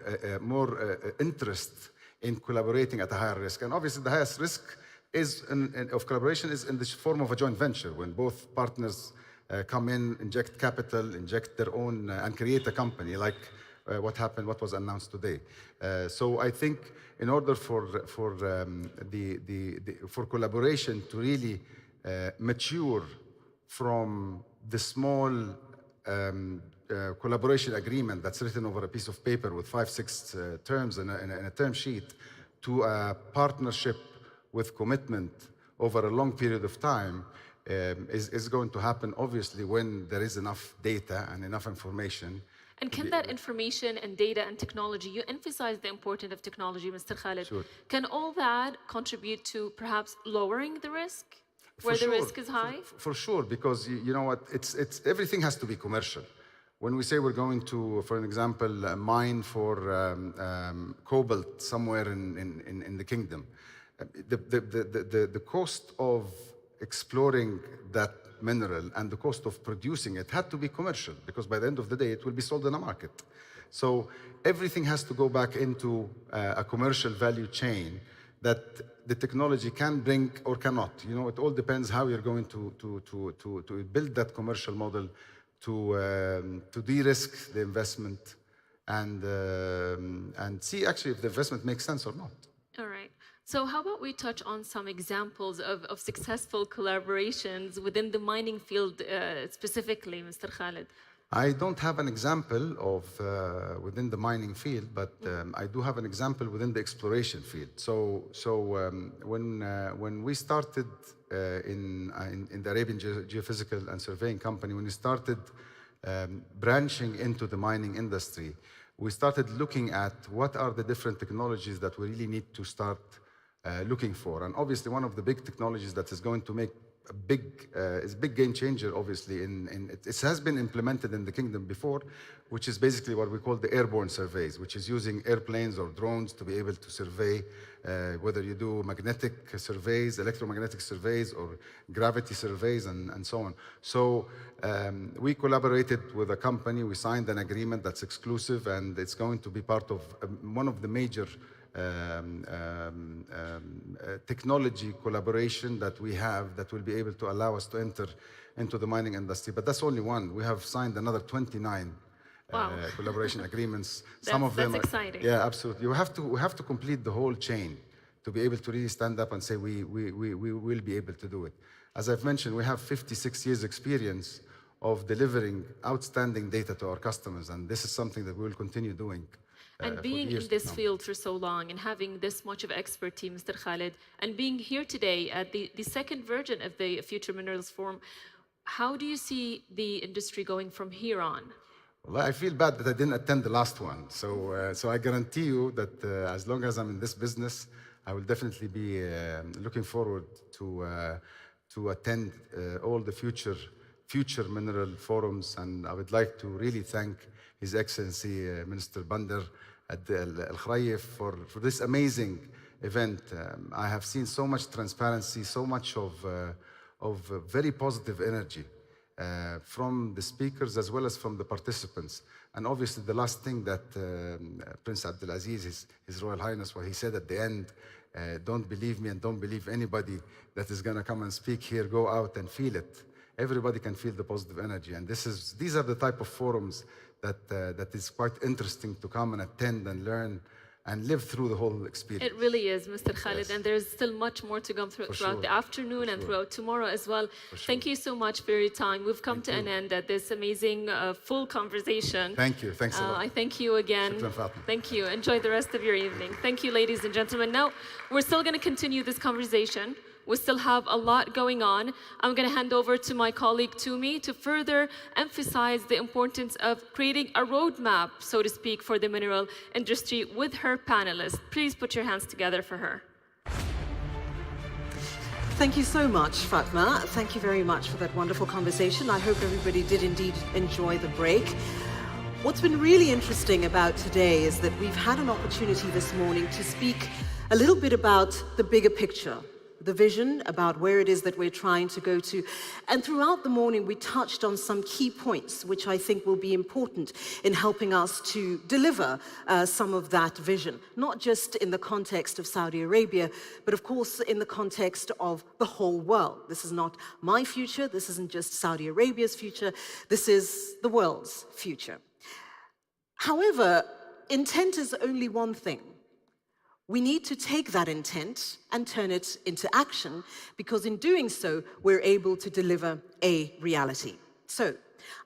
[SPEAKER 22] interest in collaborating at a higher risk. And obviously, the highest risk of collaboration is in the form of a joint venture, when both partners come in, inject capital, inject their own, and create a company, like what was announced today. So I think in order for collaboration to really mature from the small collaboration agreement that's written over a piece of paper with 5-6 terms in a term sheet, to a partnership with commitment over a long period of time, is going to happen, obviously, when there is enough data and enough information.
[SPEAKER 10] And can that information and data and technology, you emphasize the importance of technology, Mr. Khalid.
[SPEAKER 22] Sure.
[SPEAKER 10] Can all that contribute to perhaps lowering the risk where the risk is high?
[SPEAKER 22] For sure, because you know what, it's everything has to be commercial. When we say we're going to, for an example, mine for cobalt somewhere in the kingdom, the cost of exploring that mineral and the cost of producing it had to be commercial, because by the end of the day it will be sold in a market. So everything has to go back into a commercial value chain that the technology can bring or cannot. You know, it all depends how you're going to build that commercial model to de-risk the investment and see actually if the investment makes sense or not.
[SPEAKER 10] All right. So how about we touch on some examples of successful collaborations within the mining field specifically, Mr. Khalid?
[SPEAKER 22] I don't have an example of within the mining field, but I do have an example within the exploration field. So when we started in the Arabian Geophysical and Surveying Company, when we started branching into the mining industry, we started looking at what are the different technologies that we really need to start looking for. And obviously, one of the big technologies that is going to make is a big game changer, obviously. It has been implemented in the kingdom before, which is basically what we call the airborne surveys, which is using airplanes or drones to be able to survey, whether you do magnetic surveys, electromagnetic surveys, or gravity surveys, and so on. So we collaborated with a company. We signed an agreement that's exclusive, and it's going to be part of one of the major technology collaboration that we have that will be able to allow us to enter into the mining industry. But that's only one. We have signed another 29 collaboration agreements. Some of them
[SPEAKER 10] that's exciting.
[SPEAKER 22] Yeah, absolutely. We have to complete the whole chain to be able to really stand up and say we will be able to do it. As I've mentioned, we have 56 years experience of delivering outstanding data to our customers, and this is something that we will continue doing.
[SPEAKER 10] And being in this field for so long and having this much of expertise, Mr. Khalid, and being here today at the second version of the Future Minerals Forum, how do you see the industry going from here on?
[SPEAKER 22] Well, I feel bad that I didn't attend the last one. So I guarantee you that as long as I'm in this business, I will definitely be looking forward to attend all the future mineral forums. And I would like to really thank His Excellency Minister Bandar Al-Khrayef for this amazing event. I have seen so much transparency, so much of very positive energy from the speakers as well as from the participants. And obviously the last thing that Prince Abdulaziz, His Royal Highness, what he said at the end, don't believe me and don't believe anybody that is going to come and speak here, go out and feel it. Everybody can feel the positive energy. And these are the type of forums that is quite interesting to come and attend and learn and live through the whole experience.
[SPEAKER 10] It really is, Mr. Khalid, and there's still much more to come throughout the afternoon and throughout tomorrow as well. Thank you so much for your time. We've come to an end at this amazing full conversation.
[SPEAKER 22] Thank you. Thanks a lot.
[SPEAKER 10] I thank you again. Thank you. Enjoy the rest of your evening. Thank you, ladies and gentlemen. Now, we're still going to continue this conversation. We still have a lot going on. I'm going to hand over to my colleague Tumi to further emphasize the importance of creating a roadmap, so to speak, for the mineral industry with her panelists. Please put your hands together for her.
[SPEAKER 1] Thank you so much, Fatma. Thank you very much for that wonderful conversation. I hope everybody did indeed enjoy the break. What's been really interesting about today is that we've had an opportunity this morning to speak a little bit about the bigger picture, the vision about where it is that we're trying to go to. And throughout the morning, we touched on some key points, which I think will be important in helping us to deliver some of that vision, not just in the context of Saudi Arabia, but of course in the context of the whole world. This is not my future. This isn't just Saudi Arabia's future. This is the world's future. However, intent is only one thing. We need to take that intent and turn it into action, because in doing so, we're able to deliver a reality. So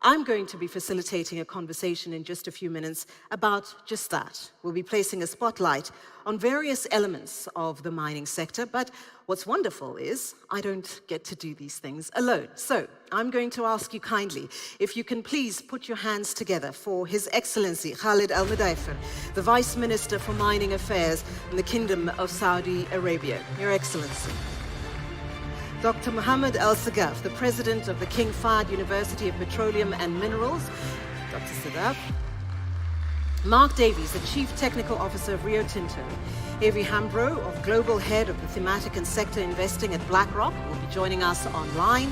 [SPEAKER 1] I'm going to be facilitating a conversation in just a few minutes about just that. We'll be placing a spotlight on various elements of the mining sector, but what's wonderful is I don't get to do these things alone. So I'm going to ask you kindly if you can please put your hands together for His Excellency Khalid Al Mudaifir, the Vice Minister for Mining Affairs in the Kingdom of Saudi Arabia. Your Excellency. Dr. Mohammed Al Sagaf, the President of the King Fahd University of Petroleum and Minerals. Dr. Sagaf. Mark Davies, the Chief Technical Officer of Rio Tinto. Avery Hambro, of Global Head of the Thematic and Sector Investing at BlackRock, will be joining us online.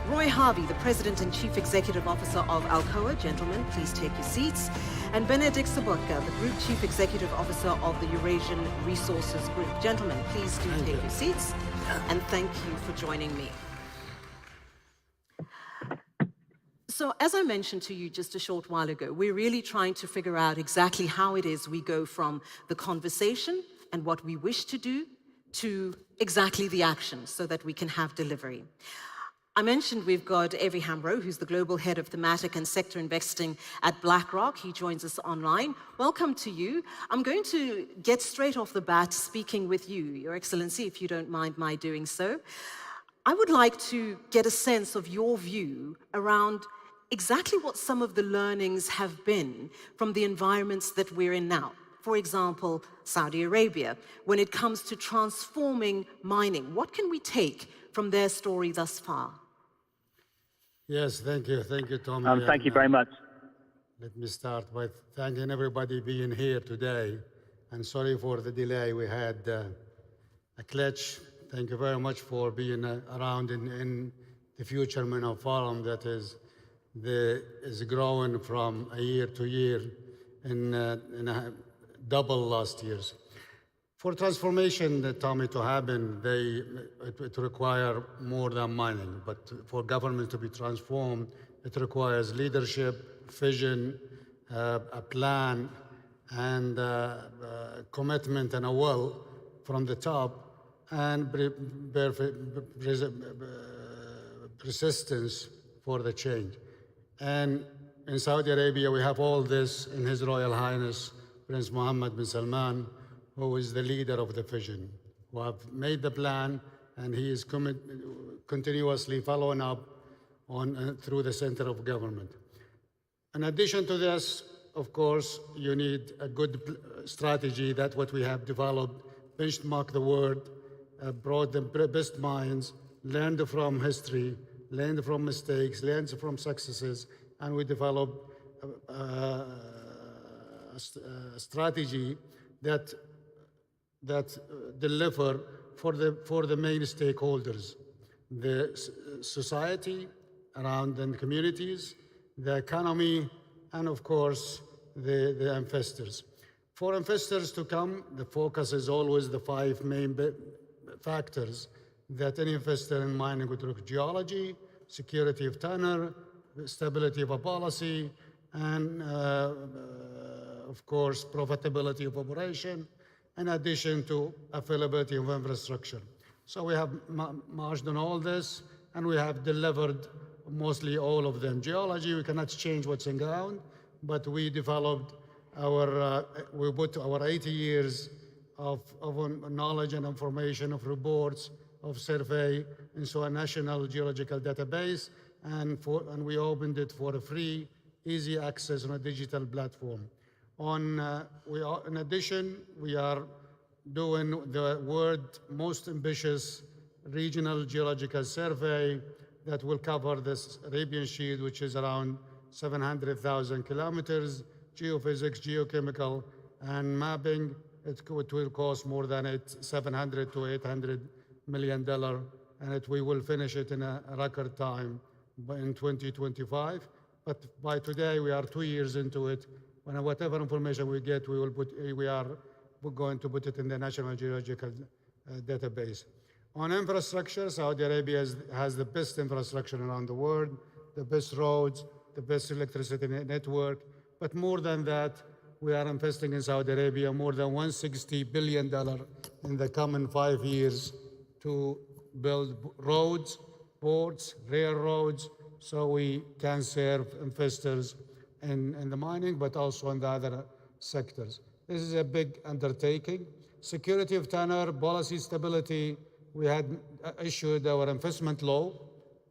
[SPEAKER 1] Roy Harvey, the President and Chief Executive Officer of Alcoa. Gentlemen, please take your seats. And Benedict Sobotka, the Group Chief Executive Officer of the Eurasian Resources Group. Gentlemen, please do take your seats. And thank you for joining me. So as I mentioned to you just a short while ago, we're really trying to figure out exactly how it is we go from the conversation and what we wish to do to exactly the action so that we can have delivery. I mentioned we've got Avery Hambro, who's the Global Head of Thematic and Sector Investing at BlackRock. He joins us online. Welcome to you. I'm going to get straight off the bat speaking with you, Your Excellency, if you don't mind my doing so. I would like to get a sense of your view around exactly what some of the learnings have been from the environments that we're in now. For example, Saudi Arabia, when it comes to transforming mining. What can we take from their story thus far?
[SPEAKER 8] Yes, thank you, Tommy.
[SPEAKER 11] Thank you very much.
[SPEAKER 8] Let me start by thanking everybody being here today, and sorry for the delay. We had a glitch. Thank you very much for being around in the Future Mineral Forum that is growing from a year to year in a double last year's. For transformation, Tommy, to happen, it requires more than mining. But for government to be transformed, it requires leadership, vision, a plan, and commitment and a will from the top, and persistence for the change. And in Saudi Arabia, we have all this in His Royal Highness, Prince Mohammed bin Salman, who is the leader of the vision, who have made the plan, and he is continuously following up through the center of government. In addition to this, of course, you need a good strategy. That's what we have developed, benchmark the world, brought the best minds, learned from history, learned from mistakes, learned from successes, and we developed a strategy that deliver for the main stakeholders, the society around the communities, the economy, and of course the investors. For investors to come, the focus is always the 5 main factors that any investor in mining would look: geology, security of tenure, stability of a policy, and of course profitability of operation, in addition to availability of infrastructure. So we have marched on all this, and we have delivered mostly all of them. Geology, we cannot change what's in ground, but we developed we put our 80 years of knowledge and information, of reports, of survey into a national geological database, and we opened it for a free, easy access on a digital platform. In addition, we are doing the world's most ambitious regional geological survey that will cover this Arabian Shield, which is around 700,000 kilometers, geophysics, geochemical, and mapping. It will cost more than $700 to $800 million, and we will finish it in a record time in 2025. But by today, we are 2 years into it. And whatever information we get, we are going to put it in the National Geological Database. On infrastructure, Saudi Arabia has the best infrastructure around the world, the best roads, the best electricity network. But more than that, we are investing in Saudi Arabia more than $160 billion in the coming 5 years to build roads, ports, railroads, so we can serve investors in the mining, but also in the other sectors. This is a big undertaking. Security of tenure, policy stability. We had issued our investment law.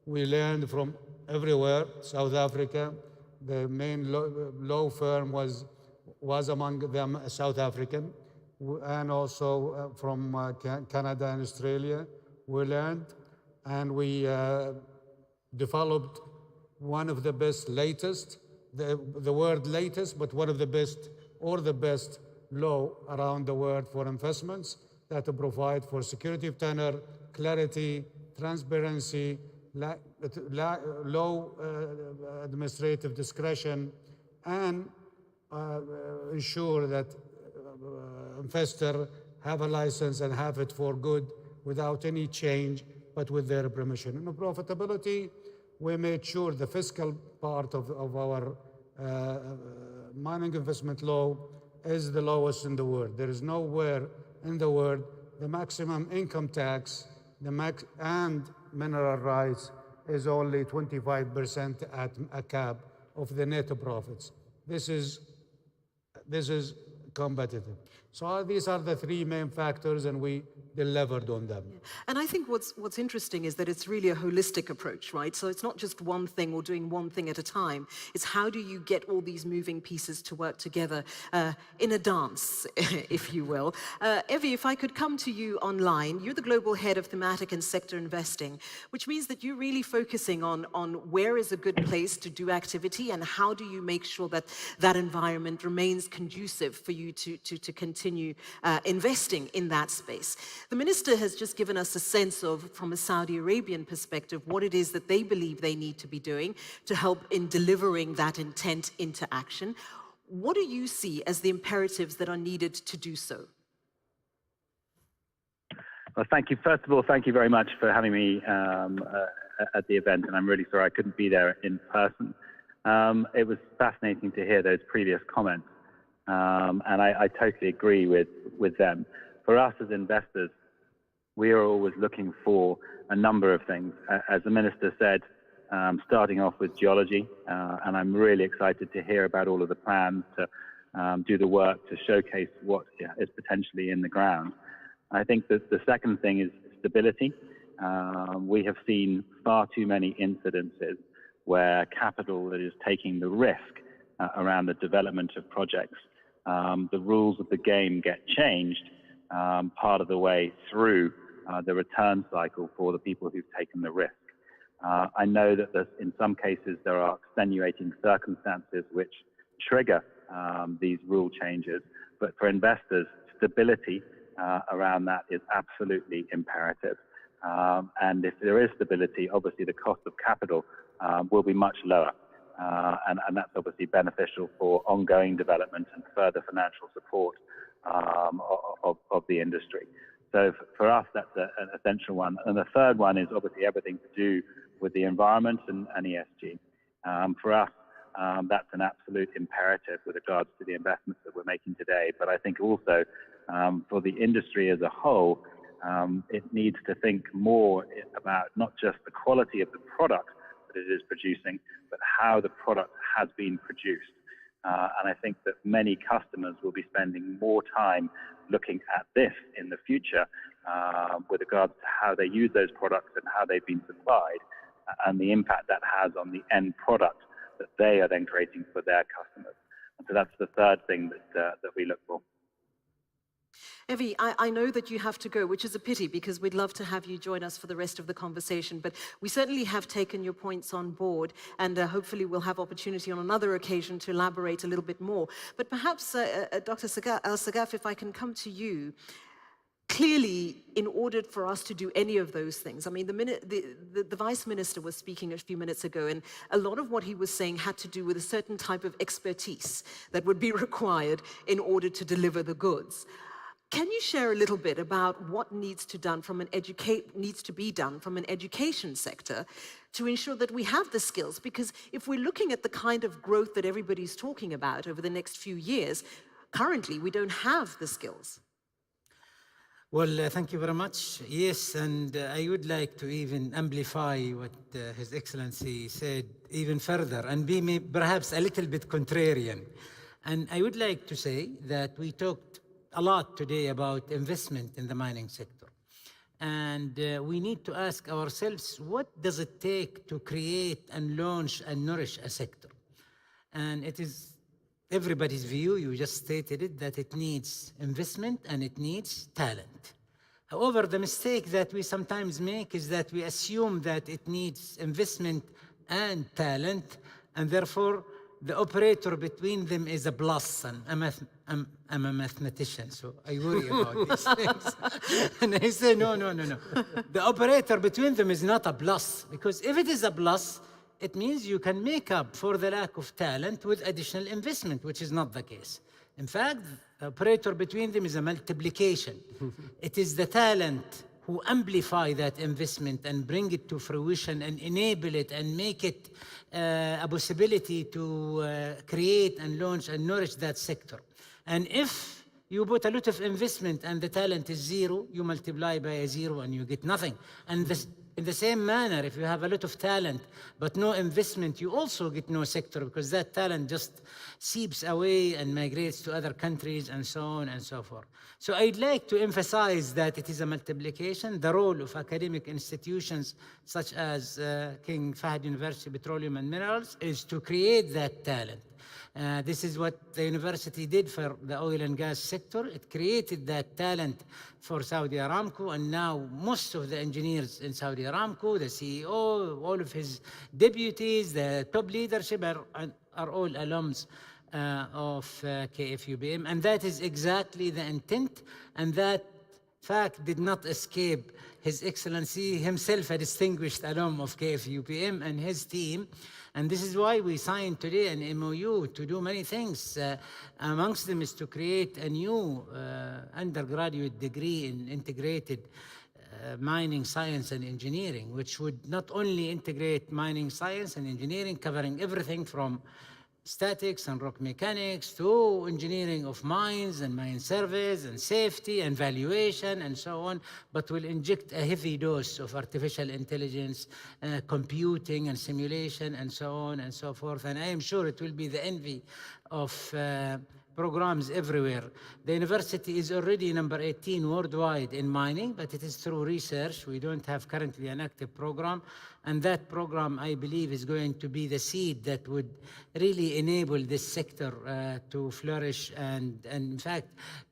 [SPEAKER 8] We learned from everywhere. South Africa, the main law firm was among them South African, and also from Canada and Australia. We learned, and we developed one of the best latest, the word latest, but one of the best or the best law around the world for investments that provide for security of tenure, clarity, transparency, low administrative discretion, and ensure that investors have a license and have it for good without any change, but with their permission. And profitability, we made sure the fiscal part of our mining investment law is the lowest in the world. There is nowhere in the world the maximum income tax and mineral rights is only 25% at a cap of the net profits. This is competitive. So these are the 3 main factors, and we delivered on them.
[SPEAKER 1] And I think what's interesting is that it's really a holistic approach, right? So it's not just one thing or doing one thing at a time. It's how do you get all these moving pieces to work together in a dance, if you will. Evie, if I could come to you online, you're the global head of thematic and sector investing, which means that you're really focusing on where is a good place to do activity and how do you make sure that that environment remains conducive for you to continue investing in that space. The minister has just given us a sense of, from a Saudi Arabian perspective, what it is that they believe they need to be doing to help in delivering that intent into action. What do you see as the imperatives that are needed to do so?
[SPEAKER 11] Well, thank you. First of all, thank you very much for having me at the event, and I'm really sorry I couldn't be there in person. It was fascinating to hear those previous comments, and I totally agree with them. For us as investors, we are always looking for a number of things. As the minister said, starting off with geology, and I'm really excited to hear about all of the plans to do the work to showcase what is potentially in the ground. I think that the second thing is stability. We have seen far too many incidences where capital that is taking the risk around the development of projects, the rules of the game get changed part of the way through the return cycle for the people who've taken the risk. I know that in some cases there are extenuating circumstances which trigger these rule changes, but for investors, stability around that is absolutely imperative. And if there is stability, obviously the cost of capital will be much lower. And that's obviously beneficial for ongoing development and further financial support of the industry. So for us, that's an essential one. And the third one is obviously everything to do with the environment and ESG. For us, that's an absolute imperative with regards to the investments that we're making today. But I think also for the industry as a whole, it needs to think more about not just the quality of the product that it is producing, but how the product has been produced. And I think that many customers will be spending more time looking at this in the future with regards to how they use those products and how they've been supplied and the impact that has on the end product that they are then creating for their customers. And so that's the third thing that we look for.
[SPEAKER 1] Evie, I know that you have to go, which is a pity because we'd love to have you join us for the rest of the conversation, but we certainly have taken your points on board and hopefully we'll have opportunity on another occasion to elaborate a little bit more. But perhaps, Dr. Al-Sagaf, if I can come to you, clearly, in order for us to do any of those things, I mean, the Vice Minister was speaking a few minutes ago, and a lot of what he was saying had to do with a certain type of expertise that would be required in order to deliver the goods. Can you share a little bit about what needs to be done from an education sector to ensure that we have the skills? Because if we're looking at the kind of growth that everybody's talking about over the next few years, currently we don't have the skills.
[SPEAKER 15] Well, thank you very much. Yes, and I would like to even amplify what His Excellency said even further and be perhaps a little bit contrarian. And I would like to say that we talked a lot today about investment in the mining sector. And we need to ask ourselves, what does it take to create and launch and nourish a sector? And it is everybody's view, you just stated it, that it needs investment and it needs talent. However, the mistake that we sometimes make is that we assume that it needs investment and talent, and therefore the operator between them is a plus. And I'm a mathematician, so I worry about these things. And I say, no. The operator between them is not a plus, because if it is a plus, it means you can make up for the lack of talent with additional investment, which is not the case. In fact, the operator between them is a multiplication. It is the talent who amplify that investment and bring it to fruition and enable it and make it a possibility to create and launch and nourish that sector. And if you put a lot of investment and the talent is zero, you multiply by a zero and you get nothing. And In the same manner, if you have a lot of talent but no investment, you also get no sector, because that talent just seeps away and migrates to other countries and so on and so forth. So I'd like to emphasize that it is a multiplication. The role of academic institutions such as King Fahd University Petroleum and Minerals is to create that talent. This is what the university did for the oil and gas sector. It created that talent for Saudi Aramco, and now most of the engineers in Saudi Aramco, the CEO, all of his deputies, the top leadership are all alums of KFUPM, and that is exactly the intent, and that fact did not escape His Excellency himself, a distinguished alum of KFUPM, and his team. And this is why we signed today an MOU to do many things. Amongst them is to create a new undergraduate degree in integrated mining science and engineering, which would not only integrate mining science and engineering, covering everything from statics and rock mechanics to engineering of mines and mine surveys and safety and valuation and so on, but will inject a heavy dose of artificial intelligence, computing and simulation and so on and so forth. And I am sure it will be the envy of programs everywhere. The university is already number 18 worldwide in mining, but it is through research. We don't have currently an active program. And that program, I believe, is going to be the seed that would really enable this sector to flourish and, in fact,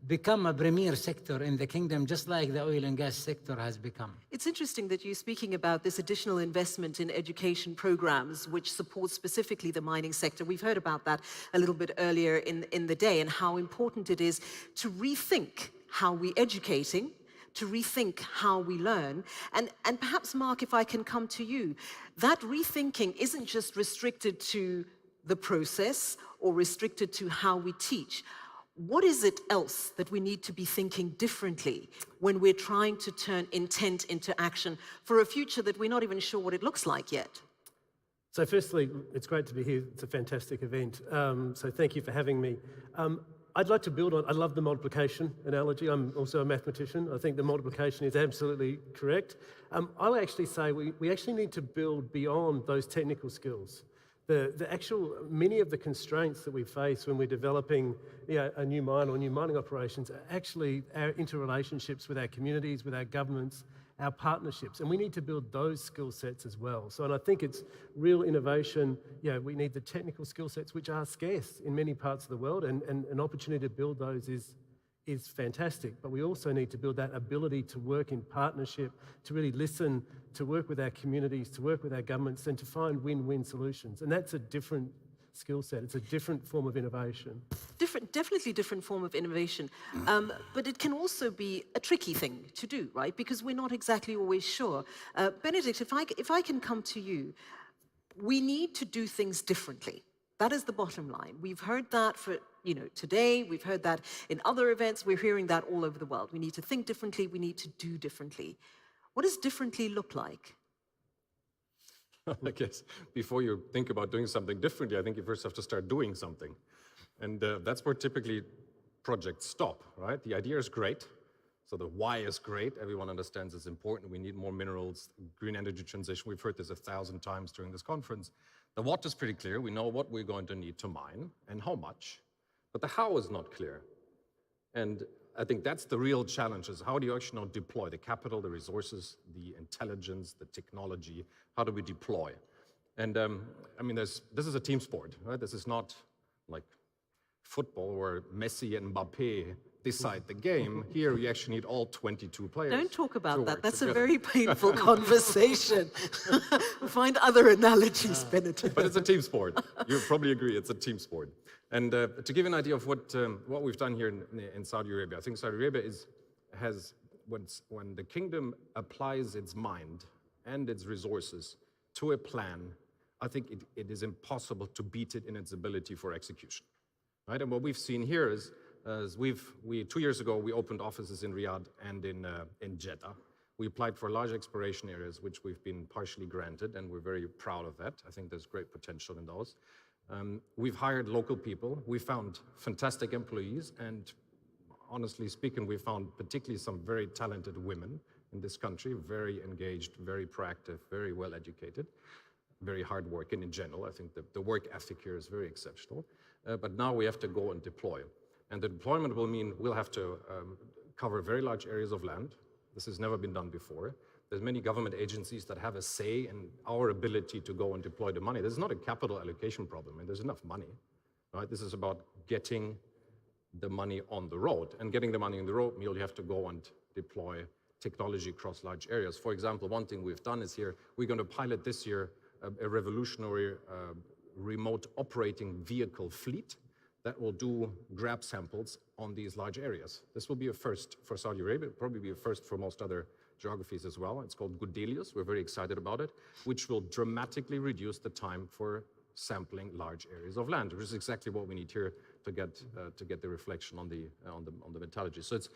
[SPEAKER 15] become a premier sector in the kingdom, just like the oil and gas sector has become.
[SPEAKER 1] It's interesting that you're speaking about this additional investment in education programs, which support specifically the mining sector. We've heard about that a little bit earlier in the day, and how important it is to rethink how we're educating, to rethink how we learn. And perhaps, Mark, if I can come to you, that rethinking isn't just restricted to the process or restricted to how we teach. What is it else that we need to be thinking differently when we're trying to turn intent into action for a future that we're not even sure what it looks like yet?
[SPEAKER 17] So firstly, it's great to be here. It's a fantastic event. So thank you for having me. I'd like to build on, I love the multiplication analogy. I'm also a mathematician. I think the multiplication is absolutely correct. I'll actually say we actually need to build beyond those technical skills. Many of the constraints that we face when we're developing a new mine or new mining operations are actually our interrelationships with our communities, with our governments, our partnerships, and we need to build those skill sets as well. So, and I think it's real innovation. We need the technical skill sets, which are scarce in many parts of the world, and an opportunity to build those is fantastic. But we also need to build that ability to work in partnership, to really listen, to work with our communities, to work with our governments, and to find win-win solutions. And that's a different skill set. It's a different form of innovation.
[SPEAKER 1] Definitely different form of innovation. But it can also be a tricky thing to do, right? Because we're not exactly always sure. Benedict, if I can come to you, we need to do things differently. That is the bottom line. We've heard that for today. We've heard that in other events. We're hearing that all over the world. We need to think differently. We need to do differently. What does differently look like?
[SPEAKER 18] I guess before you think about doing something differently, I think you first have to start doing something. And that's where typically projects stop, right? The idea is great. So the why is great. Everyone understands it's important. We need more minerals, green energy transition. We've heard this 1,000 times during this conference. The what is pretty clear. We know what we're going to need to mine and how much. But the how is not clear. And I think that's the real challenge, is how do you actually now deploy the capital, the resources, the intelligence, the technology? How do we deploy? And I mean, this is a team sport, right? This is not like football where Messi and Mbappe decide the game. Here, you actually need all 22 players.
[SPEAKER 1] Don't talk about that. That's
[SPEAKER 18] together.
[SPEAKER 1] A very painful conversation. Find other analogies, Benedict.
[SPEAKER 18] But it's a team sport. You probably agree, it's a team sport. And to give you an idea of what we've done here in Saudi Arabia, I think Saudi Arabia has when the kingdom applies its mind and its resources to a plan, I think it is impossible to beat it in its ability for execution. Right? And what we've seen here is 2 years ago, we opened offices in Riyadh and in Jeddah. We applied for large exploration areas, which we've been partially granted, and we're very proud of that. I think there's great potential in those. We've hired local people. We found fantastic employees, and honestly speaking, we found particularly some very talented women in this country, very engaged, very proactive, very well educated, very hardworking in general. I think the work ethic here is very exceptional. But now we have to go and deploy. And the deployment will mean we'll have to cover very large areas of land. This has never been done before. There's many government agencies that have a say in our ability to go and deploy the money. This is not a capital allocation problem, and there's enough money. Right? This is about getting the money on the road. And getting the money on the road means you have to go and deploy technology across large areas. For example, one thing we've done is here, we're going to pilot this year a revolutionary remote operating vehicle fleet that will do grab samples on these large areas. This will be a first for Saudi Arabia, it'll probably be a first for most other geographies as well. It's called Gudelius, we're very excited about it, which will dramatically reduce the time for sampling large areas of land, which is exactly what we need here to get the reflection on the metallurgy. So it's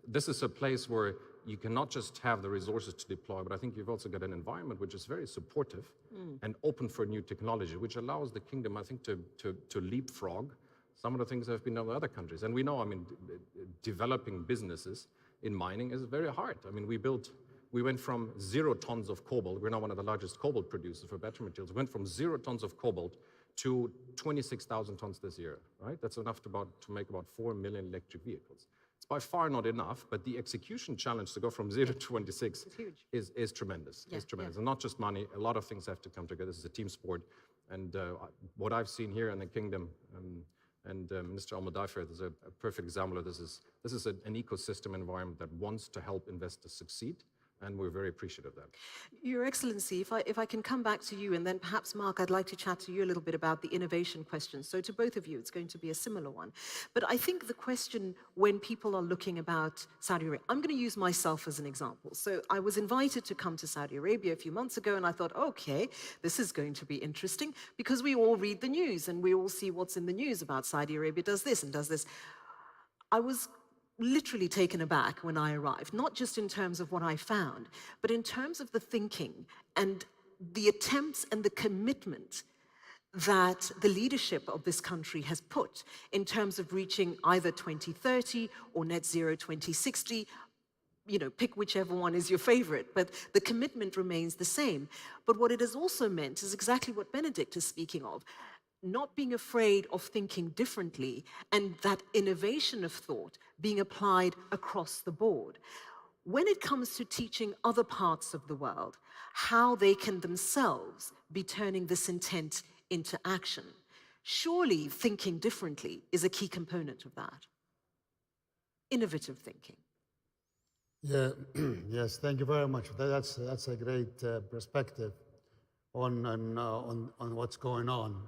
[SPEAKER 18] this is a place where you cannot just have the resources to deploy, but I think you've also got an environment which is very supportive and open for new technology, which allows the kingdom, I think, to leapfrog some of the things that have been done in other countries. And we know, I mean, developing businesses in mining is very hard. I mean, we went from 0 tons of cobalt. We're now one of the largest cobalt producers for battery materials. We went from 0 tons of cobalt to 26,000 tons this year, right? That's enough to make about 4 million electric vehicles. It's by far not enough, but the execution challenge to go from 0 to 26 is tremendous.
[SPEAKER 1] Yeah,
[SPEAKER 18] it's tremendous. And not just money, a lot of things have to come together. This is a team sport. And what I've seen here in the kingdom, and Mr. Al-Mudafir is a perfect example of this. This is an ecosystem environment that wants to help investors succeed, and we're very appreciative of that.
[SPEAKER 1] Your Excellency, if I can come back to you, and then perhaps, Mark, I'd like to chat to you a little bit about the innovation question. So to both of you, it's going to be a similar one. But I think the question when people are looking about Saudi Arabia, I'm going to use myself as an example. So I was invited to come to Saudi Arabia a few months ago, and I thought, okay, this is going to be interesting, because we all read the news, and we all see what's in the news about Saudi Arabia does this and does this. I was literally taken aback when I arrived, not just in terms of what I found, but in terms of the thinking and the attempts and the commitment that the leadership of this country has put in terms of reaching either 2030 or net zero 2060. You know, pick whichever one is your favorite, but the commitment remains the same. But what it has also meant is exactly what Benedict is speaking of, not being afraid of thinking differently, and that innovation of thought being applied across the board. When it comes to teaching other parts of the world how they can themselves be turning this intent into action, surely thinking differently is a key component of that. Innovative thinking.
[SPEAKER 8] Yeah, yes, thank you very much. That's a great perspective on what's going on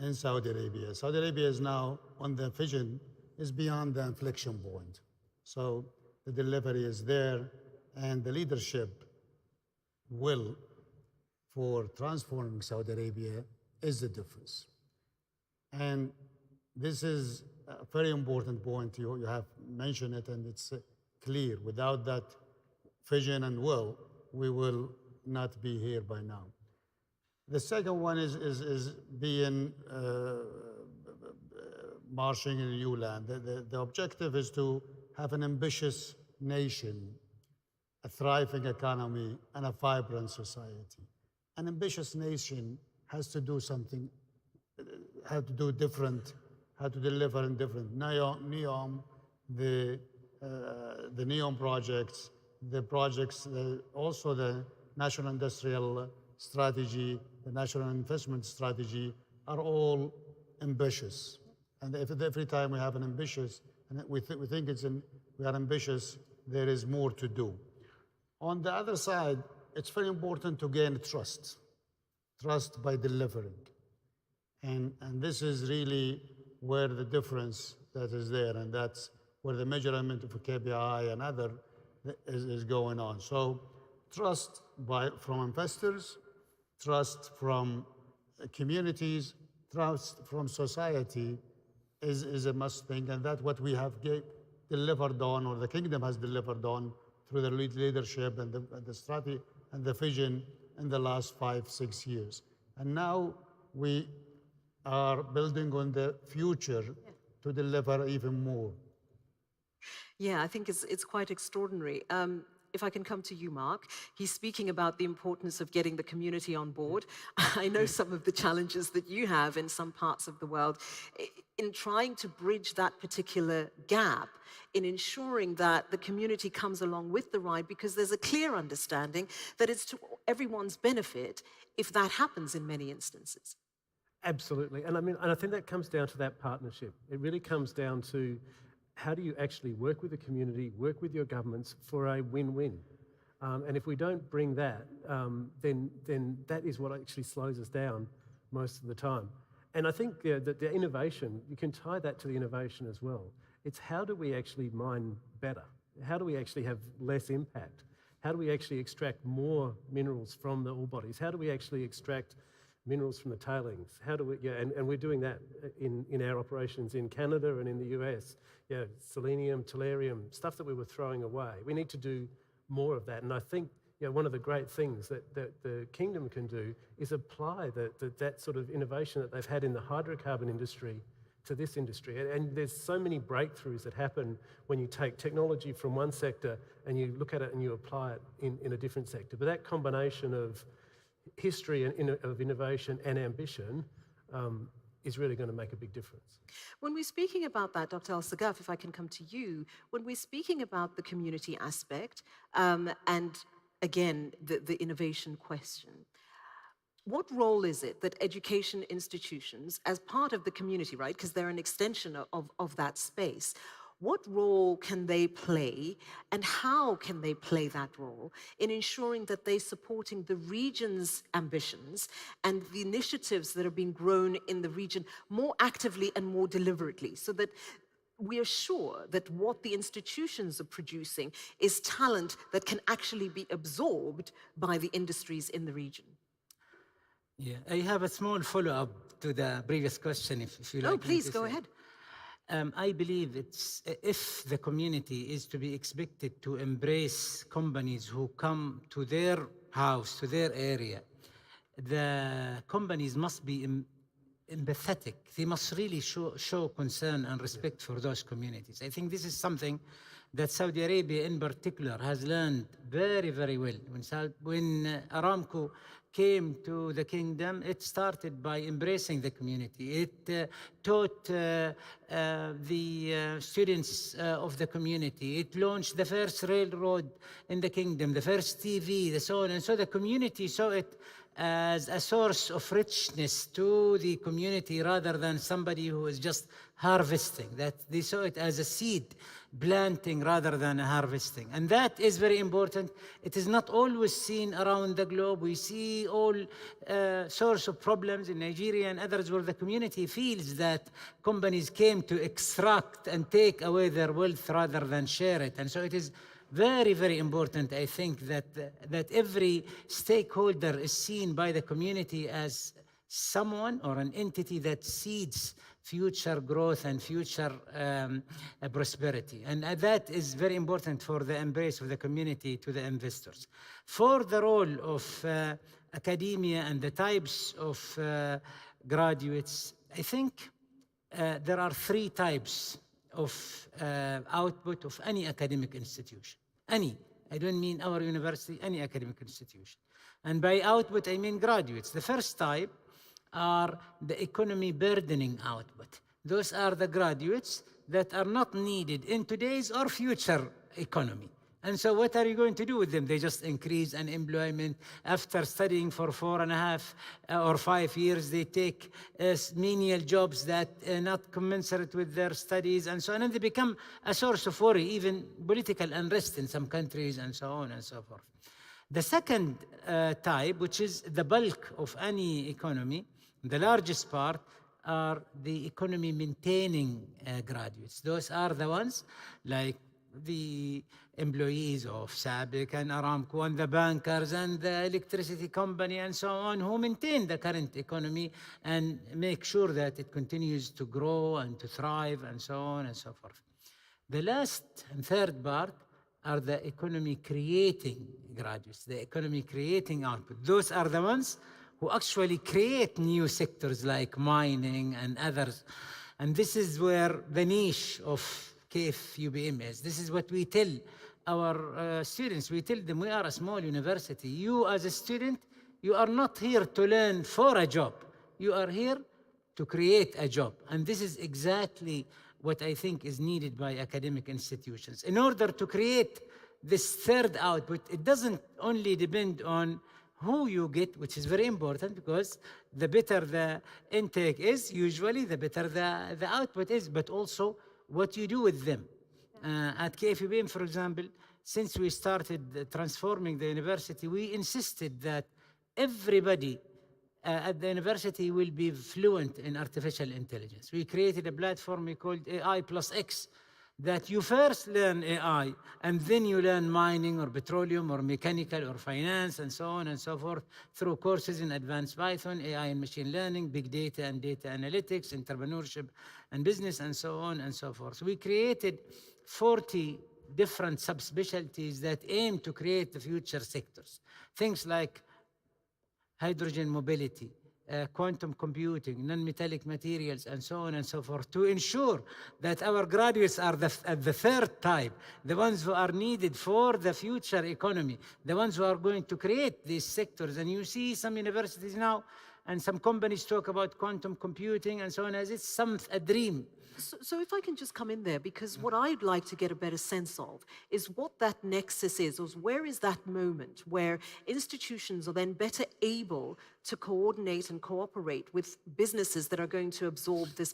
[SPEAKER 8] in Saudi Arabia. Saudi Arabia is now on the vision is beyond the inflection point. So the delivery is there, and the leadership will for transforming Saudi Arabia is the difference. And this is a very important point. You have mentioned it, and it's clear. Without that vision and will, we will not be here by now. The second one is being marching in a new land. The objective is to have an ambitious nation, a thriving economy, and a vibrant society. An ambitious nation has to do something, has to do different, has to deliver in different. NEOM, the NEOM projects, also the National Industrial Strategy, the National Investment Strategy are all ambitious. And every time we have an ambitious, and we think we are ambitious, there is more to do. On the other side, it's very important to gain trust by delivering. And this is really where the difference that is there, and that's where the measurement of KPI and other is going on. So trust from investors, trust from communities, trust from society is a must thing, and that's what we have delivered on, or the kingdom has delivered on through the leadership and the strategy and the vision in the last 5-6 years. And now we are building on the future to deliver even more.
[SPEAKER 1] Yeah, I think it's quite extraordinary. if I can come to you, Mark, he's speaking about the importance of getting the community on board. I know some of the challenges that you have in some parts of the world in trying to bridge that particular gap, in ensuring that the community comes along with the ride, because there's a clear understanding that it's to everyone's benefit if that happens in many instances.
[SPEAKER 17] Absolutely. And I think that comes down to that partnership. It really comes down to how do you actually work with the community, work with your governments for a win-win. And if we don't bring that, then that is what actually slows us down most of the time. And I think that the innovation, you can tie that to the innovation as well. It's how do we actually mine better? How do we actually have less impact? How do we actually extract more minerals from the ore bodies? How do we actually extract minerals from the tailings? How do we, and we're doing that in our operations in Canada and in the US. Selenium, tellurium, stuff that we were throwing away. We need to do more of that. And I think one of the great things that the Kingdom can do is apply that sort of innovation that they've had in the hydrocarbon industry to this industry. And there's so many breakthroughs that happen when you take technology from one sector and you look at it and you apply it in a different sector. But that combination of history and of innovation and ambition is really going to make a big difference.
[SPEAKER 1] When we're speaking about that, Dr. Al-Sagaf, if I can come to you, when we're speaking about the community aspect and again, the innovation question, what role is it that education institutions, as part of the community, right, because they're an extension of that space, what role can they play and how can they play that role in ensuring that they're supporting the region's ambitions and the initiatives that are being grown in the region more actively and more deliberately, so that we are sure that what the institutions are producing is talent that can actually be absorbed by the industries in the region?
[SPEAKER 15] Yeah, I have a small follow-up to the previous question, if you like.
[SPEAKER 1] Oh, please, go ahead.
[SPEAKER 15] I believe if the community is to be expected to embrace companies who come to their house, to their area, the companies must be empathetic. They must really show concern and respect for those communities. I think this is something that Saudi Arabia in particular has learned very, very well. When Aramco came to the kingdom, it started by embracing the community. It taught the students of the community. It launched the first railroad in the kingdom, the first TV, the so on. And so the community saw it as a source of richness to the community rather than somebody who is just harvesting. That they saw it as a seed planting rather than harvesting. And that is very important. It is not always seen around the globe. We see all sorts of problems in Nigeria and others where the community feels that companies came to extract and take away their wealth rather than share it. And so it is very, very important, I think, that every stakeholder is seen by the community as someone or an entity that seeds future growth and future prosperity. And that is very important for the embrace of the community to the investors. For the role of academia and the types of graduates, I think there are three types of output of any academic institution. Any, I don't mean our university, any academic institution. And by output, I mean graduates. The first type are the economy burdening output. Those are the graduates that are not needed in today's or future economy. And so what are you going to do with them? They just increase unemployment. After studying for 4.5 or 5 years, they take menial jobs that are not commensurate with their studies and so on. And they become a source of worry, even political unrest in some countries and so on and so forth. The second type, which is the bulk of any economy, the largest part, are the economy maintaining graduates. Those are the ones like the employees of SABIC and Aramco and the bankers and the electricity company and so on, who maintain the current economy and make sure that it continues to grow and to thrive and so on and so forth. The last and third part are the economy creating graduates, the economy creating output. Those are the ones who actually create new sectors like mining and others. And this is where the niche of KAICC UBM is. This is what we tell our students, we tell them we are a small university. You as a student, you are not here to learn for a job. You are here to create a job. And this is exactly what I think is needed by academic institutions. In order to create this third output, it doesn't only depend on who you get, which is very important, because the better the intake is, usually the better the output is, but also what you do with them. At KFUBM, for example, since we started transforming the university, we insisted that everybody at the university will be fluent in artificial intelligence. We created a platform we called AI plus X, that you first learn AI, and then you learn mining or petroleum or mechanical or finance and so on and so forth through courses in advanced Python, AI and machine learning, big data and data analytics, entrepreneurship and business, and so on and so forth. So we created 40 different subspecialties that aim to create the future sectors. Things like hydrogen mobility, quantum computing, non-metallic materials, and so on and so forth, to ensure that our graduates are at the third type, the ones who are needed for the future economy, the ones who are going to create these sectors. And you see some universities now and some companies talk about quantum computing and so on as it's a dream.
[SPEAKER 1] So if I can just come in there, because what I'd like to get a better sense of is what that nexus is, or where is that moment where institutions are then better able to coordinate and cooperate with businesses that are going to absorb this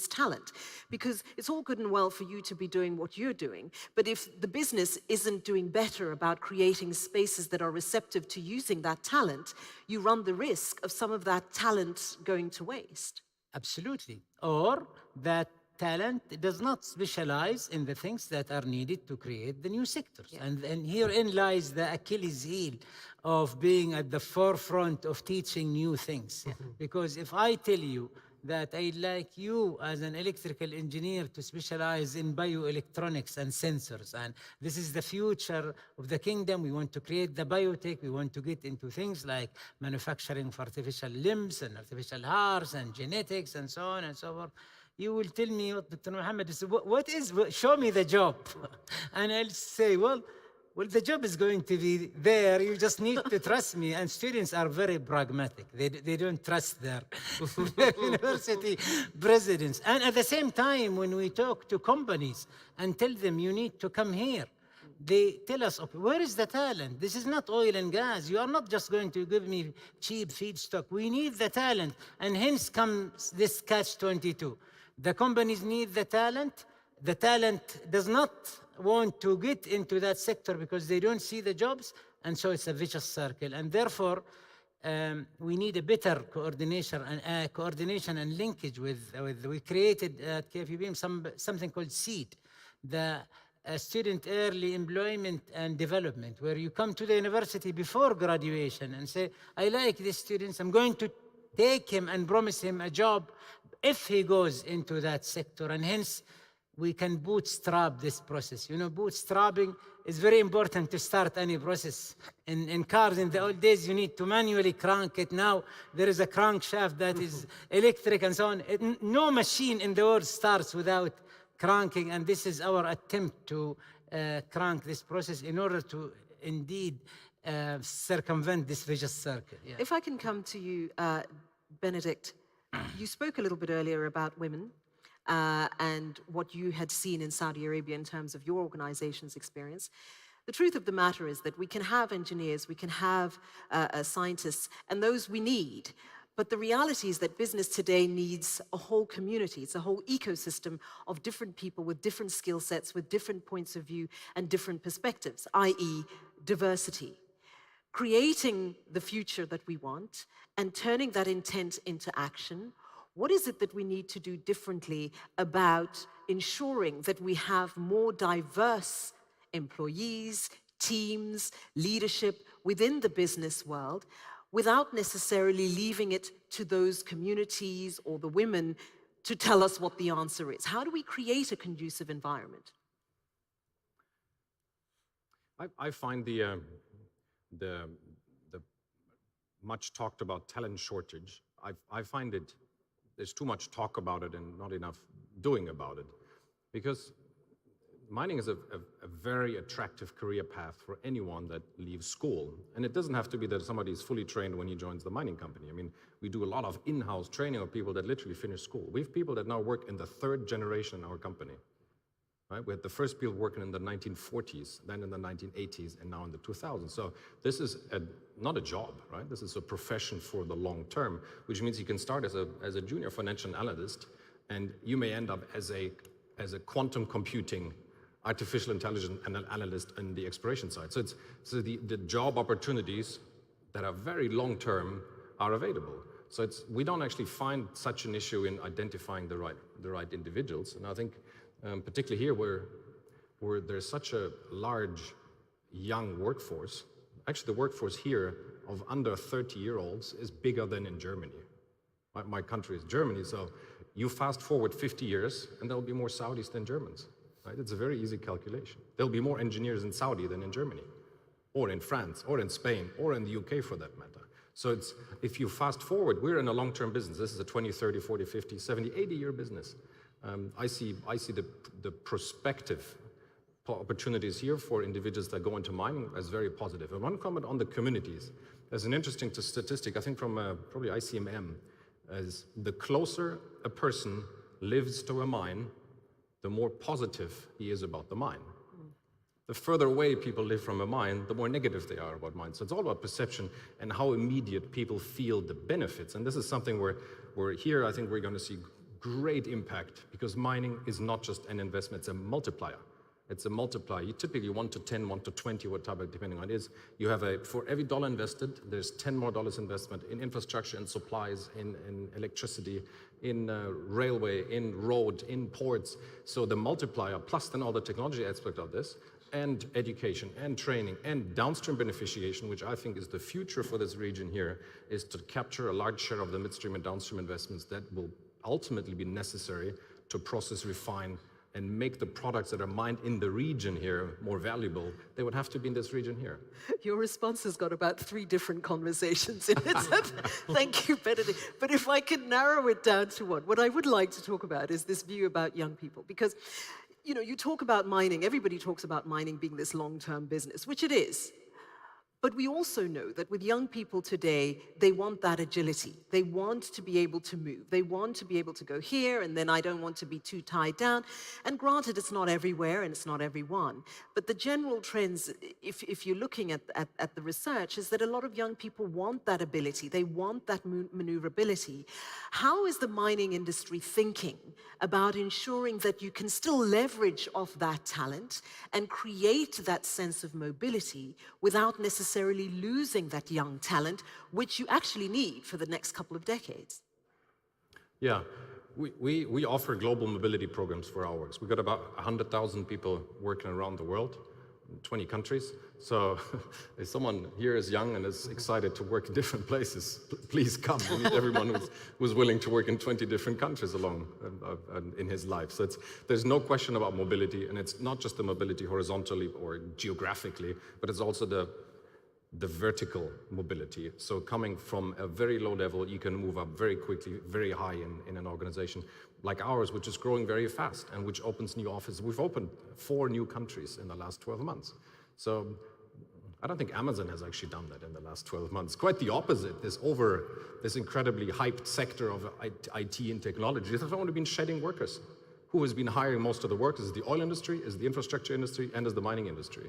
[SPEAKER 1] talent. Because it's all good and well for you to be doing what you're doing, but if the business isn't doing better about creating spaces that are receptive to using that talent, you run the risk of some of that talent going to waste.
[SPEAKER 15] Absolutely. Or that talent does not specialize in the things that are needed to create the new sectors. Yeah. And herein lies the Achilles heel of being at the forefront of teaching new things. Yeah. Because if I tell you that I'd like you as an electrical engineer to specialize in bioelectronics and sensors, and this is the future of the kingdom, we want to create the biotech, we want to get into things like manufacturing of artificial limbs and artificial hearts and genetics and so on and so forth, you will tell me, Dr. Muhammad, show me the job. And I'll say, well, the job is going to be there. You just need to trust me. And students are very pragmatic. They don't trust their university presidents. And at the same time, when we talk to companies and tell them you need to come here, they tell us, okay, where is the talent? This is not oil and gas. You are not just going to give me cheap feedstock. We need the talent. And hence comes this catch-22. The companies need the talent. The talent does not want to get into that sector because they don't see the jobs, and so it's a vicious circle. And therefore, we need a better coordination and linkage with we created at KFUBM something called SEED, the Student Early Employment and Development, where you come to the university before graduation and say, I like these students, I'm going to take him and promise him a job if he goes into that sector, and hence we can bootstrap this process. You know, bootstrapping is very important to start any process. In cars, in the old days, you need to manually crank it. Now, there is a crankshaft that is electric and so on. No machine in the world starts without cranking, and this is our attempt to crank this process in order to indeed circumvent this vicious circle. Yeah.
[SPEAKER 1] If I can come to you, Benedict, you spoke a little bit earlier about women. And what you had seen in Saudi Arabia in terms of your organization's experience. The truth of the matter is that we can have engineers, we can have scientists, and those we need. But the reality is that business today needs a whole community. It's a whole ecosystem of different people with different skill sets, with different points of view and different perspectives, i.e. diversity. Creating the future that we want and turning that intent into action. What is it that we need to do differently about ensuring that we have more diverse employees, teams, leadership within the business world without necessarily leaving it to those communities or the women to tell us what the answer is? How do we create a conducive environment?
[SPEAKER 18] I find the much talked about talent shortage, I find it there's too much talk about it and not enough doing about it. Because mining is a very attractive career path for anyone that leaves school. And it doesn't have to be that somebody is fully trained when he joins the mining company. I mean, we do a lot of in-house training of people that literally finish school. We have people that now work in the 3rd generation in our company. Right? We had the first people working in the 1940s, then in the 1980s, and now in the 2000s. So this is not a job, right? This is a profession for the long term, which means you can start as a junior financial analyst, and you may end up as a quantum computing artificial intelligence analyst in the exploration side. So the job opportunities that are very long term are available. So we don't actually find such an issue in identifying the right individuals. And I think particularly here where there's such a large young workforce, actually the workforce here of under 30-year-olds is bigger than in Germany. My country is Germany, so you fast forward 50 years and there'll be more Saudis than Germans. Right? It's a very easy calculation. There'll be more engineers in Saudi than in Germany, or in France, or in Spain, or in the UK for that matter. So if you fast forward, we're in a long-term business. This is a 20, 30, 40, 50, 70, 80-year business. I see the prospective opportunities here for individuals that go into mining as very positive. And one comment on the communities. There's an interesting statistic, I think from probably ICMM, as the closer a person lives to a mine, the more positive he is about the mine. The further away people live from a mine, the more negative they are about mines. So it's all about perception and how immediate people feel the benefits. And this is something where here I think we're going to see great impact, because mining is not just an investment, it's a multiplier. It's a multiplier. You typically 1 to 10, 1 to 20, whatever, depending on it is. You have for every dollar invested, there's 10 more dollars investment in infrastructure and supplies, in electricity, in railway, in road, in ports. So the multiplier, plus then all the technology aspect of this, and education, and training, and downstream beneficiation, which I think is the future for this region here, is to capture a large share of the midstream and downstream investments that will ultimately be necessary to process, refine, and make the products that are mined in the region here more valuable. They would have to be in this region here.
[SPEAKER 1] Your response has got about 3 different conversations in it. Thank you, Benedict. But if I could narrow it down to one, what I would like to talk about is this view about young people. Because, you know, you talk about mining, everybody talks about mining being this long-term business, which it is. But we also know that with young people today, they want that agility. They want to be able to move. They want to be able to go here, and then I don't want to be too tied down. And granted, it's not everywhere and it's not everyone. But the general trends, if you're looking at the research, is that a lot of young people want that ability. They want that maneuverability. How is the mining industry thinking about ensuring that you can still leverage off that talent and create that sense of mobility without necessarily losing that young talent, which you actually need for the next couple of decades?
[SPEAKER 18] Yeah, we offer global mobility programs for our works. We've got about 100,000 people working around the world, in 20 countries. So if someone here is young and is excited to work in different places, please come. We need everyone who's willing to work in 20 different countries along in his life. So there's no question about mobility, and it's not just the mobility horizontally or geographically, but it's also the vertical mobility. So coming from a very low level, you can move up very quickly, very high in an organization like ours, which is growing very fast and which opens new offices. We've opened 4 new countries in the last 12 months. So I don't think Amazon has actually done that in the last 12 months. Quite the opposite. This incredibly hyped sector of IT and technology has only been shedding workers. Who has been hiring most of the workers? Is the oil industry, is the infrastructure industry, and is the mining industry.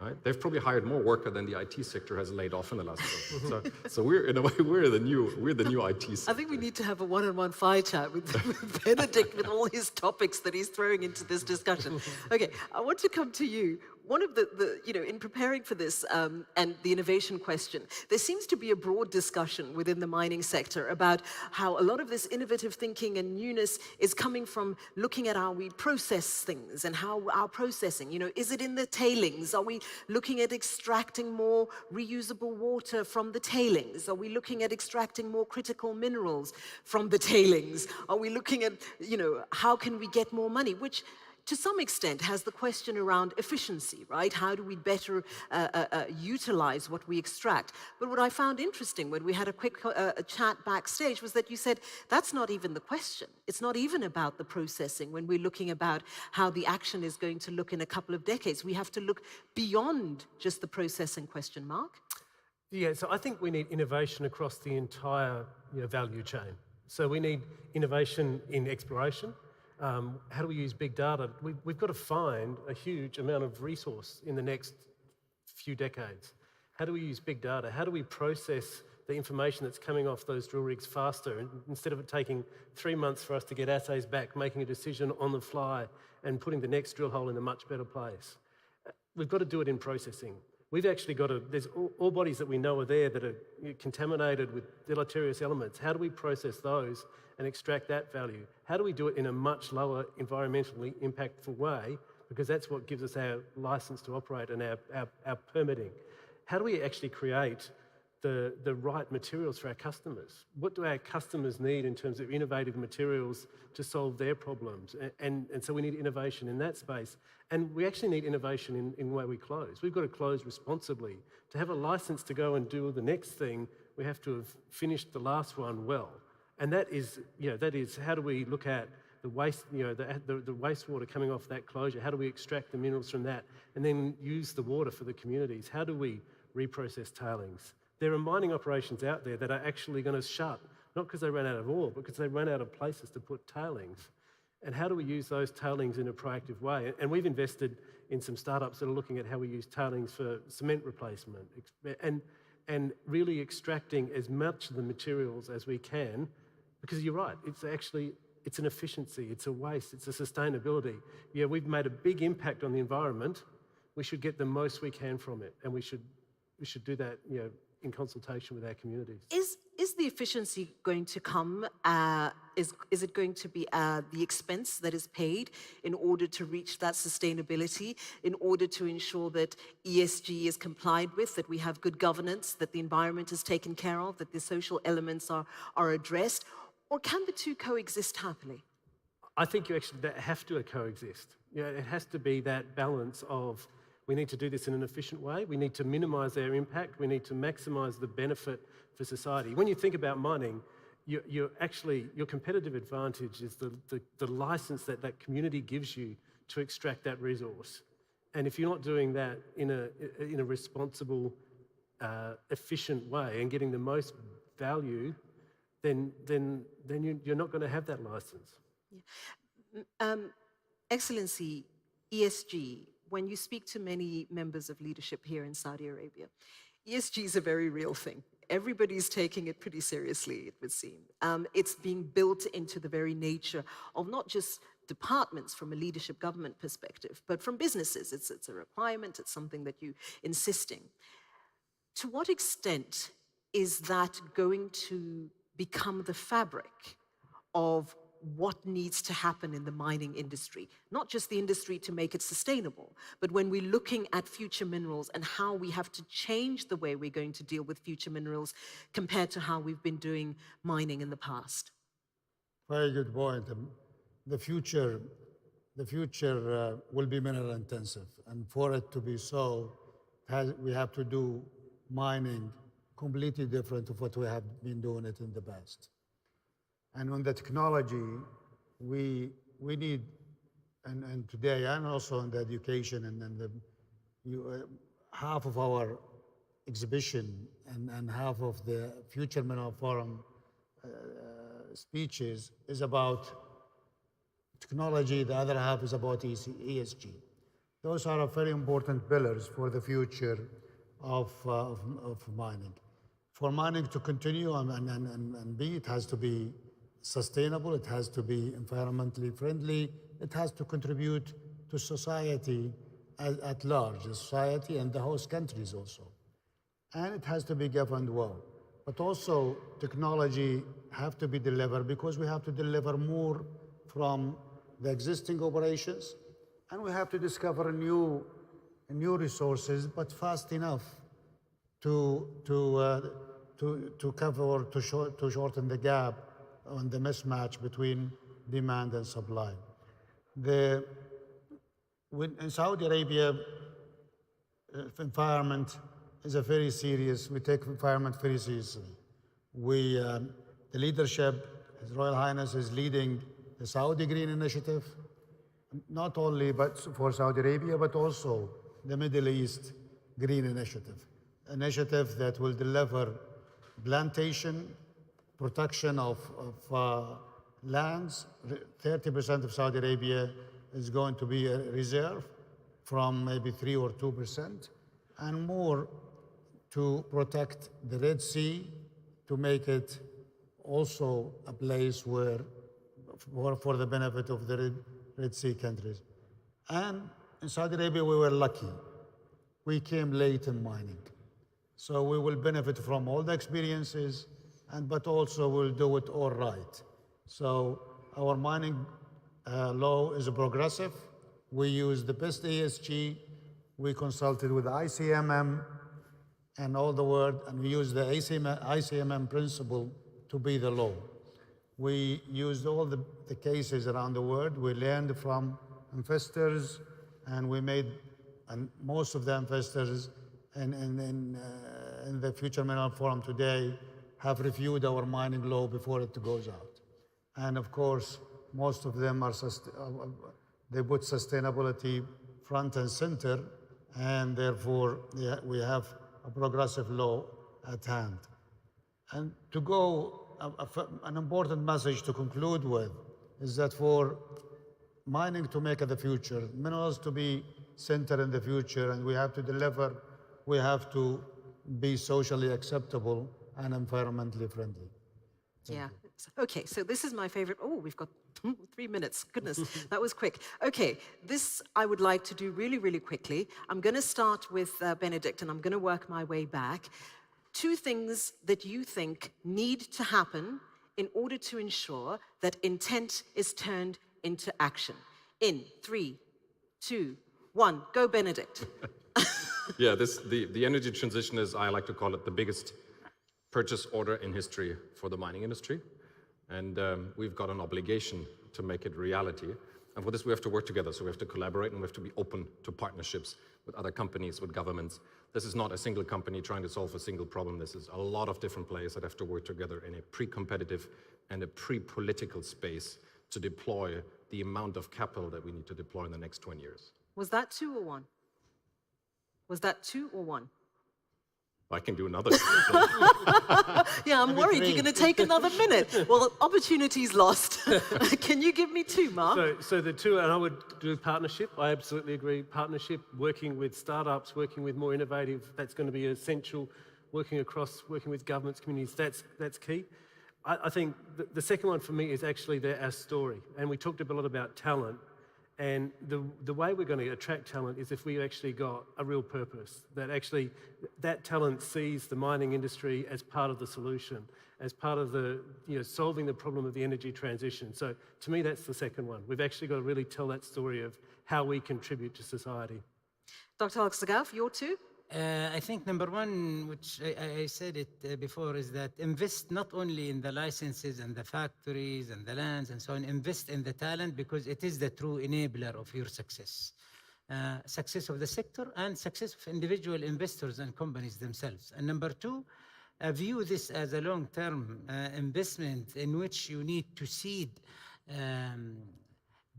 [SPEAKER 18] Right? They've probably hired more worker than the IT sector has laid off in the last 12 months. So we're, in a way, we're the new IT sector.
[SPEAKER 1] I think we need to have a one-on-one fight chat with Benedict with all his topics that he's throwing into this discussion. Okay, I want to come to you. One of in preparing for this and the innovation question, there seems to be a broad discussion within the mining sector about how a lot of this innovative thinking and newness is coming from looking at how we process things and how our processing, is it in the tailings? Are we looking at extracting more reusable water from the tailings? Are we looking at extracting more critical minerals from the tailings? Are we looking at, how can we get more money? Which, To some extent, has the question around efficiency, right? How do we better utilize what we extract? But what I found interesting when we had a quick chat backstage was that you said that's not even the question. It's not even about the processing when we're looking about how the action is going to look in a couple of decades. We have to look beyond just the processing question mark.
[SPEAKER 17] Yeah, so I think we need innovation across the entire value chain. So we need innovation in exploration. How do we use big data? We've got to find a huge amount of resource in the next few decades. How do we use big data? How do we process the information that's coming off those drill rigs faster? Instead of it taking 3 months for us to get assays back, making a decision on the fly and putting the next drill hole in a much better place. We've got to do it in processing. We've actually got to, there's ore bodies that we know are there that are contaminated with deleterious elements. How do we process those and extract that value? How do we do it in a much lower environmentally impactful way? Because that's what gives us our license to operate and our permitting. How do we actually create the right materials for our customers? What do our customers need in terms of innovative materials to solve their problems? And so we need innovation in that space. And we actually need innovation in where we close. We've got to close responsibly. To have a license to go and do the next thing, we have to have finished the last one well. And that is how do we look at the waste, the wastewater coming off that closure? How do we extract the minerals from that and then use the water for the communities? How do we reprocess tailings? There are mining operations out there that are actually going to shut, not because they ran out of ore, but because they ran out of places to put tailings. And how do we use those tailings in a proactive way? And we've invested in some startups that are looking at how we use tailings for cement replacement and really extracting as much of the materials as we can, because you're right, it's an efficiency, it's a waste, it's a sustainability. Yeah, we've made a big impact on the environment. We should get the most we can from it, and we should do that, in consultation with our communities.
[SPEAKER 1] Is the efficiency going to come, is it going to be the expense that is paid in order to reach that sustainability, in order to ensure that ESG is complied with, that we have good governance, that the environment is taken care of, that the social elements are addressed, or can the two coexist happily?
[SPEAKER 17] I think that have to coexist. It has to be that balance of, we need to do this in an efficient way. We need to minimize their impact. We need to maximize the benefit for society. When you think about mining, your competitive advantage is the license that community gives you to extract that resource. And if you're not doing that in a responsible, efficient way and getting the most value, then you're not going to have that license.
[SPEAKER 1] Yeah. Excellency, ESG. When you speak to many members of leadership here in Saudi Arabia, ESG is a very real thing. Everybody's taking it pretty seriously, it would seem. It's being built into the very nature of not just departments from a leadership government perspective, but from businesses. It's a requirement, it's something that you're insisting. To what extent is that going to become the fabric of what needs to happen in the mining industry? Not just the industry to make it sustainable, but when we're looking at future minerals and how we have to change the way we're going to deal with future minerals compared to how we've been doing mining in the past.
[SPEAKER 8] Very good point. The future will be mineral intensive, and for it to be so, we have to do mining completely different of what we have been doing it in the past. And on the technology, we need, and today, and also in the education, and half of our exhibition and half of the Future Mineral Forum speeches is about technology, the other half is about ESG. Those are very important pillars for the future of mining. For mining to continue and be, it has to be sustainable, it has to be environmentally friendly, it has to contribute to society at large, the society and the host countries also. And it has to be governed well. But also technology have to be delivered because we have to deliver more from the existing operations, and we have to discover new resources, but fast enough to cover or to shorten the gap on the mismatch between demand and supply. The in Saudi Arabia, environment is a very serious, we take environment very seriously. The leadership, His Royal Highness is leading the Saudi Green Initiative, not only but for Saudi Arabia, but also the Middle East Green Initiative that will deliver plantation, protection of lands. 30% of Saudi Arabia is going to be a reserve from maybe 3 or 2%, and more to protect the Red Sea, to make it also a place where, for the benefit of the Red Sea countries. And in Saudi Arabia, we were lucky. We came late in mining. So we will benefit from all the experiences, but also we'll do it all right. So our mining law is progressive. We use the best ESG. We consulted with ICMM and all the world, and we use the ICMM principle to be the law. We used all the cases around the world. We learned from investors, and we made, and most of the investors in the Future Mineral Forum today have reviewed our mining law before it goes out. And of course, most of them they put sustainability front and center, and therefore we have a progressive law at hand. And to go, an important message to conclude with is that for mining to make it the future, minerals to be centered in the future, and we have to deliver, we have to be socially acceptable and environmentally friendly.
[SPEAKER 1] Yeah. Okay, so this is my favorite. Oh, we've got 3 minutes. Goodness, that was quick. Okay, this I would like to do really, really quickly. I'm going to start with Benedict, and I'm going to work my way back. 2 things that you think need to happen in order to ensure that intent is turned into action. In 3, 2, 1, go, Benedict.
[SPEAKER 18] Yeah, the energy transition is, I like to call it, the biggest purchase order in history for the mining industry. And we've got an obligation to make it reality. And for this, we have to work together. So we have to collaborate, and we have to be open to partnerships with other companies, with governments. This is not a single company trying to solve a single problem. This is a lot of different players that have to work together in a pre-competitive and a pre-political space to deploy the amount of capital that we need to deploy in the next 20 years.
[SPEAKER 1] Was that 2 or 1? Was that 2 or 1?
[SPEAKER 18] I can do another.
[SPEAKER 1] Yeah, I'm worried you're going to take another minute. Well, opportunity's lost. Can you give me 2, Mark?
[SPEAKER 17] So the 2, and I would do partnership. I absolutely agree. Partnership, working with startups, working with more innovative, that's going to be essential. Working with governments, communities, that's key. I think the second one for me is actually our story. And we talked a lot about talent. And the way we're going to attract talent is if we actually got a real purpose, that actually that talent sees the mining industry as part of the solution, as part of the solving the problem of the energy transition. So to me, that's the second one. We've actually got to really tell that story of how we contribute to society.
[SPEAKER 1] Dr. Al-Sagaf, your 2?
[SPEAKER 15] I think number 1, which I said it before, is that invest not only in the licenses and the factories and the lands and so on, invest in the talent, because it is the true enabler of your success. Success of the sector and success of individual investors and companies themselves. And number 2, view this as a long-term investment in which you need to seed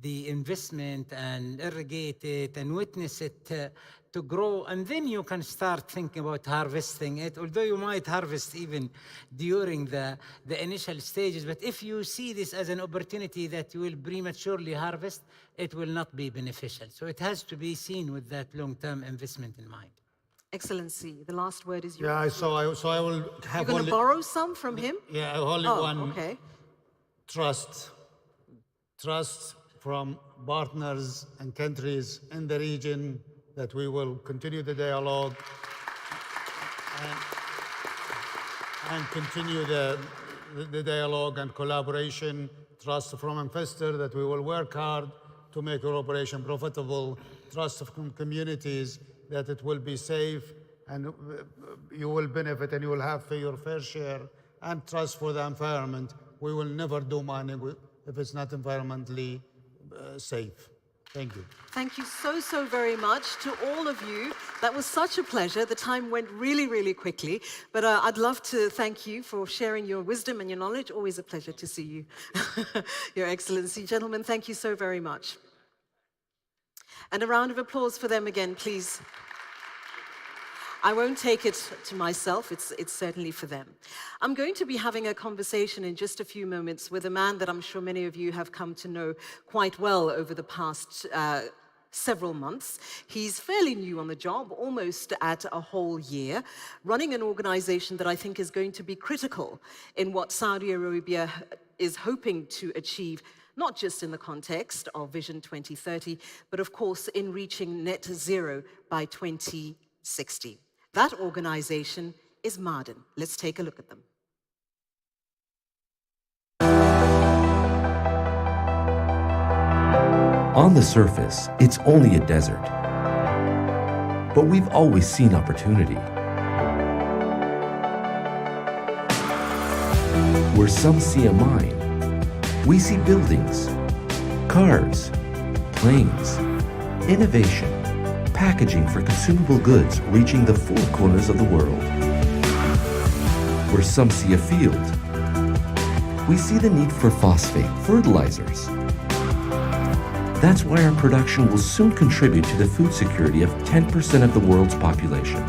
[SPEAKER 15] the investment and irrigate it and witness it to grow, and then you can start thinking about harvesting it, although you might harvest even during the initial stages. But if you see this as an opportunity that you will prematurely harvest, it will not be beneficial. So it has to be seen with that long-term investment in mind.
[SPEAKER 1] Excellency, the last word is yours.
[SPEAKER 8] Yeah, so I will have.
[SPEAKER 1] You're going to borrow some from him?
[SPEAKER 8] Yeah, only one.
[SPEAKER 1] Okay.
[SPEAKER 8] Trust from partners and countries in the region that we will continue the dialogue and continue the dialogue and collaboration. Trust from investors that we will work hard to make our operation profitable. Trust from communities that it will be safe and you will benefit and you will have your fair share. And trust for the environment. We will never do mining if it's not environmentally safe.
[SPEAKER 12] Thank you.
[SPEAKER 1] Thank you so, so very much to all of you. That was such a pleasure. The time went really, really quickly. But I'd love to thank you for sharing your wisdom and your knowledge. Always a pleasure to see you, Your Excellency. Gentlemen, thank you so very much. And a round of applause for them again, please. I won't take it to myself, it's certainly for them. I'm going to be having a conversation in just a few moments with a man that I'm sure many of you have come to know quite well over the past several months. He's fairly new on the job, almost at a whole year, running an organization that I think is going to be critical in what Saudi Arabia is hoping to achieve, not just in the context of Vision 2030, but of course in reaching net zero by 2060. That organization is Ma'aden. Let's take a look at them.
[SPEAKER 14] On the surface, it's only a desert. But we've always seen opportunity. Where some see a mine, we see buildings, cars, planes, innovation, packaging for consumable goods reaching the four corners of the world. Where some see a field, we see the need for phosphate fertilizers. That's why our production will soon contribute to the food security of 10% of the world's population.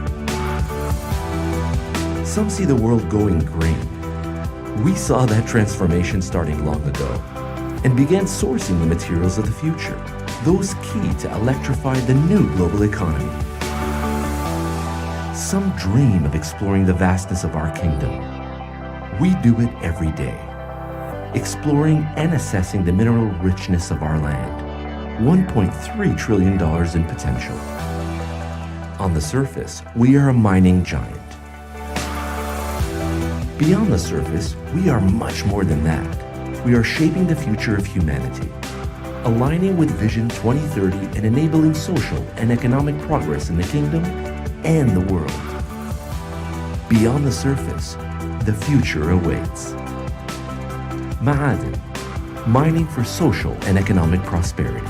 [SPEAKER 14] Some see the world going green. We saw that transformation starting long ago and began sourcing the materials of the future, those key to electrify the new global economy. Some dream of exploring the vastness of our kingdom. We do it every day, exploring and assessing the mineral richness of our land. $1.3 trillion in potential. On the surface, we are a mining giant. Beyond the surface, we are much more than that. We are shaping the future of humanity, aligning with Vision 2030 and enabling social and economic progress in the kingdom and the world. Beyond the surface, the future awaits. Ma'aden, mining for social and economic prosperity.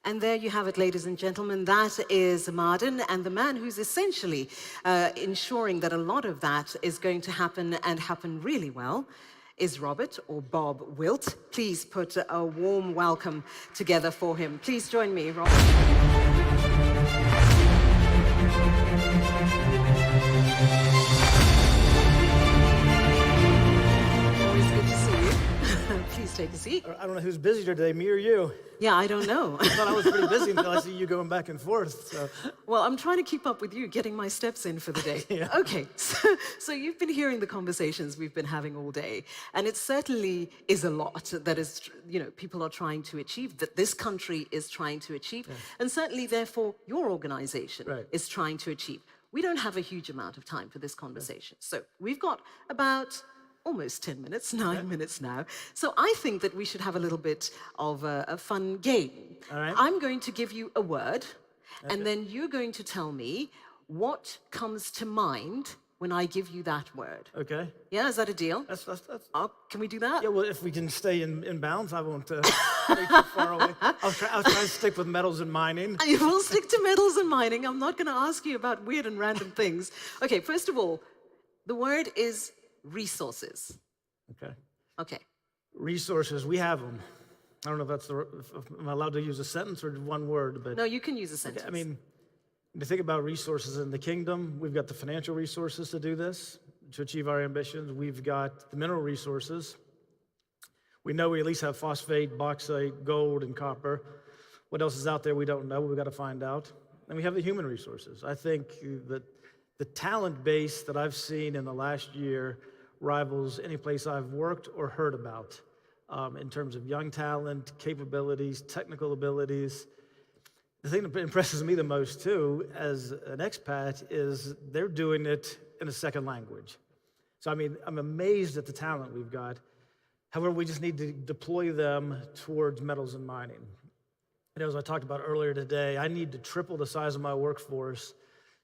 [SPEAKER 1] And there you have it, ladies and gentlemen. That is Ma'aden, and the man who's essentially ensuring that a lot of that is going to happen and happen really well is Robert, or Bob Wilt. Please put a warm welcome together for him. Please join me, Robert. Always good to see you. Please take a seat.
[SPEAKER 12] I don't know who's busier today, me or you.
[SPEAKER 1] Yeah, I don't know.
[SPEAKER 12] I thought I was pretty busy until I see you going back and forth. So.
[SPEAKER 1] Well, I'm trying to keep up with you, getting my steps in for the day.
[SPEAKER 12] Yeah.
[SPEAKER 1] Okay, so you've been hearing the conversations we've been having all day, and it certainly is a lot that is, people are trying to achieve, that this country is trying to achieve, and certainly, therefore, your organization is trying to achieve. We don't have a huge amount of time for this conversation, so we've got about almost 10 minutes, 9 minutes now. So I think that we should have a little bit of a fun game.
[SPEAKER 12] All right.
[SPEAKER 1] I'm going to give you a word, and then you're going to tell me what comes to mind when I give you that word.
[SPEAKER 12] Okay.
[SPEAKER 1] Yeah, is that a deal?
[SPEAKER 12] That's
[SPEAKER 1] can we do that?
[SPEAKER 12] Yeah, well, if we can stay in bounds, I won't stay too far away. I'll try to stick with metals and mining.
[SPEAKER 1] You will stick to metals and mining. I'm not going to ask you about weird and random things. Okay, first of all, the word is resources.
[SPEAKER 12] Okay.
[SPEAKER 1] Okay.
[SPEAKER 12] Resources, we have them. I don't know if that's if I'm allowed to use a sentence or one word, but...
[SPEAKER 1] No, you can use a sentence.
[SPEAKER 12] Okay, I mean, when you think about resources in the kingdom, we've got the financial resources to do this, to achieve our ambitions. We've got the mineral resources. We know we at least have phosphate, bauxite, gold, and copper. What else is out there we don't know? We've got to find out. And we have the human resources. I think that the talent base that I've seen in the last year rivals any place I've worked or heard about in terms of young talent, capabilities, technical abilities. The thing that impresses me the most, too, as an expat, is they're doing it in a second language. So, I mean, I'm amazed at the talent we've got. However, we just need to deploy them towards metals and mining. And as I talked about earlier today, I need to triple the size of my workforce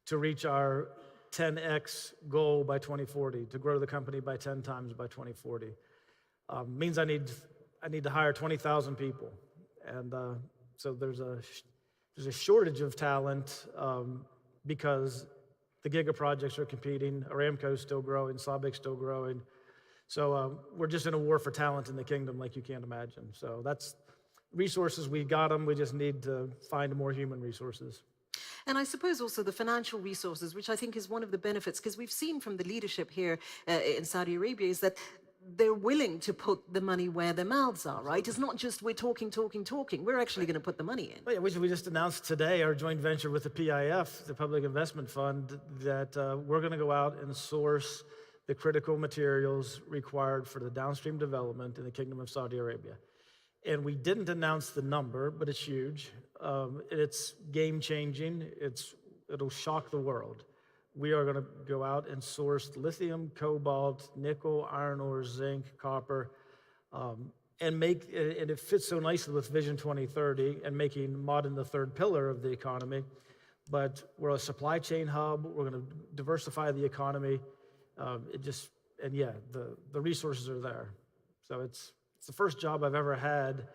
[SPEAKER 12] to reach our 10x goal by 2040, to grow the company by 10 times by 2040. Means I need to hire 20,000 people. And so there's a shortage of talent because the giga projects are competing, Aramco's still growing, Sabic's still growing. So we're just in a war for talent in the kingdom like you can't imagine. So that's resources, we got them, we just need to find more human resources.
[SPEAKER 1] And I suppose also the financial resources, which I think is one of the benefits, because we've seen from the leadership here in Saudi Arabia, is that they're willing to put the money where their mouths are, right? It's not just we're talking. We're actually going to put the money in.
[SPEAKER 12] Well, yeah, we just announced today our joint venture with the PIF, the Public Investment Fund, that we're going to go out and source the critical materials required for the downstream development in the Kingdom of Saudi Arabia. And we didn't announce the number, but it's huge. It's game-changing. It'll shock the world. We are going to go out and source lithium, cobalt, nickel, iron ore, zinc, copper, and it fits so nicely with Vision 2030 and making modern the third pillar of the economy. But we're a supply chain hub. We're going to diversify the economy. The resources are there. So it's the first job I've ever had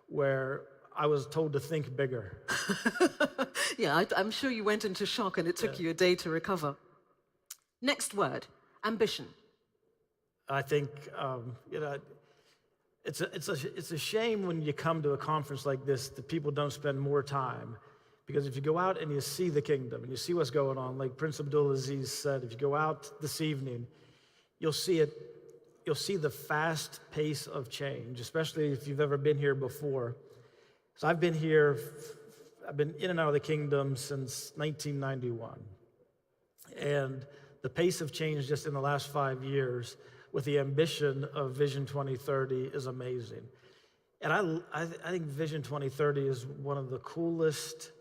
[SPEAKER 12] where I was told to think bigger.
[SPEAKER 1] Yeah, I'm sure you went into shock and it took you a day to recover. Next word, ambition.
[SPEAKER 12] I think, it's a shame when you come to a conference like this that people don't spend more time. Because if you go out and you see the kingdom and you see what's going on, like Prince Abdulaziz said, if you go out this evening, you'll see it. You'll see the fast pace of change, especially if you've ever been here before. So I've been in and out of the kingdom since 1991. And the pace of change just in the last 5 years with the ambition of Vision 2030 is amazing. And I think Vision 2030 is one of the coolest,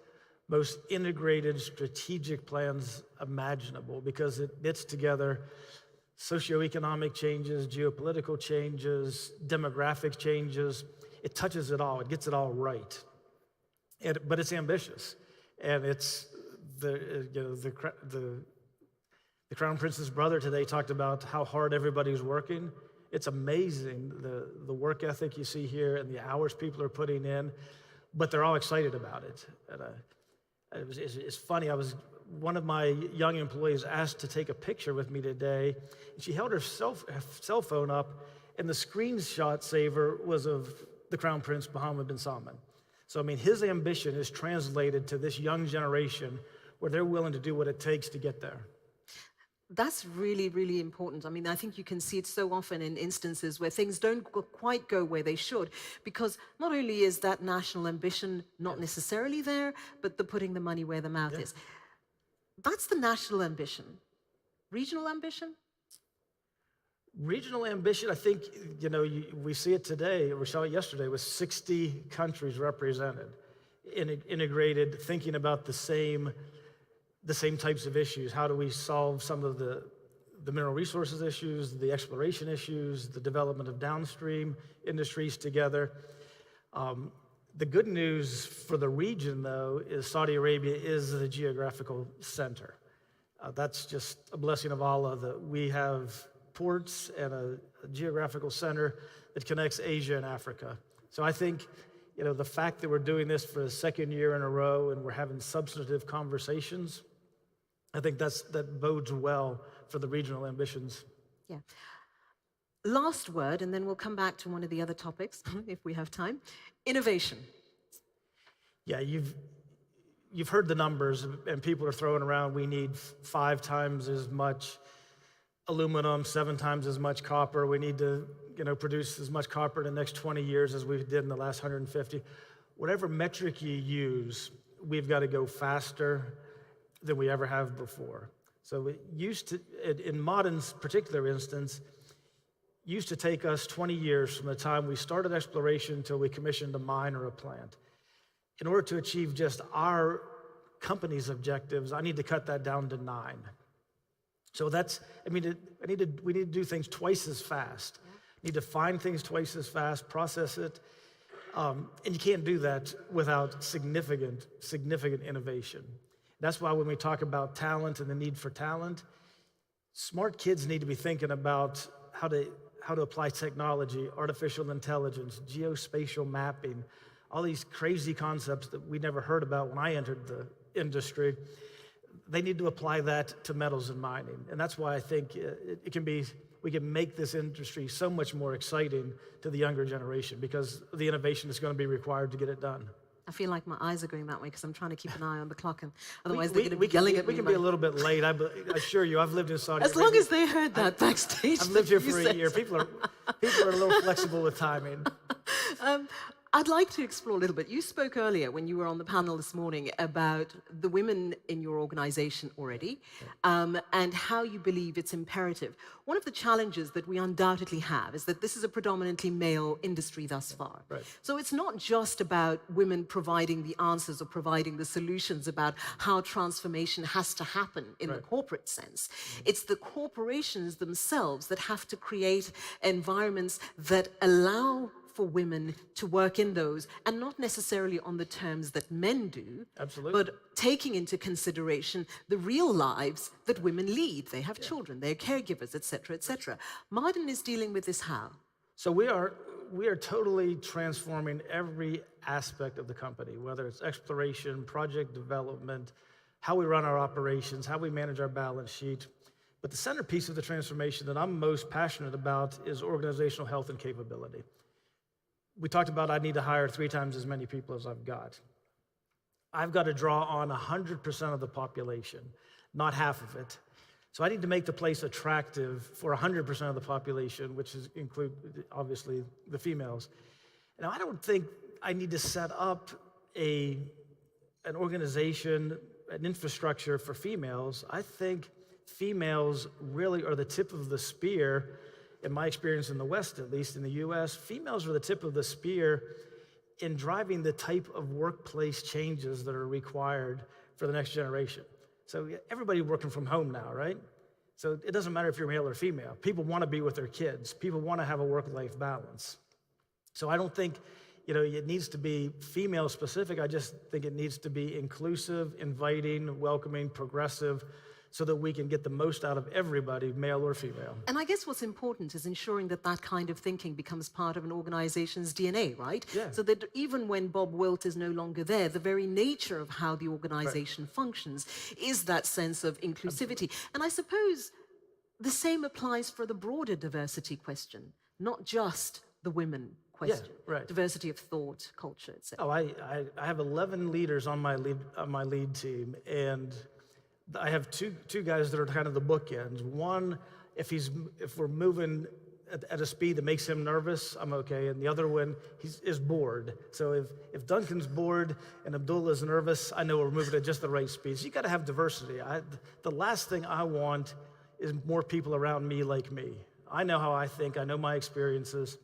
[SPEAKER 12] most integrated strategic plans imaginable because it knits together socioeconomic changes, geopolitical changes, demographic changes. It touches it all. It gets it all right. But it's ambitious. And it's the Crown Prince's brother today talked about how hard everybody's working. It's amazing, the work ethic you see here and the hours people are putting in, but they're all excited about it. And it's funny, one of my young employees asked to take a picture with me today, and she held her cell phone up, and the screenshot saver was of the Crown Prince Mohammed bin Salman. So, I mean, his ambition is translated to this young generation where they're willing to do what it takes to get there.
[SPEAKER 1] That's really, really important. I mean, I think you can see it so often in instances where things don't quite go where they should, because not only is that national ambition not necessarily there, but the putting the money where the mouth is. That's the national ambition. Regional ambition?
[SPEAKER 12] Regional ambition, I think, we see it today, we saw it yesterday, with 60 countries represented, integrated, thinking about the same types of issues. How do we solve some of the mineral resources issues, the exploration issues, the development of downstream industries together? The good news for the region, though, is Saudi Arabia is the geographical center. That's just a blessing of Allah that we have ports and a geographical center that connects Asia and Africa. So I think, the fact that we're doing this for the second year in a row and we're having substantive conversations, I think that bodes well for the regional ambitions.
[SPEAKER 1] Yeah. Last word, and then we'll come back to one of the other topics, if we have time. Innovation.
[SPEAKER 12] Yeah, you've heard the numbers, and people are throwing around, we need 5 times as much aluminum, 7 times as much copper. We need to, produce as much copper in the next 20 years as we did in the last 150. Whatever metric you use, we've got to go faster than we ever have before. So it used to, in Ma'aden's particular instance, used to take us 20 years from the time we started exploration until we commissioned a mine or a plant. In order to achieve just our company's objectives, I need to cut that down to 9. So we need to do things twice as fast. Need to find things twice as fast, process it, and you can't do that without significant innovation. That's why when we talk about talent and the need for talent, smart kids need to be thinking about how to apply technology, artificial intelligence, geospatial mapping, all these crazy concepts that we never heard about when I entered the industry. They need to apply that to metals and mining. And that's why I think we can make this industry so much more exciting to the younger generation, because the innovation is going to be required to get it done.
[SPEAKER 1] I feel like my eyes are going that way because I'm trying to keep an eye on the clock, and otherwise they're going to be yelling at me.
[SPEAKER 12] We can be a little bit late. I assure you, I've lived in Saudi Arabia.
[SPEAKER 1] As long as they heard that backstage.
[SPEAKER 12] I've lived here for a year. People are a little flexible with timing.
[SPEAKER 1] I'd like to explore a little bit. You spoke earlier when you were on the panel this morning about the women in your organization already, and how you believe it's imperative. One of the challenges that we undoubtedly have is that this is a predominantly male industry thus far.
[SPEAKER 12] Right.
[SPEAKER 1] So it's not just about women providing the answers or providing the solutions about how transformation has to happen in the corporate sense. It's the corporations themselves that have to create environments that allow for women to work in those, and not necessarily on the terms that men do, but taking into consideration the real lives that women lead. They have children, they're caregivers, etc., etc. Martin is dealing with this how?
[SPEAKER 12] So we are totally transforming every aspect of the company, whether it's exploration, project development, how we run our operations, how we manage our balance sheet. But the centerpiece of the transformation that I'm most passionate about is organizational health and capability. We talked about I need to hire 3 times as many people as I've got. I've got to draw on 100% of the population, not half of it. So I need to make the place attractive for 100% of the population, which include, obviously, the females. Now, I don't think I need to set up an organization, an infrastructure for females. I think females really are the tip of the spear. In my experience in the West, at least in the US, females are the tip of the spear in driving the type of workplace changes that are required for the next generation. So everybody's working from home now, right? So it doesn't matter if you're male or female. People want to be with their kids. People want to have a work-life balance. So I don't think it needs to be female specific. I just think it needs to be inclusive, inviting, welcoming, progressive, so that we can get the most out of everybody, male or female.
[SPEAKER 1] And I guess what's important is ensuring that that kind of thinking becomes part of an organization's DNA, right?
[SPEAKER 12] Yeah.
[SPEAKER 1] So that even when Bob Wilt is no longer there, the very nature of how the organization functions is that sense of inclusivity. And I suppose the same applies for the broader diversity question, not just the women question.
[SPEAKER 12] Yeah, right.
[SPEAKER 1] Diversity of thought, culture, etc.
[SPEAKER 12] Oh, I have 11 leaders on my lead team, and I have two guys that are kind of the bookends. One, if we're moving at a speed that makes him nervous, I'm okay. And the other one, is bored. So if Duncan's bored and Abdullah's nervous, I know we're moving at just the right speed. So you got to have diversity. The last thing I want is more people around me like me. I know how I think. I know my experiences.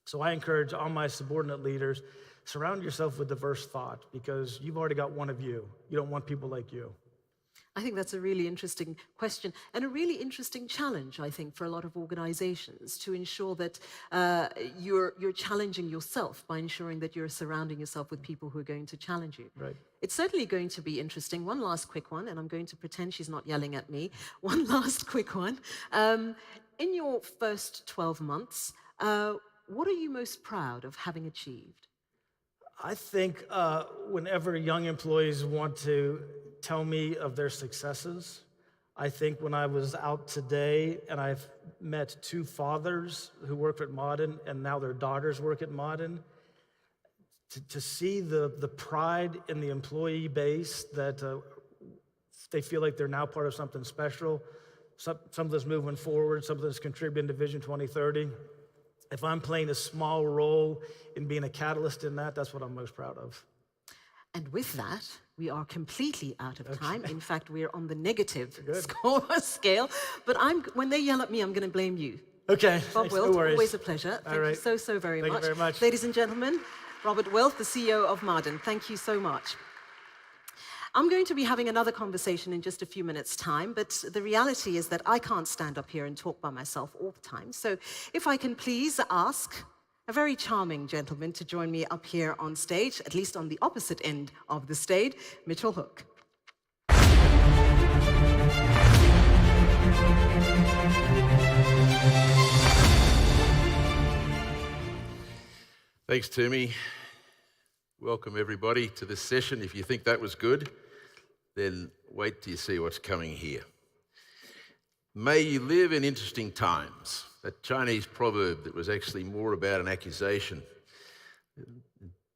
[SPEAKER 12] So I encourage all my subordinate leaders, surround yourself with diverse thought, because you've already got one of you. You don't want people like you.
[SPEAKER 1] I think that's a really interesting question and a really interesting challenge, I think, for a lot of organizations to ensure that you're challenging yourself by ensuring that you're surrounding yourself with people who are going to challenge you.
[SPEAKER 12] Right.
[SPEAKER 1] It's certainly going to be interesting. One last quick one, and I'm going to pretend she's not yelling at me. One last quick one. In your first 12 months, what are you most proud of having achieved?
[SPEAKER 12] I think whenever young employees want to tell me of their successes, I think when I was out today and I've met 2 fathers who work at Ma'aden and now their daughters work at Ma'aden, to see the pride in the employee base that they feel like they're now part of something special, something that's moving forward, something that's contributing to Vision 2030. If I'm playing a small role in being a catalyst in that, that's what I'm most proud of.
[SPEAKER 1] And with that, we are completely out of time. In fact, we're on the negative scale. But when they yell at me, I'm going to blame you.
[SPEAKER 12] Okay.
[SPEAKER 1] Bob Wilt, always a pleasure. Thank you so very much.
[SPEAKER 12] Thank you very much.
[SPEAKER 1] Ladies and gentlemen, Robert Wilt, the CEO of Ma'aden. Thank you so much. I'm going to be having another conversation in just a few minutes' time, but the reality is that I can't stand up here and talk by myself all the time. So if I can please ask a very charming gentleman to join me up here on stage, at least on the opposite end of the stage, Mitchell Hook.
[SPEAKER 9] Thanks, Tumi. Welcome, everybody, to this session. If you think that was good, then wait till you see what's coming here. May you live in interesting times. That Chinese proverb that was actually more about an accusation,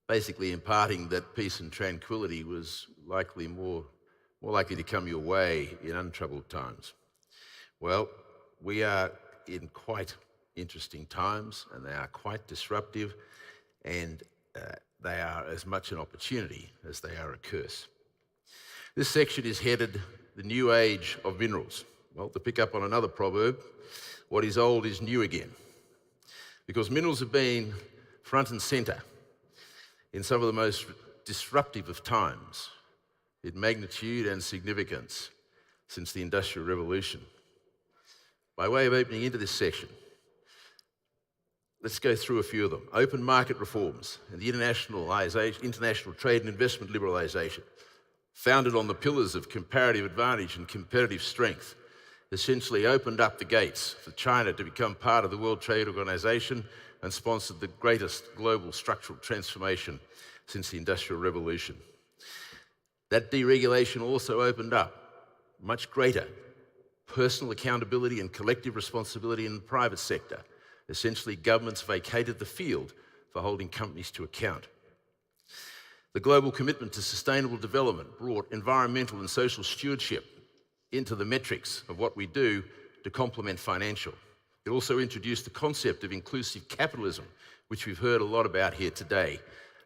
[SPEAKER 9] basically imparting that peace and tranquility was likely more likely to come your way in untroubled times. Well, we are in quite interesting times, and they are quite disruptive, and they are as much an opportunity as they are a curse. This section is headed The New Age of Minerals. Well, to pick up on another proverb, what is old is new again. Because minerals have been front and center in some of the most disruptive of times, in magnitude and significance, since the Industrial Revolution. By way of opening into this section, let's go through a few of them. Open market reforms and the international trade and investment liberalisation, founded on the pillars of comparative advantage and competitive strength, essentially opened up the gates for China to become part of the World Trade Organization and sponsored the greatest global structural transformation since the Industrial Revolution. That deregulation also opened up much greater personal accountability and collective responsibility in the private sector. Essentially, governments vacated the field for holding companies to account. The global commitment to sustainable development brought environmental and social stewardship into the metrics of what we do to complement financial. It also introduced the concept of inclusive capitalism, which we've heard a lot about here today,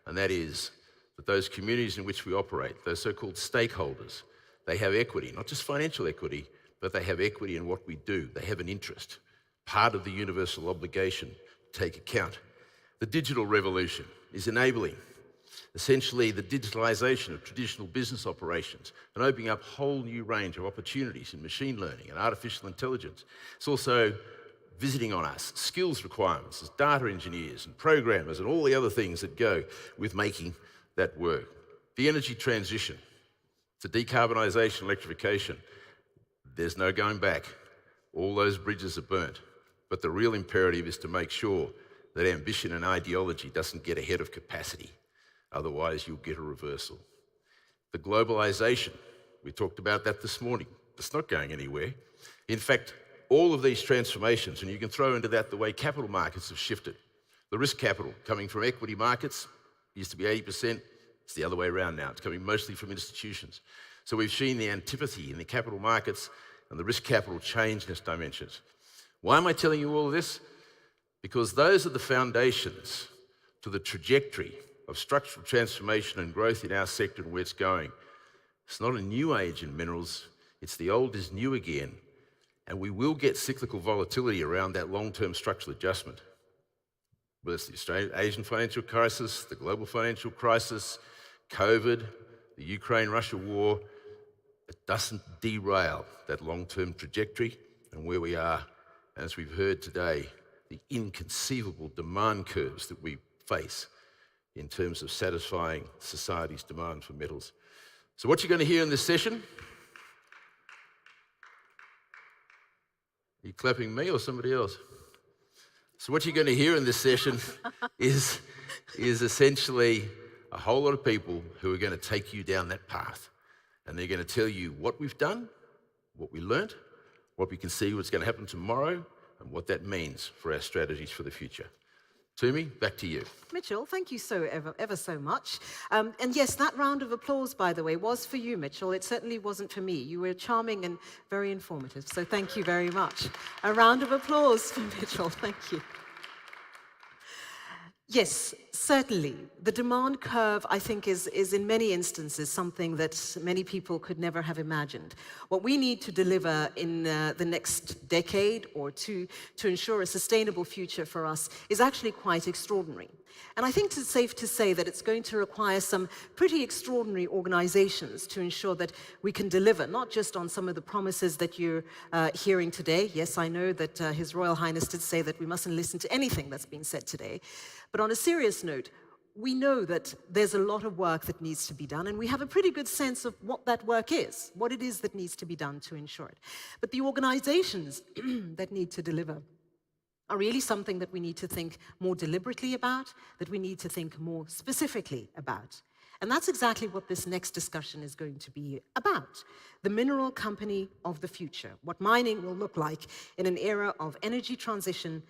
[SPEAKER 9] and that is that those communities in which we operate, those so-called stakeholders, they have equity, not just financial equity, but they have equity in what we do. They have an interest, part of the universal obligation to take account. The digital revolution is enabling essentially the digitalization of traditional business operations and opening up a whole new range of opportunities in machine learning and artificial intelligence. It's also visiting on us skills requirements as data engineers and programmers and all the other things that go with making that work. The energy transition to decarbonisation, electrification, there's no going back. All those bridges are burnt. But the real imperative is to make sure that ambition and ideology doesn't get ahead of capacity. Otherwise, you'll get a reversal. The globalization, we talked about that this morning. It's not going anywhere. In fact, all of these transformations, and you can throw into that the way capital markets have shifted. The risk capital coming from equity markets used to be 80%. It's the other way around now. It's coming mostly from institutions. So we've seen the antipathy in the capital markets and the risk capital change in its dimensions. Why am I telling you all of this? Because those are the foundations to the trajectory of structural transformation and growth in our sector and where it's going. It's not a new age in minerals, it's the old is new again, and we will get cyclical volatility around that long-term structural adjustment. Whether it's the Australian-Asian financial crisis, the global financial crisis, COVID, the Ukraine-Russia war, it doesn't derail that long-term trajectory and where we are, as we've heard today, the inconceivable demand curves that we face in terms of satisfying society's demand for metals. So what you're going to hear in this session, are you clapping me or somebody else? So what you're going to hear in this session is essentially a whole lot of people who are going to take you down that path. And they're going to tell you what we've done, what we learnt, what we can see what's going to happen tomorrow, and what that means for our strategies for the future. Tumi, back to you.
[SPEAKER 1] Mitchell, thank you so ever so much. And yes, that round of applause, by the way, was for you, Mitchell. It certainly wasn't for me. You were charming and very informative, so thank you very much. A round of applause for Mitchell. Thank you. Yes, certainly. The demand curve, I think, is in many instances something that many people could never have imagined. What we need to deliver in the next decade or two to ensure a sustainable future for us is actually quite extraordinary. And I think it's safe to say that it's going to require some pretty extraordinary organizations to ensure that we can deliver, not just on some of the promises that you're hearing today. Yes, I know that His Royal Highness did say that we mustn't listen to anything that's been said today. But on a serious note, we know that there's a lot of work that needs to be done, and we have a pretty good sense of what that work is, what it is that needs to be done to ensure it. But the organizations that need to deliver are really something that we need to think more deliberately about, that we need to think more specifically about. And that's exactly what this next discussion is going to be about. The mineral company of the future, what mining will look like in an era of energy transition,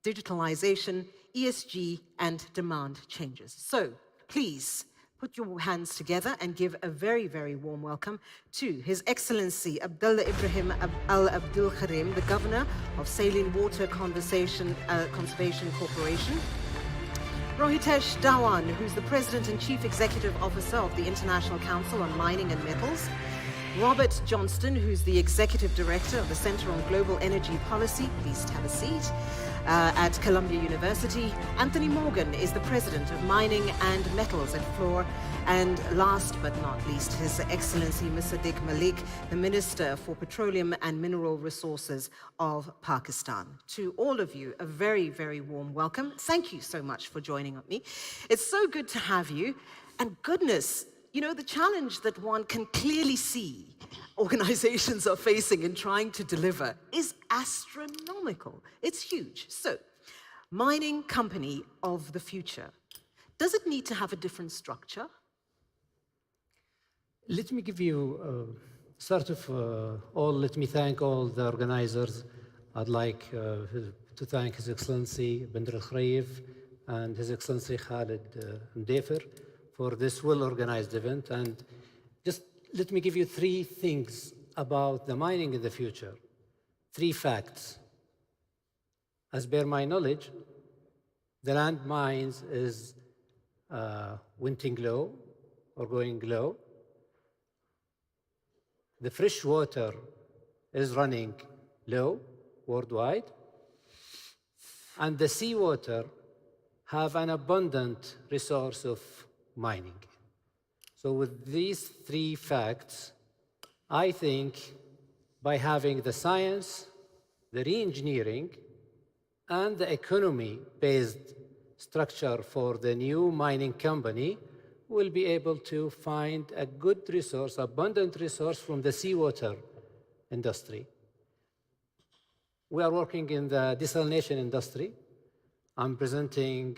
[SPEAKER 1] digitalization, ESG, and demand changes. So please put your hands together and give a very, very warm welcome to His Excellency Abdullah Ibrahim Al Abdul Karim, the Governor of Saline Water Conservation Corporation. Rohitesh Dhawan, who's the President and Chief Executive Officer of the International Council on Mining and Metals. Robert Johnston, who's the Executive Director of the Center on Global Energy Policy, please have a seat, at Columbia University. Anthony Morgan is the President of Mining and Metals at Fluor. And last but not least, His Excellency Musaddiq Malik, the Minister for Petroleum and Mineral Resources of Pakistan. To all of you, a very, very warm welcome. Thank you so much for joining me. It's so good to have you. And goodness, you know, the challenge that one can clearly see organizations are facing in trying to deliver is astronomical. It's huge. So, mining company of the future, does it need to have a different structure?
[SPEAKER 7] Let me give you let me thank all the organizers. I'd like to thank His Excellency Bandar al-Kharif and His Excellency Khalid Mdafer for this well-organized event. And just let me give you 3 things about the mining in the future. 3 facts. As per my knowledge, the land mines is winting low or going low. The fresh water is running low worldwide. And the seawater have an abundant resource of mining. So with these 3 facts, I think by having the science, the re-engineering, and the economy-based structure for the new mining company, we'll be able to find a good resource, abundant resource from the seawater industry. We are working in the desalination industry. I'm presenting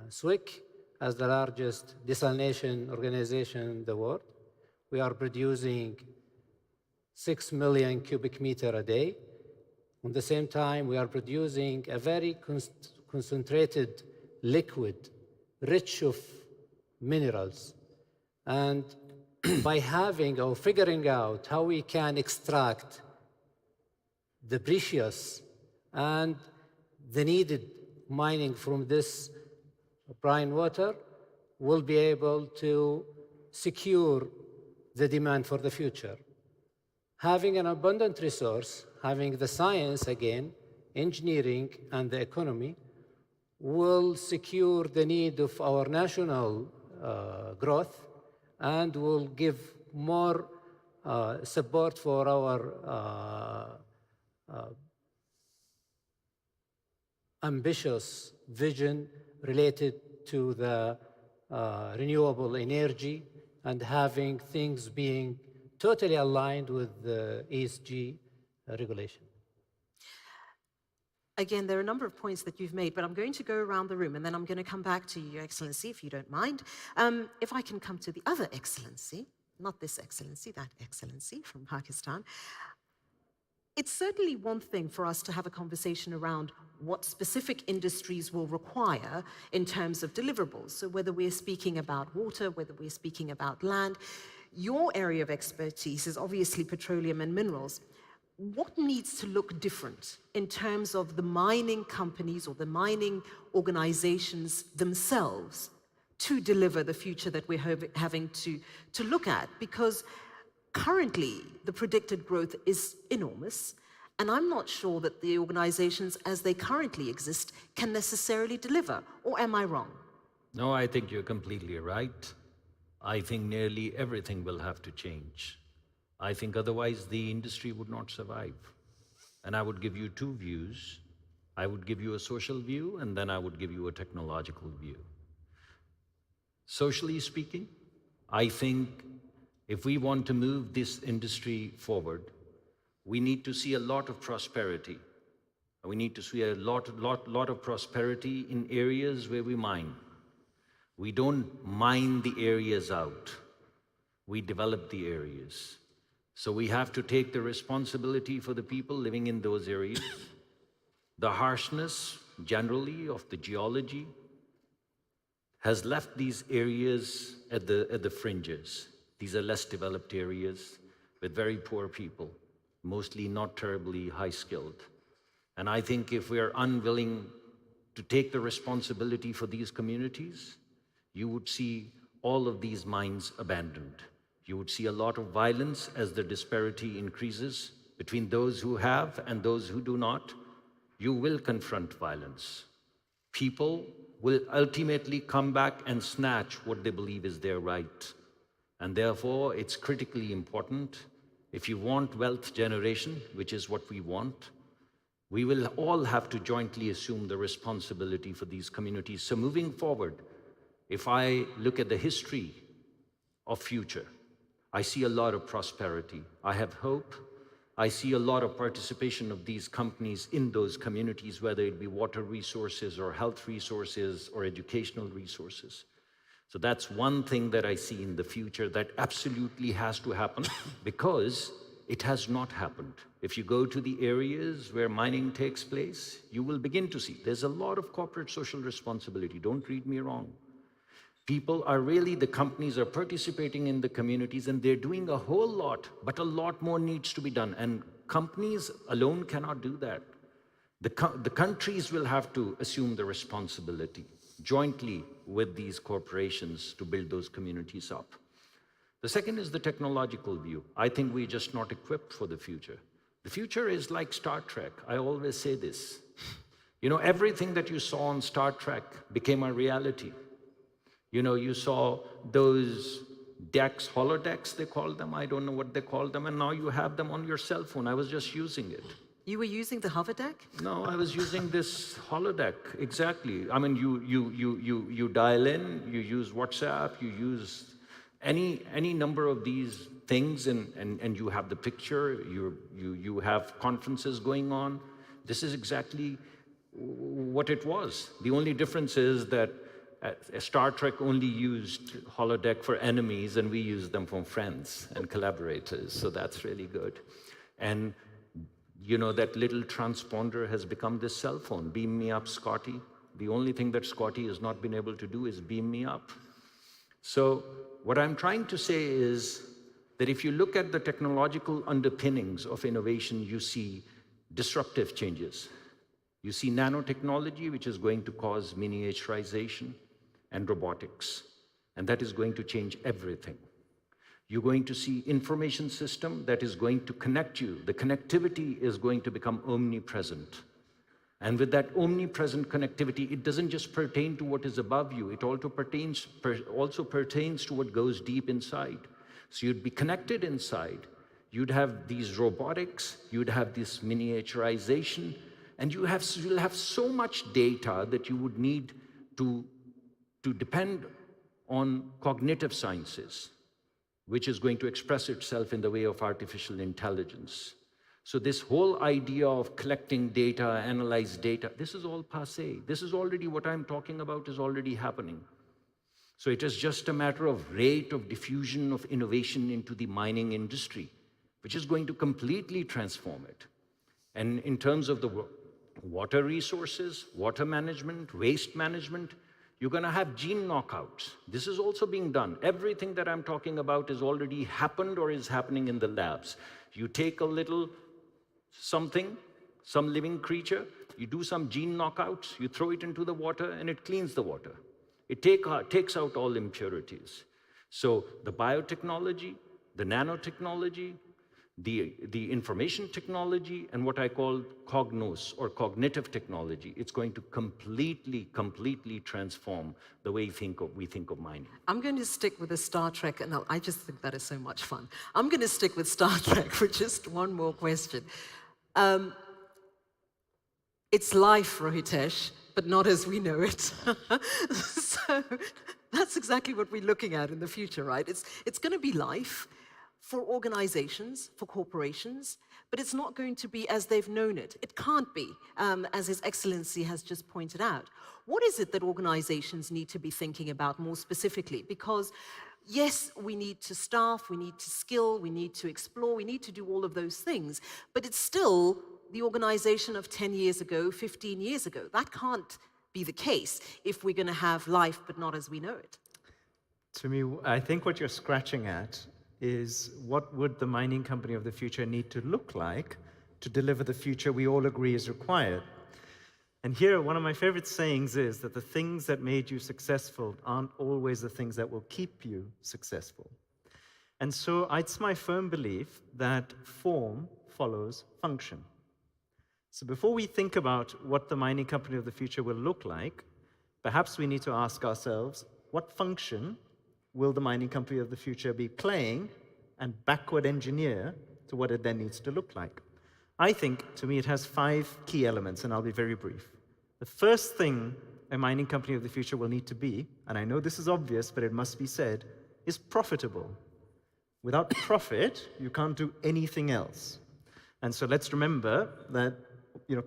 [SPEAKER 7] SWIC as the largest desalination organization in the world. We are producing 6 million cubic meter a day. At the same time, we are producing a very concentrated liquid, rich of minerals. And by having or figuring out how we can extract the precious and the needed mining from this brine water, we'll be able to secure the demand for the future. Having an abundant resource, having the science again, engineering, and the economy will secure the need of our national growth and will give more support for our ambitious vision related to the renewable energy and having things being totally aligned with the ESG regulation.
[SPEAKER 1] Again, there are a number of points that you've made, but I'm going to go around the room and then I'm going to come back to you, Your Excellency, if you don't mind. If I can come to the other Excellency, not this Excellency, that Excellency from Pakistan. It's certainly one thing for us to have a conversation around what specific industries will require in terms of deliverables. So whether we're speaking about water, whether we're speaking about land, your area of expertise is obviously petroleum and minerals. What needs to look different in terms of the mining companies or the mining organizations themselves to deliver the future that we're having to look at? Because currently, the predicted growth is enormous, and I'm not sure that the organizations as they currently exist can necessarily deliver, or am I wrong?
[SPEAKER 16] No, I think you're completely right. I think nearly everything will have to change. I think otherwise the industry would not survive. And I would give you 2 views. I would give you a social view, and then I would give you a technological view. Socially speaking, I think if we want to move this industry forward, we need to see a lot of prosperity. We need to see a lot of prosperity in areas where we mine. We don't mine the areas out. We develop the areas. So we have to take the responsibility for the people living in those areas. The harshness, generally, of the geology has left these areas at the fringes. These are less developed areas with very poor people, mostly not terribly high-skilled. And I think if we're unwilling to take the responsibility for these communities, you would see all of these mines abandoned. You would see a lot of violence as the disparity increases between those who have and those who do not. You will confront violence. People will ultimately come back and snatch what they believe is their right. And therefore, it's critically important, if you want wealth generation, which is what we want, we will all have to jointly assume the responsibility for these communities. So moving forward, if I look at the history of future, I see a lot of prosperity. I have hope. I see a lot of participation of these companies in those communities, whether it be water resources or health resources or educational resources. So that's one thing that I see in the future that absolutely has to happen because it has not happened. If you go to the areas where mining takes place, you will begin to see there's a lot of corporate social responsibility. Don't read me wrong. People are really, the companies are participating in the communities and they're doing a whole lot, but a lot more needs to be done. And companies alone cannot do that. The countries will have to assume the responsibility jointly with these corporations to build those communities up. The second is the technological view. I think we're just not equipped for the future. The future is like Star Trek. I always say this. You know, everything that you saw on Star Trek became a reality. You know, you saw those decks, holodecks they call them, I don't know what they call them, and now you have them on your cell phone. I was just using it.
[SPEAKER 1] You were using the hover deck?
[SPEAKER 16] No, I was using this holodeck, exactly. I mean, you dial in, you use WhatsApp, you use any number of these things, and you have the picture, you have conferences going on. This is exactly what it was. The only difference is that Star Trek only used holodeck for enemies, and we use them for friends and collaborators, so that's really good. And you know, that little transponder has become this cell phone. Beam me up, Scotty. The only thing that Scotty has not been able to do is beam me up. So what I'm trying to say is that if you look at the technological underpinnings of innovation, you see disruptive changes. You see nanotechnology, which is going to cause miniaturization and robotics, and that is going to change everything. You're going to see information system that is going to connect you. The connectivity is going to become omnipresent. And with that omnipresent connectivity, it doesn't just pertain to what is above you, it also pertains to what goes deep inside. So you'd be connected inside. You'd have these robotics, you'd have this miniaturization, and you'll have so much data that you would need to depend on cognitive sciences, which is going to express itself in the way of artificial intelligence. So this whole idea of collecting data, analyze data, this is all passé. This is already what I'm talking about is already happening. So it is just a matter of rate of diffusion of innovation into the mining industry, which is going to completely transform it. And in terms of the water resources, water management, waste management, you're going to have gene knockouts. This is also being done. Everything that I'm talking about is already happened or is happening in the labs. You take a little something, some living creature, you do some gene knockouts, you throw it into the water, and it cleans the water. It takes out all impurities. So the biotechnology, the nanotechnology, the information technology, and what I call cognos or cognitive technology, it's going to completely transform the way we think of mining.
[SPEAKER 1] I'm going to stick with the Star Trek, and I just think that is so much fun. I'm going to stick with Star Trek for just one more question. It's life, Rohitesh, but not as we know it. So That's exactly what we're looking at in the future, right? It's going to be life for organizations, for corporations, but it's not going to be as they've known it. It can't be, as His Excellency has just pointed out. What is it that organizations need to be thinking about more specifically? Because yes, we need to staff, we need to skill, we need to explore, we need to do all of those things, but it's still the organization of 10 years ago, 15 years ago. That can't be the case if we're going to have life, but not as we know it.
[SPEAKER 3] To me, I think what you're scratching at is what would the mining company of the future need to look like to deliver the future we all agree is required. And here, one of my favorite sayings is that the things that made you successful aren't always the things that will keep you successful. And so it's my firm belief that form follows function. So before we think about what the mining company of the future will look like, perhaps we need to ask ourselves, what function will the mining company of the future be playing, and backward engineer to what it then needs to look like? I think, to me, it has 5 key elements, and I'll be very brief. The first thing a mining company of the future will need to be, and I know this is obvious, but it must be said, is profitable. Without profit, you can't do anything else. And so let's remember that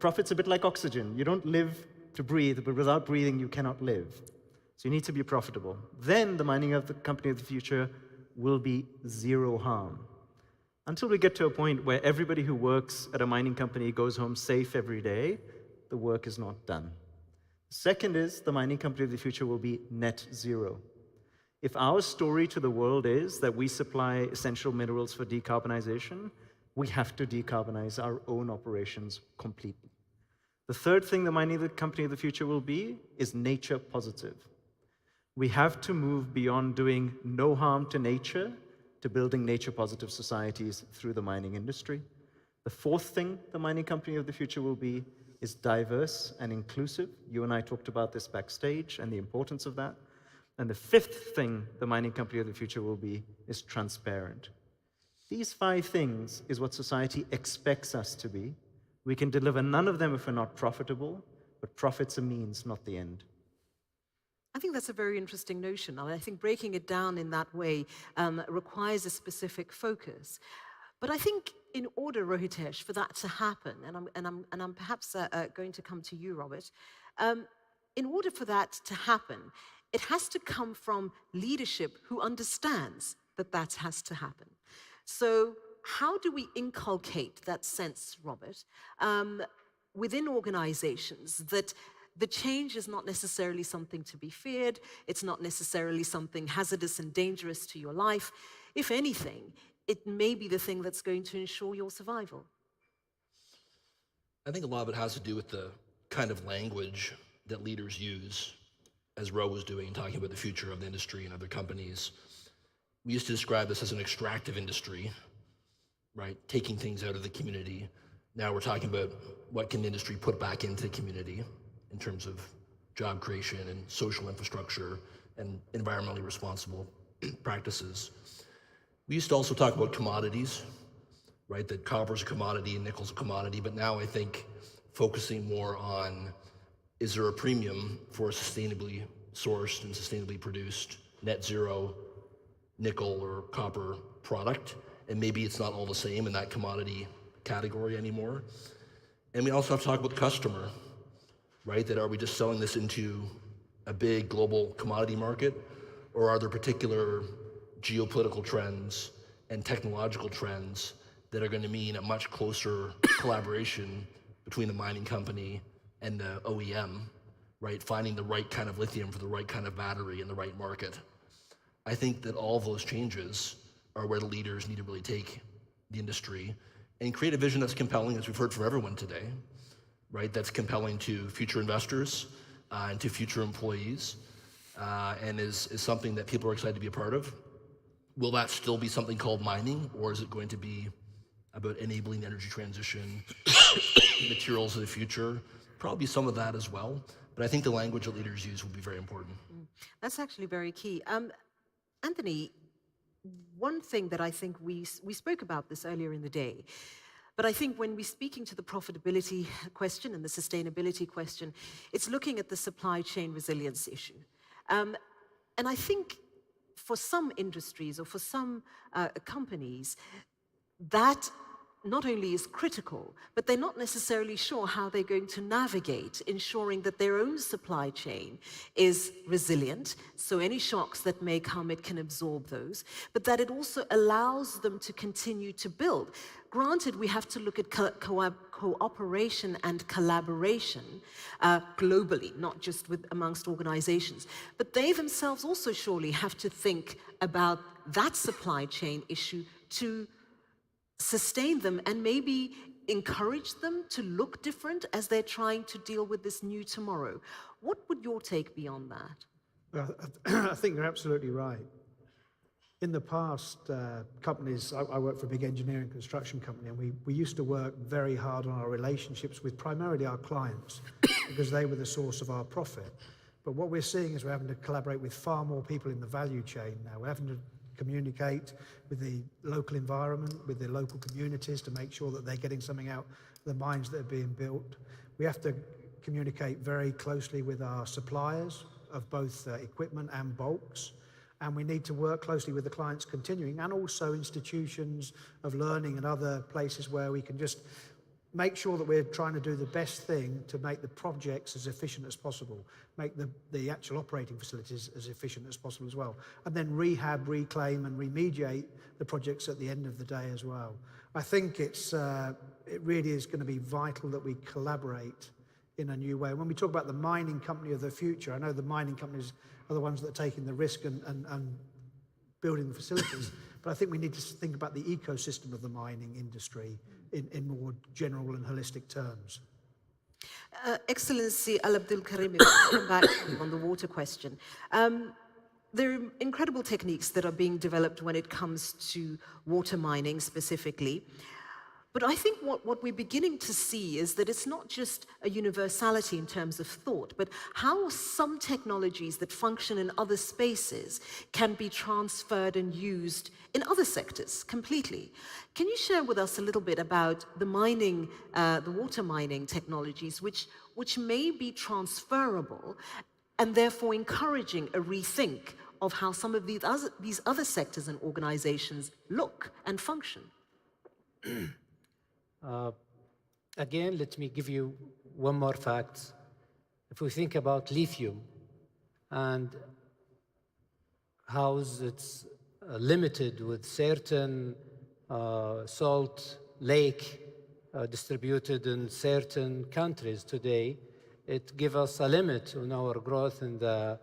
[SPEAKER 3] profit's a bit like oxygen. You don't live to breathe, but without breathing, you cannot live. So you need to be profitable. Then the mining of the company of the future will be zero harm. Until we get to a point where everybody who works at a mining company goes home safe every day, the work is not done. Second is the mining company of the future will be net zero. If our story to the world is that we supply essential minerals for decarbonization, we have to decarbonize our own operations completely. The third thing the mining company of the future will be is nature positive. We have to move beyond doing no harm to nature to building nature positive societies through the mining industry. The fourth thing the mining company of the future will be is diverse and inclusive. You and I talked about this backstage and the importance of that. And the fifth thing the mining company of the future will be is transparent. These 5 things is what society expects us to be. We can deliver none of them if we're not profitable, but profit's a means, not the end.
[SPEAKER 1] I think that's a very interesting notion, and I think breaking it down in that way requires a specific focus. But I think in order, Rohitesh, for that to happen, and I'm perhaps going to come to you, Robert, in order for that to happen, it has to come from leadership who understands that that has to happen. So how do we inculcate that sense, Robert, within organizations that the change is not necessarily something to be feared, it's not necessarily something hazardous and dangerous to your life. If anything, it may be the thing that's going to ensure your survival.
[SPEAKER 2] I think a lot of it has to do with the kind of language that leaders use, as Ro was doing, talking about the future of the industry and other companies. We used to describe this as an extractive industry, right? Taking things out of the community. Now we're talking about what can the industry put back into the community in terms of job creation and social infrastructure and environmentally responsible practices. We used to also talk about commodities, right? That copper's a commodity and nickel's a commodity, but now I think focusing more on, is there a premium for a sustainably sourced and sustainably produced net zero nickel or copper product? And maybe it's not all the same in that commodity category anymore. And we also have to talk about the customer, right? That are we just selling this into a big global commodity market, or are there particular geopolitical trends and technological trends that are going to mean a much closer collaboration between the mining company and the OEM, right? Finding the right kind of lithium for the right kind of battery in the right market. I think that all of those changes are where the leaders need to really take the industry and create a vision that's compelling, as we've heard from everyone today, right? That's compelling to future investors and to future employees, and is something that people are excited to be a part of. Will that still be something called mining, or is it going to be about enabling the energy transition, materials of the future? Probably some of that as well, but I think the language that leaders use will be very important.
[SPEAKER 1] That's actually very key. Anthony, one thing that I think we spoke about this earlier in the day, but I think when we're speaking to the profitability question and the sustainability question, it's looking at the supply chain resilience issue. And I think for some industries or for some companies, that not only is critical, but they're not necessarily sure how they're going to navigate ensuring that their own supply chain is resilient, so any shocks that may come, it can absorb those, but that it also allows them to continue to build. Granted, we have to look at cooperation and collaboration globally, not just amongst organizations, but they themselves also surely have to think about that supply chain issue to sustain them and maybe encourage them to look different as they're trying to deal with this new tomorrow. What would your take be on that?
[SPEAKER 19] Well, I think you're absolutely right. In the past, companies, I worked for a big engineering construction company, and we used to work very hard on our relationships with primarily our clients because they were the source of our profit. But what we're seeing is we're having to collaborate with far more people in the value chain now. We're having to communicate with the local environment, with the local communities to make sure that they're getting something out of the mines that are being built. We have to communicate very closely with our suppliers of both equipment and bulks. And we need to work closely with the clients continuing and also institutions of learning and other places where we can just make sure that we're trying to do the best thing to make the projects as efficient as possible, make the actual operating facilities as efficient as possible as well, and then rehab, reclaim, and remediate the projects at the end of the day as well. I think it really is going to be vital that we collaborate in a new way. When we talk about the mining company of the future, I know the mining companies are the ones that are taking the risk and building the facilities, but I think we need to think about the ecosystem of the mining industry in more general and holistic terms.
[SPEAKER 1] Excellency Al Abdul Karim, if I come back on the water question. There are incredible techniques that are being developed when it comes to water mining specifically. But I think what we're beginning to see is that it's not just a universality in terms of thought, but how some technologies that function in other spaces can be transferred and used in other sectors completely. Can you share with us a little bit about the mining, the water mining technologies, which may be transferable and therefore encouraging a rethink of how some of these other sectors and organizations look and function?
[SPEAKER 7] Again, let me give you one more fact. If we think about lithium and how it's limited with certain salt lake distributed in certain countries today, it gives us a limit on our growth in the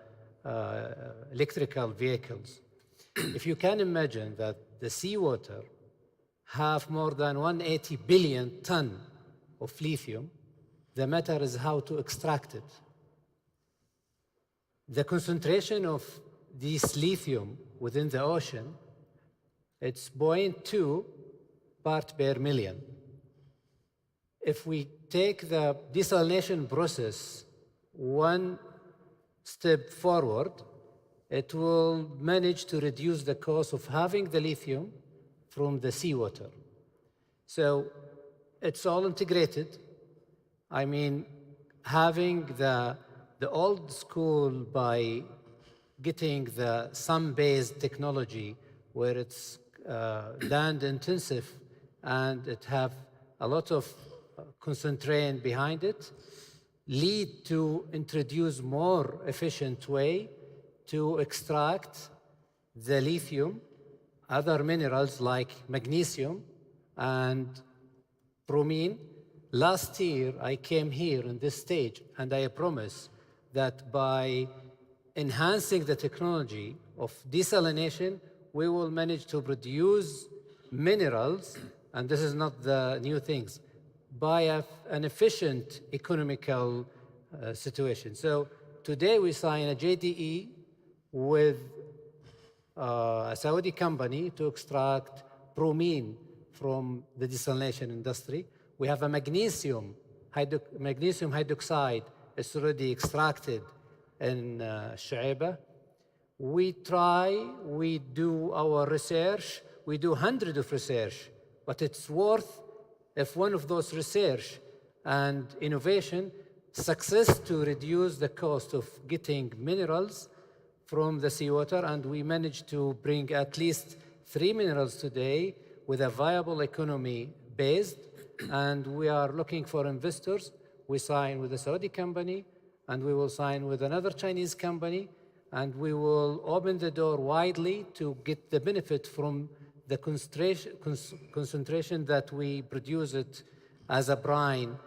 [SPEAKER 7] electrical vehicles. If you can imagine that the seawater have more than 180 billion ton of lithium, the matter is how to extract it. The concentration of this lithium within the ocean, it's 0.2 part per million. If we take the desalination process one step forward, it will manage to reduce the cost of having the lithium from the seawater. So it's all integrated. I mean, having the old school by getting the sun-based technology where it's land intensive and it have a lot of concentrate behind it, lead to introduce more efficient way to extract the lithium, other minerals like magnesium and bromine. Last year, I came here on this stage and I promise that by enhancing the technology of desalination, we will manage to produce minerals, and this is not the new things, by an efficient economical situation. So today we sign a JDE with a Saudi company to extract bromine from the desalination industry. We have a magnesium hydroxide. It's already extracted in Shu'aibah. We do our research. We do hundreds of research, but it's worth if one of those research and innovation success to reduce the cost of getting minerals from the seawater, and we managed to bring at least 3 minerals today with a viable economy based, and we are looking for investors. We sign with a Saudi company, and we will sign with another Chinese company, and we will open the door widely to get the benefit from the concentration that we produce it as a brine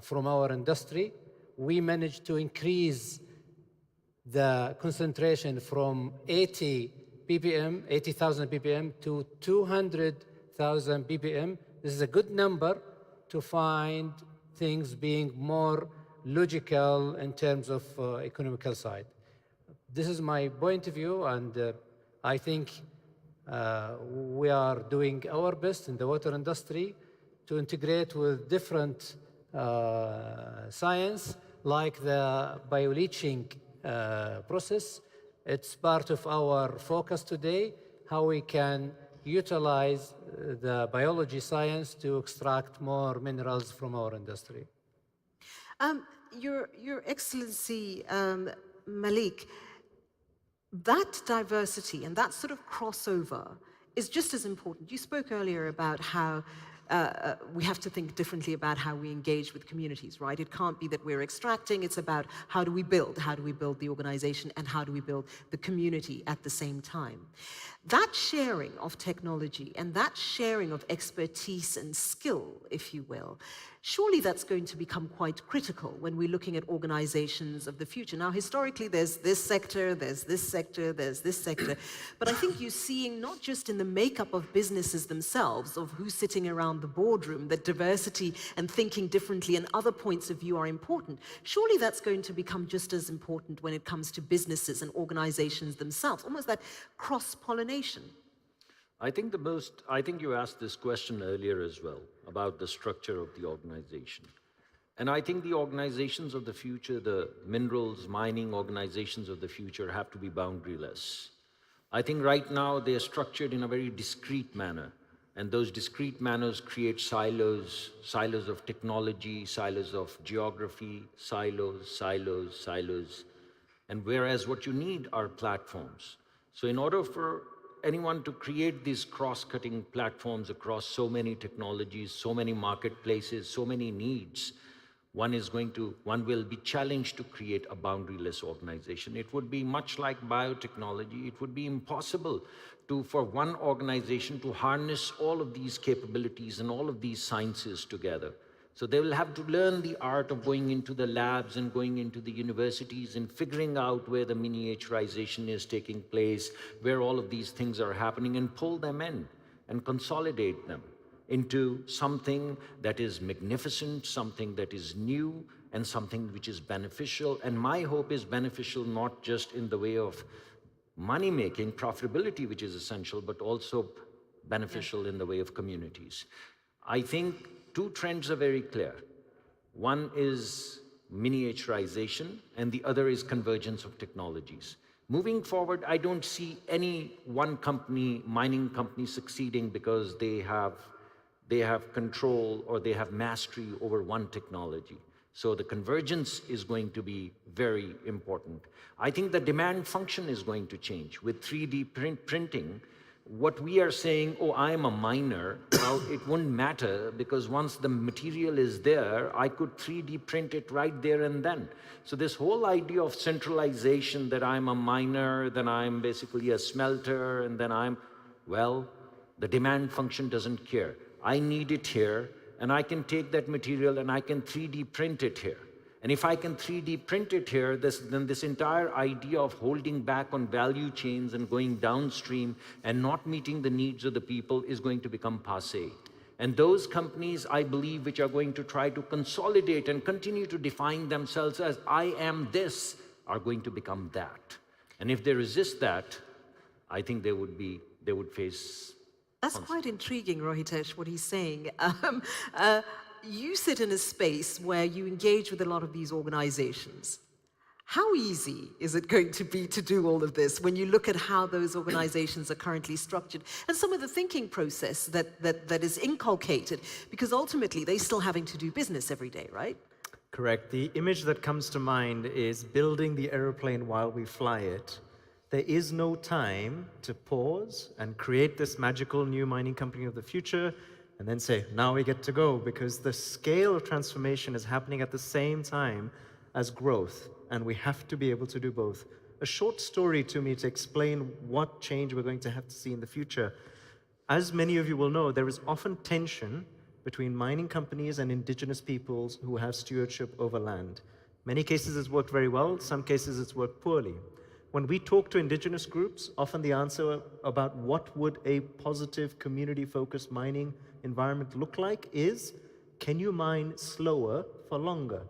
[SPEAKER 7] from our industry. We managed to increase the concentration from 80,000 ppm to 200,000 ppm. This is a good number to find things being more logical in terms of economical side. This is my point of view, and I think we are doing our best in the water industry to integrate with different science, like the bioleaching process. It's part of our focus today, how we can utilize the biology science to extract more minerals from our industry.
[SPEAKER 1] Your Excellency, Malik, that diversity and that sort of crossover is just as important. You spoke earlier about how we have to think differently about how we engage with communities, right? It can't be that we're extracting, it's about how do we build the organization, and how do we build the community at the same time. That sharing of technology and that sharing of expertise and skill, if you will, surely that's going to become quite critical when we're looking at organizations of the future. Now, historically, there's this sector, there's this sector, there's this sector, but I think you're seeing not just in the makeup of businesses themselves, of who's sitting around the boardroom, that diversity and thinking differently and other points of view are important. Surely that's going to become just as important when it comes to businesses and organizations themselves, almost that cross-pollination.
[SPEAKER 16] I think you asked this question earlier as well, about the structure of the organization. And I think the organizations of the future, the minerals, mining organizations of the future, have to be boundaryless. I think right now they're structured in a very discrete manner, and those discrete manners create silos of technology, silos of geography, silos. And whereas what you need are platforms. So in order for anyone to create these cross-cutting platforms across so many technologies, so many marketplaces, so many needs, one will be challenged to create a boundaryless organization. It would be much like biotechnology. It would be impossible for one organization to harness all of these capabilities and all of these sciences together. So they will have to learn the art of going into the labs and going into the universities and figuring out where the miniaturization is taking place, where all of these things are happening, and pull them in and consolidate them into something that is magnificent, something that is new, and something which is beneficial. And my hope is beneficial not just in the way of money-making, profitability, which is essential, but also beneficial in the way of communities. I think two trends are very clear. One is miniaturization, and the other is convergence of technologies. Moving forward, I don't see any one company, mining company, succeeding because they have control or they have mastery over one technology. So the convergence is going to be very important. I think the demand function is going to change. With 3D printing, what we are saying, oh, I am a miner, well, it wouldn't matter, because once the material is there, I could 3D print it right there and then. So this whole idea of centralization, that I'm a miner, then I'm basically a smelter, and then the demand function doesn't care. I need it here, and I can take that material and I can 3D print it here. And if I can 3D print it here, then this entire idea of holding back on value chains and going downstream and not meeting the needs of the people is going to become passé. And those companies, I believe, which are going to try to consolidate and continue to define themselves as I am this, are going to become that. And if they resist that, I think they would face.
[SPEAKER 1] That's quite intriguing, Rohitesh, what he's saying. You sit in a space where you engage with a lot of these organizations. How easy is it going to be to do all of this when you look at how those organizations are currently structured and some of the thinking process that is inculcated? Because ultimately, they're still having to do business every day, right?
[SPEAKER 3] Correct. The image that comes to mind is building the airplane while we fly it. There is no time to pause and create this magical new mining company of the future and then say, now we get to go, because the scale of transformation is happening at the same time as growth, and we have to be able to do both. A short story to me to explain what change we're going to have to see in the future. As many of you will know, there is often tension between mining companies and indigenous peoples who have stewardship over land. Many cases it's worked very well, some cases it's worked poorly. When we talk to indigenous groups, often the answer about what would a positive community-focused mining environment look like is, can you mine slower for longer?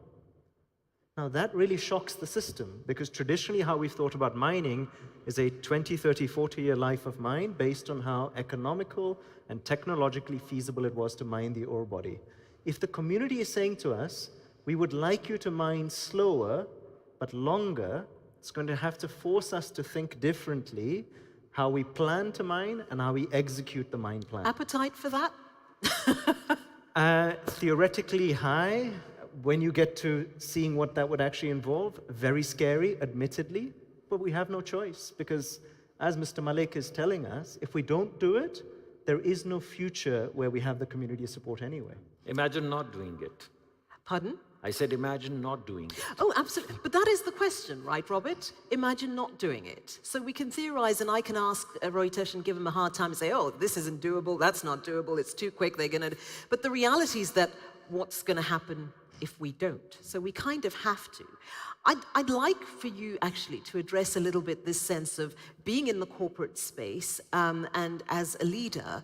[SPEAKER 3] Now that really shocks the system, because traditionally how we've thought about mining is a 20, 30, 40-year life of mine based on how economical and technologically feasible it was to mine the ore body. If the community is saying to us, we would like you to mine slower but longer, it's going to have to force us to think differently how we plan to mine and how we execute the mine plan.
[SPEAKER 1] Appetite for that?
[SPEAKER 3] Theoretically high. When you get to seeing what that would actually involve, very scary, admittedly, but we have no choice, because as Mr. Malik is telling us, if we don't do it, there is no future where we have the community support anyway.
[SPEAKER 16] Imagine not doing it.
[SPEAKER 1] Pardon?
[SPEAKER 16] I said imagine not doing it.
[SPEAKER 1] Oh, absolutely. But that is the question, right, Robert? Imagine not doing it. So we can theorize, and I can ask Reuters and give him a hard time and say, oh, this isn't doable, that's not doable, it's too quick, they're going to... But the reality is that what's going to happen if we don't? So we kind of have to. I'd like for you actually to address a little bit this sense of being in the corporate space, and as a leader,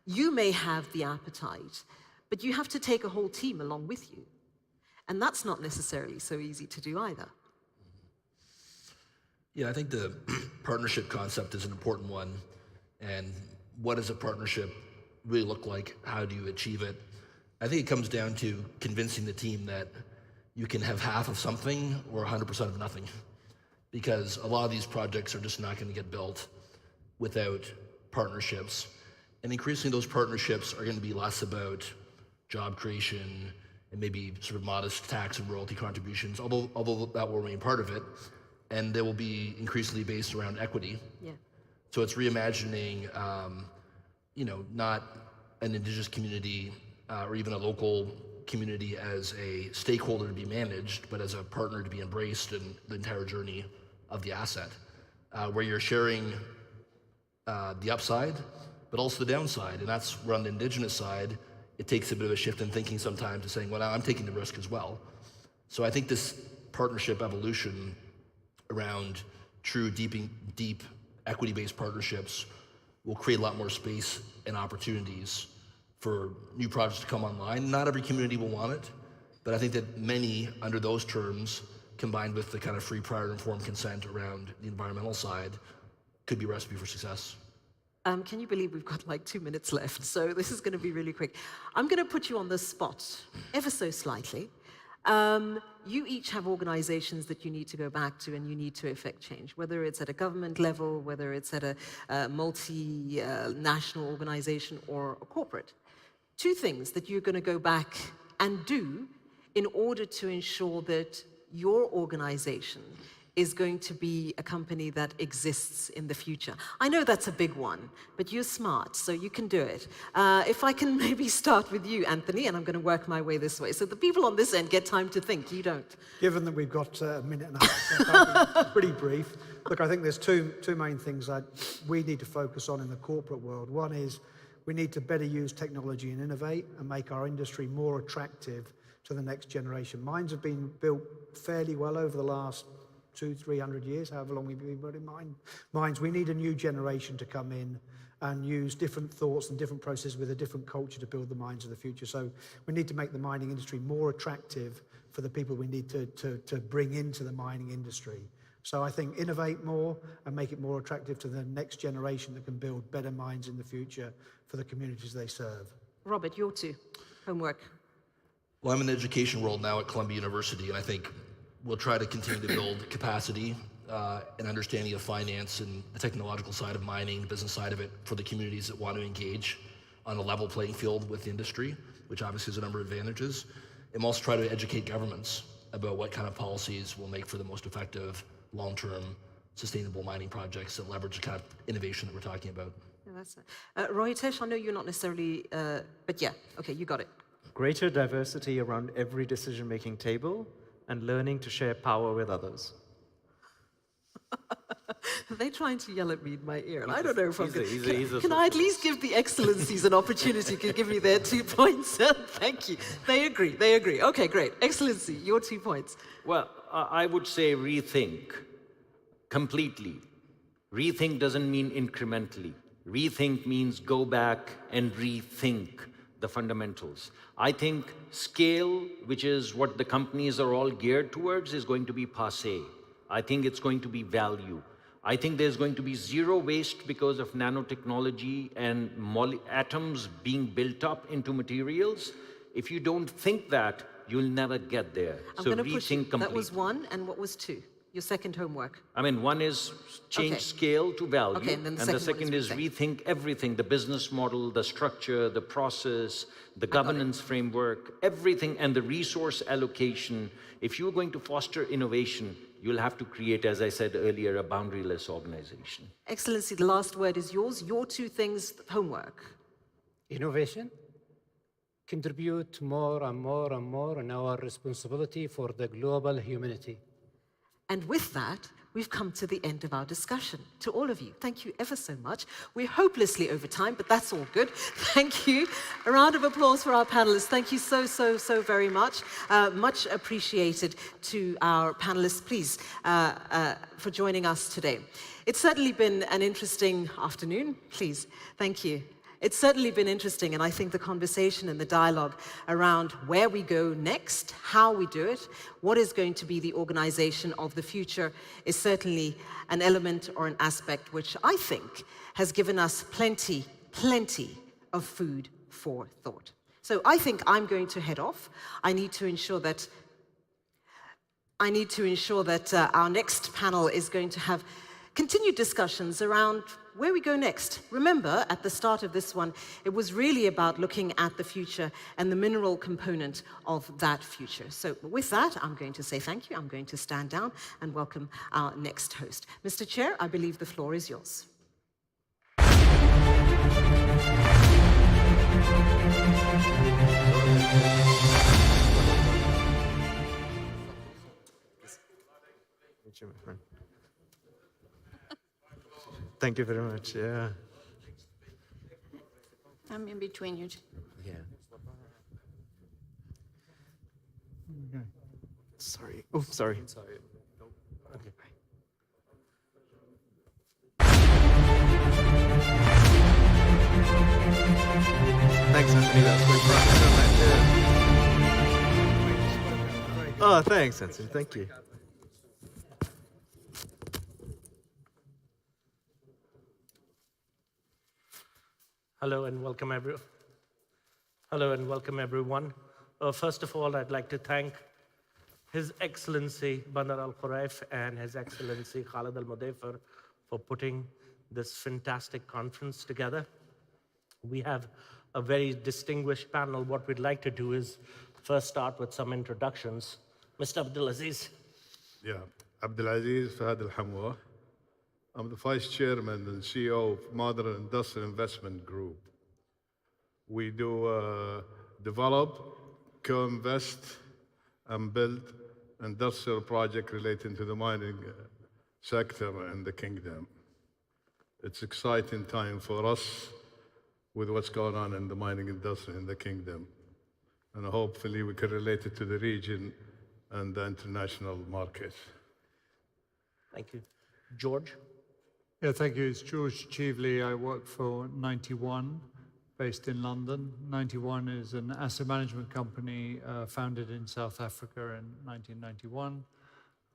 [SPEAKER 1] you may have the appetite, but you have to take a whole team along with you. And that's not necessarily so easy to do either.
[SPEAKER 2] Yeah, I think the partnership concept is an important one. And what does a partnership really look like? How do you achieve it? I think it comes down to convincing the team that you can have half of something or 100% of nothing. Because a lot of these projects are just not going to get built without partnerships. And increasingly those partnerships are going to be less about job creation and maybe sort of modest tax and royalty contributions, although that will remain part of it. And they will be increasingly based around equity.
[SPEAKER 1] Yeah.
[SPEAKER 2] So it's reimagining, not an indigenous community or even a local community as a stakeholder to be managed, but as a partner to be embraced in the entire journey of the asset, where you're sharing the upside, but also the downside. And that's where on the indigenous side, it takes a bit of a shift in thinking sometimes to saying, well, I'm taking the risk as well. So I think this partnership evolution around true, deep equity-based partnerships will create a lot more space and opportunities for new projects to come online. Not every community will want it, but I think that many, under those terms, combined with the kind of free, prior, informed consent around the environmental side, could be a recipe for success.
[SPEAKER 1] Can you believe we've got like 2 minutes left? So this is going to be really quick. I'm going to put you on the spot, ever so slightly. You each have organizations that you need to go back to and you need to effect change, whether it's at a government level, whether it's at a multinational organization or a corporate. 2 things that you're going to go back and do in order to ensure that your organization is going to be a company that exists in the future. I know that's a big one, but you're smart, so you can do it. If I can maybe start with you, Anthony, and I'm going to work my way this way. So the people on this end get time to think, you don't.
[SPEAKER 19] Given that we've got a minute and a half, so pretty brief. Look, I think there's two main things that we need to focus on in the corporate world. One is we need to better use technology and innovate and make our industry more attractive to the next generation. Mines have been built fairly well over the last 200-300 years, however long we've been building mines. We need a new generation to come in and use different thoughts and different processes with a different culture to build the mines of the future. So we need to make the mining industry more attractive for the people we need to bring into the mining industry. So I think innovate more and make it more attractive to the next generation that can build better mines in the future for the communities they serve.
[SPEAKER 1] Robert, your 2. Homework.
[SPEAKER 2] Well, I'm in the education world now at Columbia University, and I think we'll try to continue to build capacity and understanding of finance and the technological side of mining, the business side of it, for the communities that want to engage on a level playing field with the industry, which obviously has a number of advantages. And we'll also try to educate governments about what kind of policies will make for the most effective long-term sustainable mining projects that leverage the kind of innovation that we're talking about.
[SPEAKER 1] Yeah, that's it. Rohitesh, I know you're not necessarily, but yeah, okay, you got it.
[SPEAKER 3] Greater diversity around every decision-making table and learning to share power with others.
[SPEAKER 1] They're trying to yell at me in my ear, and I don't know if I'm going
[SPEAKER 3] to...
[SPEAKER 1] Can I at least give the Excellencies an opportunity to give me their 2 points? Thank you. They agree. Okay, great. Excellency, your 2 points.
[SPEAKER 16] Well, I would say rethink completely. Rethink doesn't mean incrementally. Rethink means go back and rethink the fundamentals. I think scale, which is what the companies are all geared towards, is going to be passé. I think it's going to be value. I think there's going to be zero waste because of nanotechnology and atoms being built up into materials. If you don't think that, you'll never get there.
[SPEAKER 1] I'm
[SPEAKER 16] So
[SPEAKER 1] going to push you.
[SPEAKER 16] rethink completely.
[SPEAKER 1] That was 1, and what was 2? Your second homework.
[SPEAKER 16] I mean, one is change scale to value,
[SPEAKER 1] Okay, and then the
[SPEAKER 16] the
[SPEAKER 1] second
[SPEAKER 16] second is rethink everything, the business model, the structure, the process, the governance framework, everything, and the resource allocation. If you're going to foster innovation, you'll have to create, as I said earlier, a boundaryless organization.
[SPEAKER 1] Excellency, the last word is yours. Your 2 things, homework.
[SPEAKER 7] Innovation. Contribute more and more and more in our responsibility for the global humanity.
[SPEAKER 1] And with that, we've come to the end of our discussion. To all of you, thank you ever so much. We're hopelessly over time, but that's all good. Thank you. A round of applause for our panelists. Thank you so very much. Much appreciated to our panelists, please, for joining us today. It's certainly been an interesting afternoon. Please, thank you. It's certainly been interesting, and I think the conversation and the dialogue around where we go next, how we do it, what is going to be the organization of the future is certainly an element or an aspect which I think has given us plenty of food for thought. So I think I'm going to head off. I need to ensure that our next panel is going to have continued discussions around where we go next. Remember, at the start of this one, it was really about looking at the future and the mineral component of that future. So with that, I'm going to say thank you. I'm going to stand down and welcome our next host. Mr. Chair, I believe the floor is yours.
[SPEAKER 3] Thank you very much. Yeah.
[SPEAKER 20] I'm in between you two.
[SPEAKER 3] Yeah. Okay. Sorry. Oh, sorry.
[SPEAKER 17] Sorry. Okay.
[SPEAKER 3] Thanks, Anthony. That's great. Oh, thanks, Anthony. Thank you.
[SPEAKER 12] Hello and welcome everyone. First of all, I'd like to thank His Excellency Bandar Al Khuraif and His Excellency Khalid Al Mudaifar for putting this fantastic conference together. We have a very distinguished panel. What we'd like to do is first start with some introductions. Mr. Abdulaziz.
[SPEAKER 21] Yeah, Abdulaziz Fahad Al Hamwa. I'm the Vice Chairman and CEO of Modern Industrial Investment Group. We do develop, co-invest, and build industrial projects relating to the mining sector in the kingdom. It's an exciting time for us with what's going on in the mining industry in the kingdom. And hopefully we can relate it to the region and the international market.
[SPEAKER 12] Thank you. George?
[SPEAKER 23] Yeah, thank you. It's George Cheveley. I work for 91, based in London. 91 is an asset management company founded in South Africa in 1991.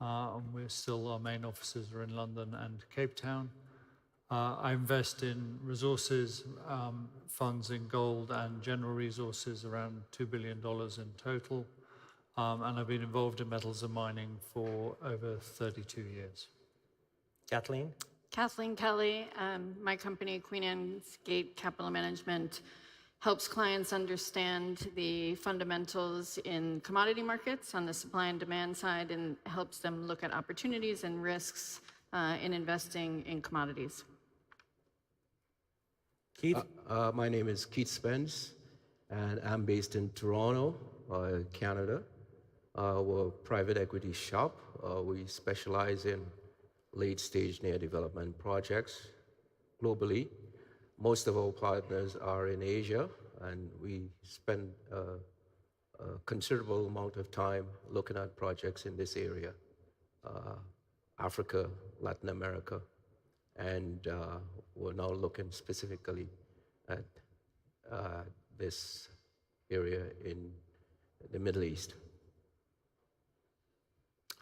[SPEAKER 23] And we're still, our main offices are in London and Cape Town. I invest in resources, funds in gold and general resources, around $2 billion in total. And I've been involved in metals and mining for over 32 years.
[SPEAKER 12] Kathleen?
[SPEAKER 20] Kathleen Kelly, my company, Queen Anne's Gate Capital Management, helps clients understand the fundamentals in commodity markets on the supply and demand side and helps them look at opportunities and risks in investing in commodities?
[SPEAKER 4] Keith? My name is Keith Spence, and I'm based in Toronto, Canada. We're a private equity shop. We specialize in late-stage near development projects globally. Most of our partners are in Asia, and we spend a considerable amount of time looking at projects in this area, Africa, Latin America, and we're now looking specifically at this area in the Middle East.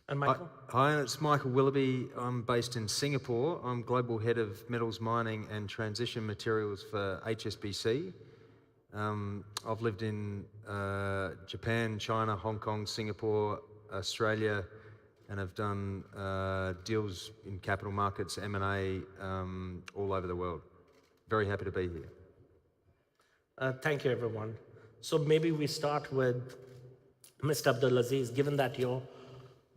[SPEAKER 5] And Michael? Hi, it's Michael Willoughby. I'm based in Singapore. I'm Global Head of Metals Mining and Transition Materials for HSBC. I've lived in Japan, China, Hong Kong, Singapore, Australia, and I've done deals in capital markets, M&A, all over the world. Very happy to be here.
[SPEAKER 6] Thank you, everyone. So maybe we start with Mr. Abdulaziz. Given that your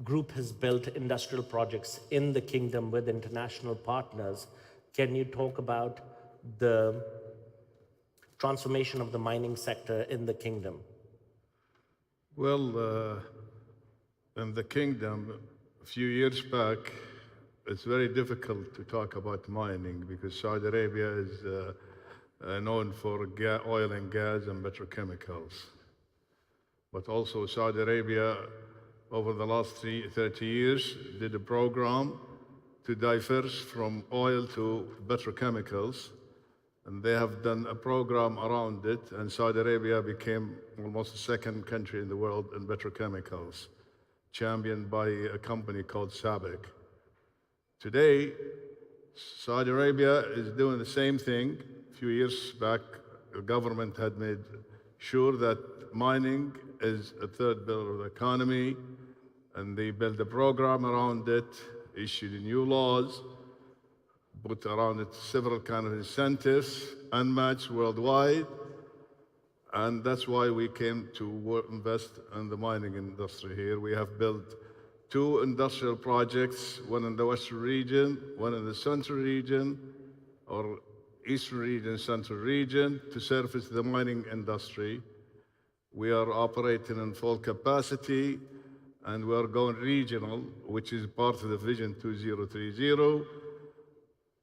[SPEAKER 6] group has built industrial projects in the kingdom with international partners, can you talk about the transformation of the mining sector in the kingdom?
[SPEAKER 21] Well, in the kingdom, a few years back, it's very difficult to talk about mining because Saudi Arabia is known for oil and gas and petrochemicals. But also Saudi Arabia, over the last 30 years, did a program to diverse from oil to petrochemicals. And they have done a program around it, and Saudi Arabia became almost the second country in the world in petrochemicals, championed by a company called SABIC. Today, Saudi Arabia is doing the same thing. A few years back, the government had made sure that mining is a third pillar of the economy, and they built a program around it, issued new laws, put around it several kind of incentives, unmatched worldwide, and that's why we came to invest in the mining industry here. We have built 2 industrial projects, one in the western region, one in the central region, or eastern region, central region, to service the mining industry. We are operating in full capacity, and we are going regional, which is part of the Vision 2030.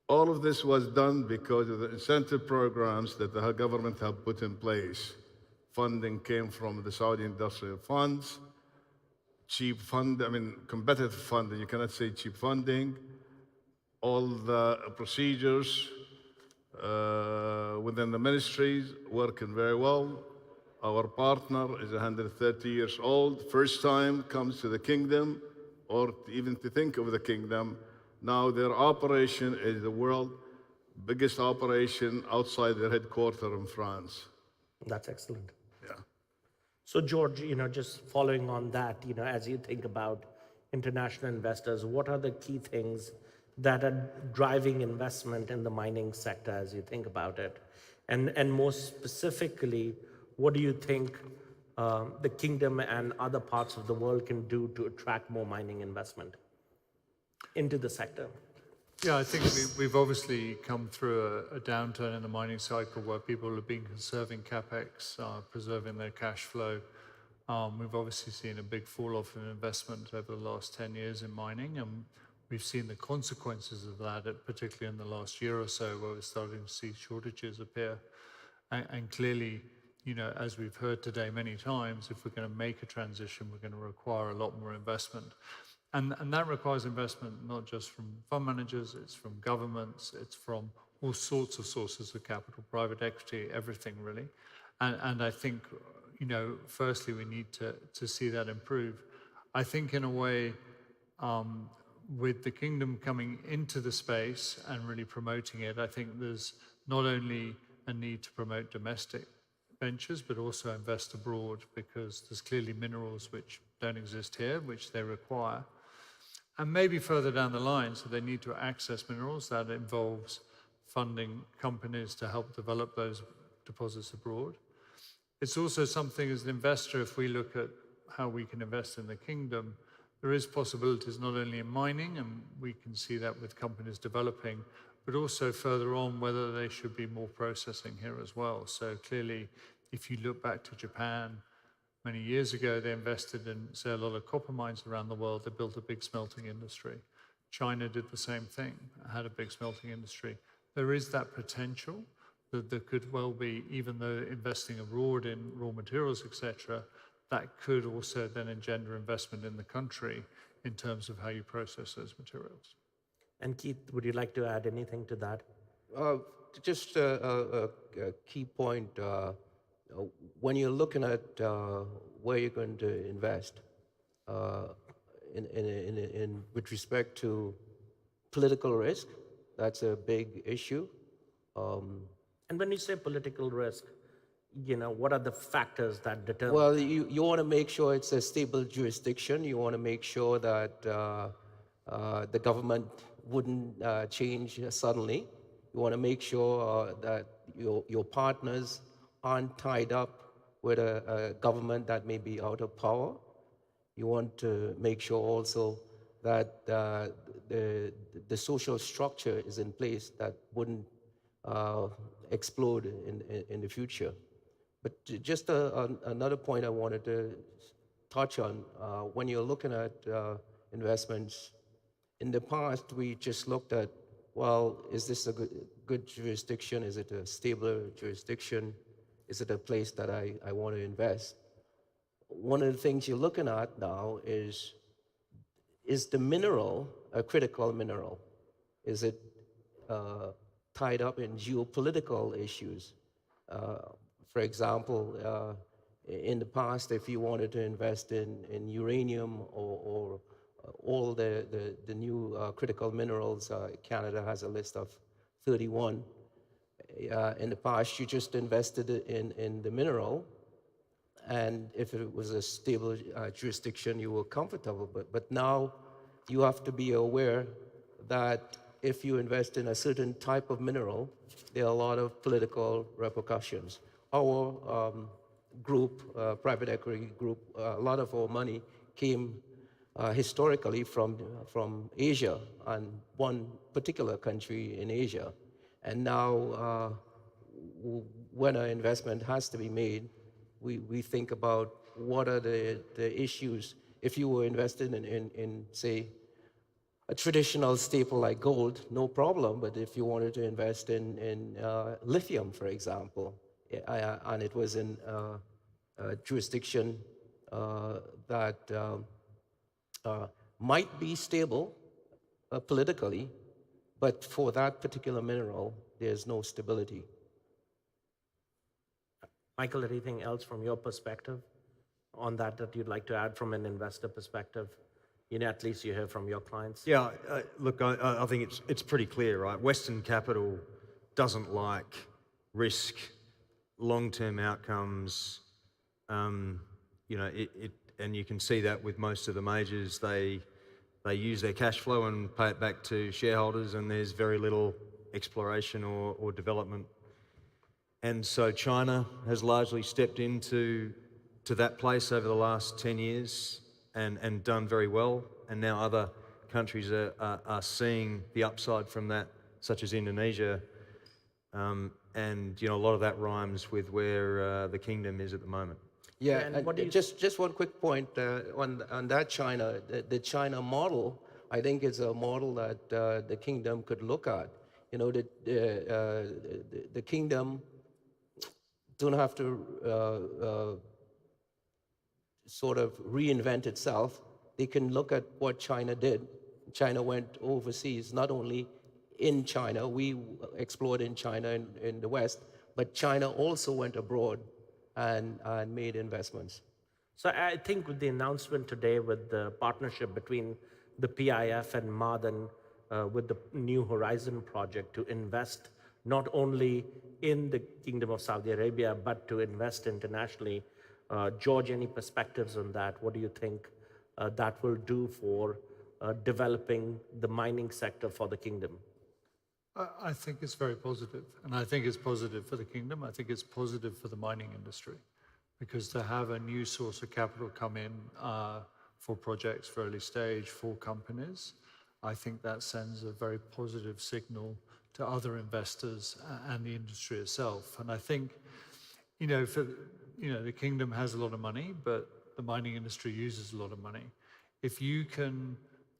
[SPEAKER 21] All of this was done because of the incentive programs that the government have put in place. Funding came from the Saudi industrial funds, competitive funding, you cannot say cheap funding. All the procedures within the ministries working very well. Our partner is 130 years old, first time comes to the kingdom, or even to think of the kingdom. Now their operation is the world's biggest operation outside their headquarters in France.
[SPEAKER 6] That's excellent.
[SPEAKER 21] Yeah.
[SPEAKER 6] So George, just following on that, as you think about international investors, what are the key things that are driving investment in the mining sector as you think about it? And more specifically, what do you think the kingdom and other parts of the world can do to attract more mining investment into the sector?
[SPEAKER 23] Yeah, I think we've obviously come through a downturn in the mining cycle where people have been conserving capex, preserving their cash flow. We've obviously seen a big fall off in investment over the last 10 years in mining, and we've seen the consequences of that, particularly in the last year or so, where we're starting to see shortages appear. And clearly, as we've heard today many times, if we're going to make a transition, we're going to require a lot more investment. And that requires investment not just from fund managers, it's from governments, it's from all sorts of sources of capital, private equity, everything really. And I think, firstly, we need to see that improve. I think in a way, with the kingdom coming into the space and really promoting it, I think there's not only a need to promote domestic ventures, but also invest abroad, because there's clearly minerals which don't exist here, which they require. And maybe further down the line, so they need to access minerals. That involves funding companies to help develop those deposits abroad. It's also something as an investor, if we look at how we can invest in the kingdom, there is possibilities not only in mining, and we can see that with companies developing, but also further on whether they should be more processing here as well. So clearly, if you look back to Japan, many years ago, they invested in, say, a lot of copper mines around the world. They built a big smelting industry. China did the same thing, had a big smelting industry. There is that potential that there could well be, even though investing abroad in raw materials, etc., that could also then engender investment in the country in terms of how you process those materials.
[SPEAKER 6] And Keith, would you like to add anything to that?
[SPEAKER 4] Just a key point. When you're looking at where you're going to invest, with respect to political risk, that's a big issue.
[SPEAKER 6] And when you say political risk, what are the factors that determine?
[SPEAKER 4] Well, you want to make sure it's a stable jurisdiction. You want to make sure that the government wouldn't change suddenly. You want to make sure that your partners aren't tied up with a government that may be out of power. You want to make sure also that the social structure is in place that wouldn't explode in the future. But just another point I wanted to touch on, when you're looking at investments, in the past we just looked at, well, is this a good jurisdiction? Is it a stable jurisdiction? Is it a place that I want to invest? One of the things you're looking at now is the mineral a critical mineral? Is it tied up in geopolitical issues? For example, in the past, if you wanted to invest in uranium or all the new critical minerals, Canada has a list of 31. In the past, you just invested in the mineral, and if it was a stable jurisdiction, you were comfortable. But now you have to be aware that if you invest in a certain type of mineral, there are a lot of political repercussions. Our group, private equity group, a lot of our money came historically from Asia and one particular country in Asia. And now when an investment has to be made, we think about what are the issues. If you were invested in say, a traditional staple like gold, no problem. But if you wanted to invest in lithium, for example, and it was in a jurisdiction that might be stable politically, but for that particular mineral, there's no stability.
[SPEAKER 6] Michael, anything else from your perspective on that you'd like to add from an investor perspective? At least you hear from your clients.
[SPEAKER 5] Yeah, look, I think it's pretty clear, right? Western capital doesn't like risk, long-term outcomes. And you can see that with most of the majors. They use their cash flow and pay it back to shareholders, and there's very little exploration or development. And so China has largely stepped into that place over the last 10 years and done very well. And now other countries are seeing the upside from that, such as Indonesia. And a lot of that rhymes with where the kingdom is at the moment.
[SPEAKER 4] Yeah, and just one quick point on that China. The China model, I think, is a model that the kingdom could look at. The kingdom don't have to sort of reinvent itself. They can look at what China did. China went overseas, not only in China. We explored in China in the West, but China also went abroad and made investments.
[SPEAKER 6] So I think with the announcement today with the partnership between the PIF and Ma'aden with the New Horizon project to invest not only in the Kingdom of Saudi Arabia, but to invest internationally. George, any perspectives on that? What do you think that will do for developing the mining sector for the kingdom?
[SPEAKER 23] I think it's very positive, and I think it's positive for the kingdom. I think it's positive for the mining industry, because to have a new source of capital come in for projects, for early stage, for companies. I think that sends a very positive signal to other investors and the industry itself. And I think, the kingdom has a lot of money, but the mining industry uses a lot of money. If you can,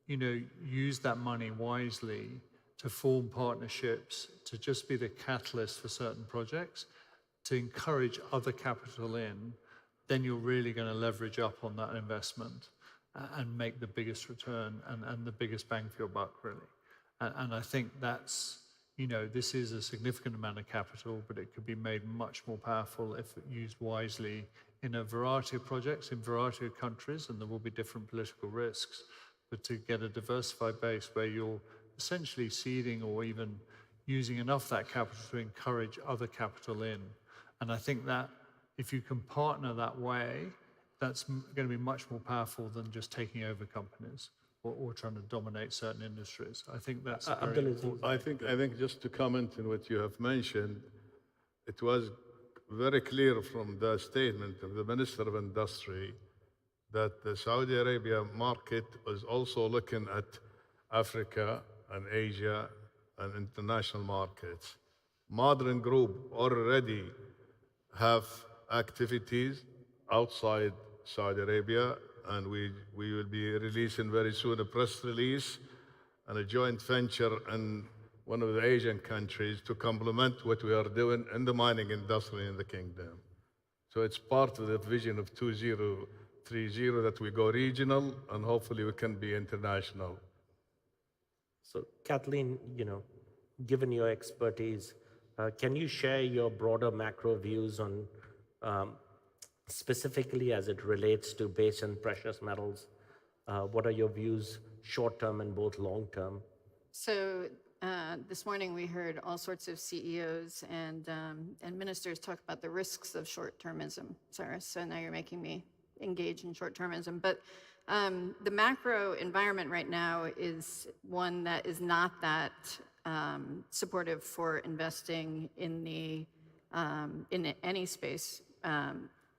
[SPEAKER 23] use that money wisely to form partnerships, to just be the catalyst for certain projects, to encourage other capital in, then you're really going to leverage up on that investment and make the biggest return and the biggest bang for your buck, really. And I think that's, this is a significant amount of capital, but it could be made much more powerful if used wisely in a variety of projects, in a variety of countries, and there will be different political risks. But to get a diversified base where you're essentially seeding or even using enough of that capital to encourage other capital in. And I think that if you can partner that way, that's going to be much more powerful than just taking over companies or trying to dominate certain industries. I think that's very important.
[SPEAKER 21] I think just to comment on what you have mentioned, it was very clear from the statement of the Minister of Industry that the Saudi Arabia market was also looking at Africa and Asia and international markets. Modern Group already have activities outside Saudi Arabia, and we will be releasing very soon a press release and a joint venture in one of the Asian countries to complement what we are doing in the mining industry in the kingdom. So it's part of the vision of 2030 that we go regional and hopefully we can be international.
[SPEAKER 6] So Kathleen, given your expertise, can you share your broader macro views on specifically as it relates to base and precious metals? What are your views short-term and both long-term?
[SPEAKER 20] So this morning we heard all sorts of CEOs and ministers talk about the risks of short-termism, Cyrus. So now you're making me engage in short-termism. But the macro environment right now is one that is not that supportive for investing in any space.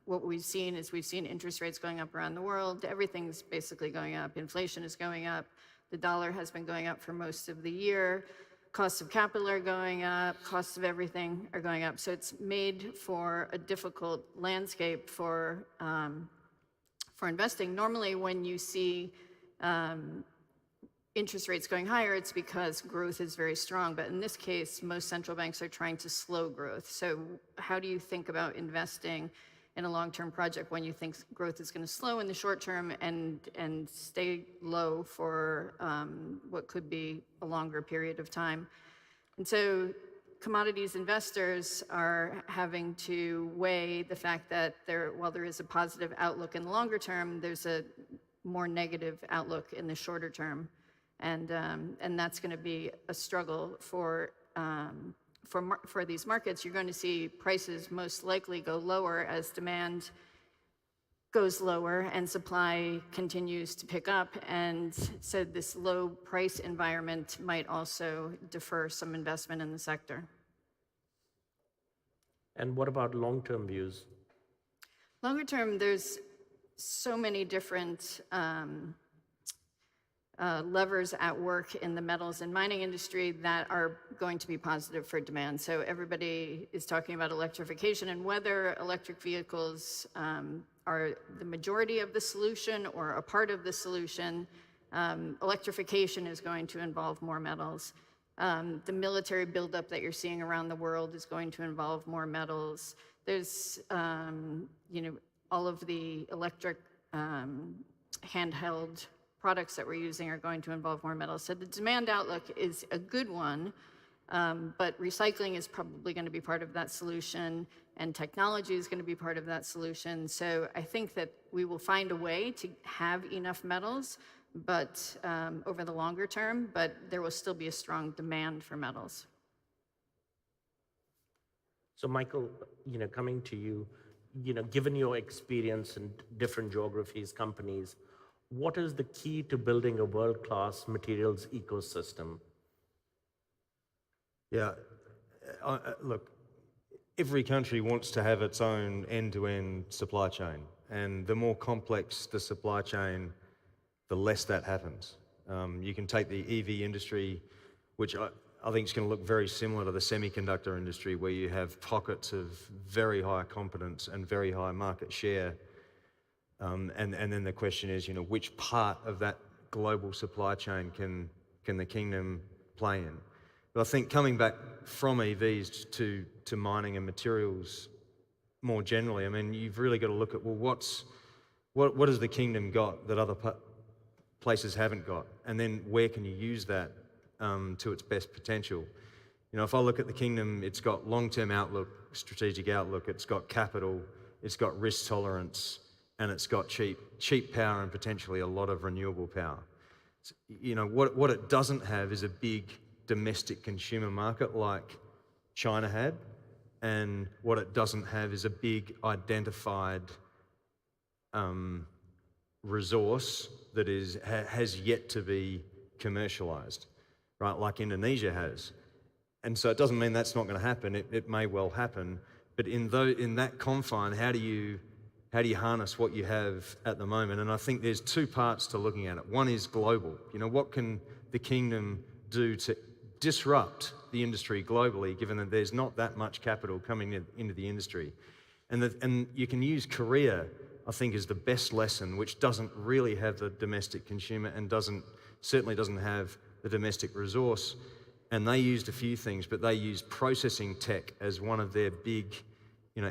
[SPEAKER 20] What we've seen is interest rates going up around the world. Everything's basically going up. Inflation is going up. The dollar has been going up for most of the year. Costs of capital are going up. Costs of everything are going up. So it's made for a difficult landscape for investing. Normally, when you see interest rates going higher, it's because growth is very strong. But in this case, most central banks are trying to slow growth. So how do you think about investing in a long-term project when you think growth is going to slow in the short term and stay low for what could be a longer period of time? And so commodities investors are having to weigh the fact that while there is a positive outlook in the longer term, there's a more negative outlook in the shorter term. And that's going to be a struggle for these markets. You're going to see prices most likely go lower as demand goes lower and supply continues to pick up. And so this low price environment might also defer some investment in the sector.
[SPEAKER 6] And what about long-term views?
[SPEAKER 20] Longer term, there's so many different levers at work in the metals and mining industry that are going to be positive for demand. So everybody is talking about electrification and whether electric vehicles are the majority of the solution or a part of the solution. Electrification is going to involve more metals. The military buildup that you're seeing around the world is going to involve more metals. There's, all of the electric handheld products that we're using are going to involve more metals. So the demand outlook is a good one, but recycling is probably going to be part of that solution, and technology is going to be part of that solution. So I think that we will find a way to have enough metals, but over the longer term, but there will still be a strong demand for metals.
[SPEAKER 6] So Michael, coming to you, given your experience in different geographies, companies, what is the key to building a world-class materials ecosystem?
[SPEAKER 5] Yeah, look, every country wants to have its own end-to-end supply chain. And the more complex the supply chain, the less that happens. You can take the EV industry, which I think is going to look very similar to the semiconductor industry, where you have pockets of very high competence and very high market share. And then the question is, which part of that global supply chain can the kingdom play in? But I think coming back from EVs to mining and materials more generally, I mean, you've really got to look at, well, what has the kingdom got that other places haven't got? And then where can you use that to its best potential? If I look at the kingdom, it's got long-term outlook, strategic outlook, it's got capital, it's got risk tolerance, and it's got cheap power and potentially a lot of renewable power. What it doesn't have is a big domestic consumer market like China had, and what it doesn't have is a big identified resource that has yet to be commercialized, right? Like Indonesia has. And so it doesn't mean that's not going to happen. It may well happen, but in that confine, how do you harness what you have at the moment? And I think there's two parts to looking at it. One is global. What can the kingdom do to disrupt the industry globally, given that there's not that much capital coming into the industry? And you can use Korea, I think, as the best lesson, which doesn't really have the domestic consumer and certainly doesn't have the domestic resource. And they used a few things, but they used processing tech as one of their big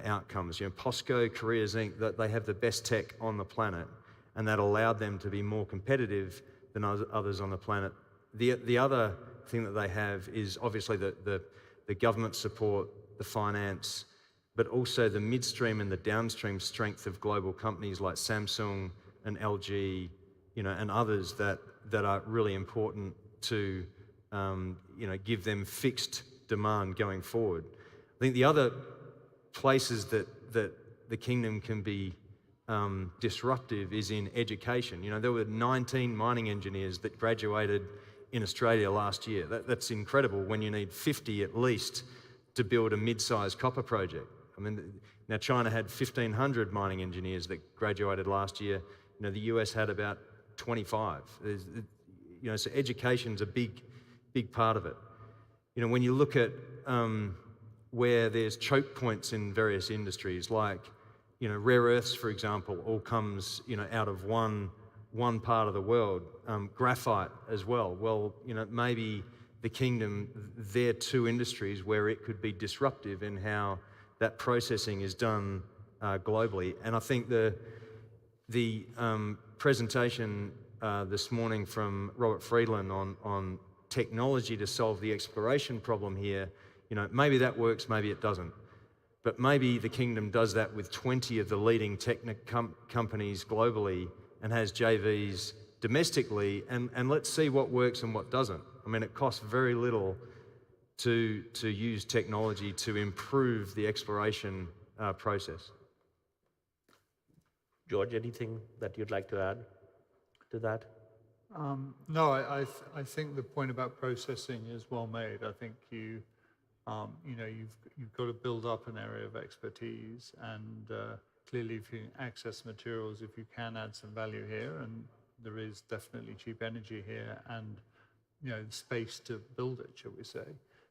[SPEAKER 5] outcomes. POSCO, Korea Zinc, that they have the best tech on the planet, and that allowed them to be more competitive than others on the planet. The other thing that they have is obviously the government support, the finance, but also the midstream and the downstream strength of global companies like Samsung and LG, and others that are really important to give them fixed demand going forward. I think the other places that the kingdom can be disruptive is in education. There were 19 mining engineers that graduated in Australia last year. That's incredible when you need 50 at least to build a mid-sized copper project. I mean, now China had 1,500 mining engineers that graduated last year. The US had about 25. So education's a big part of it. When you look at where there's choke points in various industries, like rare earths, for example, all comes out of one part of the world. Graphite as well. Well, maybe the kingdom, they're two industries where it could be disruptive in how that processing is done globally. And I think the presentation this morning from Robert Friedland on technology to solve the exploration problem here, maybe that works, maybe it doesn't. But maybe the kingdom does that with 20 of the leading companies globally and has JVs domestically, and let's see what works and what doesn't. I mean, it costs very little to use technology to improve the exploration process.
[SPEAKER 6] George, anything that you'd like to add to that?
[SPEAKER 23] No, I think the point about processing is well made. I think you've got to build up an area of expertise, and clearly if you access materials, if you can add some value here, and there is definitely cheap energy here and space to build it, shall we say.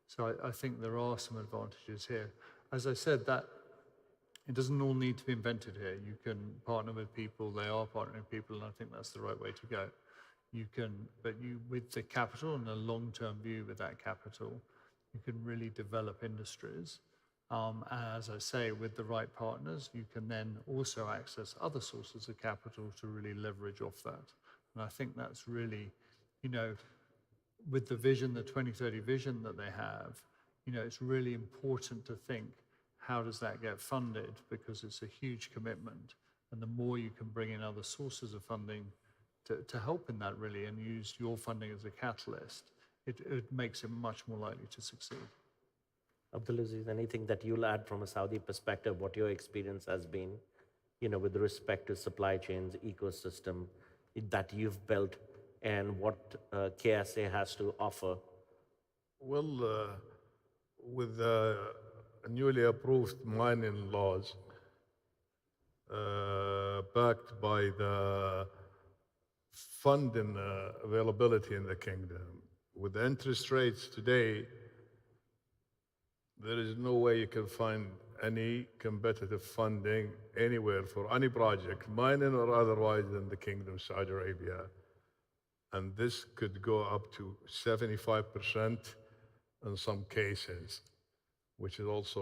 [SPEAKER 23] So I think there are some advantages here. As I said, that it doesn't all need to be invented here. You can partner with people, they are partnering with people, and I think that's the right way to go. But with the capital and a long-term view with that capital, you can really develop industries. And as I say, with the right partners, you can then also access other sources of capital to really leverage off that. And I think that's really, with the vision, the 2030 vision that they have, it's really important to think, how does that get funded? Because it's a huge commitment. And the more you can bring in other sources of funding to help in that really, and use your funding as a catalyst, it makes it much more likely to succeed.
[SPEAKER 6] Abdulaziz, anything that you'll add from a Saudi perspective, what your experience has been, with respect to supply chains, ecosystem that you've built, and what KSA has to offer?
[SPEAKER 21] Well, with the newly approved mining laws, backed by the funding availability in the kingdom. With the interest rates today, there is no way you can find any competitive funding anywhere for any project, mining or otherwise, in the Kingdom of Saudi Arabia. And this could go up to 75% in some cases, which is also,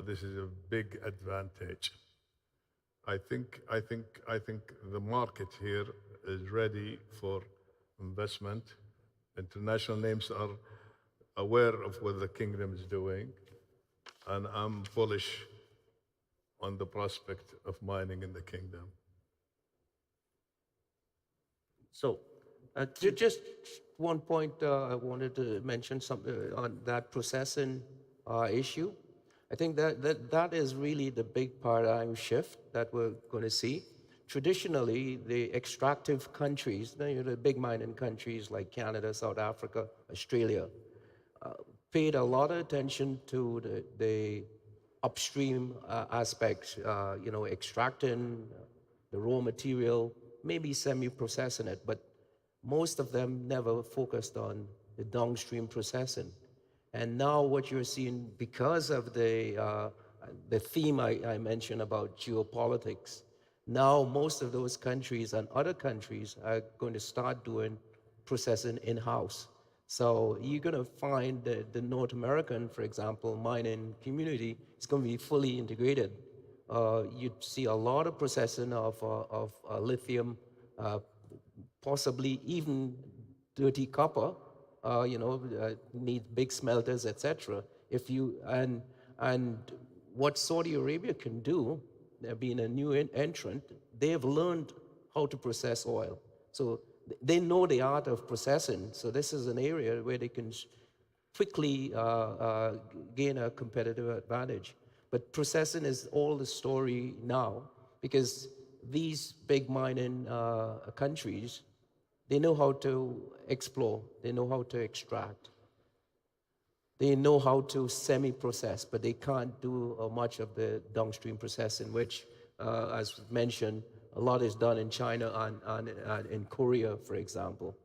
[SPEAKER 21] this is a big advantage. I think the market here is ready for investment. International names are aware of what the kingdom is doing, and I'm bullish on the prospect of mining in the kingdom.
[SPEAKER 4] So, just one point I wanted to mention on that processing issue. I think that is really the big paradigm shift that we're going to see. Traditionally, the extractive countries, the big mining countries like Canada, South Africa, Australia, paid a lot of attention to the upstream aspects, extracting the raw material, maybe semi-processing it, but most of them never focused on the downstream processing. And now what you're seeing, because of the theme I mentioned about geopolitics, now most of those countries and other countries are going to start doing processing in-house. So you're going to find that the North American, for example, mining community is going to be fully integrated. You'd see a lot of processing of lithium, possibly even dirty copper. Need big smelters, etc. And what Saudi Arabia can do, being a new entrant, they've learned how to process oil. So they know the art of processing. So this is an area where they can quickly gain a competitive advantage. But processing is all the story now, because these big mining countries, they know how to explore, they know how to extract, they know how to semi-process, but they can't do much of the downstream processing, which, as mentioned, a lot is done in China and in Korea, for example.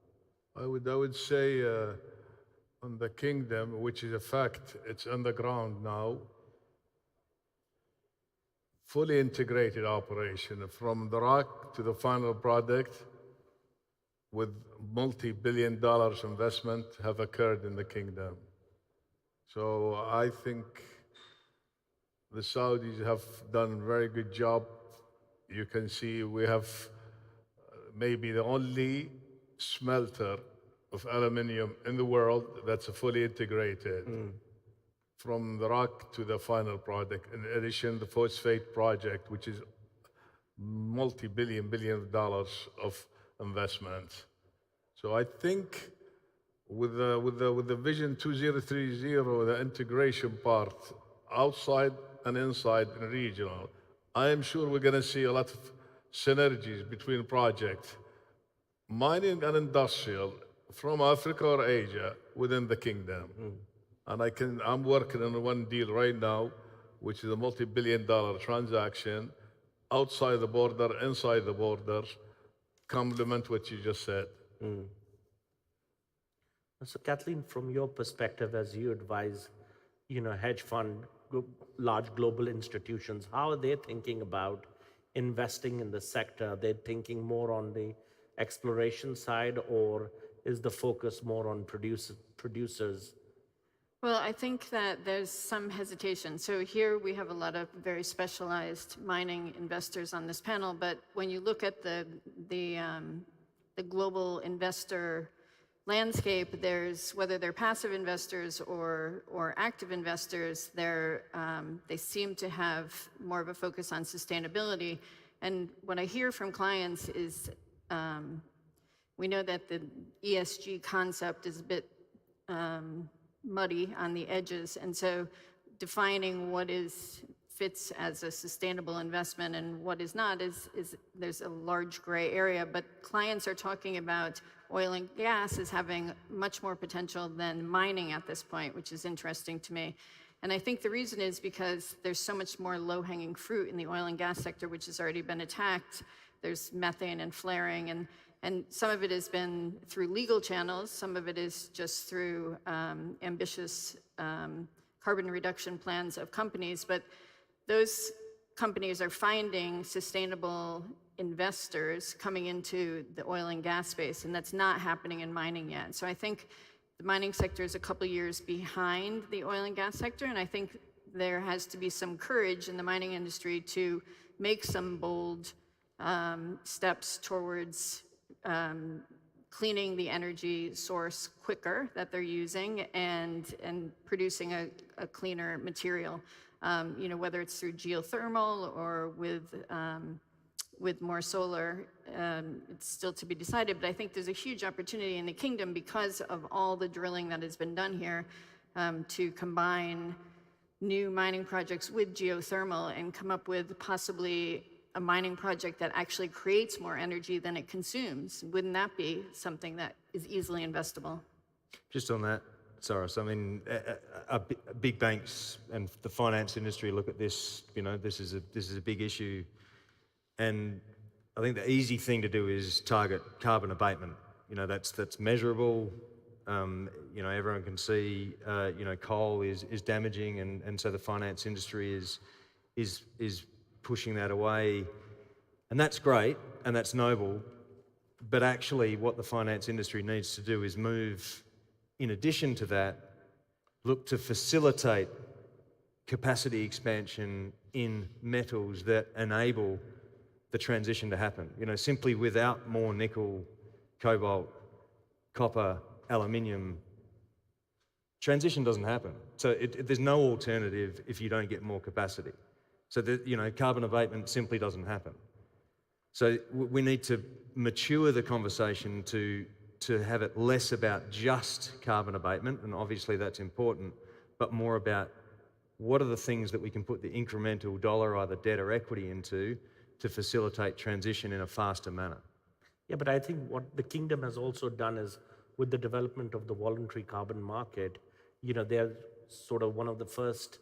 [SPEAKER 21] I would say on the kingdom, which is a fact, it's on the ground now, fully integrated operation from the rock to the final product, with multi-billion-dollar investment have occurred in the kingdom. So I think the Saudis have done a very good job. You can see we have maybe the only smelter of aluminium in the world that's fully integrated from the rock to the final product. In addition, the phosphate project, which is multi-billion dollars of investment. So I think with the Vision 2030, the integration part, outside and inside and regional, I am sure we're going to see a lot of synergies between projects, mining and industrial, from Africa or Asia within the kingdom. And I'm working on one deal right now, which is a multi-billion-dollar transaction, outside the border, inside the border, complement what you just said.
[SPEAKER 6] So Kathleen, from your perspective, as you advise, hedge fund, large global institutions, how are they thinking about investing in the sector? Are they thinking more on the exploration side, or is the focus more on producers?
[SPEAKER 20] Well, I think that there's some hesitation. So here we have a lot of very specialized mining investors on this panel, but when you look at the global investor landscape, there's, whether they're passive investors or active investors, they seem to have more of a focus on sustainability. And what I hear from clients is we know that the ESG concept is a bit muddy on the edges, and so defining what fits as a sustainable investment and what is not is there's a large gray area. But clients are talking about oil and gas as having much more potential than mining at this point, which is interesting to me. And I think the reason is because there's so much more low-hanging fruit in the oil and gas sector, which has already been attacked there's methane and flaring, and some of it has been through legal channels, some of it is just through ambitious carbon reduction plans of companies, but those companies are finding sustainable investors coming into the oil and gas space, and that's not happening in mining yet. So I think the mining sector is a couple years behind the oil and gas sector, and I think there has to be some courage in the mining industry to make some bold steps towards cleaning the energy source quicker that they're using and producing a cleaner material. You know, whether it's through geothermal or with more solar, it's still to be decided, but I think there's a huge opportunity in the kingdom because of all the drilling that has been done here to combine new mining projects with geothermal and come up with possibly a mining project that actually creates more energy than it consumes. Wouldn't that be something that is easily investable?
[SPEAKER 3] Just on that, Saras, I mean, big banks and the finance industry look at this, you know, this is a big issue. And I think the easy thing to do is target carbon abatement. You know, that's measurable. You know, everyone can see, you know, coal is damaging, and so the finance industry is pushing that away. And that's great, and that's noble. But actually what the finance industry needs to do is move, in addition to that, look to facilitate capacity expansion in metals that enable the transition to happen. You know, simply without more nickel, cobalt, copper, aluminium, transition doesn't happen. So there's no alternative if you don't get more capacity. So that, you know, carbon abatement simply doesn't happen. So we need to mature the conversation to have it less about just carbon abatement, and obviously that's important, but more about what are the things that we can put the incremental dollar, either debt or equity, into to facilitate transition in a faster manner.
[SPEAKER 6] Yeah, but I think what the kingdom has also done is, with the development of the voluntary carbon market, you know, they're sort of one of the first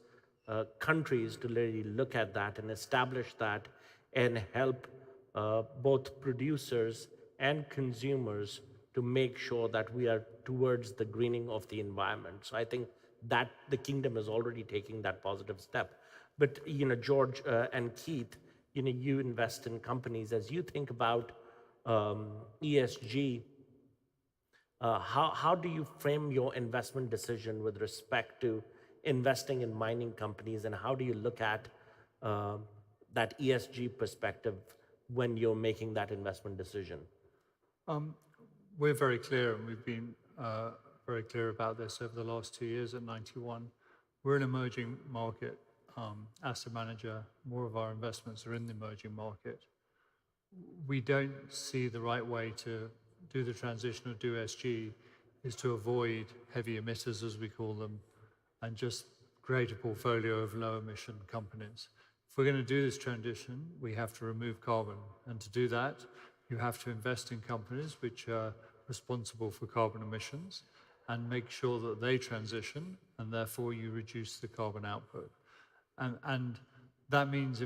[SPEAKER 6] countries to really look at that and establish that and help both producers and consumers to make sure that we are towards the greening of the environment. So I think that the kingdom is already taking that positive step. But, you know, George and Keith, you know, you invest in companies. As you think about ESG, how do you frame your investment decision with respect to investing in mining companies, and how do you look at that ESG perspective when you're making that investment decision?
[SPEAKER 23] We're very clear, and we've been very clear about this over the last 2 years at 91. We're an emerging market asset manager. More of our investments are in the emerging market. We don't see the right way to do the transition or do ESG is to avoid heavy emitters, as we call them, and just create a portfolio of low emission companies. If we're going to do this transition, we have to remove carbon. And to do that, you have to invest in companies which are responsible for carbon emissions and make sure that they transition, and therefore you reduce the carbon output. And that means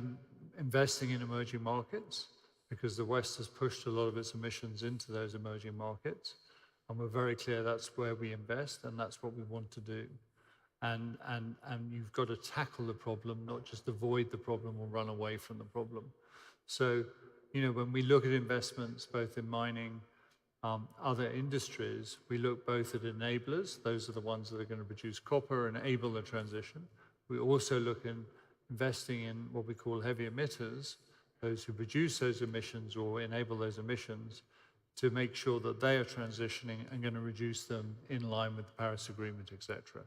[SPEAKER 23] investing in emerging markets, because the West has pushed a lot of its emissions into those emerging markets. And we're very clear that's where we invest, and that's what we want to do. And you've got to tackle the problem, not just avoid the problem or run away from the problem. So, you know, when we look at investments, both in mining, other industries, we look both at enablers. Those are the ones that are going to produce copper and enable the transition. We also look in investing in what we call heavy emitters, those who produce those emissions or enable those emissions, to make sure that they are transitioning and going to reduce them in line with the Paris Agreement, etc.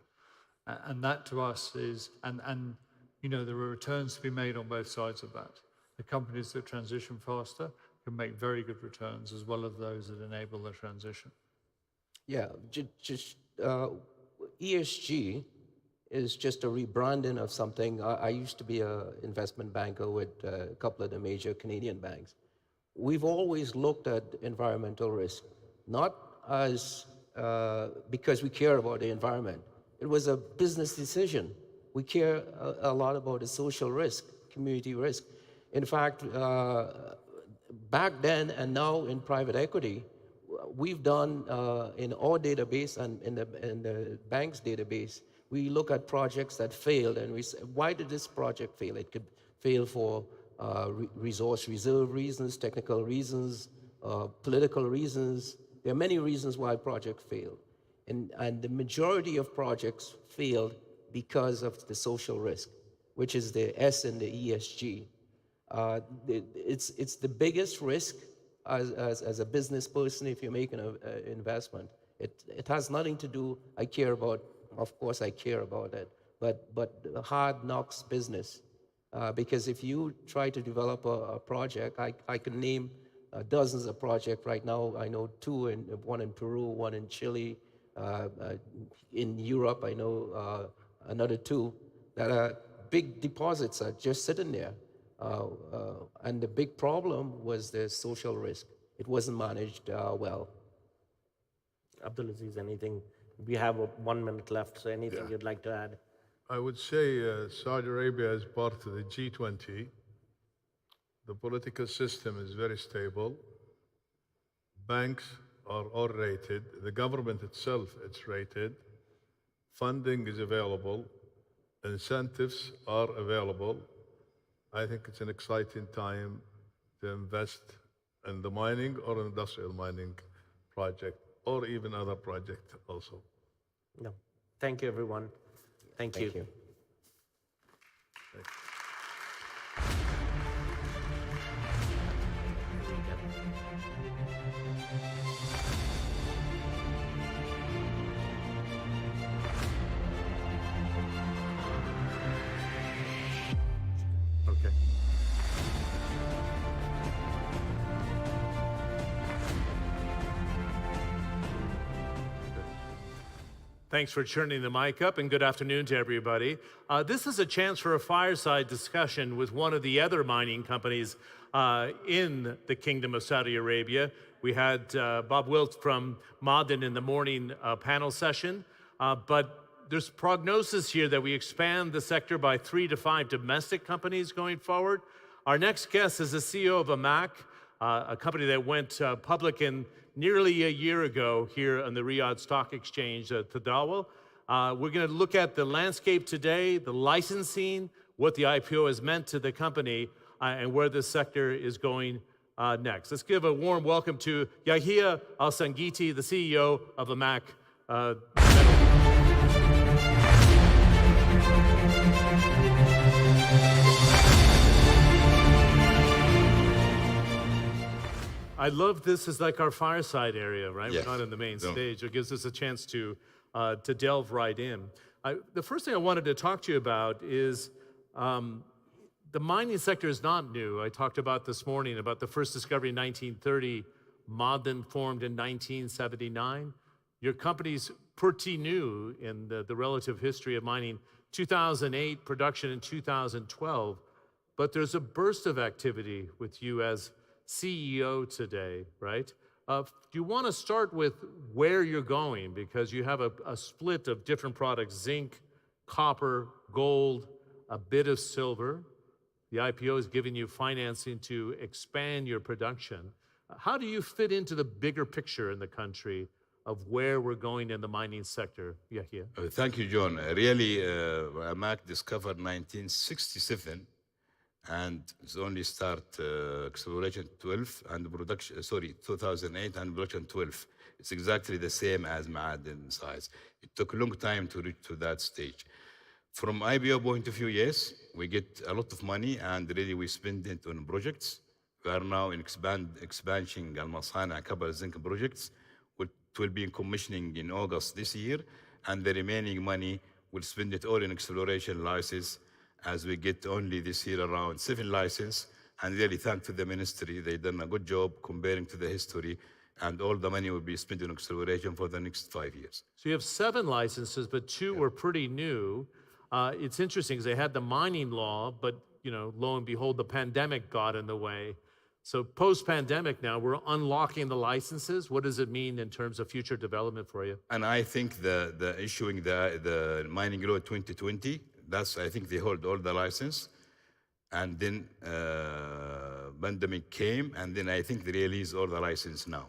[SPEAKER 23] And that to us is, and you know, there are returns to be made on both sides of that. The companies that transition faster can make very good returns, as well as those that enable the transition.
[SPEAKER 4] Yeah, just ESG is just a rebranding of something. I used to be an investment banker with a couple of the major Canadian banks. We've always looked at environmental risk, not as because we care about the environment. It was a business decision. We care a lot about the social risk, community risk. In fact, back then and now in private equity, we've done in our database and in the bank's database, we look at projects that failed and we say, why did this project fail? It could fail for resource reserve reasons, technical reasons, political reasons. There are many reasons why a project failed. And the majority of projects failed because of the social risk, which is the S in the ESG. It's the biggest risk as a business person if you're making an investment. It has nothing to do, of course I care about it, but the hard knocks business. Because if you try to develop a project, I can name dozens of projects right now. I know two, one in Peru, one in Chile. In Europe, I know another two that are big deposits are just sitting there. And the big problem was the social risk. It wasn't managed well.
[SPEAKER 6] Abdulaziz, anything? We have 1 minute left, so anything you'd like to add?
[SPEAKER 21] I would say Saudi Arabia is part of the G20. The political system is very stable. Banks are all rated. The government itself, it's rated. Funding is available. Incentives are available. I think it's an exciting time to invest in the mining or industrial mining project, or even other project also.
[SPEAKER 6] No. Thank you, everyone. Thank you.
[SPEAKER 21] Thank you.
[SPEAKER 10] Okay. Thanks for turning the mic up, and good afternoon to everybody. This is a chance for a fireside discussion with one of the other mining companies in the Kingdom of Saudi Arabia. We had Bob Wilt from Ma'aden in the morning panel session, but there's prognosis here that we expand the sector by 3 to 5 domestic companies going forward. Our next guest is the CEO of AMAC, a company that went public in nearly a year ago here on the Riyadh Stock Exchange, Tadawul. We're going to look at the landscape today, the licensing, what the IPO has meant to the company, and where this sector is going next. Let's give a warm welcome to Yahia Al-Sangiti, the CEO of AMAC. I love this as like our fireside area, right?
[SPEAKER 13] Yes.
[SPEAKER 10] We're not in the main stage. It gives us a chance to delve right in. The first thing I wanted to talk to you about is the mining sector is not new. I talked about this morning about the first discovery in 1930, Ma'aden formed in 1979. Your company's pretty new in the relative history of mining. 2008, production in 2012. But there's a burst of activity with you as CEO today, right? Do you want to start with where you're going? Because you have a split of different products, zinc, copper, gold, a bit of silver. The IPO is giving you financing to expand your production. How do you fit into the bigger picture in the country of where we're going in the mining sector, Yahia?
[SPEAKER 13] Thank you, John. Really, AMAC discovered 1967, and it's only start exploration 12 and production, 2008 and production 12. It's exactly the same as Ma'aden size. It took a long time to reach to that stage. From IPO point of view, yes, we get a lot of money and really we spend it on projects. We are now in expansion Al-Masana, a couple of zinc projects, which will be in commissioning in August this year, and the remaining money, we'll spend it all in exploration license, as we get only this year around 7 licenses, and really thank to the ministry, they've done a good job comparing to the history, and all the money will be spent on exploration for the next 5 years.
[SPEAKER 10] So you have 7 licenses, but 2 were pretty new. It's interesting because they had the mining law, but lo and behold, the pandemic got in the way. So post-pandemic now, we're unlocking the licenses. What does it mean in terms of future development for you?
[SPEAKER 13] And I think the issuing the mining law 2020, I think they hold all the license. And then pandemic came, and then I think they released all the license now.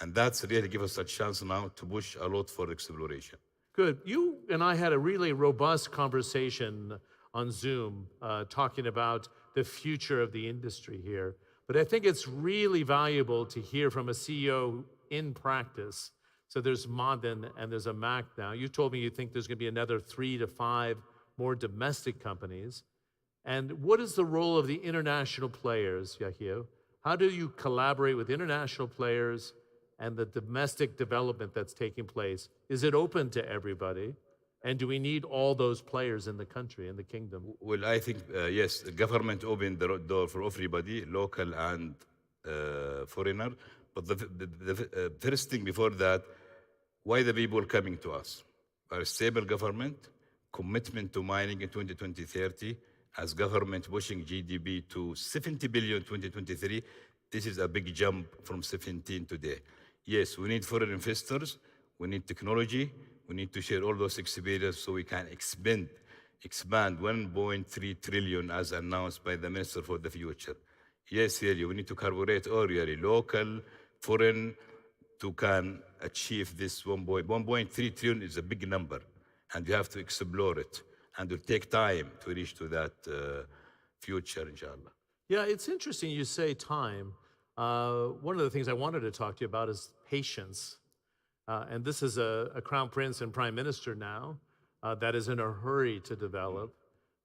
[SPEAKER 13] And that's really give us a chance now to push a lot for exploration.
[SPEAKER 10] Good. You and I had a really robust conversation on Zoom talking about the future of the industry here. But I think it's really valuable to hear from a CEO in practice. So there's Ma'aden and there's Amak now. You told me you think there's going to be another 3 to 5 more domestic companies. And what is the role of the international players, Yahya? How do you collaborate with international players and the domestic development that's taking place? Is it open to everybody? And do we need all those players in the country, in the kingdom?
[SPEAKER 13] Well, I think, yes, the government opened the door for everybody, local and foreigner. But the first thing before that, why the people coming to us? A stable government, commitment to mining in 2020-30, as government pushing GDP to 70 billion 2023. This is a big jump from 17 today. Yes, we need foreign investors, we need technology, we need to share all those experience so we can expand 1.3 trillion as announced by the Minister for the Future. Yes, really, we need to collaborate all really, local, foreign, to can achieve this 1.3 trillion is a big number, and you have to explore it, and it will take time to reach to that future, inshallah.
[SPEAKER 10] Yeah, it's interesting you say time. One of the things I wanted to talk to you about is patience. And this is a crown prince and prime minister now that is in a hurry to develop.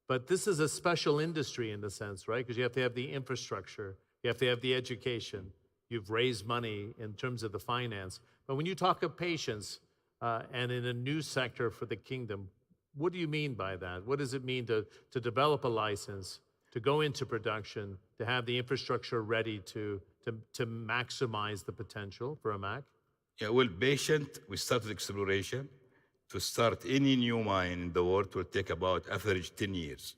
[SPEAKER 10] But this is a special industry in the sense, right? Because you have to have the infrastructure, you have to have the education, you've raised money in terms of the finance. But when you talk of patience and in a new sector for the kingdom, what do you mean by that? What does it mean to develop a license, to go into production, to have the infrastructure ready to maximize the potential for Amak?
[SPEAKER 13] Yeah, well, patient, we started exploration. To start any new mine in the world will take about average 10 years.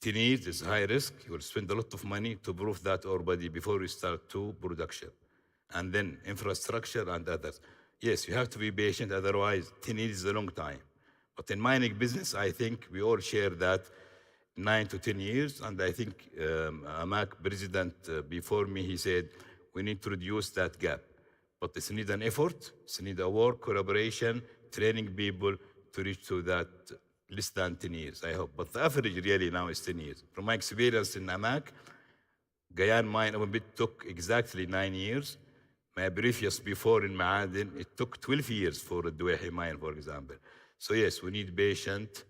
[SPEAKER 13] 10 years is high risk. You will spend a lot of money to prove that ore body before you start to production. And then infrastructure and others. Yes, you have to be patient, otherwise 10 years is a long time. But in mining business, I think we all share that 9 to 10 years. And I think Amak president before me, he said, we need to reduce that gap. But it's need an effort, it's need a work, collaboration, training people to reach to that less than 10 years, I hope. But the average really now is 10 years. From my experience in Amak, Guyana mine open pit took exactly 9 years. My previous before in Ma'aden, it took 12 years for the Duwayhi mine, for example. So yes, we need patience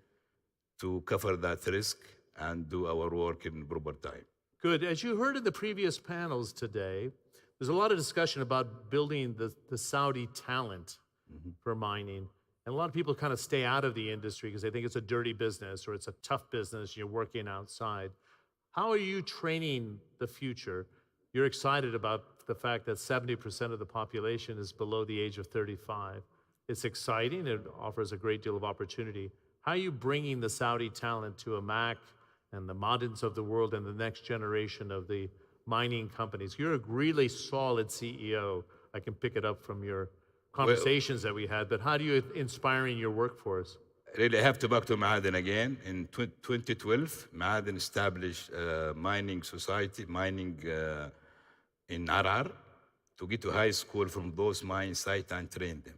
[SPEAKER 13] to cover that risk and do our work in proper time.
[SPEAKER 10] Good. As you heard in the previous panels today, there's a lot of discussion about building the Saudi talent for mining. And a lot of people kind of stay out of the industry because they think it's a dirty business or it's a tough business, you're working outside. How are you training the future? You're excited about the fact that 70% of the population is below the age of 35. It's exciting, it offers a great deal of opportunity. How are you bringing the Saudi talent to Amak and the Ma'adens of the world and the next generation of the mining companies? You're a really solid CEO. I can pick it up from your conversations that we had, but how do you inspiring your workforce?
[SPEAKER 13] Really, I have to back to Ma'aden again. In 2012, Ma'aden established a mining society, mining in Arar, to get to high school from those mine sites and train them.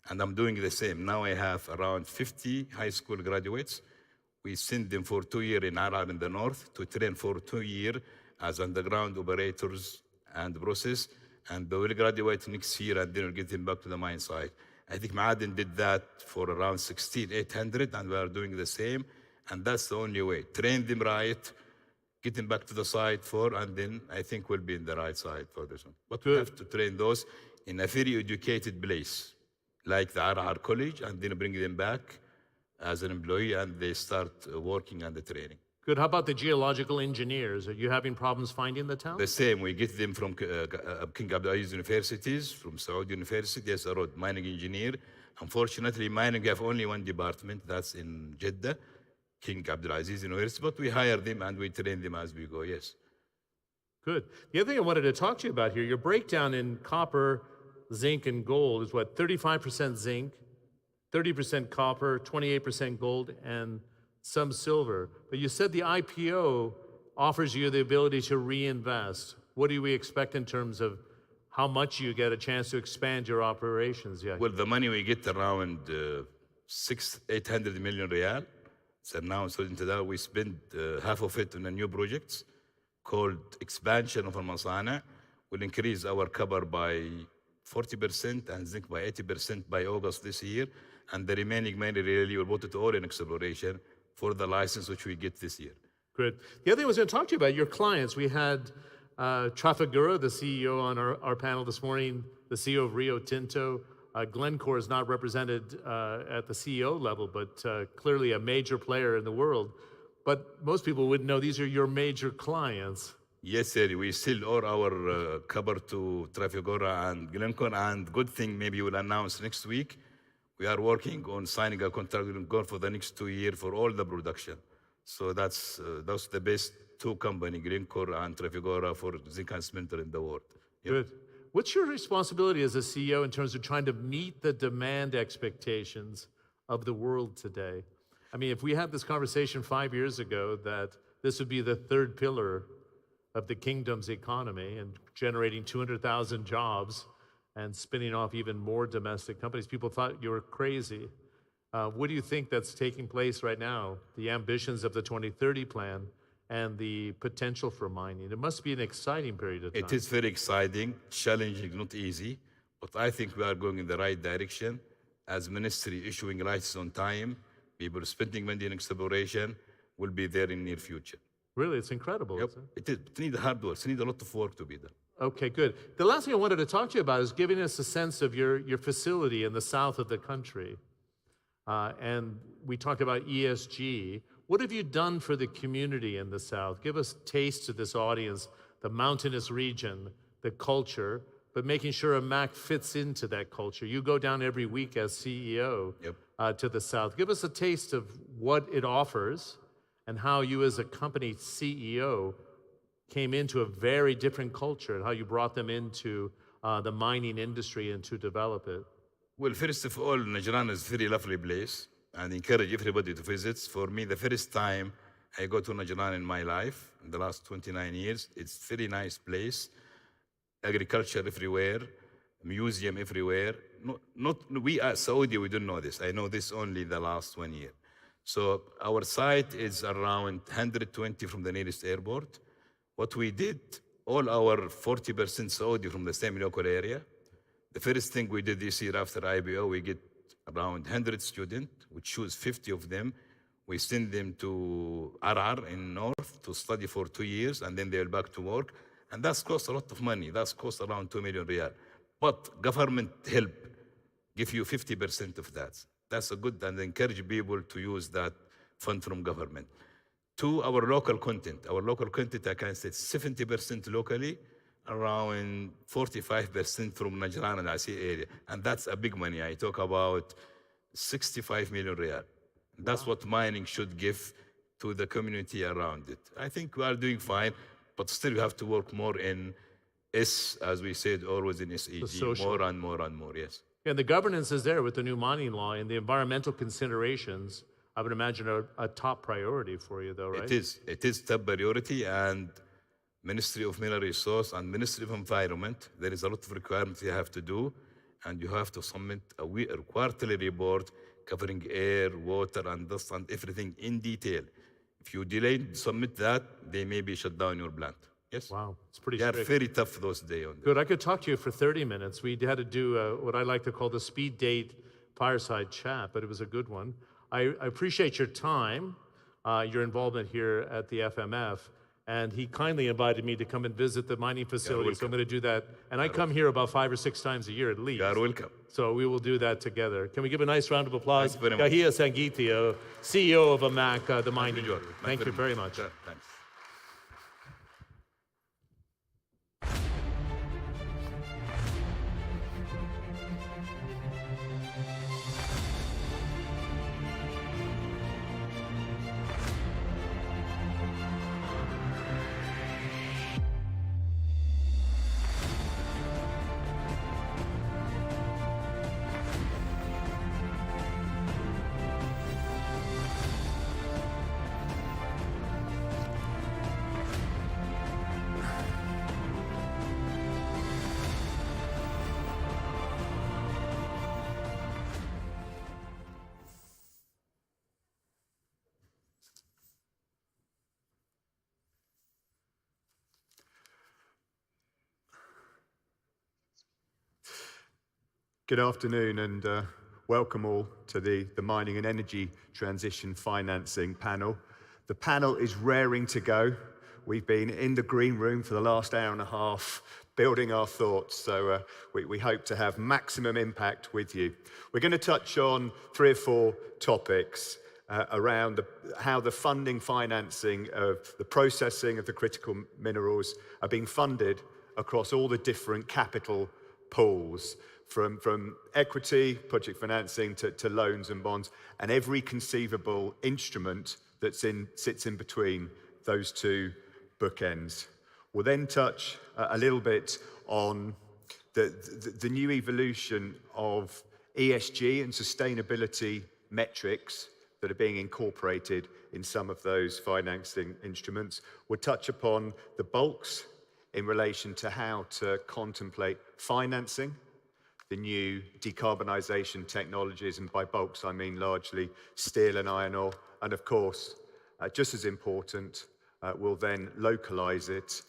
[SPEAKER 13] And I'm doing the same. Now I have around 50 high school graduates. We send them for 2 years in Arar in the north to train for 2 years as underground operators and process, and they will graduate next year and then we'll get them back to the mine site. I think Ma'aden did that for around 16,800 and we are doing the same, and that's the only way. Train them right, get them back to the site and then I think we'll be in the right side for this one. But we have to train those in a very educated place, like the Arar College, and then bring them back as an employee and they start working and the training.
[SPEAKER 10] Good. How about the geological engineers? Are you having problems finding the talent?
[SPEAKER 13] The same. We get them from King Abdulaziz universities, from Saudi University, as a road mining engineer. Unfortunately, mining have only one department, that's in Jeddah, King Abdulaziz University, but we hire them and we train them as we go, yes.
[SPEAKER 10] Good. The other thing I wanted to talk to you about here, your breakdown in copper, zinc, and gold is what, 35% zinc, 30% copper, 28% gold, and some silver. But you said the IPO offers you the ability to reinvest. What do we expect in terms of how much you get a chance to expand your operations? Yeah.
[SPEAKER 13] Well, the money we get around 800 million riyal. So now, so into that, we spend half of it on a new projects called expansion of Al-Masana. Will increase our copper by 40% and zinc by 80% by August this year. And the remaining money really will put it all in exploration for the license which we get this year.
[SPEAKER 10] Good. The other thing I was going to talk to you about, your clients. We had Trafigura, the CEO, on our panel this morning, the CEO of Rio Tinto. Glencore is not represented at the CEO level, but clearly a major player in the world. But most people wouldn't know these are your major clients.
[SPEAKER 13] Yes, sir. We sell all our copper to Trafigura and Glencore, and good thing maybe we'll announce next week. We are working on signing a contract with Glencore for the next 2 years for all the production. So that's the best two companies, Glencore and Trafigura, for zinc and smelter in the world. Yep.
[SPEAKER 10] Good. What's your responsibility as a CEO in terms of trying to meet the demand expectations of the world today? I mean, if we had this conversation 5 years ago that this would be the third pillar of the kingdom's economy and generating 200,000 jobs and spinning off even more domestic companies, people thought you were crazy. What do you think that's taking place right now? The ambitions of the 2030 plan and the potential for mining. It must be an exciting period of time.
[SPEAKER 13] It is very exciting, challenging, not easy, but I think we are going in the right direction. As ministry issuing licenses on time, people spending money in exploration will be there in near future.
[SPEAKER 10] Really, it's incredible.
[SPEAKER 13] Yep. It needs hard work. It needs a lot of work to be done.
[SPEAKER 10] Okay, good. The last thing I wanted to talk to you about is giving us a sense of your facility in the south of the country. And we talked about ESG. What have you done for the community in the south? Give us a taste to this audience, the mountainous region, the culture, but making sure AMAC fits into that culture. You go down every week as CEO to the south. Give us a taste of what it offers and how you as a company CEO came into a very different culture and how you brought them into the mining industry and to develop it.
[SPEAKER 13] Well, first of all, Najran is a very lovely place and encourage everybody to visit. For me, the first time I go to Najran in my life, in the last 29 years, it's a very nice place. Agriculture everywhere, museum everywhere. We as Saudi, we don't know this. I know this only the last 1 year. So our site is around 120 from the nearest airport. What we did, all our 40% Saudi from the same local area. The first thing we did this year after IPO, we get around 100 students. We choose 50 of them. We send them to Arar in North to study for 2 years, and then they're back to work. And that's cost a lot of money. That's cost around 2 million riyal. But government help give you 50% of that. That's a good, and encourage people to use that fund from government. To our local content. Our local content, I can say 70% locally, around 45% from Najran and IC area. And that's a big money. I talk about 65 million riyal. That's what mining should give to the community around it. I think we are doing fine, but still we have to work more in S, as we said, always in SEG, more and more and more, yes.
[SPEAKER 10] And the governance is there with the new mining law and the environmental considerations, I would imagine a top priority for you though, right?
[SPEAKER 13] It is top priority, and Ministry of Mineral Resource and Ministry of Environment, there is a lot of requirements you have to do, and you have to submit a quarterly report covering air, water, and dust, and everything in detail. If you delay to submit that, they maybe shut down your plant. Yes?
[SPEAKER 10] Wow, it's pretty
[SPEAKER 13] strict. They are
[SPEAKER 10] strict.
[SPEAKER 13] very tough those days.
[SPEAKER 10] Good, I could talk to you for 30 minutes. We had to do what I like to call the speed date fireside chat, but it was a good one. I appreciate your time, your involvement here at the FMF, and he kindly invited me to come and visit the mining facility, so I'm going to do that. And I come here about 5 or 6 times a year at least.
[SPEAKER 13] You are welcome.
[SPEAKER 10] So we will do that together. Can we give a nice round of applause?
[SPEAKER 13] Thank you very much.
[SPEAKER 10] Yahia Sangiti, CEO of AMAC, the mining. Thank you very much.
[SPEAKER 13] Thanks.
[SPEAKER 11] Good afternoon and welcome all to the Mining and Energy Transition Financing panel. The panel is raring to go. We've been in the green room for the last hour and a half building our thoughts, so we hope to have maximum impact with you. We're going to touch on 3 or 4 topics around how the funding, financing of the processing of the critical minerals are being funded across all the different capital pools, from equity, project financing, to loans and bonds, and every conceivable instrument that sits in between those 2 bookends. We'll then touch a little bit on the new evolution of ESG and sustainability metrics that are being incorporated in some of those financing instruments. We'll touch upon the bulks in relation to how to contemplate financing the new decarbonisation technologies, and by bulks I mean largely steel and iron ore, and of course, just as important, we'll then localise it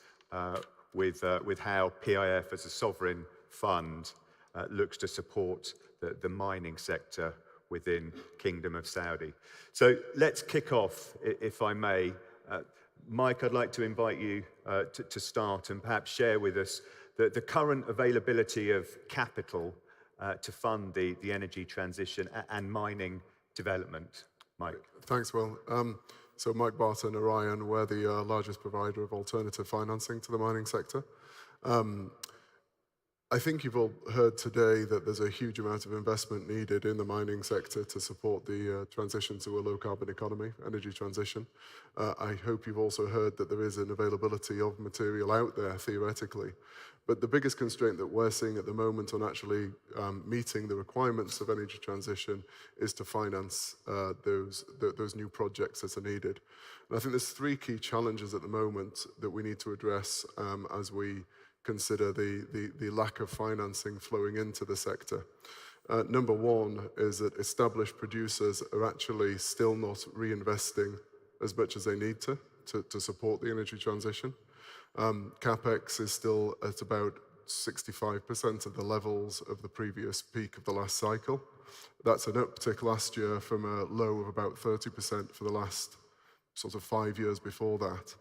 [SPEAKER 11] with how PIF as a sovereign fund looks to support the mining sector within Kingdom of Saudi. So let's kick off, if I may. Mike, I'd like to invite you to start and perhaps share with us the current availability of capital to fund the energy transition and mining development. Mike.
[SPEAKER 18] Thanks, Will. So Mike Barton, Orion, we're the largest provider of alternative financing to the mining sector. I think you've all heard today that there's a huge amount of investment needed in the mining sector to support the transition to a low-carbon economy, energy transition. I hope you've also heard that there is an availability of material out there, theoretically. But the biggest constraint that we're seeing at the moment on actually meeting the requirements of energy transition is to finance those new projects that are needed. And I think there's 3 key challenges at the moment that we need to address as we consider the lack of financing flowing into the sector. Number 1 is that established producers are actually still not reinvesting as much as they need to support the energy transition. CapEx is still at about 65% of the levels of the previous peak of the last cycle. That's an uptick last year from a low of about 30% for the last sort of 5 years before that.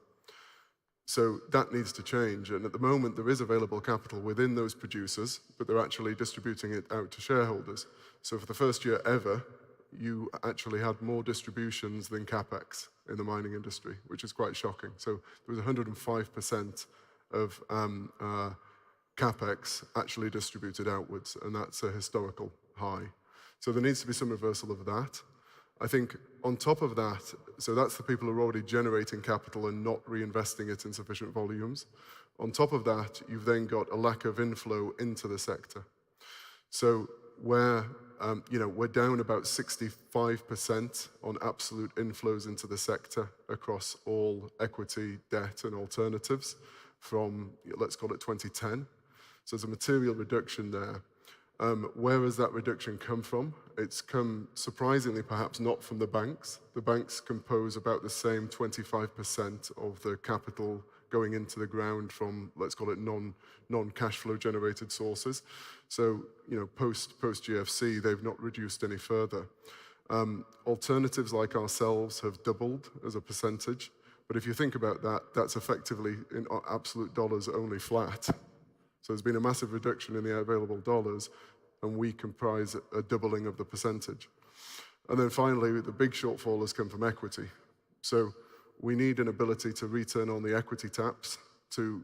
[SPEAKER 18] So that needs to change, and at the moment there is available capital within those producers, but they're actually distributing it out to shareholders. So for the first year ever, you actually had more distributions than CapEx in the mining industry, which is quite shocking. So there was 105% of CapEx actually distributed outwards, and that's a historical high. So there needs to be some reversal of that. I think on top of that, so that's the people who are already generating capital and not reinvesting it in sufficient volumes. On top of that, you've then got a lack of inflow into the sector. So we're down about 65% on absolute inflows into the sector across all equity, debt, and alternatives from, let's call it 2010. So there's a material reduction there. Where has that reduction come from? It's come, surprisingly perhaps, not from the banks. The banks compose about the same 25% of the capital going into the ground from, let's call it non-cash flow generated sources. So, post GFC, they've not reduced any further. Alternatives like ourselves have doubled as a percentage. But if you think about that, that's effectively, in absolute dollars, only flat. So there's been a massive reduction in the available dollars, and we comprise a doubling of the percentage. And then finally, the big shortfall has come from equity. So we need an ability to return on the equity taps, to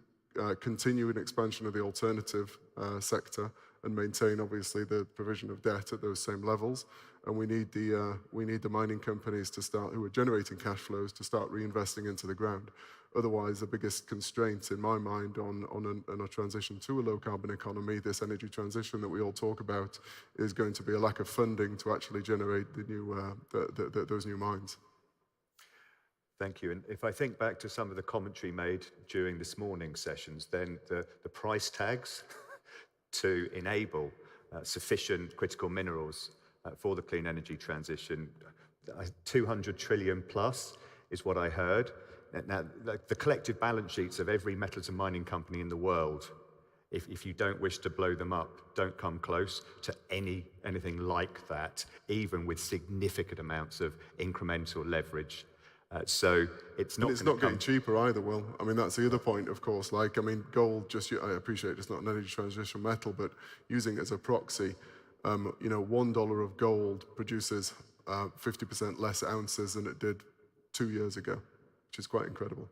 [SPEAKER 18] continue an expansion of the alternative sector, and maintain, obviously, the provision of debt at those same levels. And we need the mining companies to start, who are generating cash flows, to start reinvesting into the ground. Otherwise, the biggest constraint in my mind on a transition to a low-carbon economy, this energy transition that we all talk about, is going to be a lack of funding to actually generate the new, those new mines.
[SPEAKER 11] Thank you. And if I think back to some of the commentary made during this morning's sessions, then the price tags to enable sufficient critical minerals for the clean energy transition, 200 trillion plus is what I heard. Now, the collective balance sheets of every metals and mining company in the world If you don't wish to blow them up, don't come close to anything like that, even with significant amounts of incremental leverage. So it's not.
[SPEAKER 18] And it's not getting cheaper either, Will. I mean, that's the other point, of course. Like, I mean, gold, I appreciate it's not an energy transition metal, but using it as a proxy, you know, $1 of gold produces 50% less ounces than it did 2 years ago, which is quite incredible.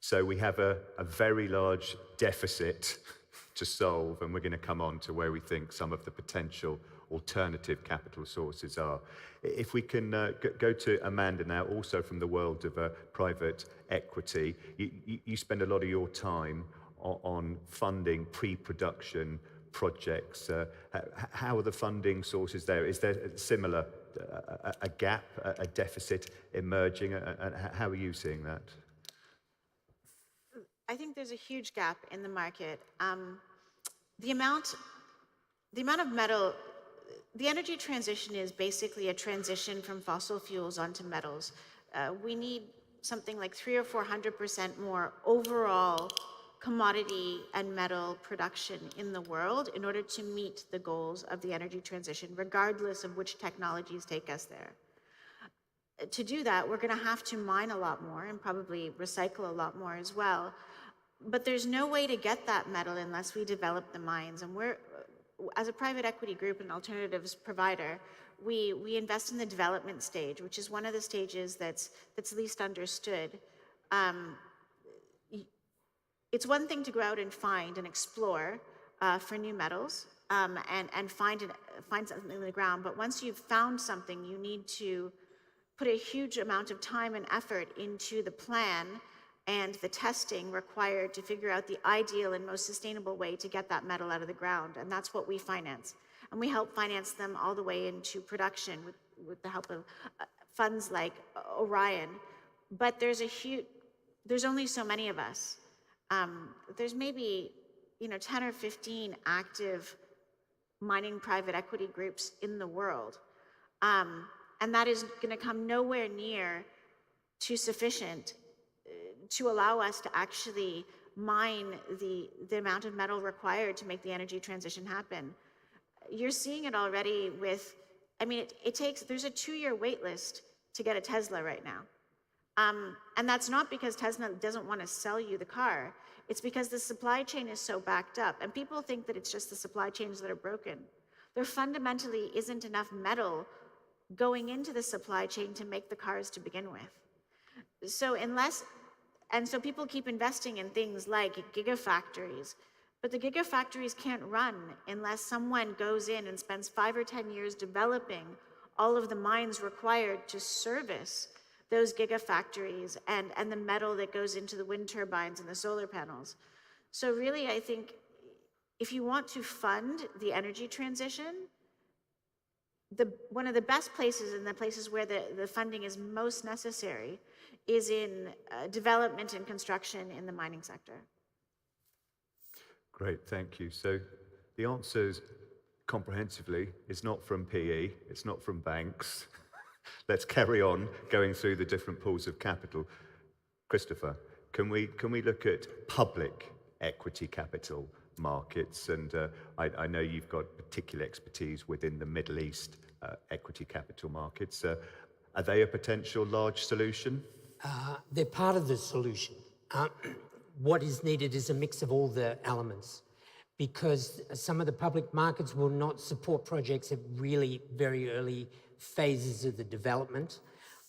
[SPEAKER 11] So we have a very large deficit to solve, and we're going to come on to where we think some of the potential alternative capital sources are. If we can go to Amanda now, also from the world of private equity. You spend a lot of your time on funding pre-production projects. How are the funding sources there? Is there a similar a gap, a deficit emerging, and how are you seeing that?
[SPEAKER 8] I think there's a huge gap in the market. The amount of metal, the energy transition is basically a transition from fossil fuels onto metals. We need something like 300 or 400% more overall commodity and metal production in the world in order to meet the goals of the energy transition, regardless of which technologies take us there. To do that, we're going to have to mine a lot more and probably recycle a lot more as well. But there's no way to get that metal unless we develop the mines. And we're, as a private equity group and alternatives provider, we invest in the development stage, which is one of the stages that's least understood. It's one thing to go out and find and explore for new metals and find something in the ground. But once you've found something, you need to put a huge amount of time and effort into the plan and the testing required to figure out the ideal and most sustainable way to get that metal out of the ground. And that's what we finance. And we help finance them all the way into production with the help of funds like Orion. But there's only so many of us. There's maybe 10 or 15 active mining private equity groups in the world. And that is going to come nowhere near to sufficient to allow us to actually mine the amount of metal required to make the energy transition happen. You're seeing it already with, I mean, there's a 2-year wait list to get a Tesla right now. And that's not because Tesla doesn't want to sell you the car. It's because the supply chain is so backed up. And people think that it's just the supply chains that are broken. There fundamentally isn't enough metal going into the supply chain to make the cars to begin with. So people keep investing in things like gigafactories, but the gigafactories can't run unless someone goes in and spends 5 or 10 years developing all of the mines required to service those gigafactories and the metal that goes into the wind turbines and the solar panels. So really, I think if you want to fund the energy transition, one of the best places and the places where the funding is most necessary is in development and construction in the mining sector.
[SPEAKER 11] Great, thank you. So the answer comprehensively is not from PE, it's not from banks. Let's carry on going through the different pools of capital. Christopher, can we look at public equity capital markets? And I know you've got particular expertise within the Middle East equity capital markets. Are they a potential large solution?
[SPEAKER 15] They're part of the solution. What is needed is a mix of all the elements, because some of the public markets will not support projects at really very early phases of the development.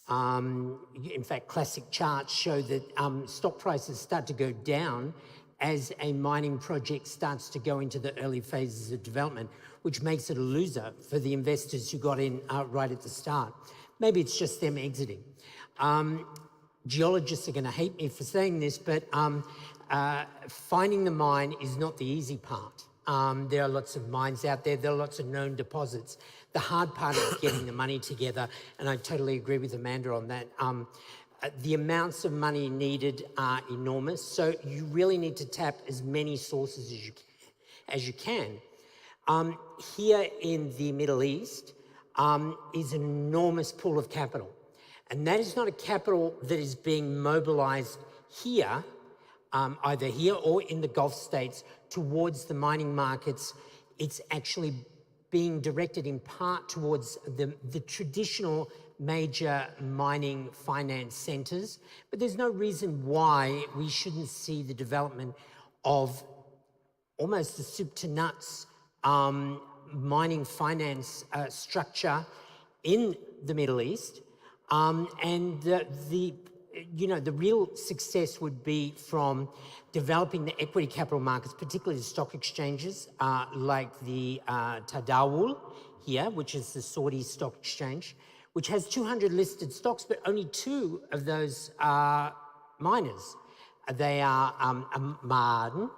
[SPEAKER 15] In fact, classic charts show that stock prices start to go down as a mining project starts to go into the early phases of development, which makes it a loser for the investors who got in right at the start. Maybe it's just them exiting. Geologists are going to hate me for saying this, but finding the mine is not the easy part. There are lots of mines out there. There are lots of known deposits. The hard part is getting the money together, and I totally agree with Amanda on that. The amounts of money needed are enormous, so you really need to tap as many sources as you can. Here in the Middle East is an enormous pool of capital, and that is not a capital that is being mobilized here. either here or in the Gulf states towards the mining markets. It's actually being directed in part towards the traditional major mining finance centers. But there's no reason why we shouldn't see the development of almost the soup to nuts mining finance structure in the Middle East. And the real success would be from developing the equity capital markets, particularly the stock exchanges, like the Tadawul here, which is the Saudi stock exchange, which has 200 listed stocks, but only 2 of those are miners. They are Ma'aden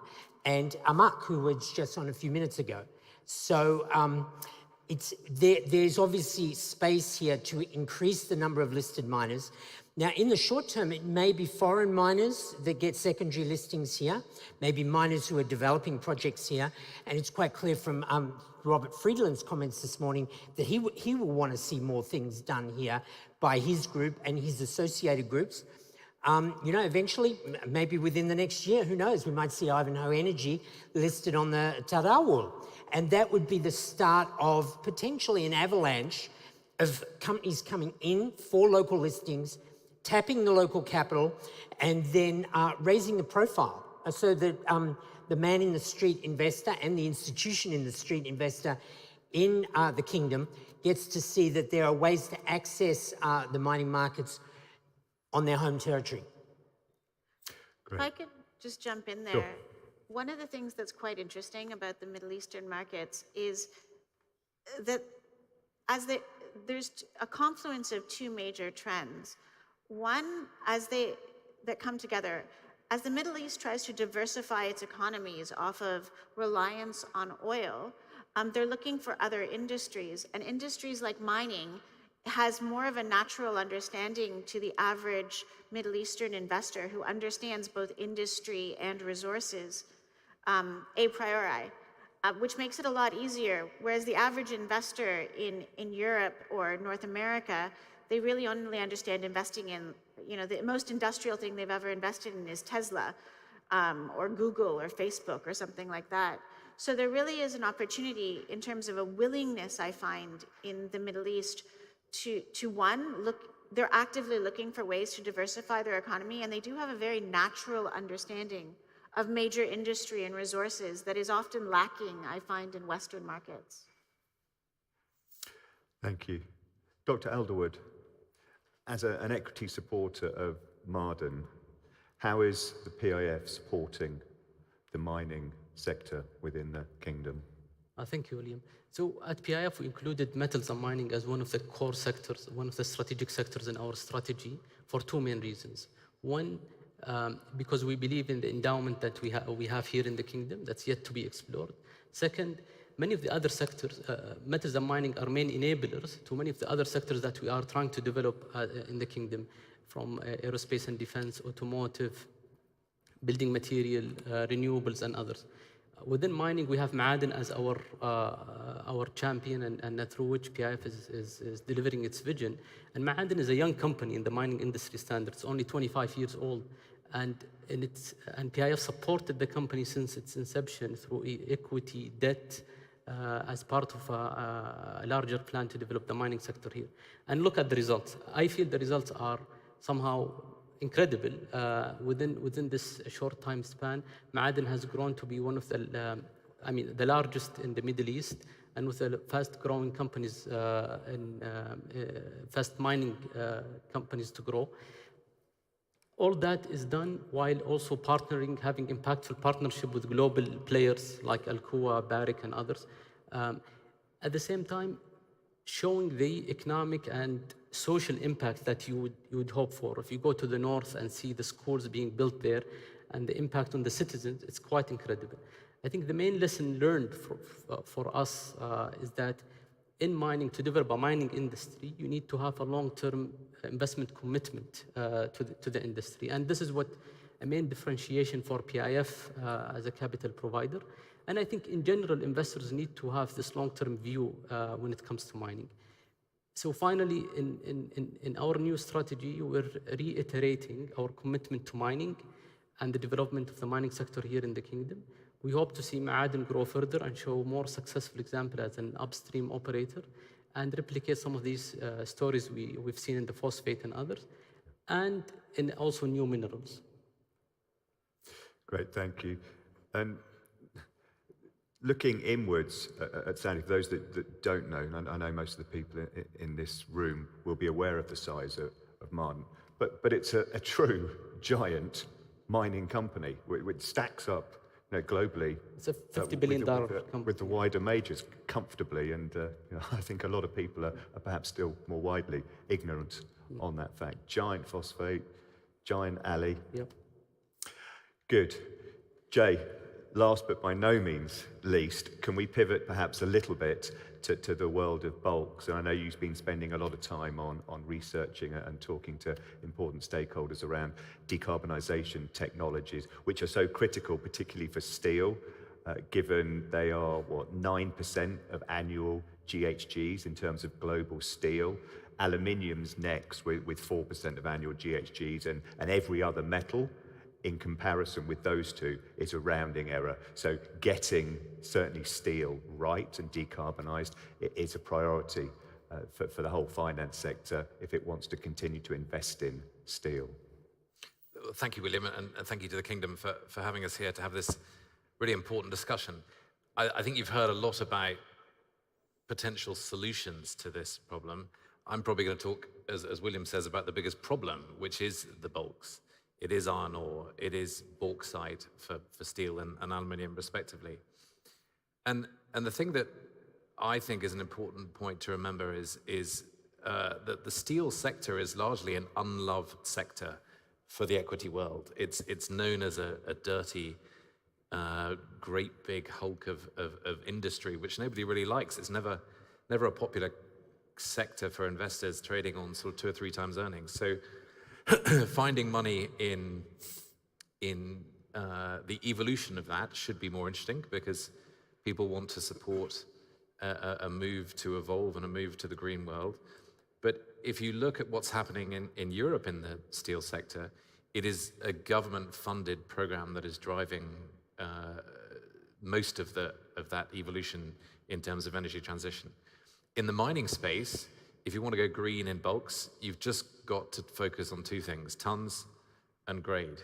[SPEAKER 15] and Amak, who was just on a few minutes ago. So there's obviously space here to increase the number of listed miners. Now, in the short term, it may be foreign miners that get secondary listings here, maybe miners who are developing projects here. And it's quite clear from Robert Friedland's comments this morning that he will want to see more things done here by his group and his associated groups. Eventually, maybe within the next year, who knows, we might see Ivanhoe Energy listed on the Tadawul. And that would be the start of potentially an avalanche of companies coming in for local listings, tapping the local capital, and then raising the profile so that the man in the street investor and the institution in the street investor in the kingdom gets to see that there are ways to access the mining markets on their home territory.
[SPEAKER 8] If I could just jump in there. Sure. One of the things that's quite interesting about the Middle Eastern markets is that there's a confluence of 2 major trends. One, that come together, as the Middle East tries to diversify its economies off of reliance on oil, they're looking for other industries, and industries like mining has more of a natural understanding to the average Middle Eastern investor who understands both industry and resources a priori, which makes it a lot easier. Whereas the average investor in Europe or North America, they really only understand investing in, the most industrial thing they've ever invested in is Tesla or Google or Facebook or something like that. So there really is an opportunity in terms of a willingness, I find, in the Middle East to one, they're actively looking for ways to diversify their economy, and they do have a very natural understanding of major industry and resources that is often lacking, I find, in Western markets.
[SPEAKER 11] Thank you. Dr. Elderwood, as an equity supporter of Ma'aden, how is the PIF supporting the mining sector within the kingdom?
[SPEAKER 9] Thank you, William. So at PIF, we included metals and mining as one of the core sectors, one of the strategic sectors in our strategy for 2 main reasons. One, because we believe in the endowment that we have here in the kingdom that's yet to be explored. Second, many of the other sectors, metals and mining are main enablers to many of the other sectors that we are trying to develop in the kingdom, from aerospace and defense, automotive, building material, renewables, and others. Within mining, we have Ma'aden as our champion and through which PIF is delivering its vision. And Ma'aden is a young company in the mining industry standards, only 25 years old. And PIF supported the company since its inception through equity, debt, as part of a larger plan to develop the mining sector here. And look at the results. I feel the results are somehow incredible. Within this short time span, Ma'aden has grown to be one of the largest in the Middle East, and with the fast-growing companies, fast mining companies to grow. All that is done while also partnering, having impactful partnership with global players like Alcoa, Barrick, and others. At the same time, showing the economic and social impact that you would hope for. If you go to the north and see the schools being built there and the impact on the citizens, it's quite incredible. I think the main lesson learned for us is that in mining, to develop a mining industry, you need to have a long-term investment commitment to the industry. And this is what a main differentiation for PIF as a capital provider. And I think in general, investors need to have this long-term view when it comes to mining. So finally, in our new strategy, we're reiterating our commitment to mining. and the development of the mining sector here in the kingdom. We hope to see Ma'aden grow further and show more successful example as an upstream operator and replicate some of these stories we've seen in the phosphate and others, and in also new minerals.
[SPEAKER 11] Great, thank you. And looking inwards at Sandy, for those that don't know, and I know most of the people in this room will be aware of the size of Ma'aden, but it's a true giant mining company which stacks up globally.
[SPEAKER 9] It's a $50 billion company.
[SPEAKER 11] With the wider majors comfortably, and I think a lot of people are perhaps still more widely ignorant on that fact. Giant phosphate, giant alley.
[SPEAKER 9] Yep.
[SPEAKER 11] Good. Jay, last but by no means least, can we pivot perhaps a little bit to the world of bulks? And I know you've been spending a lot of time on researching and talking to important stakeholders around decarbonisation technologies, which are so critical, particularly for steel, given they are, 9% of annual GHGs in terms of global steel. Aluminium's next with 4% of annual GHGs, and every other metal in comparison with those two is a rounding error. So getting certainly steel right and decarbonised is a priority for the whole finance sector if it wants to continue to invest in steel.
[SPEAKER 14] Thank you, William, and thank you to the Kingdom for having us here to have this really important discussion. I think you've heard a lot about potential solutions to this problem. I'm probably going to talk, as William says, about the biggest problem, which is the bulks. It is iron ore, it is bauxite for steel and aluminium respectively. And the thing that I think is an important point to remember is that the steel sector is largely an unloved sector for the equity world. It's known as a dirty, great big hulk of industry, which nobody really likes. It's never a popular sector for investors trading on sort of 2 or 3 times earnings. So finding money in the evolution of that should be more interesting, because people want to support a move to evolve and a move to the green world. But if you look at what's happening in Europe in the steel sector, it is a government-funded program that is driving most of that evolution in terms of energy transition. In the mining space, if you want to go green in bulks, you've just got to focus on 2 things, tons and grade.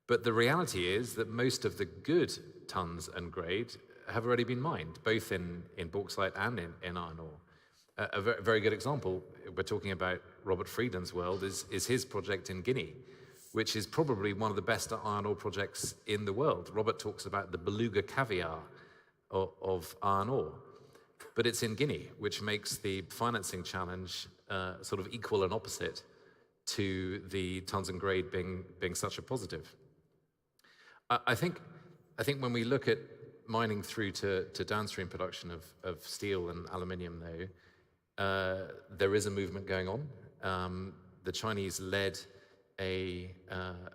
[SPEAKER 14] But the reality is that most of the good tons and grade have already been mined, both in bauxite and in iron ore. A very good example, we're talking about Robert Friedland's world, is his project in Guinea, which is probably one of the best iron ore projects in the world. Robert talks about the beluga caviar of iron ore. But it's in Guinea, which makes the financing challenge sort of equal and opposite to the tons and grade being such a positive. I think when we look at mining through to downstream production of steel and aluminium, though, there is a movement going on. The Chinese led a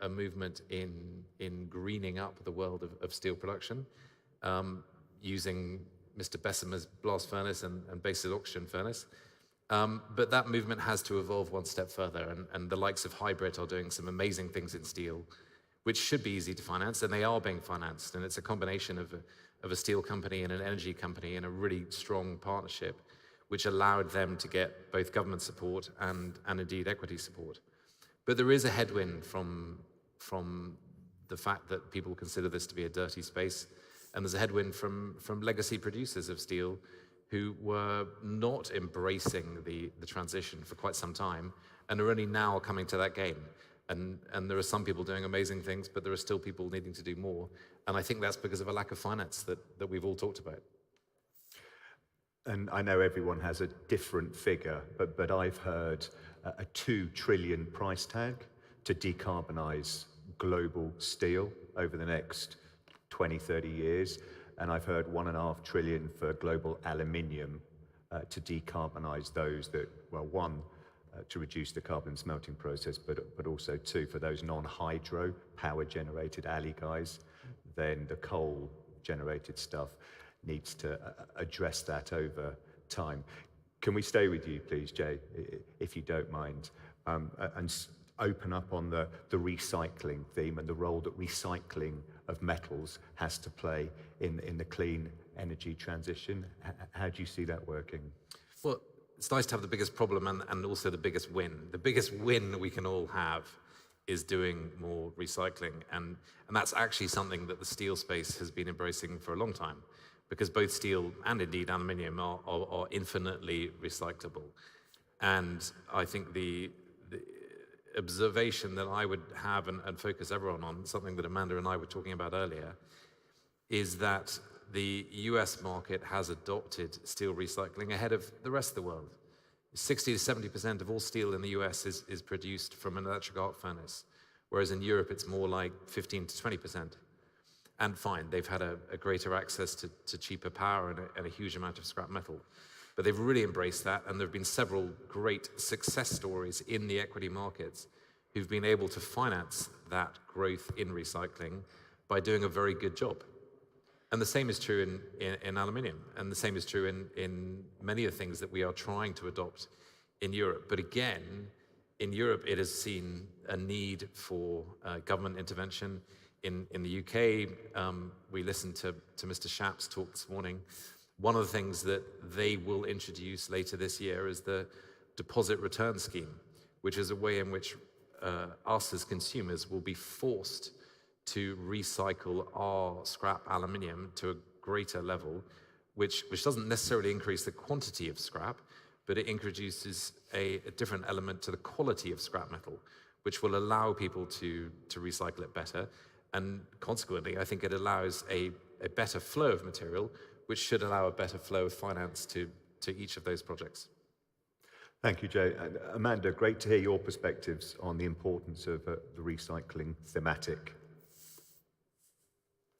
[SPEAKER 14] movement in greening up the world of steel production, using Mr. Bessemer's blast furnace and basic oxygen furnace. But that movement has to evolve one step further, and the likes of Hybrid are doing some amazing things in steel, which should be easy to finance, and they are being financed. And it's a combination of a steel company and an energy company in a really strong partnership, which allowed them to get both government support and indeed equity support. But there is a headwind from the fact that people consider this to be a dirty space. And there's a headwind from legacy producers of steel who were not embracing the transition for quite some time and are only now coming to that game. And there are some people doing amazing things, but there are still people needing to do more. And I think that's because of a lack of finance that we've all talked about.
[SPEAKER 11] And I know everyone has a different figure, but I've heard a 2 trillion price tag to decarbonize global steel over the next 20, 30 years, and I've heard 1.5 trillion for global aluminium to decarbonize those that, well, 1, to reduce the carbon smelting process, but also 2, for those non-hydro power generated alley guys, then the coal generated stuff needs to address that over time. Can we stay with you, please, Jay, if you don't mind? And open up on the recycling theme and the role that recycling of metals has to play in the clean energy transition. How do you see that working?
[SPEAKER 14] Well, it's nice to have the biggest problem and also the biggest win. The biggest win we can all have is doing more recycling. And that's actually something that the steel space has been embracing for a long time, because both steel and indeed aluminium are infinitely recyclable. And I think the observation that I would have and focus everyone on, something that Amanda and I were talking about earlier, is that the US market has adopted steel recycling ahead of the rest of the world. 60 to 70% of all steel in the US is produced from an electric arc furnace, whereas in Europe it's more like 15 to 20%. And fine, they've had a greater access to cheaper power and a huge amount of scrap metal. But they've really embraced that, and there have been several great success stories in the equity markets who've been able to finance that growth in recycling by doing a very good job. And the same is true in aluminium, and the same is true in many of the things that we are trying to adopt in Europe. But again, in Europe, it has seen a need for government intervention. In the UK, we listened to Mr. Schaap's talk this morning. One of the things that they will introduce later this year is the deposit return scheme, which is a way in which us as consumers will be forced to recycle our scrap aluminium to a greater level, which doesn't necessarily increase the quantity of scrap, but it introduces a different element to the quality of scrap metal, which will allow people to recycle it better. And consequently, I think it allows a better flow of material, which should allow a better flow of finance to each of those projects.
[SPEAKER 11] Thank you, Joe. And Amanda, great to hear your perspectives on the importance of the recycling thematic.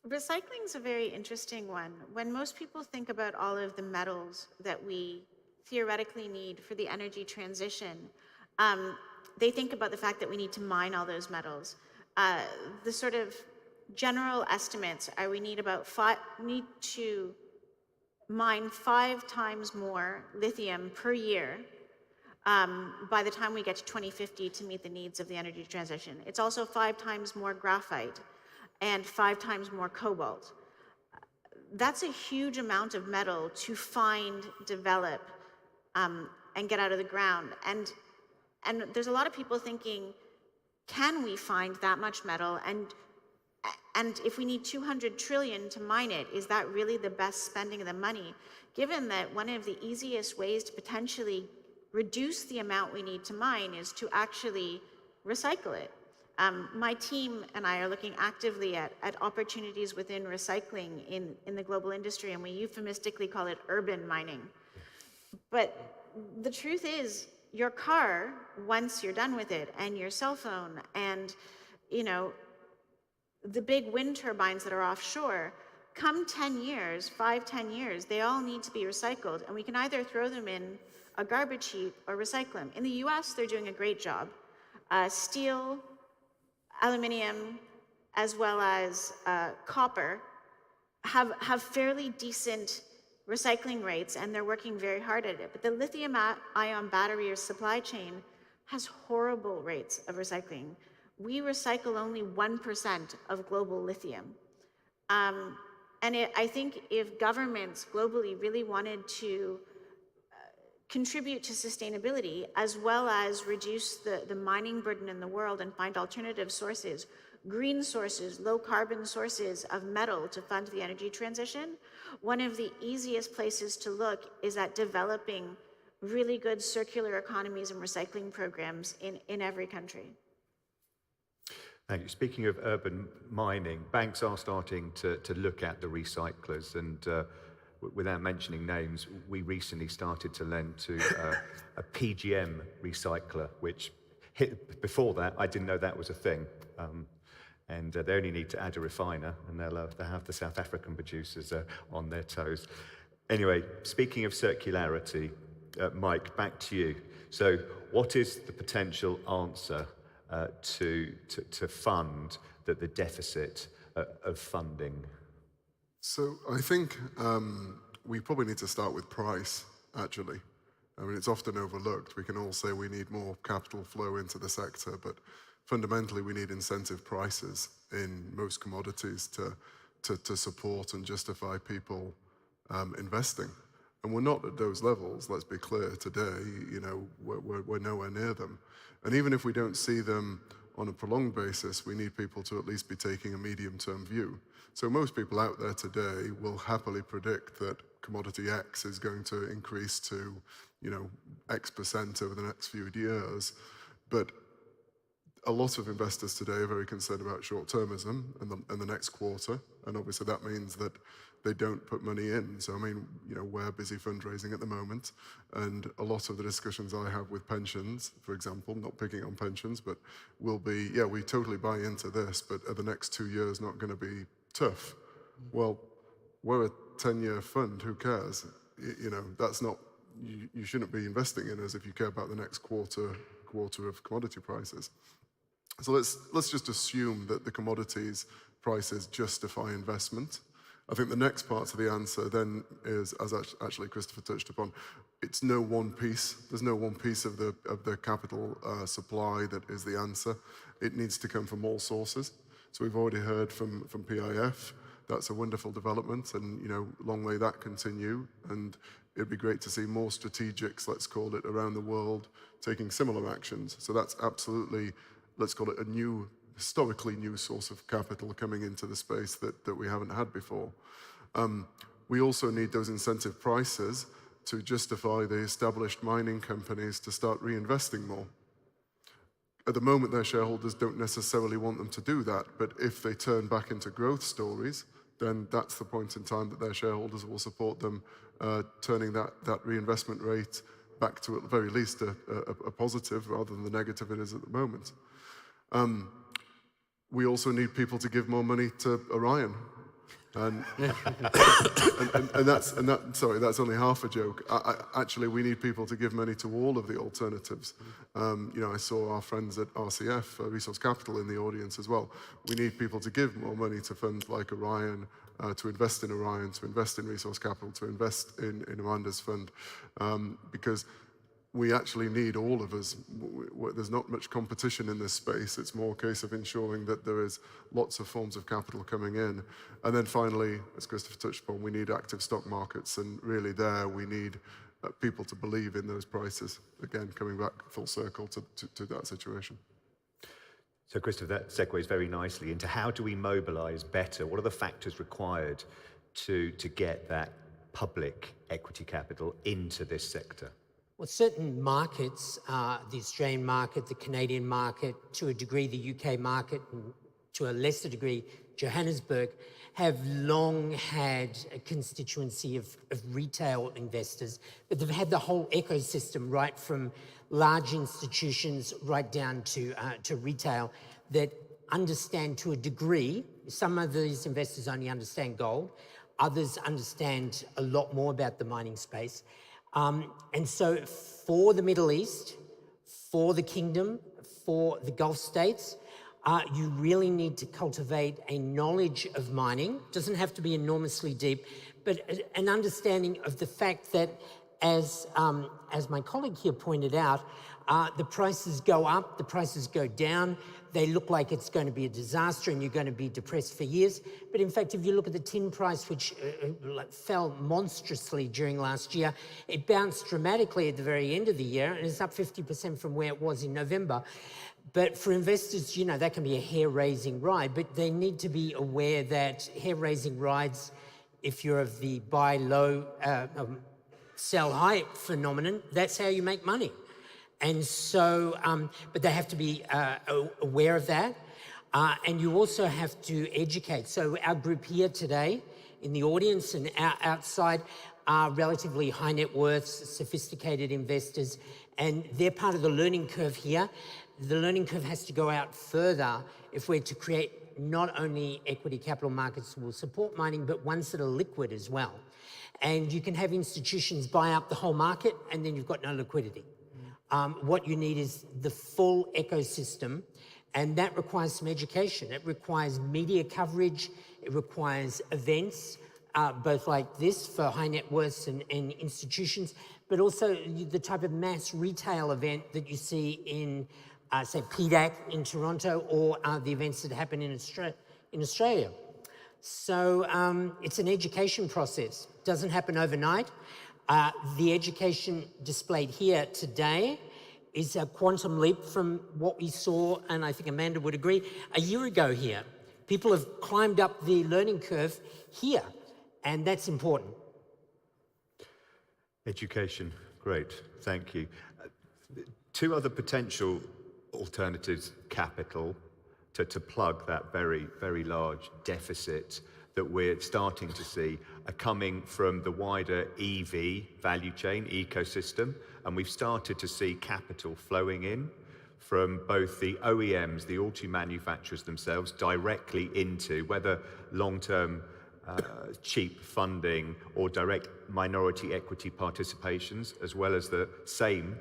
[SPEAKER 8] Recycling is a very interesting one. When most people think about all of the metals that we theoretically need for the energy transition, they think about the fact that we need to mine all those metals. The sort of general estimates are we need to mine 5 times more lithium per year by the time we get to 2050 to meet the needs of the energy transition. It's also 5 times more graphite and 5 times more cobalt. That's a huge amount of metal to find, develop, and get out of the ground. And there's a lot of people thinking, can we find that much metal? And if we need 200 trillion to mine it, is that really the best spending of the money? Given that one of the easiest ways to potentially reduce the amount we need to mine is to actually recycle it. My team and I are looking actively at opportunities within recycling in the global industry, and we euphemistically call it urban mining. But the truth is, your car, once you're done with it, and your cell phone, and the big wind turbines that are offshore, come 10 years, 5-10 years, they all need to be recycled, and we can either throw them in a garbage heap or recycle them. In the US, they're doing a great job. Steel, aluminium, as well as copper have fairly decent recycling rates, and they're working very hard at it. But the lithium-ion battery supply chain has horrible rates of recycling. We recycle only 1% of global lithium. I think if governments globally really wanted to contribute to sustainability, as well as reduce the mining burden in the world and find alternative sources, green sources, low carbon sources of metal to fund the energy transition, one of the easiest places to look is at developing really good circular economies and recycling programs in every country.
[SPEAKER 11] Thank you. Speaking of urban mining, banks are starting to look at the recyclers, and without mentioning names, we recently started to lend to a PGM recycler, which before that, I didn't know that was a thing. And they only need to add a refiner, and they'll have the South African producers on their toes. Anyway, speaking of circularity, Mike, back to you. So what is the potential answer to fund the deficit of funding?
[SPEAKER 18] So I think we probably need to start with price, actually. I mean, it's often overlooked. We can all say we need more capital flow into the sector, but fundamentally we need incentive prices in most commodities to support and justify people investing. And we're not at those levels, let's be clear, today. You know, we're nowhere near them. And even if we don't see them on a prolonged basis, we need people to at least be taking a medium-term view. So most people out there today will happily predict that commodity X is going to increase to, you know, X% over the next few years. But a lot of investors today are very concerned about short-termism and the next quarter. And obviously that means that they don't put money in. So, I mean, you know, we're busy fundraising at the moment. And a lot of the discussions I have with pensions, for example, not picking on pensions, but will be, yeah, we totally buy into this, but are the next 2 years not going to be tough? Well, we're a 10-year fund, who cares? You know, that's not, you shouldn't be investing in us if you care about the next quarter of commodity prices. So let's just assume that the commodities prices justify investment. I think the next part of the answer then is, as actually Christopher touched upon, it's no one piece. There's no one piece of the capital supply that is the answer. It needs to come from all sources. So we've already heard from PIF. That's a wonderful development, and you know, long may that continue. And it'd be great to see more strategics, let's call it, around the world taking similar actions. So that's absolutely, let's call it, a new, historically new source of capital coming into the space that we haven't had before. We also need those incentive prices to justify the established mining companies to start reinvesting more. At the moment, their shareholders don't necessarily want them to do that, but if they turn back into growth stories, then that's the point in time that their shareholders will support them turning that reinvestment rate back to, at the very least, a positive rather than the negative it is at the moment. We also need people to give more money to Orion. And that's only half a joke. Actually, we need people to give money to all of the alternatives. You know, I saw our friends at RCF, Resource Capital, in the audience as well. We need people to give more money to funds like Orion, to invest in Orion, to invest in Resource Capital, to invest in Amanda's fund, because we actually need all of us. There's not much competition in this space. It's more a case of ensuring that there is lots of forms of capital coming in. And then finally, as Christopher touched upon, we need active stock markets. And really there, we need people to believe in those prices. Again, coming back full circle to that situation.
[SPEAKER 2] So Christopher, that segues very nicely into how do we mobilize better? What are the factors required to get that public equity capital into this sector?
[SPEAKER 15] Well, certain markets, the Australian market, the Canadian market, to a degree the UK market, and to a lesser degree Johannesburg, have long had a constituency of retail investors, but they've had the whole ecosystem, right from large institutions right down to retail, that understand to a degree. Some of these investors only understand gold, others understand a lot more about the mining space. And so for the Middle East, for the Kingdom, for the Gulf states, you really need to cultivate a knowledge of mining. It doesn't have to be enormously deep, but an understanding of the fact that, as my colleague here pointed out, the prices go up, the prices go down. They look like it's going to be a disaster and you're going to be depressed for years. But in fact, if you look at the tin price, which fell monstrously during last year, it bounced dramatically at the very end of the year and it's up 50% from where it was in November. But for investors, you know, that can be a hair-raising ride, but they need to be aware that hair-raising rides, if you're of the buy low, sell high phenomenon, that's how you make money. And so, but they have to be aware of that. And you also have to educate. So our group here today in the audience and outside are relatively high net worths, sophisticated investors, and they're part of the learning curve here. The learning curve has to go out further if we're to create not only equity capital markets that will support mining, but ones that are liquid as well. And you can have institutions buy up the whole market and then you've got no liquidity. What you need is the full ecosystem, and that requires some education. It requires media coverage, it requires events, both like this for high net worths and institutions, but also the type of mass retail event that you see in, say, PDAC in Toronto, or the events that happen in Australia. So it's an education process. It doesn't happen overnight. The education displayed here today is a quantum leap from what we saw, and I think Amanda would agree, a year ago here. People have climbed up the learning curve here, and that's important.
[SPEAKER 2] Education, great, thank you. Two other potential alternatives, capital, to plug that very, very large deficit that we're starting to see are coming from the wider EV value chain ecosystem, and we've started to see capital flowing in from both the OEMs, the auto manufacturers themselves, directly into whether long-term cheap funding or direct minority equity participations, as well as the same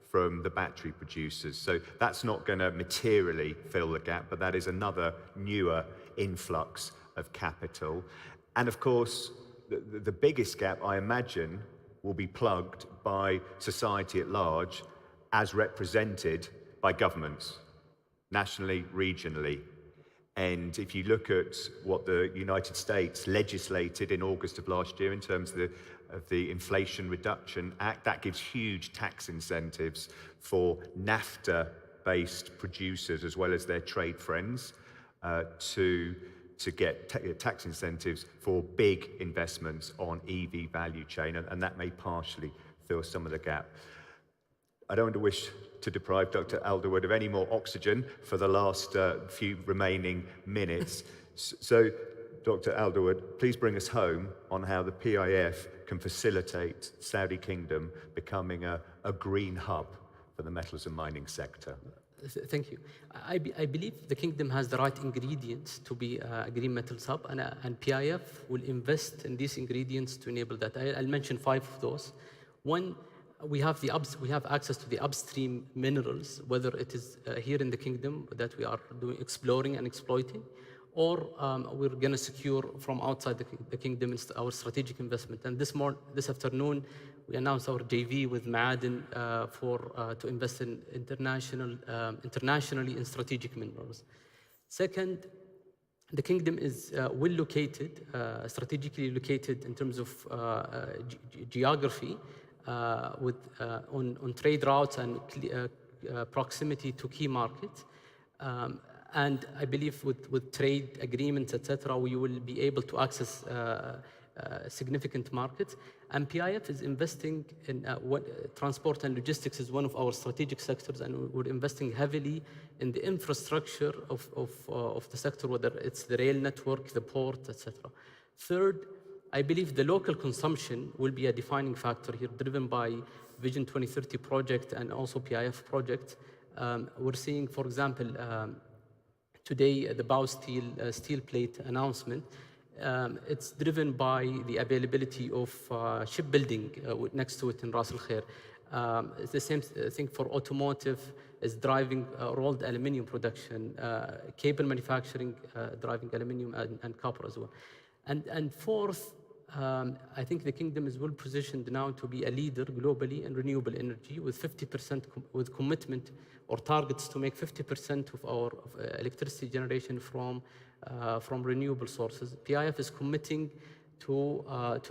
[SPEAKER 2] from the battery producers. So that's not going to materially fill the gap, but that is another newer influx of capital. And of course, the biggest gap, I imagine, will be plugged by society at large, as represented by governments, nationally, regionally. And if you look at what the United States legislated in August of last year in terms of the Inflation Reduction Act, that gives huge tax incentives for NAFTA-based producers as well as their trade friends to get tax incentives for big investments on EV value chain, and that may partially fill some of the gap. I don't want to wish to deprive Dr. Alderwood of any more oxygen for the last few remaining minutes. So, Dr. Alderwood, please bring us home on how the PIF can facilitate Saudi Kingdom becoming a green hub for the metals and mining sector.
[SPEAKER 9] Thank you. I believe the kingdom has the right ingredients to be a green metals hub, and PIF will invest in these ingredients to enable that. I'll mention 5 of those. One, we have access to the upstream minerals, whether it is here in the kingdom that we are exploring and exploiting, or we're going to secure from outside the kingdom our strategic investment. And this afternoon, we announced our JV with Ma'aden to invest in internationally in strategic minerals. Second, the kingdom is well located, strategically located in terms of geography, on trade routes and proximity to key markets. And I believe with trade agreements, etc., we will be able to access significant markets. And PIF is investing in transport and logistics is one of our strategic sectors, and we're investing heavily in the infrastructure of the sector, whether it's the rail network, the port, etc. Third, I believe the local consumption will be a defining factor here, driven by Vision 2030 project and also PIF project. We're seeing, for example, today the Bow steel plate announcement. It's driven by the availability of shipbuilding next to it in Ras Al Khair. It's the same thing for automotive, is driving rolled aluminium production, cable manufacturing, driving aluminium and copper as well. And fourth, I think the kingdom is well positioned now to be a leader globally in renewable energy, with 50% with commitment or targets to make 50% of our electricity generation from renewable sources. PIF is committing to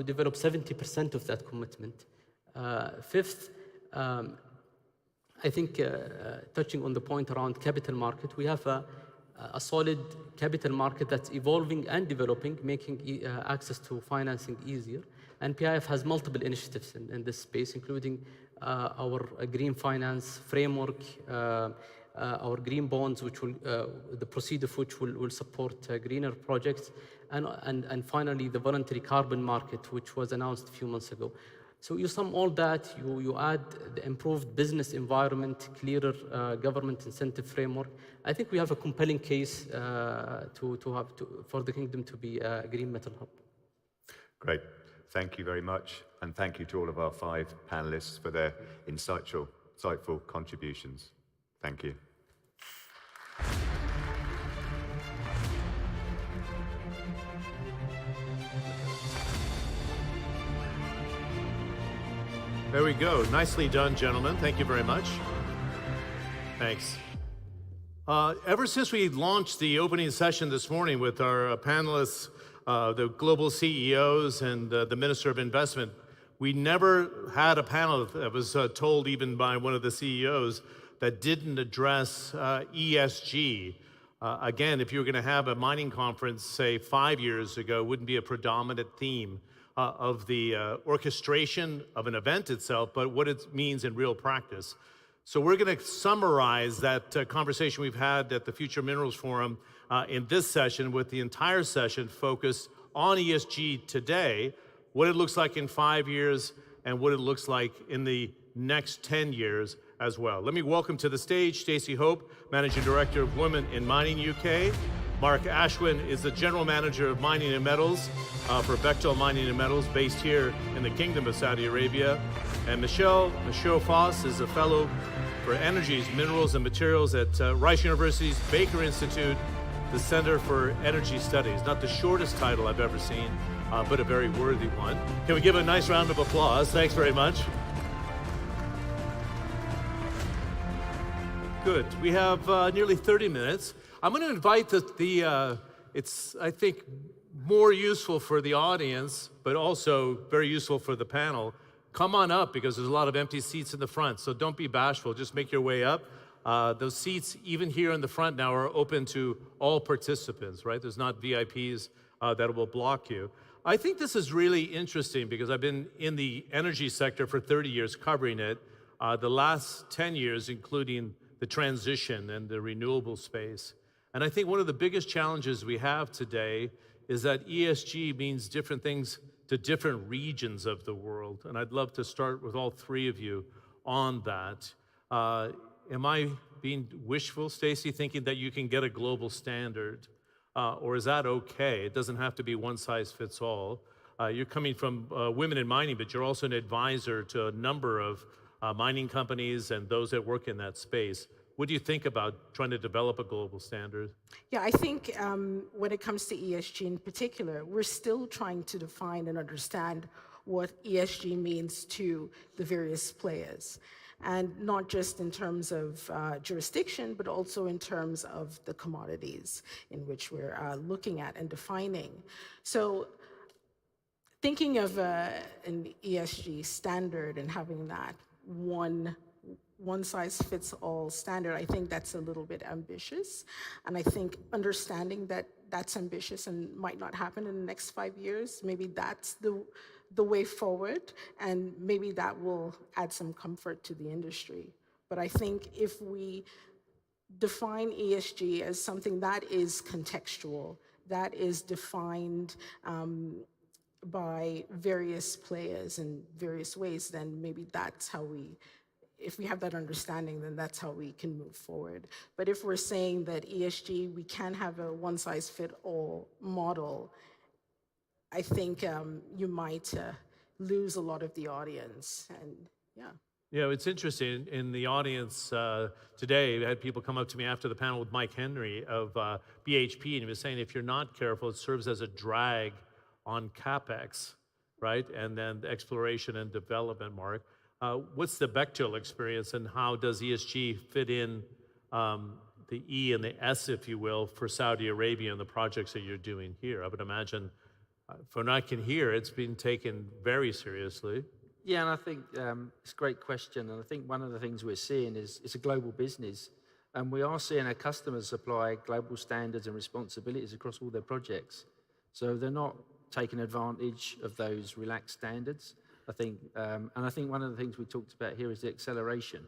[SPEAKER 9] develop 70% of that commitment. Fifth, I think touching on the point around capital market, we have a solid capital market that's evolving and developing, making access to financing easier. And PIF has multiple initiatives in this space, including our green finance framework, our green bonds, which will, the proceeds of which will support greener projects, and finally the voluntary carbon market, which was announced a few months ago. So you sum all that, you add the improved business environment, clearer government incentive framework. I think we have a compelling case for the kingdom to be a green metal hub.
[SPEAKER 2] Great. Thank you very much. And thank you to all of our 5 panelists for their insightful contributions. Thank you.
[SPEAKER 10] There we go. Nicely done, gentlemen. Thank you very much. Thanks. Ever since we launched the opening session this morning with our panelists, the global CEOs and the Minister of Investment, we never had a panel that was told even by one of the CEOs that didn't address ESG. Again, if you were going to have a mining conference, say 5 years ago, wouldn't be a predominant theme of the orchestration of an event itself, but what it means in real practice. So we're going to summarize that conversation we've had at the Future Minerals Forum in this session, with the entire session focused on ESG today, what it looks like in 5 years, and what it looks like in the next 10 years as well. Let me welcome to the stage Stacey Hope, Managing Director of Women in Mining UK. Mark Ashwin is the General Manager of Mining and Metals for Bechtel Mining and Metals, based here in the Kingdom of Saudi Arabia. And Michelle Foss is a Fellow for Energies, Minerals and Materials at Rice University's Baker Institute, the Center for Energy Studies. Not the shortest title I've ever seen, but a very worthy one. Can we give a nice round of applause? Thanks very much. Good. We have nearly 30 minutes. I'm going to invite it's, I think, more useful for the audience, but also very useful for the panel. Come on up, because there's a lot of empty seats in the front, so don't be bashful. Just make your way up. Those seats, even here in the front now, are open to all participants, right? There's not VIPs that will block you. I think this is really interesting because I've been in the energy sector for 30 years covering it. The last 10 years, including the transition and the renewable space. And I think one of the biggest challenges we have today is that ESG means different things to different regions of the world. And I'd love to start with all three of you on that. Am I being wishful, Stacey, thinking that you can get a global standard? Or is that okay? It doesn't have to be one size fits all. You're coming from Women in Mining, but you're also an advisor to a number of mining companies and those that work in that space. What do you think about trying to develop a global standard?
[SPEAKER 16] Yeah, I think when it comes to ESG in particular, we're still trying to define and understand what ESG means to the various players. And not just in terms of jurisdiction, but also in terms of the commodities in which we're looking at and defining. So thinking of an ESG standard and having that one-size-fits-all standard, I think that's a little bit ambitious. And I think understanding that that's ambitious and might not happen in the next 5 years, maybe that's the way forward, and maybe that will add some comfort to the industry. But I think if we define ESG as something that is contextual, that is defined by various players in various ways, then maybe that's how if we have that understanding, then that's how we can move forward. But if we're saying that ESG, we can have a one-size-fits-all model, I think you might lose a lot of the audience, and yeah.
[SPEAKER 10] Yeah, it's interesting. In the audience today, I had people come up to me after the panel with Mike Henry of BHP, and he was saying if you're not careful, it serves as a drag on CapEx, right? And then the exploration and development, Mark. What's the Bechtel experience, and how does ESG fit in the E and the S, if you will, for Saudi Arabia and the projects that you're doing here? I would imagine, from what I can hear, it's been taken very seriously.
[SPEAKER 19] Yeah, and I think it's a great question. And I think one of the things we're seeing is it's a global business. And we are seeing our customers apply global standards and responsibilities across all their projects. So they're not taking advantage of those relaxed standards. I think, and I think one of the things we talked about here is the acceleration.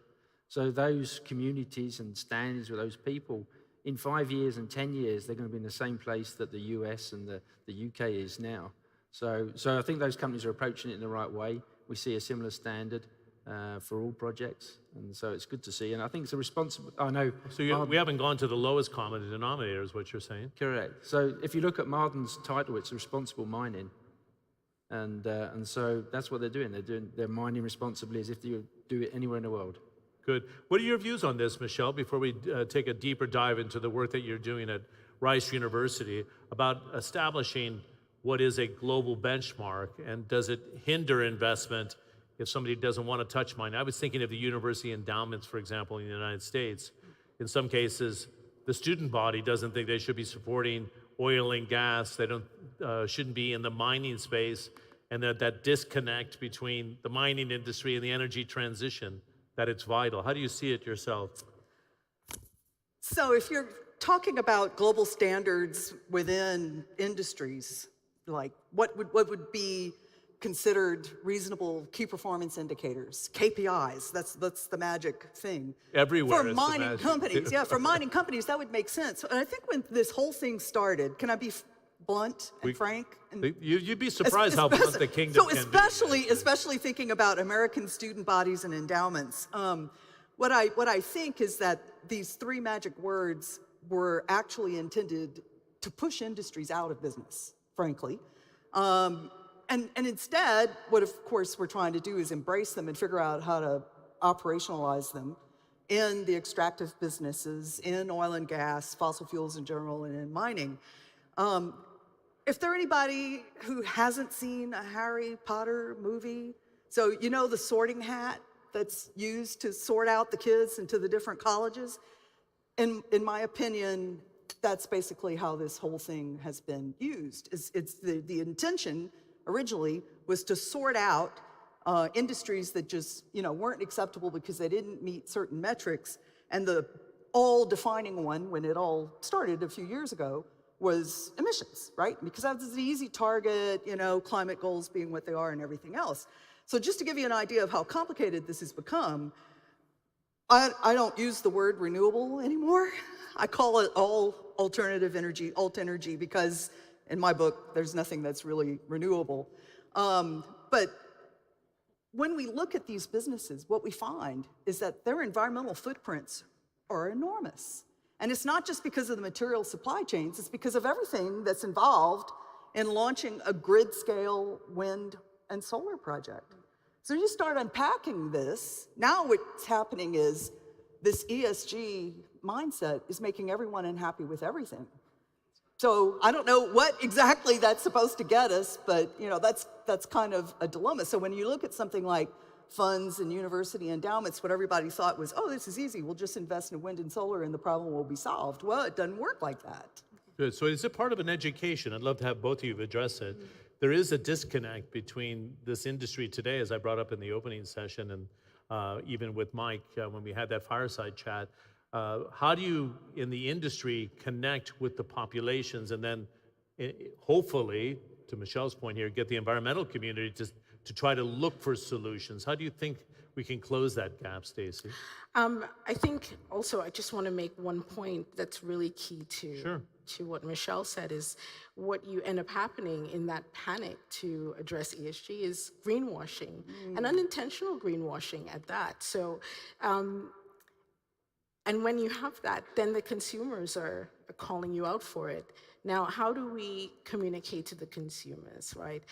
[SPEAKER 19] So those communities and standards with those people, in 5 years and 10 years, they're going to be in the same place that the US and the UK is now. So I think those companies are approaching it in the right way. We see a similar standard for all projects, and so it's good to see. And I think it's a responsible. I know.
[SPEAKER 10] So we haven't gone to the lowest common denominator, is what you're saying?
[SPEAKER 19] Correct. So if you look at Marden's title, it's responsible mining, and so that's what they're doing. They're mining responsibly as if you do it anywhere in the world.
[SPEAKER 10] Good. What are your views on this, Michelle, before we take a deeper dive into the work that you're doing at Rice University about establishing what is a global benchmark, and does it hinder investment if somebody doesn't want to touch mining. I was thinking of the university endowments, for example, in the United States. In some cases, the student body doesn't think they should be supporting oil and gas. They don't shouldn't be in the mining space, and that disconnect between the mining industry and the energy transition, that it's vital. How do you see it yourself?
[SPEAKER 1] So if you're talking about global standards within industries, like what would be considered reasonable key performance indicators, KPIs, that's the magic thing.
[SPEAKER 10] Everywhere
[SPEAKER 1] For
[SPEAKER 10] it's the
[SPEAKER 1] mining
[SPEAKER 10] magic.
[SPEAKER 1] companies, yeah, for mining companies, that would make sense. And I think when this whole thing started, can I be blunt and frank? And
[SPEAKER 10] You'd be surprised how blunt the kingdom
[SPEAKER 1] so
[SPEAKER 10] can be.
[SPEAKER 1] especially thinking about American student bodies and endowments, what I think is that these three magic words were actually intended to push industries out of business, frankly. And instead, what of course we're trying to do is embrace them and figure out how to operationalize them in the extractive businesses, in oil and gas, fossil fuels in general, and in mining. If there anybody who hasn't seen a Harry Potter movie, so you know the sorting hat that's used to sort out the kids into the different colleges? In my opinion, that's basically how this whole thing has been used. It's the intention originally was to sort out industries that just weren't acceptable because they didn't meet certain metrics, and the all-defining one when it all started a few years ago was emissions, right? Because that's the easy target, climate goals being what they are and everything else. So just to give you an idea of how complicated this has become, I don't use the word renewable anymore. I call it all alternative energy, alt energy, because in my book, there's nothing that's really renewable. But when we look at these businesses, what we find is that their environmental footprints are enormous. And it's not just because of the material supply chains, it's because of everything that's involved in launching a grid-scale wind and solar project. So you start unpacking this, now what's happening is this ESG mindset is making everyone unhappy with everything. So I don't know what exactly that's supposed to get us, but that's kind of a dilemma. So when you look at something like funds and university endowments, what everybody thought was, oh, this is easy, we'll just invest in wind and solar and the problem will be solved. Well, it doesn't work like that.
[SPEAKER 10] Good. So is it part of an education? I'd love to have both of you address it. There is a disconnect between this industry today, as I brought up in the opening session, and even with Mike when we had that fireside chat. How do you, in the industry, connect with the populations and then hopefully, to Michelle's point here, get the environmental community to try to look for solutions? How do you think we can close that gap, Stacey?
[SPEAKER 16] I think also I just want to make one point that's really key to what Michelle said is what you end up happening in that panic to address ESG is greenwashing, and unintentional greenwashing at that. So, and when you have that, then the consumers are calling you out for it. Now, how do we communicate to the consumers, right?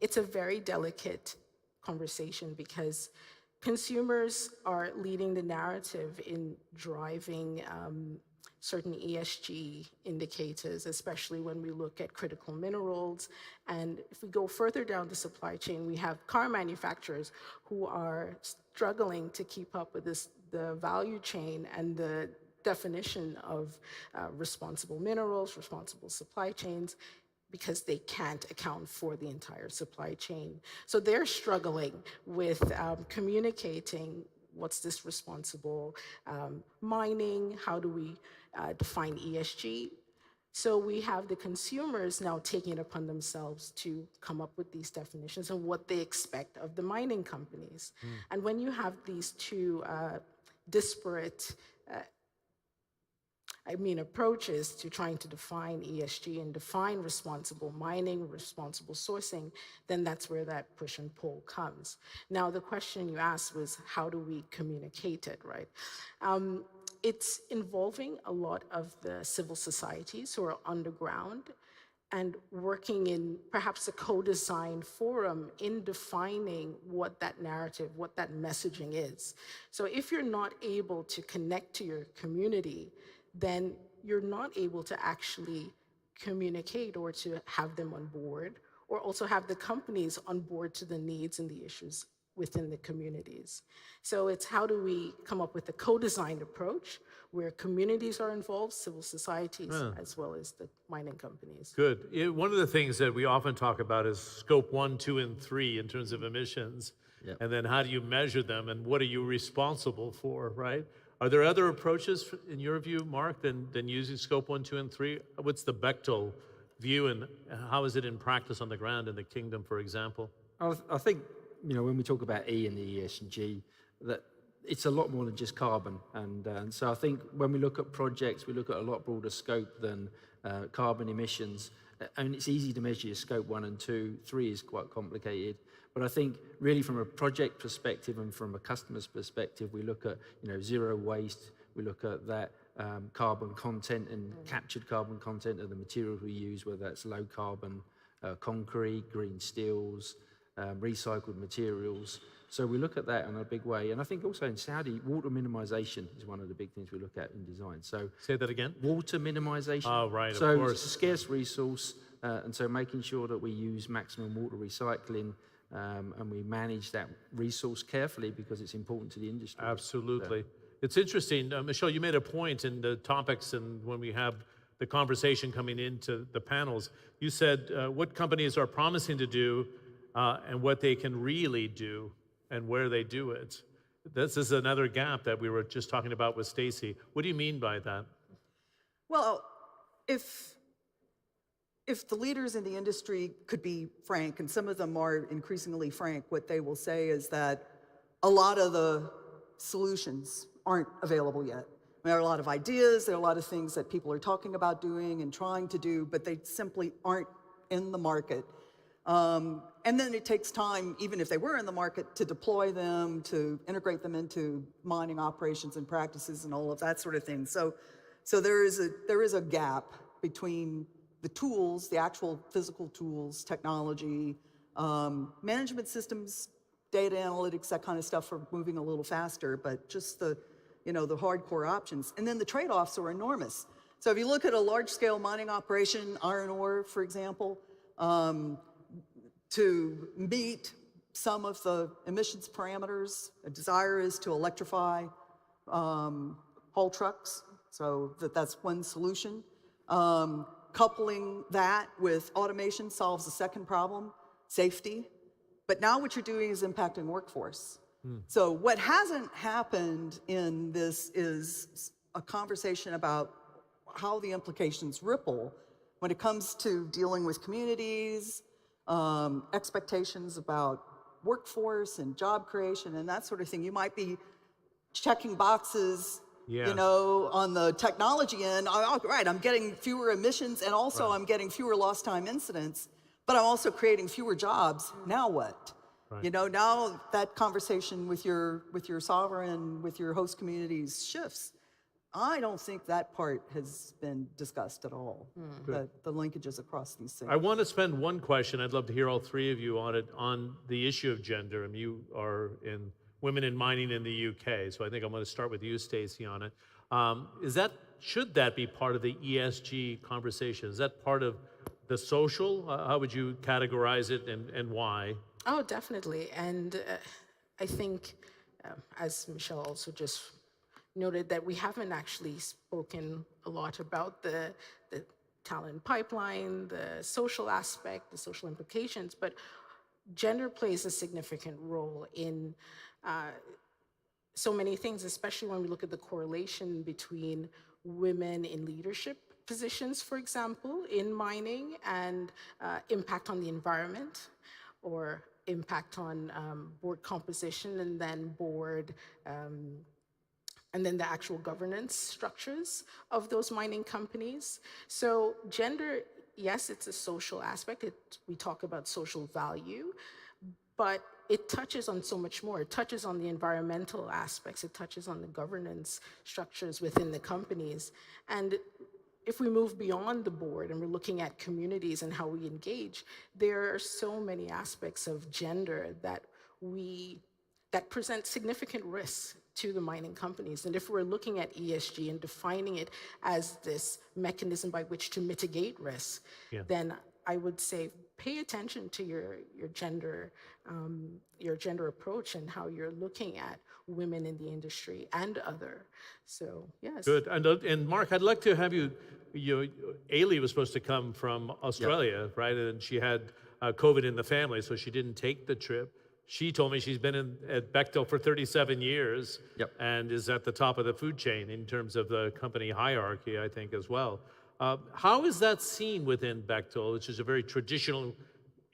[SPEAKER 16] It's a very delicate conversation because consumers are leading the narrative in driving certain ESG indicators, especially when we look at critical minerals. And if we go further down the supply chain, we have car manufacturers who are struggling to keep up with the value chain and the definition of responsible minerals, responsible supply chains, because they can't account for the entire supply chain. So they're struggling with communicating what's this responsible mining, how do we define ESG. So we have the consumers now taking it upon themselves to come up with these definitions and what they expect of the mining companies. And when you have these two disparate approaches to trying to define ESG and define responsible mining, responsible sourcing, then that's where that push and pull comes. Now, the question you asked was, how do we communicate it, right? It's involving a lot of the civil societies who are underground and working in perhaps a co-design forum in defining what that narrative, what that messaging is. So if you're not able to connect to your community, then you're not able to actually communicate or to have them on board or also have the companies on board to the needs and the issues within the communities. So it's how do we come up with a co-designed approach where communities are involved, civil societies, as well as the mining companies.
[SPEAKER 10] Good. One of the things that we often talk about is scope 1, 2, and 3 in terms of emissions.
[SPEAKER 19] Yep.
[SPEAKER 10] And then how do you measure them and what are you responsible for, right? Are there other approaches, in your view, Mark, than using scope 1, 2, and 3? What's the Bechtel view and how is it in practice on the ground in the kingdom, for example?
[SPEAKER 19] I think, when we talk about E and the ESG, that it's a lot more than just carbon. And so I think when we look at projects, we look at a lot broader scope than carbon emissions. And it's easy to measure your scope 1 and 2. 3 is quite complicated. But I think really from a project perspective and from a customer's perspective, we look at zero waste. We look at that carbon content and captured carbon content of the materials we use, whether that's low carbon concrete, green steels, recycled materials. So we look at that in a big way. And I think also in Saudi, water minimization is one of the big things we look at in design. So
[SPEAKER 10] say that again.
[SPEAKER 19] Water minimization.
[SPEAKER 10] Oh, right,
[SPEAKER 19] so
[SPEAKER 10] of course.
[SPEAKER 19] It's a scarce resource. And so making sure that we use maximum water recycling and we manage that resource carefully because it's important to the industry.
[SPEAKER 10] Absolutely. It's interesting, Michelle, you made a point in the topics and when we have the conversation coming into the panels, you said what companies are promising to do and what they can really do and where they do it. This is another gap that we were just talking about with Stacy. What do you mean by that?
[SPEAKER 1] Well, if the leaders in the industry could be frank, and some of them are increasingly frank, what they will say is that a lot of the solutions aren't available yet. There are a lot of ideas, there are a lot of things that people are talking about doing and trying to do, but they simply aren't in the market. And then it takes time, even if they were in the market, to deploy them, to integrate them into mining operations and practices and all of that sort of thing. So there is a gap between the tools, the actual physical tools, technology, management systems, data analytics, that kind of stuff are moving a little faster, but just the hardcore options. And then the trade-offs are enormous. So if you look at a large-scale mining operation, iron ore, for example, to meet some of the emissions parameters, a desire is to electrify haul trucks, so that's one solution. Coupling that with automation solves the second problem, safety. But now what you're doing is impacting workforce. So what hasn't happened in this is a conversation about how the implications ripple when it comes to dealing with communities, expectations about workforce and job creation and that sort of thing. You might be checking boxes, on the technology end. Oh, right, I'm getting fewer emissions and also I'm getting fewer lost time incidents, but I'm also creating fewer jobs. Now what?
[SPEAKER 10] Right.
[SPEAKER 1] Now that conversation with your sovereign, with your host communities shifts. I don't think that part has been discussed at all, the linkages across these things.
[SPEAKER 10] I want to spend one question, I'd love to hear all three of you on it, on the issue of gender. And you are in Women in Mining in the UK, so I think I'm going to start with you, Stacy, on it. Should that be part of the ESG conversation? Is that part of the social? How would you categorize it and why?
[SPEAKER 16] Oh, definitely. And I think, as Michelle also just noted, that we haven't actually spoken a lot about the talent pipeline, the social aspect, the social implications, but gender plays a significant role in so many things, especially when we look at the correlation between women in leadership positions, for example, in mining, and impact on the environment, or impact on board composition, and then board, and then the actual governance structures of those mining companies. So gender, yes, it's a social aspect. We talk about social value, but it touches on so much more. It touches on the environmental aspects. It touches on the governance structures within the companies. And if we move beyond the board and we're looking at communities and how we engage, there are so many aspects of gender that present significant risks to the mining companies. And if we're looking at ESG and defining it as this mechanism by which to mitigate risk, then I would say pay attention to your gender approach and how you're looking at women in the industry and other. So yes.
[SPEAKER 10] Good. And Mark, I'd like to have you. Ailey was supposed to come from Australia, right? And she had COVID in the family, so she didn't take the trip. She told me she's been at Bechtel for 37 years and is at the top of the food chain in terms of the company hierarchy, I think, as well. How is that seen within Bechtel, which is a very traditional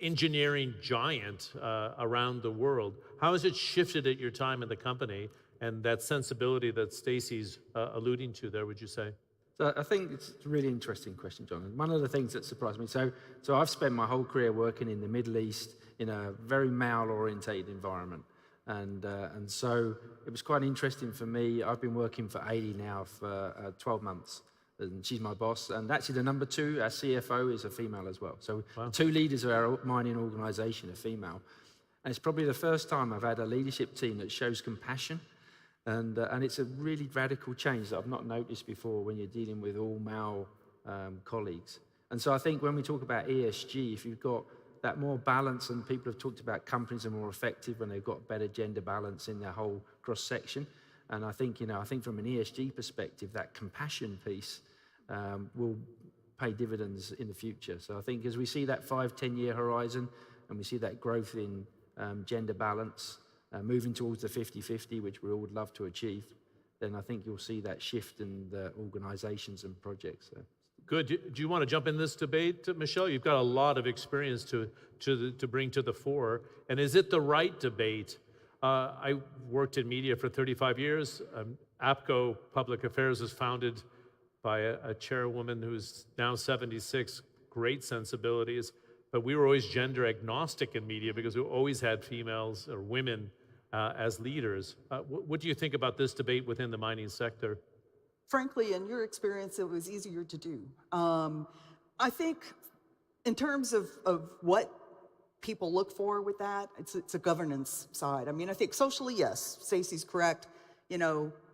[SPEAKER 10] engineering giant around the world? How has it shifted at your time in the company and that sensibility that Stacey's alluding to there, would you say?
[SPEAKER 19] So I think it's a really interesting question, John. One of the things that surprised me, so I've spent my whole career working in the Middle East in a very male-orientated environment. And so it was quite interesting for me. I've been working for Ailey now for 12 months. And she's my boss. And actually the number 2, our CFO, is a female as well. So the 2 leaders of our mining organization are female. And it's probably the first time I've had a leadership team that shows compassion. And it's a really radical change that I've not noticed before when you're dealing with all male colleagues. And so I think when we talk about ESG, if you've got that more balance, and people have talked about companies are more effective when they've got better gender balance in their whole cross-section. And I think, I think from an ESG perspective, that compassion piece will pay dividends in the future. So I think as we see that 5-10-year horizon, and we see that growth in gender balance, moving towards the 50-50, which we all would love to achieve, then I think you'll see that shift in the organizations and projects. So.
[SPEAKER 10] Good. Do you want to jump in this debate, Michelle? You've got a lot of experience to bring to the fore. And is it the right debate? I worked in media for 35 years. APCO Public Affairs was founded by a chairwoman who's now 76, great sensibilities. But we were always gender agnostic in media because we always had females or women as leaders. What do you think about this debate within the mining sector?
[SPEAKER 1] Frankly, in your experience, it was easier to do. I think in terms of what people look for with that, it's a governance side. I mean, I think socially, yes, Stacey's correct.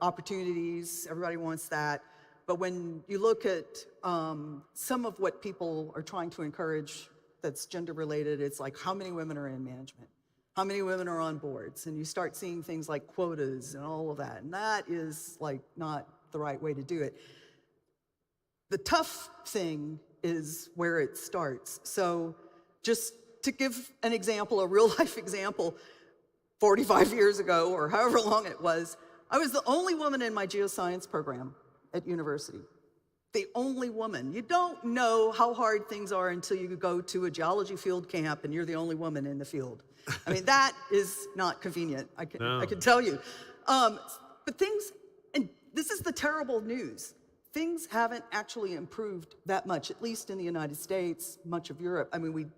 [SPEAKER 1] Opportunities, everybody wants that. But when you look at some of what people are trying to encourage that's gender related, it's like how many women are in management? How many women are on boards? And you start seeing things like quotas and all of that. And that is like not the right way to do it. The tough thing is where it starts. So just to give an example, a real life example, 45 years ago or however long it was, I was the only woman in my geoscience program at university. The only woman. You don't know how hard things are until you go to a geology field camp and you're the only woman in the field. I mean, that is not convenient, I can tell you. But things, and this is the terrible news, things haven't actually improved that much, at least in the United States, much of Europe. I mean,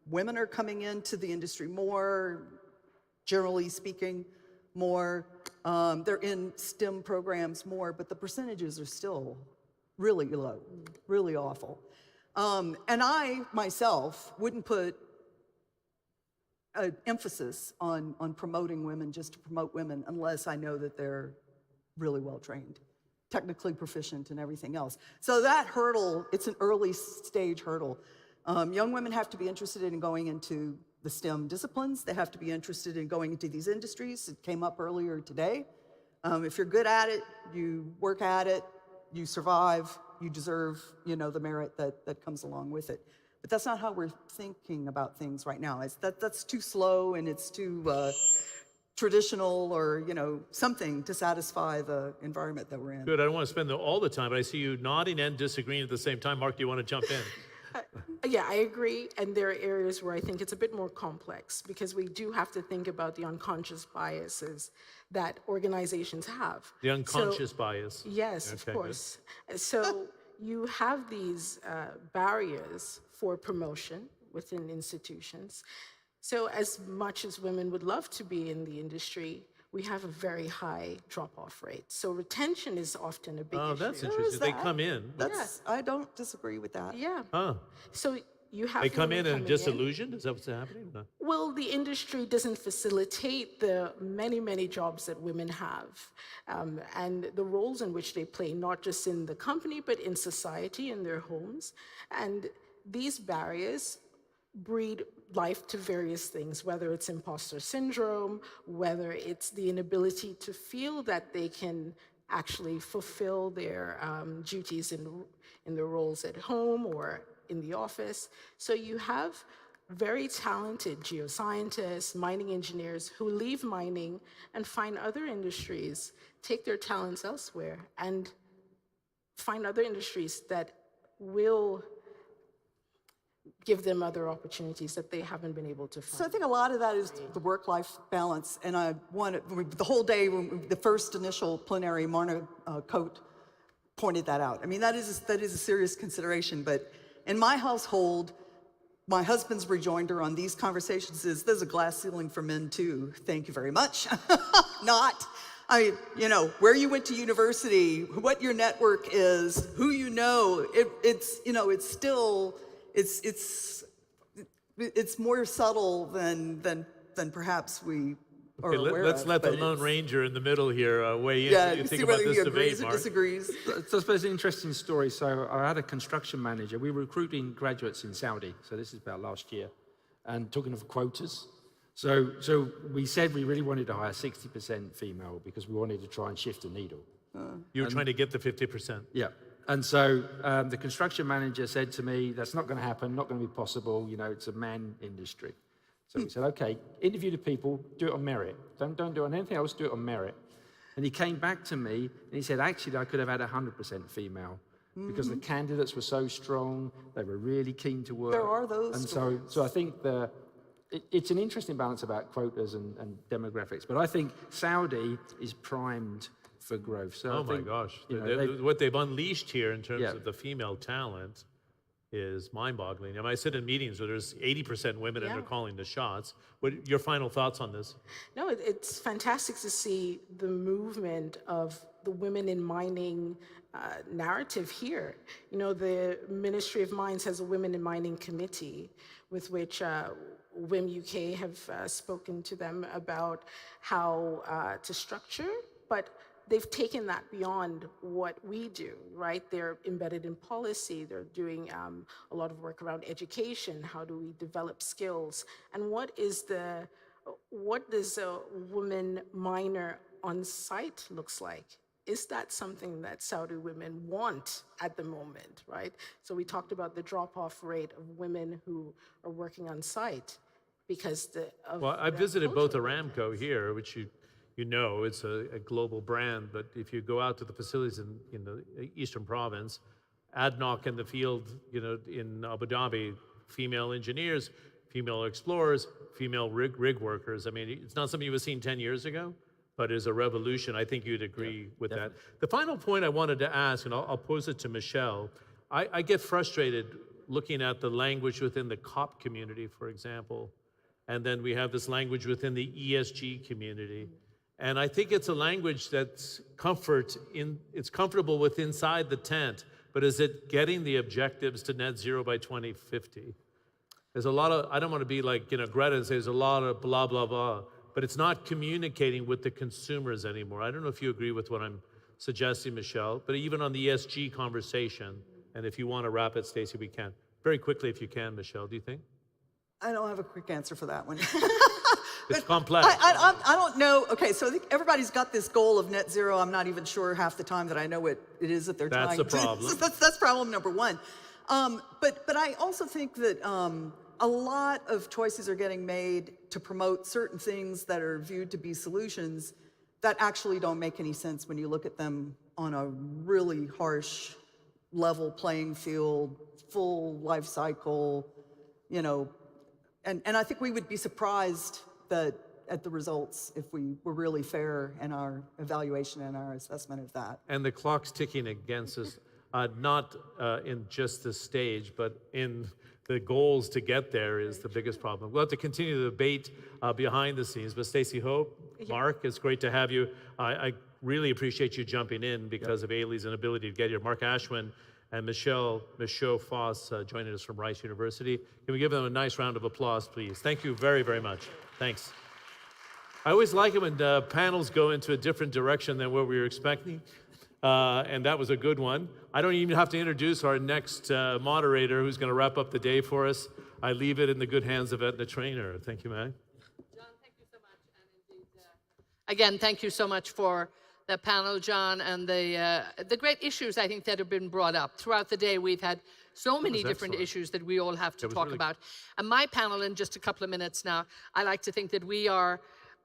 [SPEAKER 1] women are coming into the industry more, generally speaking, more. They're in STEM programs more, but the percentages are still really low, really awful. And I, myself, wouldn't put an emphasis on promoting women just to promote women unless I know that they're really well trained, technically proficient and everything else. So that hurdle, it's an early stage hurdle. Young women have to be interested in going into the STEM disciplines. They have to be interested in going into these industries. It came up earlier today. If you're good at it, you work at it, you survive, you deserve, the merit that comes along with it. But that's not how we're thinking about things right now. That's too slow and it's too traditional or, something to satisfy the environment that we're in.
[SPEAKER 10] Good. I don't want to spend all the time, but I see you nodding and disagreeing at the same time. Mark, do you want to jump in?
[SPEAKER 16] Yeah, I agree. And there are areas where I think it's a bit more complex because we do have to think about the unconscious biases that organizations have.
[SPEAKER 10] The unconscious bias.
[SPEAKER 16] Yes,
[SPEAKER 10] Okay,
[SPEAKER 16] of course. So you have these barriers for promotion within institutions. So as much as women would love to be in the industry, we have a very high drop-off rate. So retention is often a big issue.
[SPEAKER 10] Oh, that's interesting. They come in.
[SPEAKER 1] I don't disagree with that.
[SPEAKER 16] Yeah.
[SPEAKER 10] Huh.
[SPEAKER 16] So you have
[SPEAKER 10] They come in
[SPEAKER 16] women
[SPEAKER 10] and
[SPEAKER 16] coming
[SPEAKER 10] disillusioned? Is that what's happening? No.
[SPEAKER 16] Well, the industry doesn't facilitate the many, many jobs that women have and the roles in which they play, not just in the company, but in society, in their homes. And these barriers breed life to various things, whether it's imposter syndrome, whether it's the inability to feel that they can actually fulfill their duties in their roles at home or in the office. So you have very talented geoscientists, mining engineers who leave mining and find other industries, take their talents elsewhere, and find other industries that will give them other opportunities that they haven't been able to find.
[SPEAKER 1] So I think a lot of that is the work-life balance, and I wanted, the whole day, the first initial plenary, Marna Coate pointed that out. I mean, that is a serious consideration, but in my household, my husband's rejoinder on these conversations is, there's a glass ceiling for men too, thank you very much. Not, I mean, you know, where you went to university, what your network is, who you know, it's, you know, it's still, it's more subtle than perhaps we are aware
[SPEAKER 10] let's
[SPEAKER 1] of,
[SPEAKER 10] let the
[SPEAKER 1] but
[SPEAKER 10] Lone
[SPEAKER 1] it's-
[SPEAKER 10] Ranger in the middle here weigh in.
[SPEAKER 1] Yeah,
[SPEAKER 10] What do you
[SPEAKER 1] see
[SPEAKER 10] think about
[SPEAKER 1] whether
[SPEAKER 10] this
[SPEAKER 1] he
[SPEAKER 10] debate,
[SPEAKER 1] agrees or
[SPEAKER 10] Mark?
[SPEAKER 1] disagrees.
[SPEAKER 19] So I suppose an interesting story. So I had a construction manager. We were recruiting graduates in Saudi. So this is about last year. And talking of quotas. So we said we really wanted to hire 60% female because we wanted to try and shift the needle.
[SPEAKER 10] You were trying to get the 50%.
[SPEAKER 19] Yeah. And so the construction manager said to me, that's not going to happen, not going to be possible. You know, it's a man industry. So we said, okay, interview the people, do it on merit. Don't do it on anything else, do it on merit. And he came back to me and he said, actually, I could have had 100% female because the candidates were so strong, they were really keen to work.
[SPEAKER 1] There are those
[SPEAKER 19] And
[SPEAKER 1] stories.
[SPEAKER 19] so I think it's an interesting balance about quotas and demographics. But I think Saudi is primed for growth. So
[SPEAKER 10] Oh
[SPEAKER 19] I
[SPEAKER 10] my
[SPEAKER 19] think,
[SPEAKER 10] gosh,
[SPEAKER 19] you know,
[SPEAKER 10] what they've unleashed here in terms
[SPEAKER 19] Yeah.
[SPEAKER 10] of the female talent is mind-boggling. I mean, I sit in meetings where there's 80% women and
[SPEAKER 16] Yeah.
[SPEAKER 10] they're calling the shots. What your final thoughts on this?
[SPEAKER 16] No, it's fantastic to see the movement of the women in mining narrative here. You know, the Ministry of Mines has a Women in Mining Committee with which WIM UK have spoken to them about how to structure, but they've taken that beyond what we do, right? They're embedded in policy. They're doing a lot of work around education. How do we develop skills? And what does a woman miner on site looks like? Is that something that Saudi women want at the moment, right? So we talked about the drop-off rate of women who are working on site because
[SPEAKER 10] Well, I visited both Aramco here, which you know, it's a global brand, but if you go out to the facilities in the Eastern Province, ADNOC in the field, you know, in Abu Dhabi, female engineers, female explorers, female rig workers. I mean, it's not something you were seen 10 years ago, but is a revolution. I think you'd agree with that. The final point I wanted to ask, and I'll pose it to Michelle, I get frustrated looking at the language within the COP community, for example, and then we have this language within the ESG community. And I think it's a language that's it's comfortable with inside the tent, but is it getting the objectives to net zero by 2050? There's a lot of, I don't want to be like, you know, Greta and say there's a lot of blah, blah, blah, but it's not communicating with the consumers anymore. I don't know if you agree with what I'm suggesting, Michelle, but even on the ESG conversation, and if you want to wrap it, Stacey, we can. Very quickly, if you can, Michelle, do you think?
[SPEAKER 1] I don't have a quick answer for that one.
[SPEAKER 10] It's complex.
[SPEAKER 1] I don't know. Okay, so I think everybody's got this goal of net zero. I'm not even sure half the time that I know what it is that they're
[SPEAKER 10] That's
[SPEAKER 1] trying
[SPEAKER 10] the problem.
[SPEAKER 1] That's problem number one. But I also think that a lot of choices are getting made to promote certain things that are viewed to be solutions that actually don't make any sense when you look at them on a really harsh level playing field, full life cycle, you know, and I think we would be surprised at the results if we were really fair in our evaluation and our assessment of that.
[SPEAKER 10] And the clock's ticking against us, not in just this stage, but in the goals to get there is the biggest problem. We'll have to continue the debate behind the scenes, but Stacey Hope, Mark, it's great to have you. I really appreciate you jumping in because of Ailey's inability to get here. Mark Ashwin and Michelle Foss joining us from Rice University. Can we give them a nice round of applause, please? Thank you very, very much. Thanks. I always like it when panels go into a different direction than what we were expecting. and that was a good one. I don't even have to introduce our next moderator who's going to wrap up the day for us. I leave it in the good hands of Etna Trainer. Thank you, Mag.
[SPEAKER 7] Again, thank you so much for the panel, John, and the great issues I think that have been brought up. Throughout the day, we've had so many different issues that we all have to talk about. And my panel, in just a couple of minutes now, I like to think that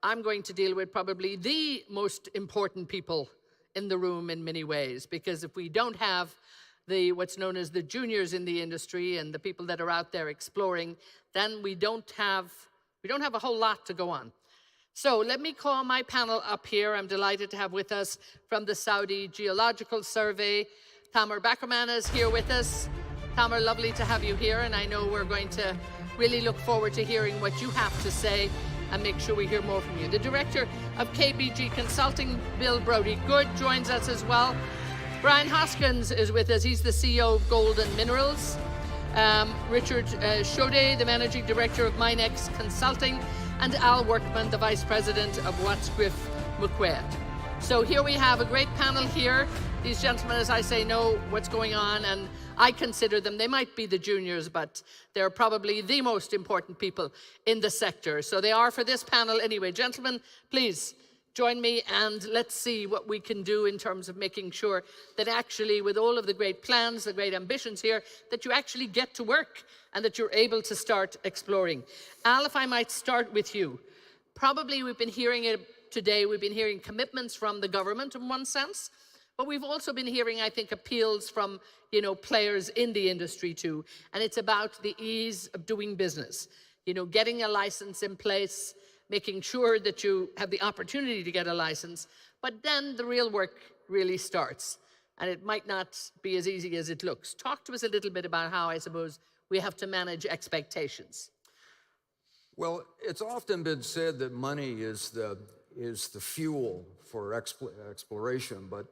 [SPEAKER 7] I'm going to deal with probably the most important people in the room in many ways, because if we don't have what's known as the juniors in the industry and the people that are out there exploring, then we don't have a whole lot to go on. So let me call my panel up here. I'm delighted to have with us from the Saudi Geological Survey, Tamer Bakerman is here with us. Tamer, lovely to have you here, and I know we're going to really look forward to hearing what you have to say and make sure we hear more from you. The director of KBG Consulting, Bill Brody-Good, joins us as well. Brian Hoskins is with us. He's the CEO of Golden Minerals. Richard Chaudet, the managing director of Minex Consulting, and Al Workman, the vice president of Watsgriff McQuaid. So here we have a great panel here. These gentlemen, as I say, know what's going on, and I consider them, they might be the juniors, but they're probably the most important people in the sector. So they are for this panel anyway. Gentlemen, please join me and let's see what we can do in terms of making sure that actually, with all of the great plans, the great ambitions here, that you actually get to work and that you're able to start exploring. Al, if I might start with you. Probably we've been hearing it today, we've been hearing commitments from the government in one sense, but we've also been hearing, I think, appeals from, players in the industry too. And it's about the ease of doing business. Getting a license in place, making sure that you have the opportunity to get a license, but then the real work really starts. And it might not be as easy as it looks. Talk to us a little bit about how, I suppose, we have to manage expectations.
[SPEAKER 17] Well, it's often been said that money is the fuel for exploration, but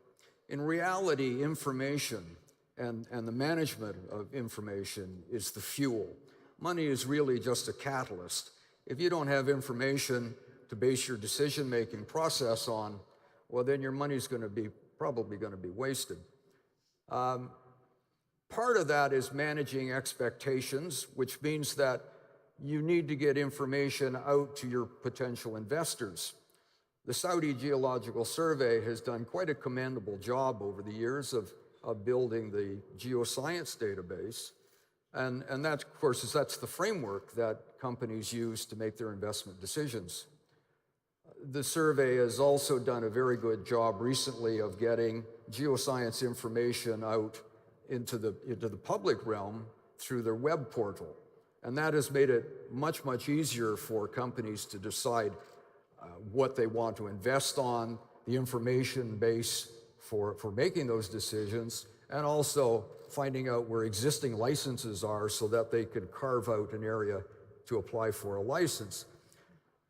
[SPEAKER 17] in reality, information and the management of information is the fuel. Money is really just a catalyst. If you don't have information to base your decision-making process on, well, then your money's probably going to be wasted. Part of that is managing expectations, which means that you need to get information out to your potential investors. The Saudi Geological Survey has done quite a commendable job over the years of building the geoscience database. And that, of course, that's the framework that companies use to make their investment decisions. The survey has also done a very good job recently of getting geoscience information out into the public realm through their web portal. And that has made it much, much easier for companies to decide what they want to invest on, the information base for making those decisions, and also finding out where existing licenses are so that they could carve out an area to apply for a license.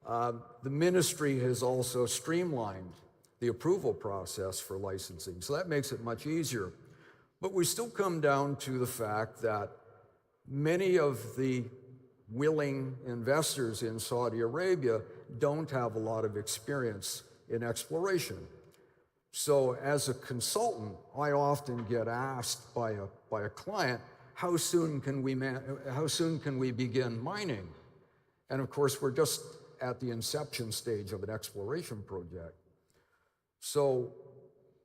[SPEAKER 17] The ministry has also streamlined the approval process for licensing, so that makes it much easier. But we still come down to the fact that many of the willing investors in Saudi Arabia don't have a lot of experience in exploration. So as a consultant, I often get asked by a client, how soon can we begin mining? And of course, we're just at the inception stage of an exploration project. So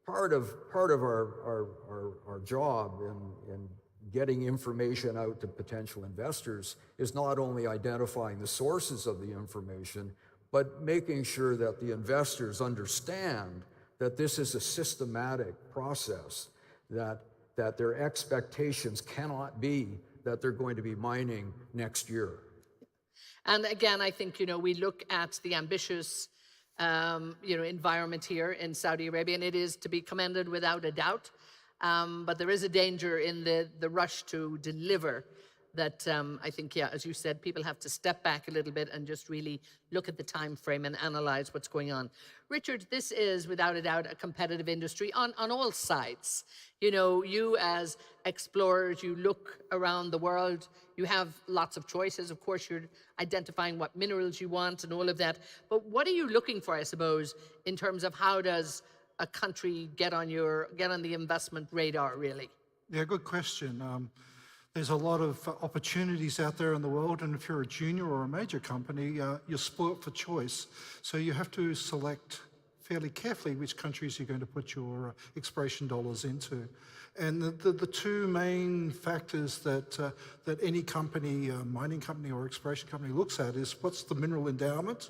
[SPEAKER 17] part of our job in getting information out to potential investors is not only identifying the sources of the information, but making sure that the investors understand that this is a systematic process, that their expectations cannot be that they're going to be mining next year.
[SPEAKER 7] And again, I think, we look at the ambitious, environment here in Saudi Arabia, and it is to be commended without a doubt. But there is a danger in the rush to deliver that I think, as you said, people have to step back a little bit and just really look at the time frame and analyze what's going on. Richard, this is without a doubt a competitive industry on all sides. You as explorers, you look around the world, you have lots of choices. Of course, you're identifying what minerals you want and all of that. But what are you looking for, I suppose, in terms of how does a country get on the investment radar, really?
[SPEAKER 5] Yeah, good question. There's a lot of opportunities out there in the world, and if you're a junior or a major company, you're spoilt for choice. So you have to select fairly carefully which countries you're going to put your exploration dollars into. And the two main factors that any company, mining company or exploration company looks at is what's the mineral endowment,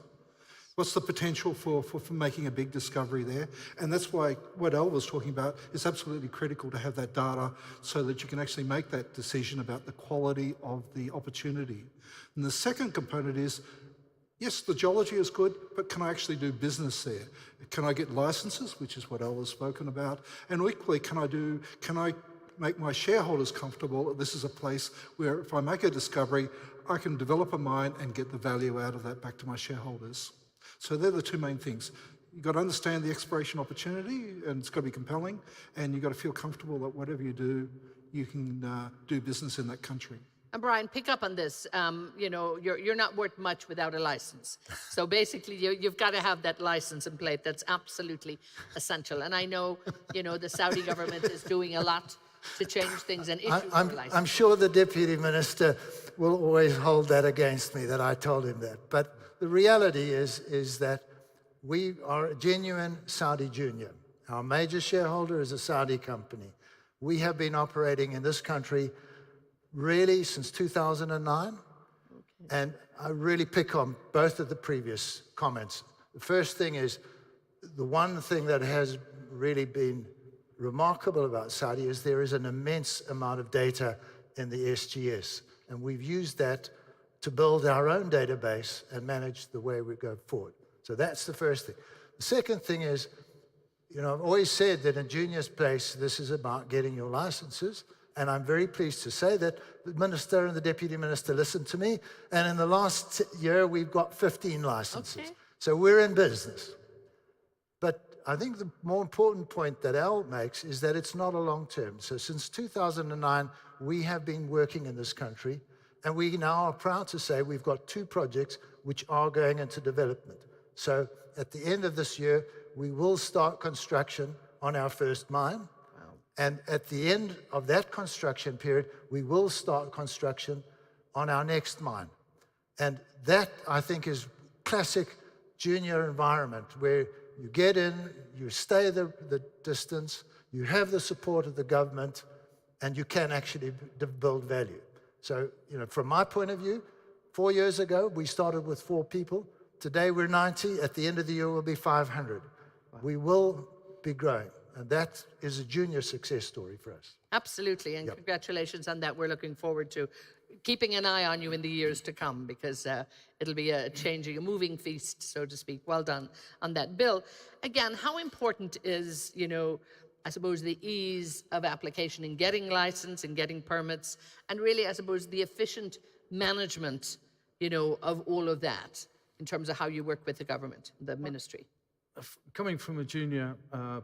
[SPEAKER 5] what's the potential for making a big discovery there. And that's why what Al was talking about is absolutely critical to have that data so that you can actually make that decision about the quality of the opportunity. And the second component is, yes, the geology is good, but can I actually do business there? Can I get licenses, which is what Al has spoken about? And equally, can I make my shareholders comfortable that this is a place where if I make a discovery, I can develop a mine and get the value out of that back to my shareholders? So they're the two main things. You've got to understand the exploration opportunity, and it's got to be compelling, and you've got to feel comfortable that whatever you do, you can do business in that country.
[SPEAKER 7] And Brian, pick up on this. You know, you're not worth much without a license. So basically, you've got to have that license in place. That's absolutely essential. And I know, you know, the Saudi government is doing a lot to change things and issue more licenses.
[SPEAKER 12] I'm sure the Deputy Minister will always hold that against me, that I told him that. But the reality is that we are a genuine Saudi junior. Our major shareholder is a Saudi company. We have been operating in this country really since 2009. Okay. And I really pick on both of the previous comments. The first thing is, the one thing that has really been remarkable about Saudi is there is an immense amount of data in the SGS. And we've used that to build our own database and manage the way we go forward. So that's the first thing. The second thing is, you know, I've always said that in junior's place, this is about getting your licenses. And I'm very pleased to say that the minister and the deputy minister listened to me. And in the last year, we've got 15 licenses. Okay. So we're in business. But I think the more important point that Al makes is that it's not a long term. So since 2009, we have been working in this country. And we now are proud to say we've got 2 projects which are going into development. So at the end of this year, we will start construction on our first mine. Wow. And at the end of that construction period, we will start construction on our next mine. And that, I think, is classic junior environment where you get in, you stay the distance, you have the support of the government, and you can actually build value. So, you know, from my point of view, 4 years ago, we started with 4 people. Today, we're 90. At the end of the year, we'll be 500. Wow. We will be growing. And that is a junior success story for us.
[SPEAKER 7] Absolutely. And congratulations on that. We're looking forward to keeping an eye on you in the years to come, because it'll be a moving feast, so to speak. Well done on that. Bill, again, how important is, you know, I suppose the ease of application in getting license and getting permits, and really, I suppose, the efficient management, you know, of all of that in terms of how you work with the government, the ministry?
[SPEAKER 23] Coming from a junior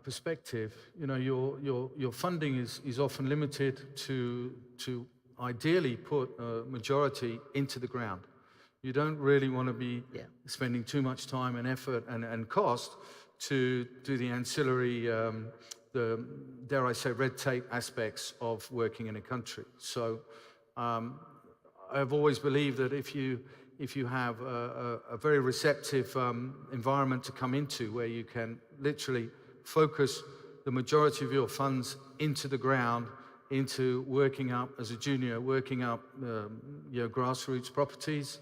[SPEAKER 23] perspective, you know, your funding is often limited to ideally put a majority into the ground. You don't really want to be spending too much time and effort and cost to do the ancillary, the, dare I say, red tape aspects of working in a country. So I've always believed that if you have a very receptive environment to come into, where you can literally focus the majority of your funds into the ground, into working up as a junior, working up your grassroots properties,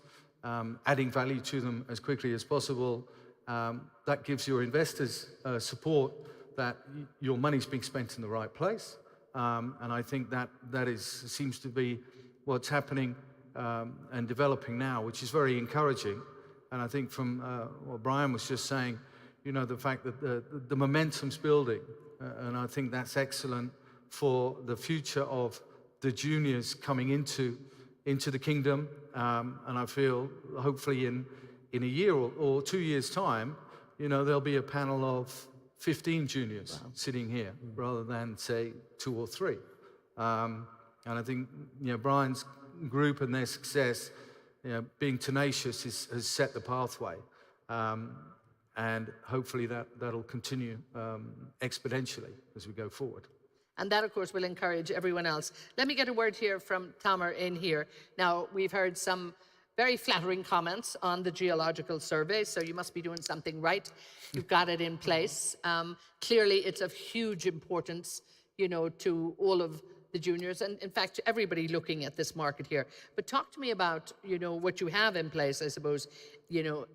[SPEAKER 23] adding value to them as quickly as possible, that gives your investors support that your money's being spent in the right place. And I think that seems to be what's happening and developing now, which is very encouraging. And I think from what Brian was just saying, you know, the fact that the momentum's building, and I think that's excellent for the future of the juniors coming into the kingdom. And I feel hopefully in a year or 2 years' time, you know, there'll be a panel of 15 juniors sitting here rather than, say, 2 or 3. And I think, you know, Brian's group and their success, you know, being tenacious has set the pathway.
[SPEAKER 19] and hopefully that'll continue exponentially as we go forward.
[SPEAKER 7] And that, of course, will encourage everyone else. Let me get a word here from Tamer in here. Now, we've heard some very flattering comments on the geological survey, so you must be doing something right. You've got it in place. Clearly, it's of huge importance, you know, to all of the juniors, and in fact, to everybody looking at this market here. But talk to me about, you know, what you have in place, I suppose, you know,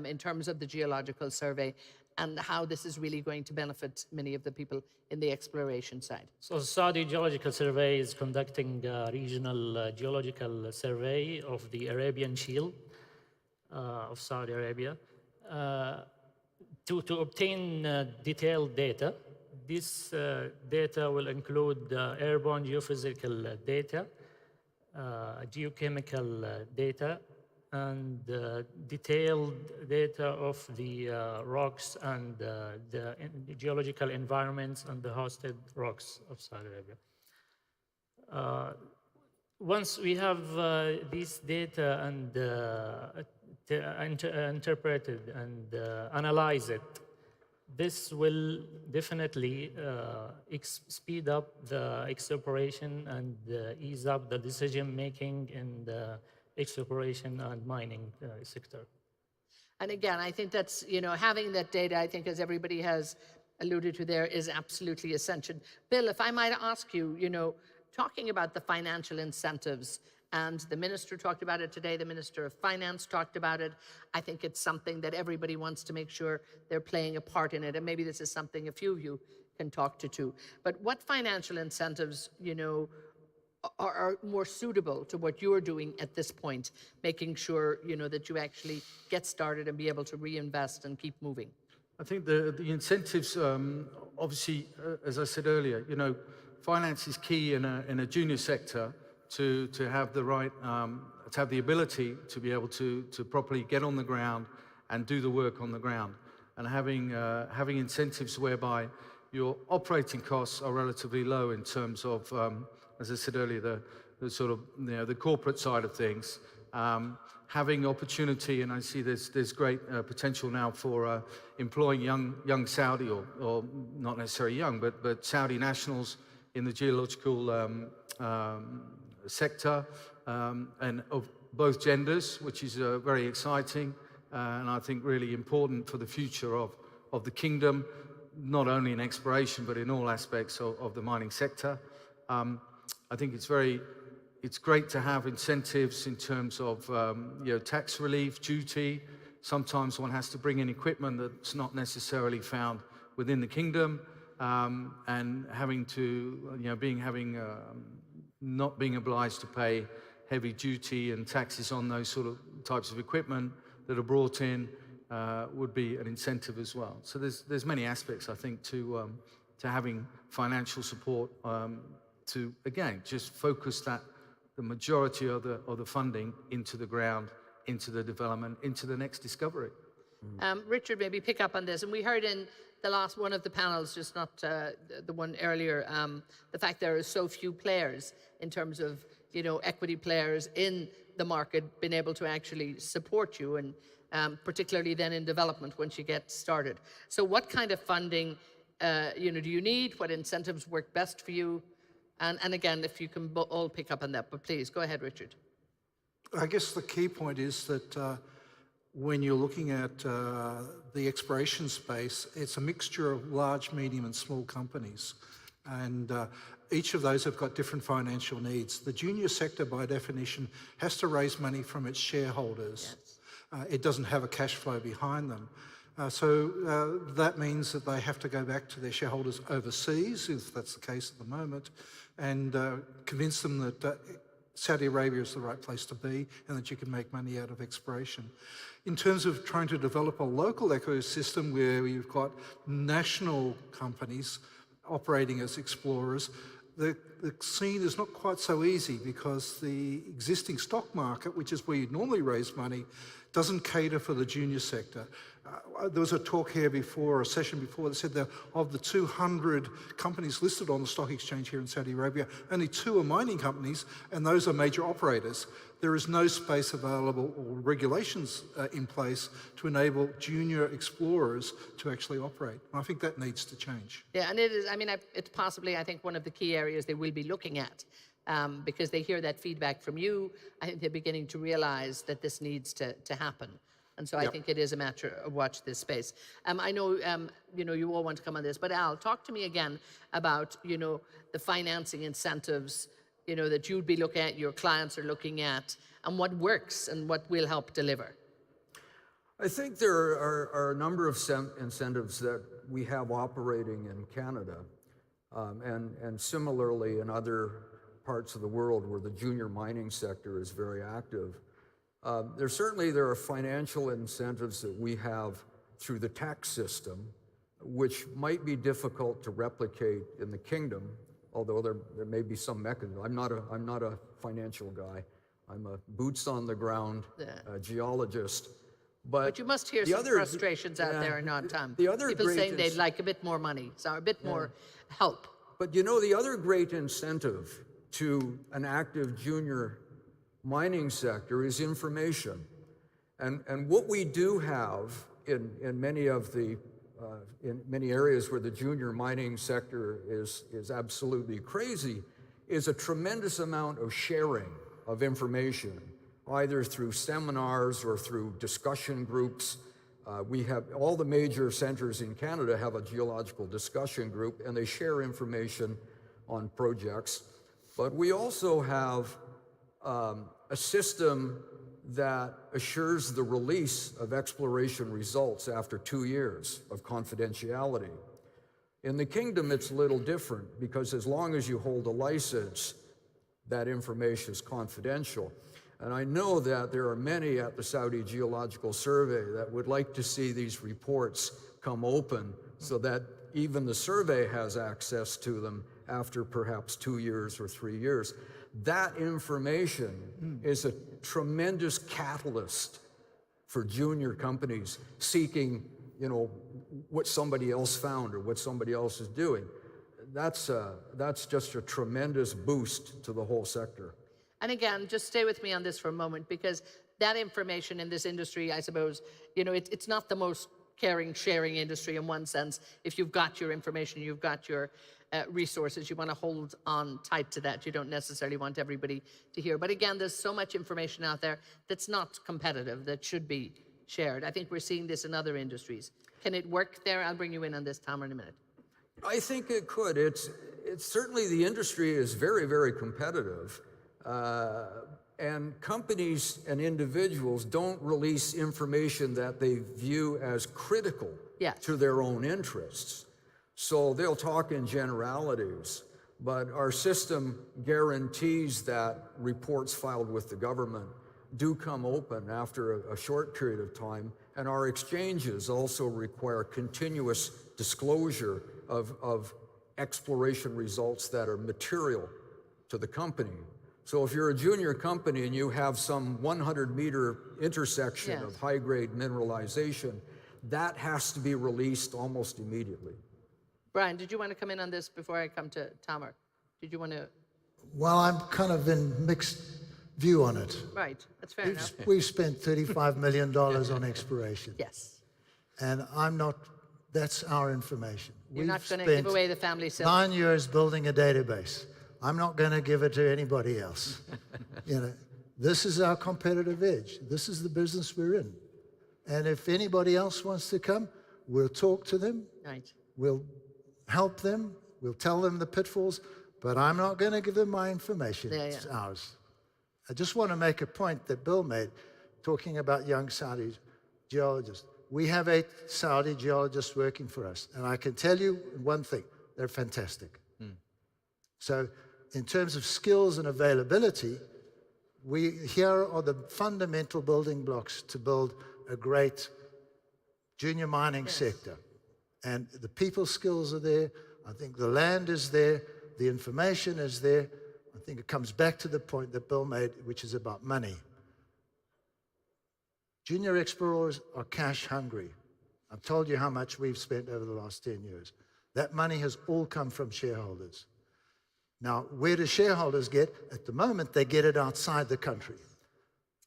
[SPEAKER 7] in terms of the geological survey, and how this is really going to benefit many of the people in the exploration side.
[SPEAKER 3] So Saudi Geological Survey is conducting a regional geological survey of the Arabian Shield of Saudi Arabia to obtain detailed data. This data will include airborne geophysical data, geochemical data, and detailed data of the rocks and the geological environments and the hosted rocks of Saudi Arabia. Once we have these data and interpreted and analyze it, this will definitely speed up the exploration and ease up the decision making in the exploration and mining sector.
[SPEAKER 7] And again, I think that's, you know, having that data, I think, as everybody has alluded to there, is absolutely essential. Bill, if I might ask you, you know, talking about the financial incentives, and the minister talked about it today, the Minister of Finance talked about it. I think it's something that everybody wants to make sure they're playing a part in it, and maybe this is something a few of you can talk to too. But what financial incentives, you know, are more suitable to what you're doing at this point, making sure, you know, that you actually get started and be able to reinvest and keep moving?
[SPEAKER 19] I think the incentives, obviously, as I said earlier, you know, finance is key in a junior sector to have the right, to have the ability to be able to properly get on the ground and do the work on the ground. And having incentives whereby your operating costs are relatively low in terms of, as I said earlier, the sort of, you know, the corporate side of things. Having opportunity, and I see there's great potential now for employing young Saudi, or not necessarily young, but Saudi nationals in the geological sector, and of both genders, which is very exciting, and I think really important for the future of the kingdom, not only in exploration, but in all aspects of the mining sector. I think it's great to have incentives in terms of you know, tax relief, duty. Sometimes one has to bring in equipment that's not necessarily found within the kingdom, and having to, you know, not being obliged to pay heavy duty and taxes on those sort of types of equipment that are brought in would be an incentive as well. So there's many aspects, I think, to having financial support to, again, just focus the majority of the funding into the ground, into the development, into the next discovery.
[SPEAKER 7] Richard, maybe pick up on this. And we heard in the last one of the panels, just not the one earlier, the fact there are so few players in terms of, you know, equity players in the market being able to actually support you, and particularly then in development once you get started. So what kind of funding, you know, do you need? What incentives work best for you? And again, if you can all pick up on that, but please, go ahead, Richard.
[SPEAKER 5] I guess the key point is that when you're looking at the exploration space, it's a mixture of large, medium and small companies. And each of those have got different financial needs. The junior sector, by definition, has to raise money from its shareholders. Yes. It doesn't have a cash flow behind them. So that means that they have to go back to their shareholders overseas, if that's the case at the moment, and convince them that Saudi Arabia is the right place to be and that you can make money out of exploration. In terms of trying to develop a local ecosystem where you've got national companies operating as explorers, the scene is not quite so easy because the existing stock market, which is where you'd normally raise money, doesn't cater for the junior sector. There was a talk here before, a session before, that said that of the 200 companies listed on the stock exchange here in Saudi Arabia, only 2 are mining companies, and those are major operators. There is no space available or regulations in place to enable junior explorers to actually operate. And I think that needs to change.
[SPEAKER 7] Yeah, and it is, I mean, it's possibly, I think, one of the key areas they will be looking at. Because they hear that feedback from you. I think they're beginning to realize that this needs to happen. And so I think it is a matter of watch this space. I know, you know, you all want to come on this, but Al, talk to me again about, you know, the financing incentives, you know, that you'd be looking at, your clients are looking at, and what works and what will help deliver.
[SPEAKER 17] I think there are a number of incentives that we have operating in Canada, and similarly in other parts of the world where the junior mining sector is very active. There are financial incentives that we have through the tax system, which might be difficult to replicate in the kingdom, although there may be some mechanism. I'm not a financial guy. I'm a boots on the ground geologist.
[SPEAKER 7] But you must hear some frustrations out there, Tom. People saying they'd like a bit more money, so a bit more help.
[SPEAKER 17] But you know, the other great incentive to an active junior mining sector is information. And what we do have in many of the in many areas where the junior mining sector is absolutely crazy is a tremendous amount of sharing of information, either through seminars or through discussion groups. We have all the major centers in Canada have a geological discussion group, and they share information on projects. But we also have a system that assures the release of exploration results after 2 years of confidentiality. In the kingdom, it's a little different because as long as you hold a license, that information is confidential. And I know that there are many at the Saudi Geological Survey that would like to see these reports come open so that even the survey has access to them after perhaps 2 years or 3 years. That information is a tremendous catalyst for junior companies seeking, you know, what somebody else found or what somebody else is doing. That's just a tremendous boost to the whole sector.
[SPEAKER 7] And again, just stay with me on this for a moment, because that information in this industry, I suppose, you know, it's not the most caring, sharing industry in one sense. If you've got your information, you've got your resources, you want to hold on tight to that. You don't necessarily want everybody to hear. But again, there's so much information out there that's not competitive, that should be shared. I think we're seeing this in other industries. Can it work there? I'll bring you in on this, Tom, in a minute.
[SPEAKER 17] I think it could. It's certainly, the industry is very, very competitive. And companies and individuals don't release information that they view as critical to their own interests. So they'll talk in generalities, but our system guarantees that reports filed with the government do come open after a short period of time, and our exchanges also require continuous disclosure of exploration results that are material to the company. So if you're a junior company and you have some 100-meter intersection of high-grade mineralization, that has to be released almost immediately.
[SPEAKER 7] Brian, did you want to come in on this before I come to Tamar? Did you want to?
[SPEAKER 12] Well, I'm kind of in mixed view on it.
[SPEAKER 7] Right, that's fair enough.
[SPEAKER 12] We've spent $35 million on exploration.
[SPEAKER 7] Yes.
[SPEAKER 12] And I'm not, that's our information.
[SPEAKER 7] You're not going to give away the family silver.
[SPEAKER 12] 9 years building a database. I'm not going to give it to anybody else. You know, this is our competitive edge. This is the business we're in. And if anybody else wants to come, we'll talk to them.
[SPEAKER 7] Right.
[SPEAKER 12] We'll help them. We'll tell them the pitfalls. But I'm not going to give them my information. It's ours. I just want to make a point that Bill made, talking about young Saudi geologists. We have 8 Saudi geologists working for us. And I can tell you one thing, they're fantastic. So in terms of skills and availability, here are the fundamental building blocks to build a great junior mining sector. And the people skills are there. I think the land is there. The information is there. I think it comes back to the point that Bill made, which is about money. Junior explorers are cash hungry. I've told you how much we've spent over the last 10 years. That money has all come from shareholders. Now, where do shareholders get? At the moment, they get it outside the country.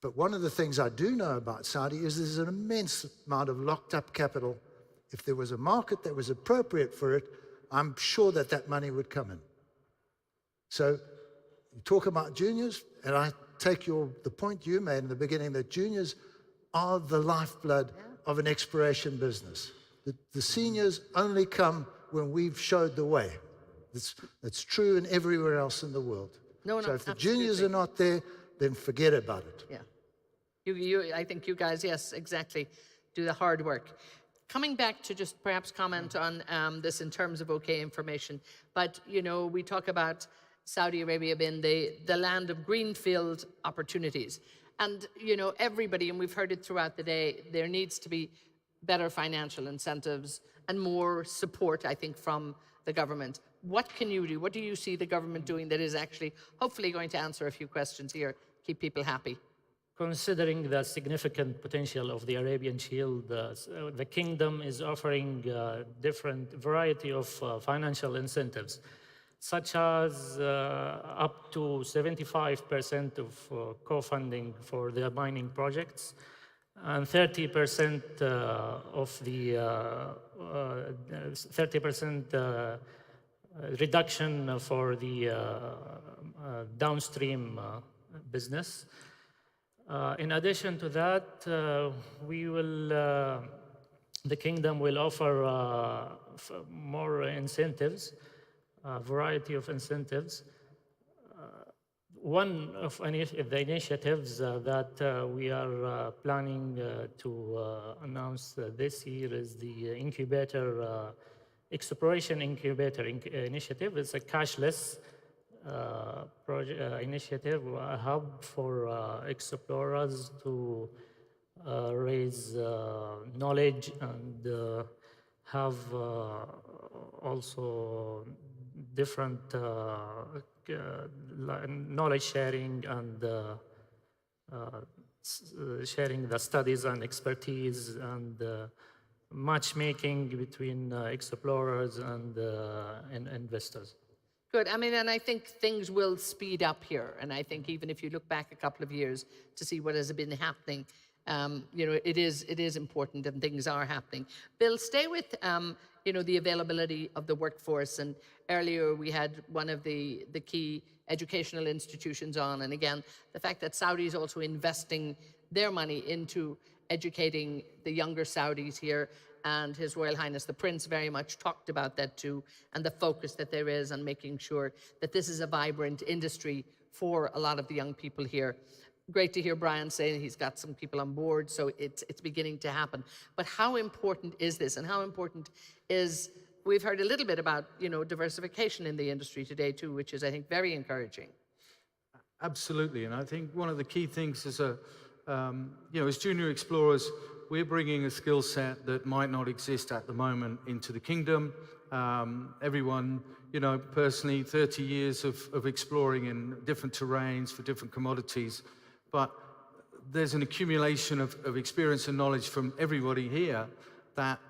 [SPEAKER 12] But one of the things I do know about Saudi is there's an immense amount of locked up capital. If there was a market that was appropriate for it, I'm sure that that money would come in. So you talk about juniors, and I take the point you made in the beginning that juniors are the lifeblood of an exploration business. The seniors only come when we've showed the way. That's true in everywhere else in the world.
[SPEAKER 7] No,
[SPEAKER 12] so if the
[SPEAKER 7] absolutely.
[SPEAKER 12] juniors are not there, then forget about it.
[SPEAKER 7] Yeah. I think you guys, yes, exactly, do the hard work. Coming back to just perhaps comment on this in terms of OK information, but, we talk about Saudi Arabia being the land of greenfield opportunities. And, everybody, and we've heard it throughout the day, there needs to be better financial incentives and more support, I think, from the government. What can you do? What do you see the government doing that is actually hopefully going to answer a few questions here, keep people happy?
[SPEAKER 3] Considering the significant potential of the Arabian Shield, the kingdom is offering different variety of financial incentives, such as up to 75% of co-funding for the mining projects, and 30% of the 30% reduction for the downstream business. In addition to that, the kingdom will offer more incentives, a variety of incentives. One of the initiatives that we are planning to announce this year is the exploration incubator initiative. It's a cashless initiative, a hub for explorers to raise knowledge and have also different knowledge sharing and sharing the studies and expertise and matchmaking between explorers and investors.
[SPEAKER 7] Good. I mean, and I think things will speed up here. And I think even if you look back a couple of years to see what has been happening, it is important and things are happening. Bill, stay with, the availability of the workforce. And earlier we had one of the key educational institutions on. And again, the fact that Saudi is also investing their money into educating the younger Saudis here. And His Royal Highness the Prince very much talked about that too, and the focus that there is on making sure that this is a vibrant industry for a lot of the young people here. Great to hear Brian say he's got some people on board, so it's beginning to happen. But how important is this, and how important is, we've heard a little bit about, diversification in the industry today too, which is, I think, very encouraging.
[SPEAKER 19] Absolutely, and I think one of the key things is, as junior explorers, we're bringing a skill set that might not exist at the moment into the kingdom. Everyone, personally, 30 years of exploring in different terrains for different commodities. But there's an accumulation of experience and knowledge from everybody here that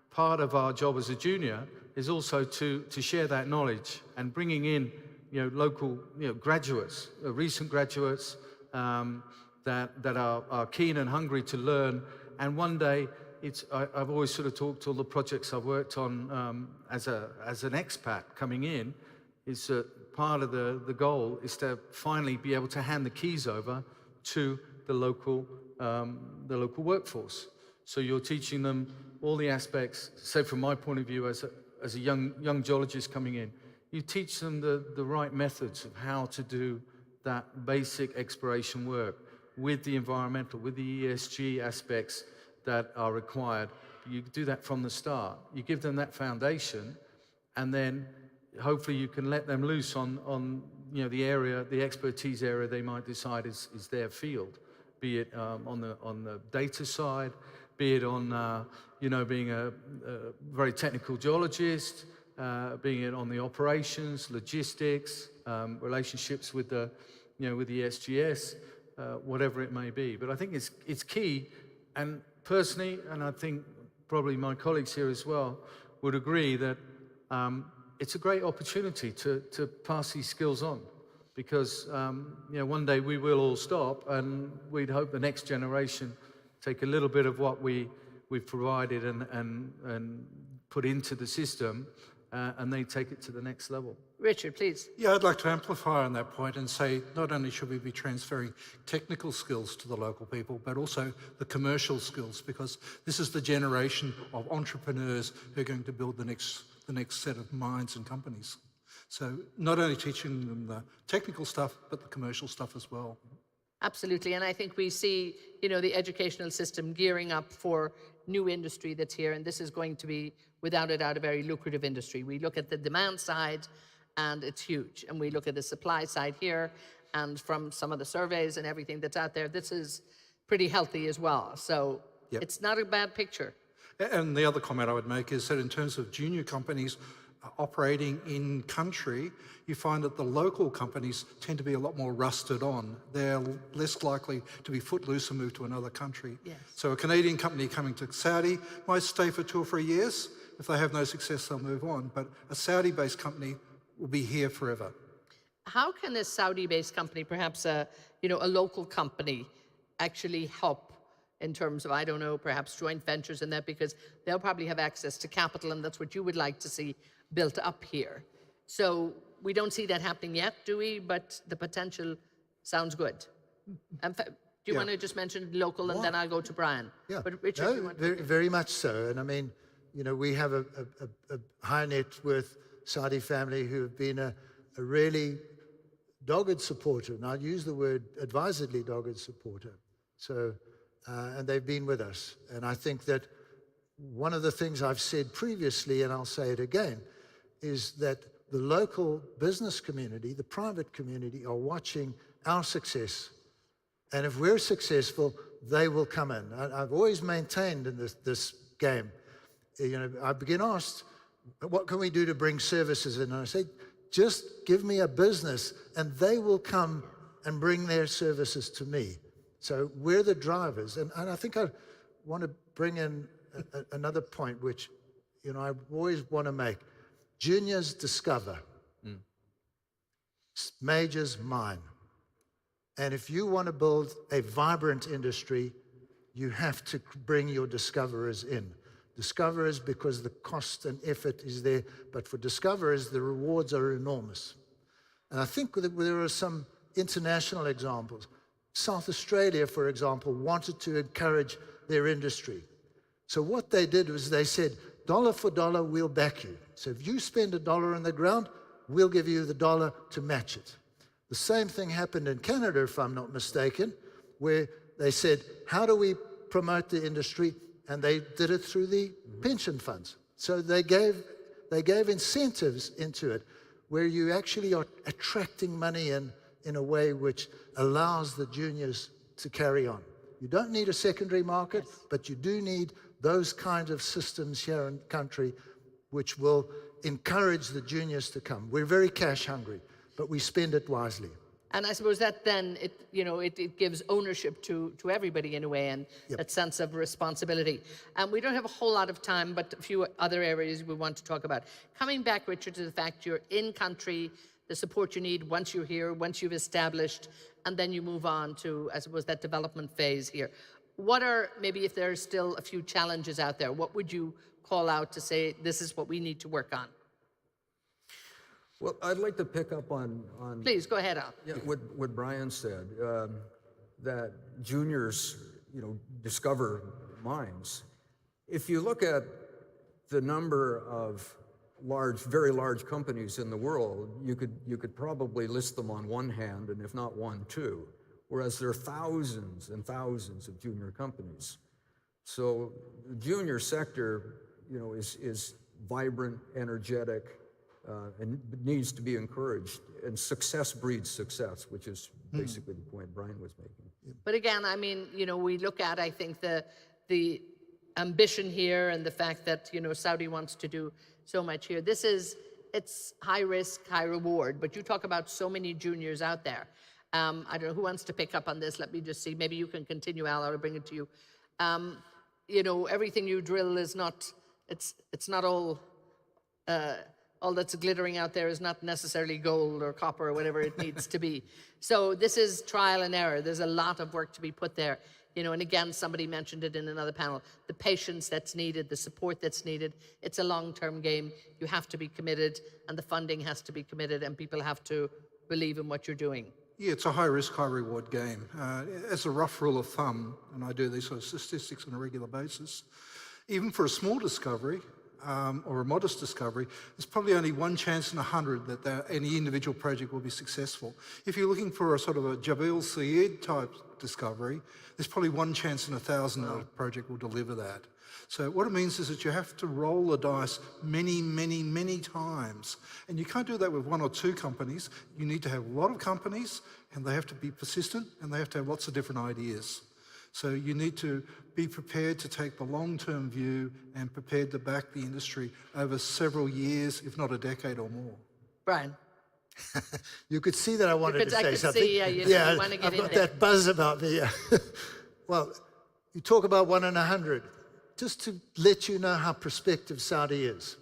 [SPEAKER 19] part of our job as a junior is also to share that knowledge and bringing in, local, graduates, recent graduates that are keen and hungry to learn. And one day, I've always sort of talked to all the projects I've worked on as an expat coming in, is that part of the goal is to finally be able to hand the keys over to the local workforce. So you're teaching them all the aspects. Say from my point of view as a young geologist coming in, you teach them the right methods of how to do that basic exploration work with the environmental, with the ESG aspects that are required. You do that from the start. You give them that foundation, and then hopefully you can let them loose on the area, the expertise area they might decide is their field, be it on the data side, be it on being a very technical geologist, being it on the operations, logistics, relationships with the SGS. Whatever it may be. But I think it's key, and personally, and I think probably my colleagues here as well would agree that it's a great opportunity to pass these skills on, because one day we will all stop, and we'd hope the next generation take a little bit of what we've provided and put into the system, and they take it to the next level.
[SPEAKER 7] Richard, please.
[SPEAKER 5] Yeah, I'd like to amplify on that point and say not only should we be transferring technical skills to the local people, but also the commercial skills, because this is the generation of entrepreneurs who are going to build the next set of minds and companies. So not only teaching them the technical stuff, but the commercial stuff as well.
[SPEAKER 7] Absolutely, and I think we see, the educational system gearing up for new industry that's here, and this is going to be, without a doubt, a very lucrative industry. We look at the demand side, and it's huge, and we look at the supply side here, and from some of the surveys and everything that's out there, this is pretty healthy as well. So it's not a bad picture.
[SPEAKER 5] And the other comment I would make is that in terms of junior companies operating in country, you find that the local companies tend to be a lot more rusted on. They're less likely to be footloose and move to another country.
[SPEAKER 7] Yes.
[SPEAKER 5] So a Canadian company coming to Saudi might stay for 2 or 3 years. If they have no success, they'll move on. But a Saudi-based company will be here forever.
[SPEAKER 7] How can a Saudi-based company, perhaps a local company, actually help in terms of, I don't know, perhaps joint ventures and that, because they'll probably have access to capital, and that's what you would like to see built up here. So we don't see that happening yet, do we? But the potential sounds good. Do you want to just mention local, and then I'll go to Brian?
[SPEAKER 12] Yeah,
[SPEAKER 7] But Richard,
[SPEAKER 12] no,
[SPEAKER 7] you want
[SPEAKER 12] very much so. And I mean, we have a high net worth Saudi family who have been a really dogged supporter, and I'll use the word advisedly dogged supporter. So, and they've been with us. And I think that one of the things I've said previously, and I'll say it again, is that the local business community, the private community, are watching our success. And if we're successful, they will come in. I've always maintained in this game, I've been asked, what can we do to bring services in? And I say, just give me a business and they will come and bring their services to me. So we're the drivers. And I think I want to bring in another point, which, I always want to make. Juniors discover. Majors mine. And if you want to build a vibrant industry, you have to bring your discoverers in. Discoverers, because the cost and effort is there, but for discoverers, the rewards are enormous. And I think that there are some international examples. South Australia, for example, wanted to encourage their industry. So what they did was they said, dollar for dollar, we'll back you. So if you spend $1 on the ground, we'll give you the dollar to match it. The same thing happened in Canada, if I'm not mistaken, where they said, how do we promote the industry? And they did it through the pension funds. So they gave incentives into it, where you actually are attracting money in a way which allows the juniors to carry on. You don't need a secondary market, but you do need those kinds of systems here in the country which will encourage the juniors to come. We're very cash hungry, but we spend it wisely.
[SPEAKER 7] And I suppose that then it gives ownership to everybody in a way, and that sense of responsibility. And we don't have a whole lot of time, but a few other areas we want to talk about. Coming back, Richard, to the fact you're in country, the support you need once you're here, once you've established, and then you move on to, I suppose, that development phase here. What are, maybe if there are still a few challenges out there, what would you call out to say, this is what we need to work on?
[SPEAKER 17] Well, I'd like to pick up on
[SPEAKER 7] Please, go ahead, Al.
[SPEAKER 17] Yeah, what Brian said, that juniors, discover mines. If you look at the number of very large companies in the world, you could probably list them on one hand, and if not one, two, whereas there are thousands and thousands of junior companies. So the junior sector, is vibrant, energetic, and needs to be encouraged. And success breeds success, which is basically the point Brian was making.
[SPEAKER 7] But again, I mean, we look at, I think, the ambition here and the fact that, Saudi wants to do so much here. It's high risk, high reward, but you talk about so many juniors out there. I don't know who wants to pick up on this. Let me just see. Maybe you can continue, Al, I'll bring it to you. you know, everything you drill is not, it's not all that's glittering out there is not necessarily gold or copper or whatever it needs to be. So this is trial and error. There's a lot of work to be put there. You know, and again, somebody mentioned it in another panel, the patience that's needed, the support that's needed. It's a long-term game. You have to be committed, and the funding has to be committed, and people have to believe in what you're doing.
[SPEAKER 5] Yeah, it's a high-risk, high-reward game. As a rough rule of thumb, and I do these sort of statistics on a regular basis, even for a small discovery, or a modest discovery, there's probably only one chance in 100 that any individual project will be successful. If you're looking for a sort of a Jabal Sayed type discovery, there's probably one chance in 1,000 that a project will deliver that. So what it means is that you have to roll the dice many, many, many times. And you can't do that with one or two companies. You need to have a lot of companies, and they have to be persistent, and they have to have lots of different ideas. So you need to be prepared to take the long-term view and prepared to back the industry over several years, if not a decade or more.
[SPEAKER 7] Brian.
[SPEAKER 12] You could see that I wanted to say something.
[SPEAKER 7] See, you want to get
[SPEAKER 12] I've
[SPEAKER 7] in
[SPEAKER 12] got
[SPEAKER 7] there.
[SPEAKER 12] that buzz about me. Well, you talk about 1 in 100. Just to let you know how prospective Saudi is.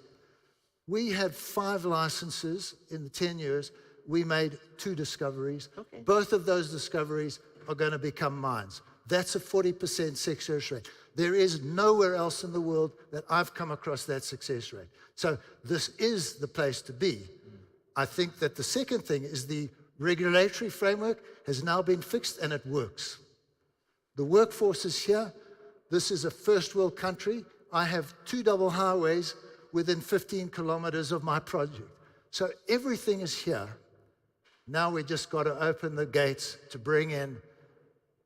[SPEAKER 12] We had 5 licenses in the 10 years. We made 2 discoveries.
[SPEAKER 7] Okay.
[SPEAKER 12] Both of those discoveries are going to become mines. That's a 40% success rate. There is nowhere else in the world that I've come across that success rate. So this is the place to be. I think that the second thing is the regulatory framework has now been fixed and it works. The workforce is here. This is a first world country. I have 2 double highways within 15 kilometers of my project. So everything is here. Now we just got to open the gates to bring in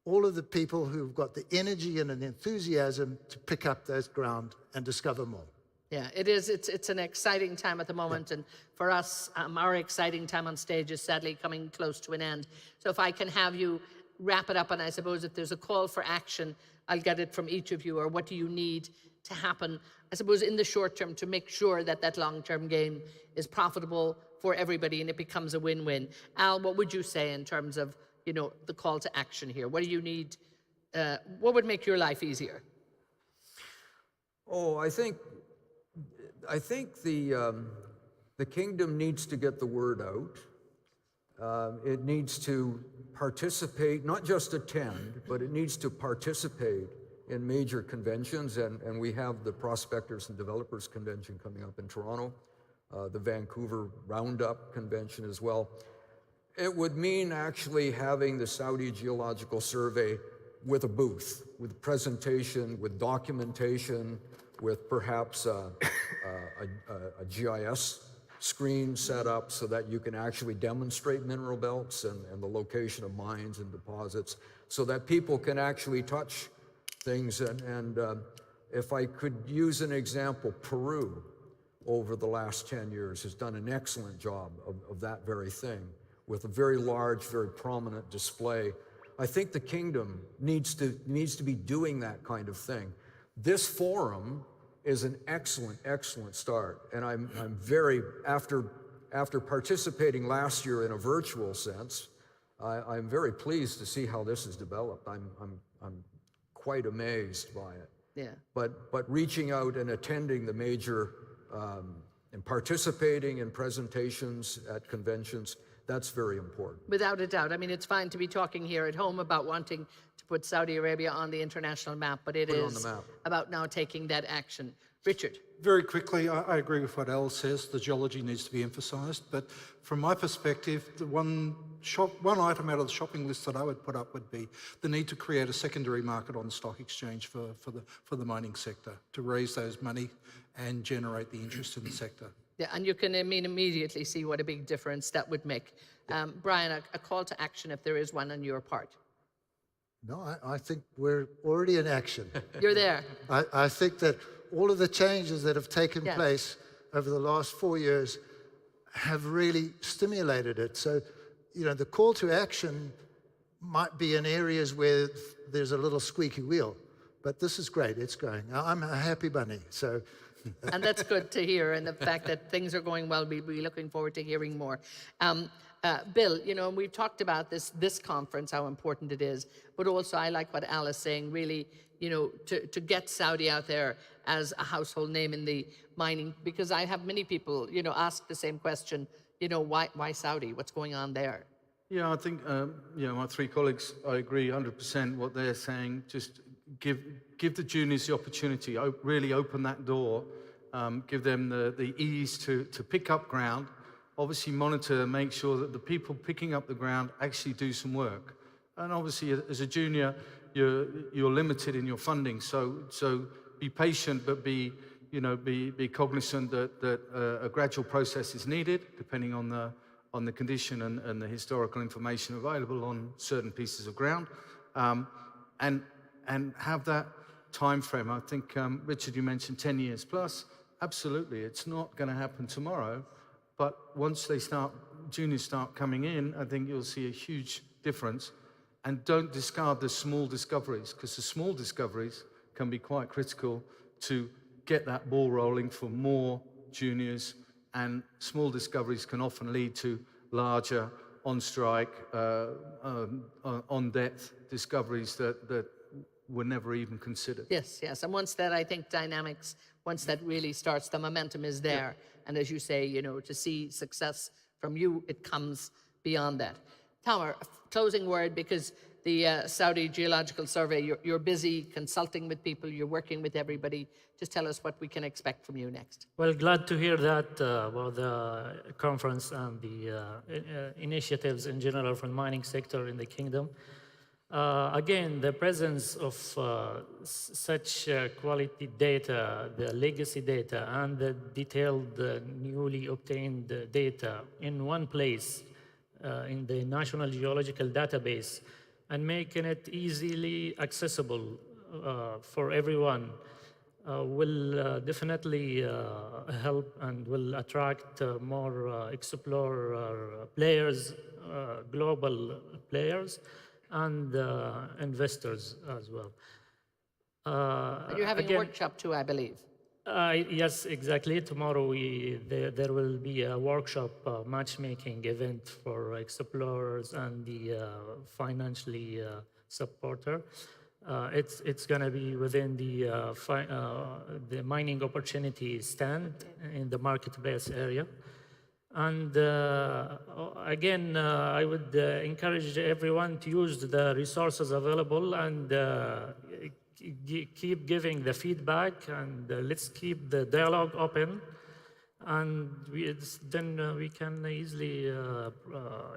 [SPEAKER 12] all of the people who've got the energy and an enthusiasm to pick up those ground and discover more.
[SPEAKER 7] Yeah, it is. It's an exciting time at the moment. And for us, our exciting time on stage is sadly coming close to an end. So if I can have you wrap it up, and I suppose if there's a call for action, I'll get it from each of you, or what do you need to happen, I suppose, in the short term to make sure that that long-term game is profitable for everybody and it becomes a win-win. Al, what would you say in terms of, you know, the call to action here? What do you need? What would make your life easier?
[SPEAKER 17] Oh, I think the kingdom needs to get the word out. It needs to participate, not just attend, but it needs to participate in major conventions. And we have the Prospectors and Developers Convention coming up in Toronto, the Vancouver Roundup Convention as well. It would mean actually having the Saudi Geological Survey with a booth, with presentation, with documentation, with perhaps a GIS screen set up so that you can actually demonstrate mineral belts and the location of mines and deposits so that people can actually touch things. And if I could use an example, Peru over the last 10 years has done an excellent job of that very thing with a very large, very prominent display. I think the kingdom needs to be doing that kind of thing. This forum is an excellent, excellent start. And I'm very, after participating last year in a virtual sense, I'm very pleased to see how this has developed. I'm quite amazed by it.
[SPEAKER 7] Yeah.
[SPEAKER 17] But reaching out and attending the major, and participating in presentations at conventions, that's very important.
[SPEAKER 7] Without a doubt. I mean, it's fine to be talking here at home about wanting to put Saudi Arabia on the international map, but it is about now taking that action. Richard.
[SPEAKER 5] Very quickly, I agree with what Al says. The geology needs to be emphasised. But from my perspective, the one item out of the shopping list that I would put up would be the need to create a secondary market on the stock exchange for the mining sector to raise those money and generate the interest in the sector.
[SPEAKER 7] Yeah, and you can immediately see what a big difference that would make. Brian, a call to action if there is one on your part.
[SPEAKER 12] No, I think we're already in action.
[SPEAKER 7] You're there.
[SPEAKER 12] I think that all of the changes that have taken place over the last 4 years have really stimulated it. So, you know, the call to action might be in areas where there's a little squeaky wheel, but this is great. It's going. I'm a happy bunny. So. And
[SPEAKER 7] that's good to hear. And the fact that things are going well, we'll be looking forward to hearing more. Bill, you know, and we've talked about this conference, how important it is, but also I like what Al is saying, really, you know, to get Saudi out there as a household name in the mining, because I have many people, you know, ask the same question, you know, why Saudi? What's going on there?
[SPEAKER 19] Yeah, I think, you know, my three colleagues, I agree 100% what they're saying. Just give the juniors the opportunity, really open that door, give them the ease to pick up ground, obviously monitor, make sure that the people picking up the ground actually do some work. And obviously, as a junior, you're limited in your funding, so be patient, but be cognizant that a gradual process is needed, depending on the condition and the historical information available on certain pieces of ground, and have that time frame. I think, Richard, you mentioned 10 years plus. Absolutely, it's not going to happen tomorrow, but once juniors start coming in, I think you'll see a huge difference. And don't discard the small discoveries, because the small discoveries can be quite critical to get that ball rolling for more juniors, and small discoveries can often lead to larger on-strike, on-depth discoveries that were never even considered.
[SPEAKER 7] Yes, yes, and once that, I think, dynamics, once that really starts, the momentum is there. Yeah. And as you say, you know, to see success from you, it comes beyond that. Tamer, a closing word, because the Saudi Geological Survey, you're busy consulting with people, you're working with everybody. Just tell us what we can expect from you next.
[SPEAKER 3] Well, glad to hear that about the conference and the initiatives in general from the mining sector in the kingdom. Again, the presence of such quality data, the legacy data, and the detailed, newly obtained data in one place in the National Geological Database, and making it easily accessible for everyone will definitely help and will attract more explorer players, global players, and investors as well.
[SPEAKER 7] You're having a workshop too, I believe.
[SPEAKER 3] Yes, exactly. Tomorrow there will be a workshop, matchmaking event for explorers and the financially supporter. It's going to be within the mining opportunity stand in the marketplace area. And again, I would encourage everyone to use the resources available and keep giving the feedback, and let's keep the dialogue open, and then we can easily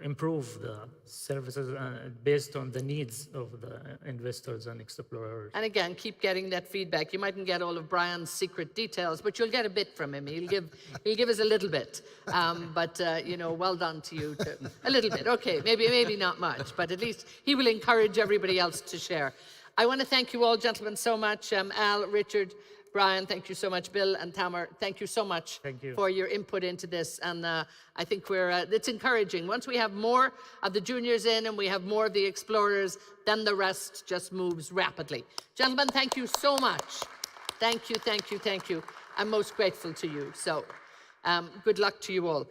[SPEAKER 3] improve the services based on the needs of the investors and explorers.
[SPEAKER 7] And again, keep getting that feedback. You mightn't get all of Brian's secret details, but you'll get a bit from him. He'll give us a little bit. But you know, well done to you. A little bit, okay, maybe not much, but at least he will encourage everybody else to share. I want to thank you all, gentlemen, so much. Al, Richard, Brian, thank you so much. Bill and Tamer, thank you so much for your input into this. And I think it's encouraging. Once we have more of the juniors in and we have more of the explorers, then the rest just moves rapidly. Gentlemen, thank you so much. Thank you, thank you, thank you. I'm most grateful to you. So good luck to you all.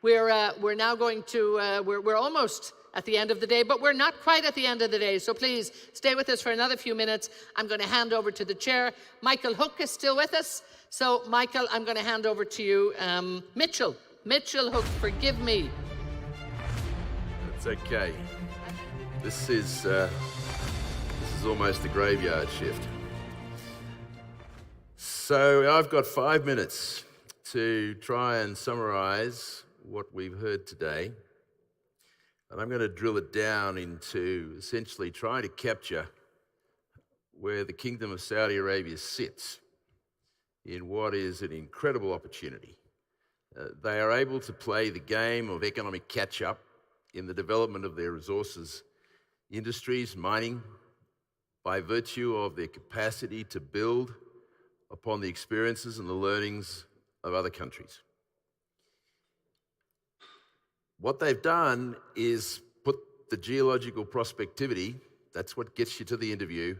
[SPEAKER 7] We're now going to, we're almost at the end of the day, but we're not quite at the end of the day, so please stay with us for another few minutes. I'm going to hand over to the chair. Michael Hook is still with us, so Michael, I'm going to hand over to you. Mitchell Hook, forgive me.
[SPEAKER 4] That's okay. This is almost a graveyard shift. So I've got 5 minutes to try and summarize what we've heard today. And I'm going to drill it down into essentially trying to capture where the Kingdom of Saudi Arabia sits in what is an incredible opportunity. They are able to play the game of economic catch-up in the development of their resources industries, mining, by virtue of their capacity to build upon the experiences and the learnings of other countries. What they've done is put the geological prospectivity, that's what gets you to the interview,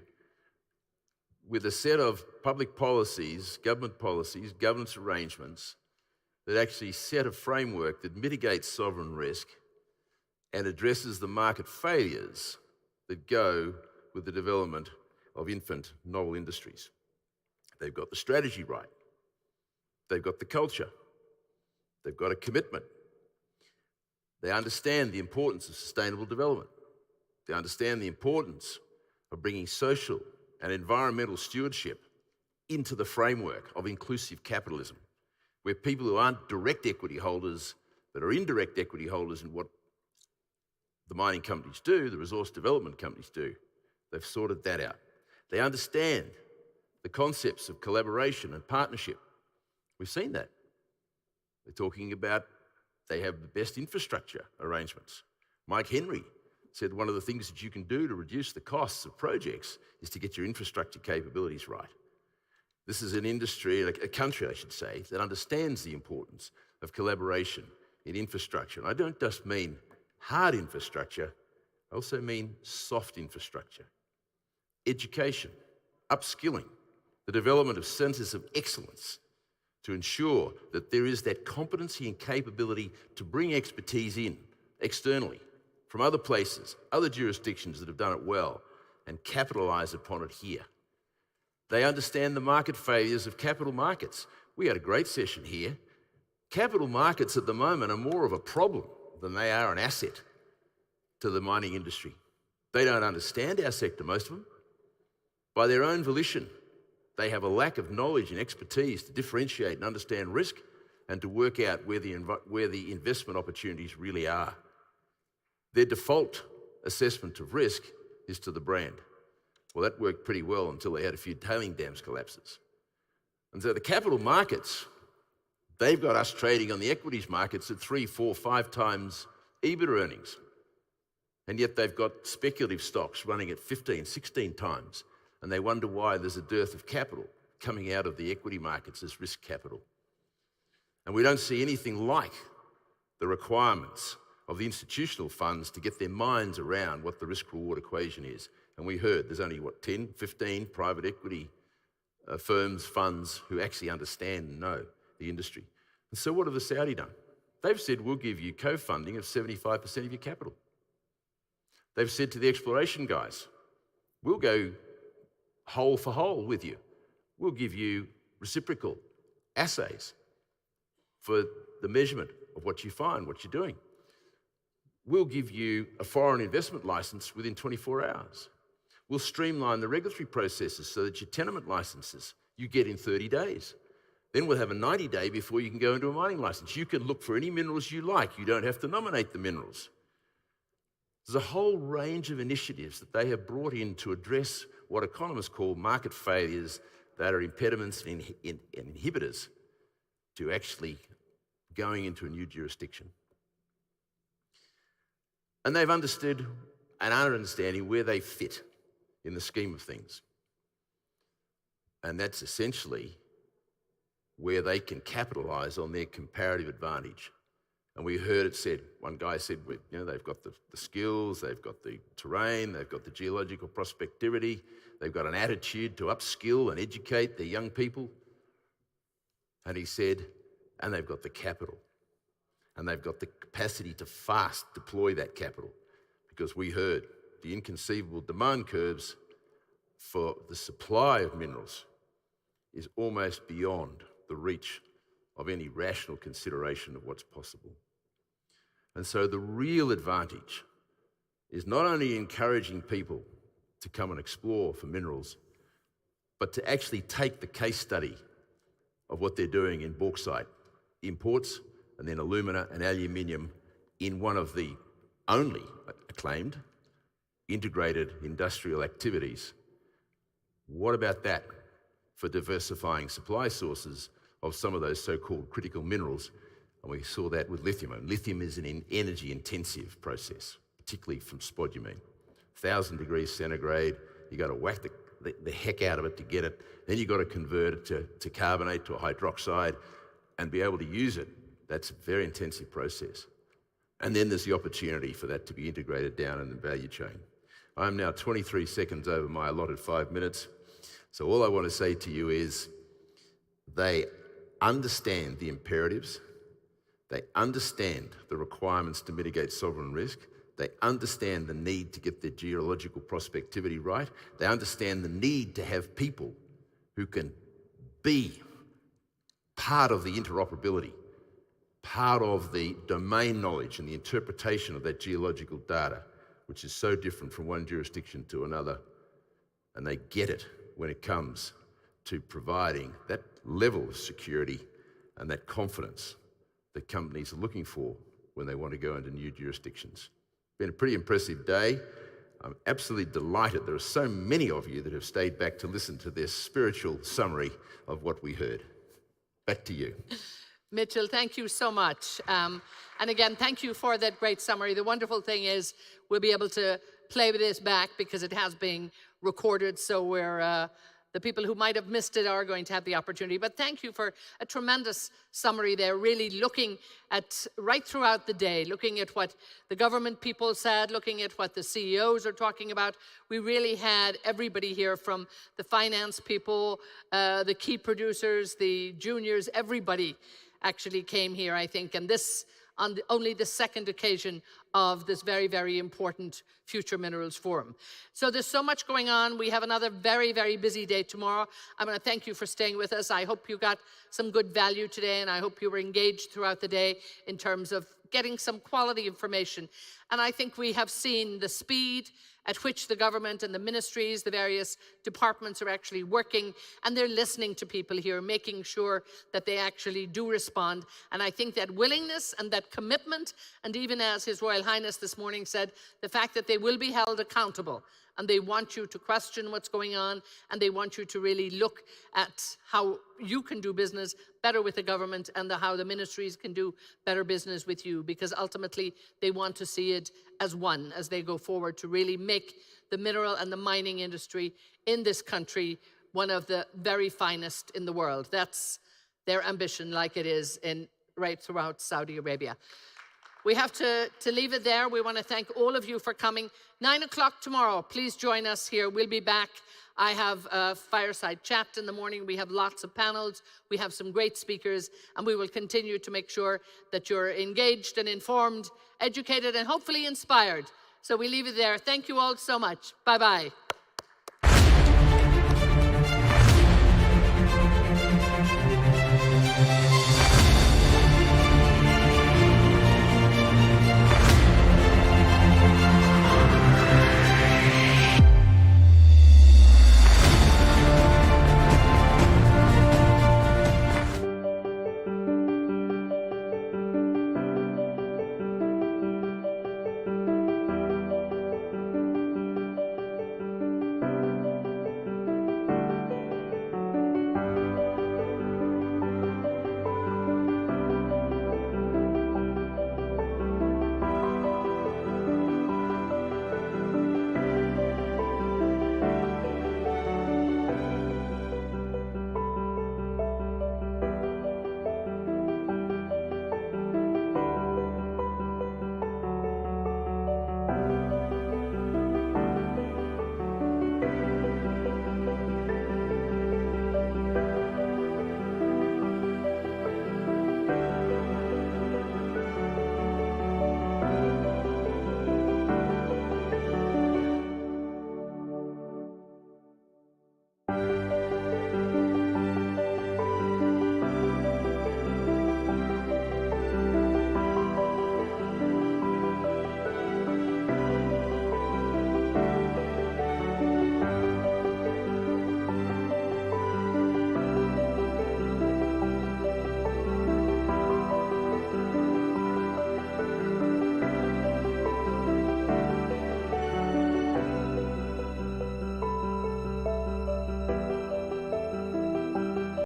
[SPEAKER 4] with a set of public policies, governance arrangements that actually set a framework that mitigates sovereign risk and addresses the market failures that go with the development of infant novel industries. They've got the strategy right. They've got the culture. They've got a commitment. They understand the importance of sustainable development. They understand the importance of bringing social and environmental stewardship into the framework of inclusive capitalism, where people who aren't direct equity holders, but are indirect equity holders in what the mining companies do, the resource development companies do, they've sorted that out. They understand the concepts of collaboration and partnership. We've seen that. We're talking about they have the best infrastructure arrangements. Mike Henry said one of the things that you can do to reduce the costs of projects is to get your infrastructure capabilities right. This is an industry, a country, I should say, that understands the importance of collaboration in infrastructure. And I don't just mean hard infrastructure, I also mean soft infrastructure. Education, upskilling, the development of centres of excellence to ensure that there is that competency and capability to bring expertise in externally from other places, other jurisdictions that have done it well, and capitalise upon it here. They understand the market failures of capital markets. We had a great session here. Capital markets at the moment are more of a problem than they are an asset to the mining industry. They don't understand our sector, most of them. By their own volition, they have a lack of knowledge and expertise to differentiate and understand risk and to work out where the investment opportunities really are. Their default assessment of risk is to the brand. Well, that worked pretty well until they had a few tailing dams collapses. And so the capital markets, they've got us trading on the equities markets at 3, 4, 5 times EBIT earnings. And yet they've got speculative stocks running at 15, 16 times. And they wonder why there's a dearth of capital coming out of the equity markets as risk capital. And we don't see anything like the requirements of the institutional funds to get their minds around what the risk-reward equation is. And we heard there's only, 10, 15 private equity firms, funds who actually understand and know the industry. And so what have the Saudi done? They've said, we'll give you co-funding of 75% of your capital. They've said to the exploration guys, we'll go hole for hole with you. We'll give you reciprocal assays for the measurement of what you find, what you're doing. We'll give you a foreign investment license within 24 hours. We'll streamline the regulatory processes so that your tenement licenses you get in 30 days. Then we'll have a 90-day before you can go into a mining license. You can look for any minerals you like. You don't have to nominate the minerals. There's a whole range of initiatives that they have brought in to address what economists call market failures that are impediments and inhibitors to actually going into a new jurisdiction. And they've understood and are understanding where they fit in the scheme of things. And that's essentially where they can capitalise on their comparative advantage. And we heard it said, one guy said, they've got the skills, they've got the terrain, they've got the geological prospectivity, they've got an attitude to upskill and educate their young people. And he said, and they've got the capital. And they've got the capacity to fast deploy that capital, because we heard the inconceivable demand curves for the supply of minerals is almost beyond the reach of any rational consideration of what's possible. And so the real advantage is not only encouraging people to come and explore for minerals, but to actually take the case study of what they're doing in bauxite imports and then alumina and aluminium in one of the only acclaimed integrated industrial activities. What about that for diversifying supply sources of some of those so-called critical minerals? And we saw that with lithium. And lithium is an energy-intensive process, particularly from spodumene. 1,000 degrees centigrade, you got to whack the heck out of it to get it. Then you got to convert it to carbonate, to a hydroxide, and be able to use it. That's a very intensive process. And then there's the opportunity for that to be integrated down in the value chain. I'm now 23 seconds over my allotted 5 minutes. So all I want to say to you is they understand the imperatives. They understand the requirements to mitigate sovereign risk. They understand the need to get their geological prospectivity right. They understand the need to have people who can be part of the interoperability, part of the domain knowledge and the interpretation of that geological data, which is so different from one jurisdiction to another. And they get it when it comes to providing that level of security and that confidence that companies are looking for when they want to go into new jurisdictions. Been a pretty impressive day. I'm absolutely delighted there are so many of you that have stayed back to listen to this spiritual summary of what we heard. Back to you.
[SPEAKER 7] Mitchell, thank you so much. And again, thank you for that great summary. The wonderful thing is we'll be able to play this back because it has been recorded, so the people who might have missed it are going to have the opportunity. But thank you for a tremendous summary there, really looking at, right throughout the day, looking at what the government people said, looking at what the CEOs are talking about. We really had everybody here, from the finance people, the key producers, the juniors, everybody actually came here, I think, and this on only the second occasion of this very, very important Future Minerals Forum. So there's so much going on. We have another very, very busy day tomorrow. I'm going to thank you for staying with us. I hope you got some good value today, and I hope you were engaged throughout the day in terms of getting some quality information. And I think we have seen the speed at which the government and the ministries, the various departments are actually working, and they're listening to people here, making sure that they actually do respond. And I think that willingness and that commitment, and even as His Royal Highness this morning said, the fact that they will be held accountable, and they want you to question what's going on, and they want you to really look at how you can do business better with the government, and how the ministries can do better business with you, because ultimately they want to see it as one as they go forward to really make the mineral and the mining industry in this country one of the very finest in the world. That's their ambition, like it is right throughout Saudi Arabia. We have to leave it there. We want to thank all of you for coming. 9 o'clock tomorrow, please join us here. We'll be back. I have a fireside chat in the morning. We have lots of panels. We have some great speakers, and we will continue to make sure that you're engaged and informed, educated, and hopefully inspired. So we leave it there. Thank you all so much. Bye-bye.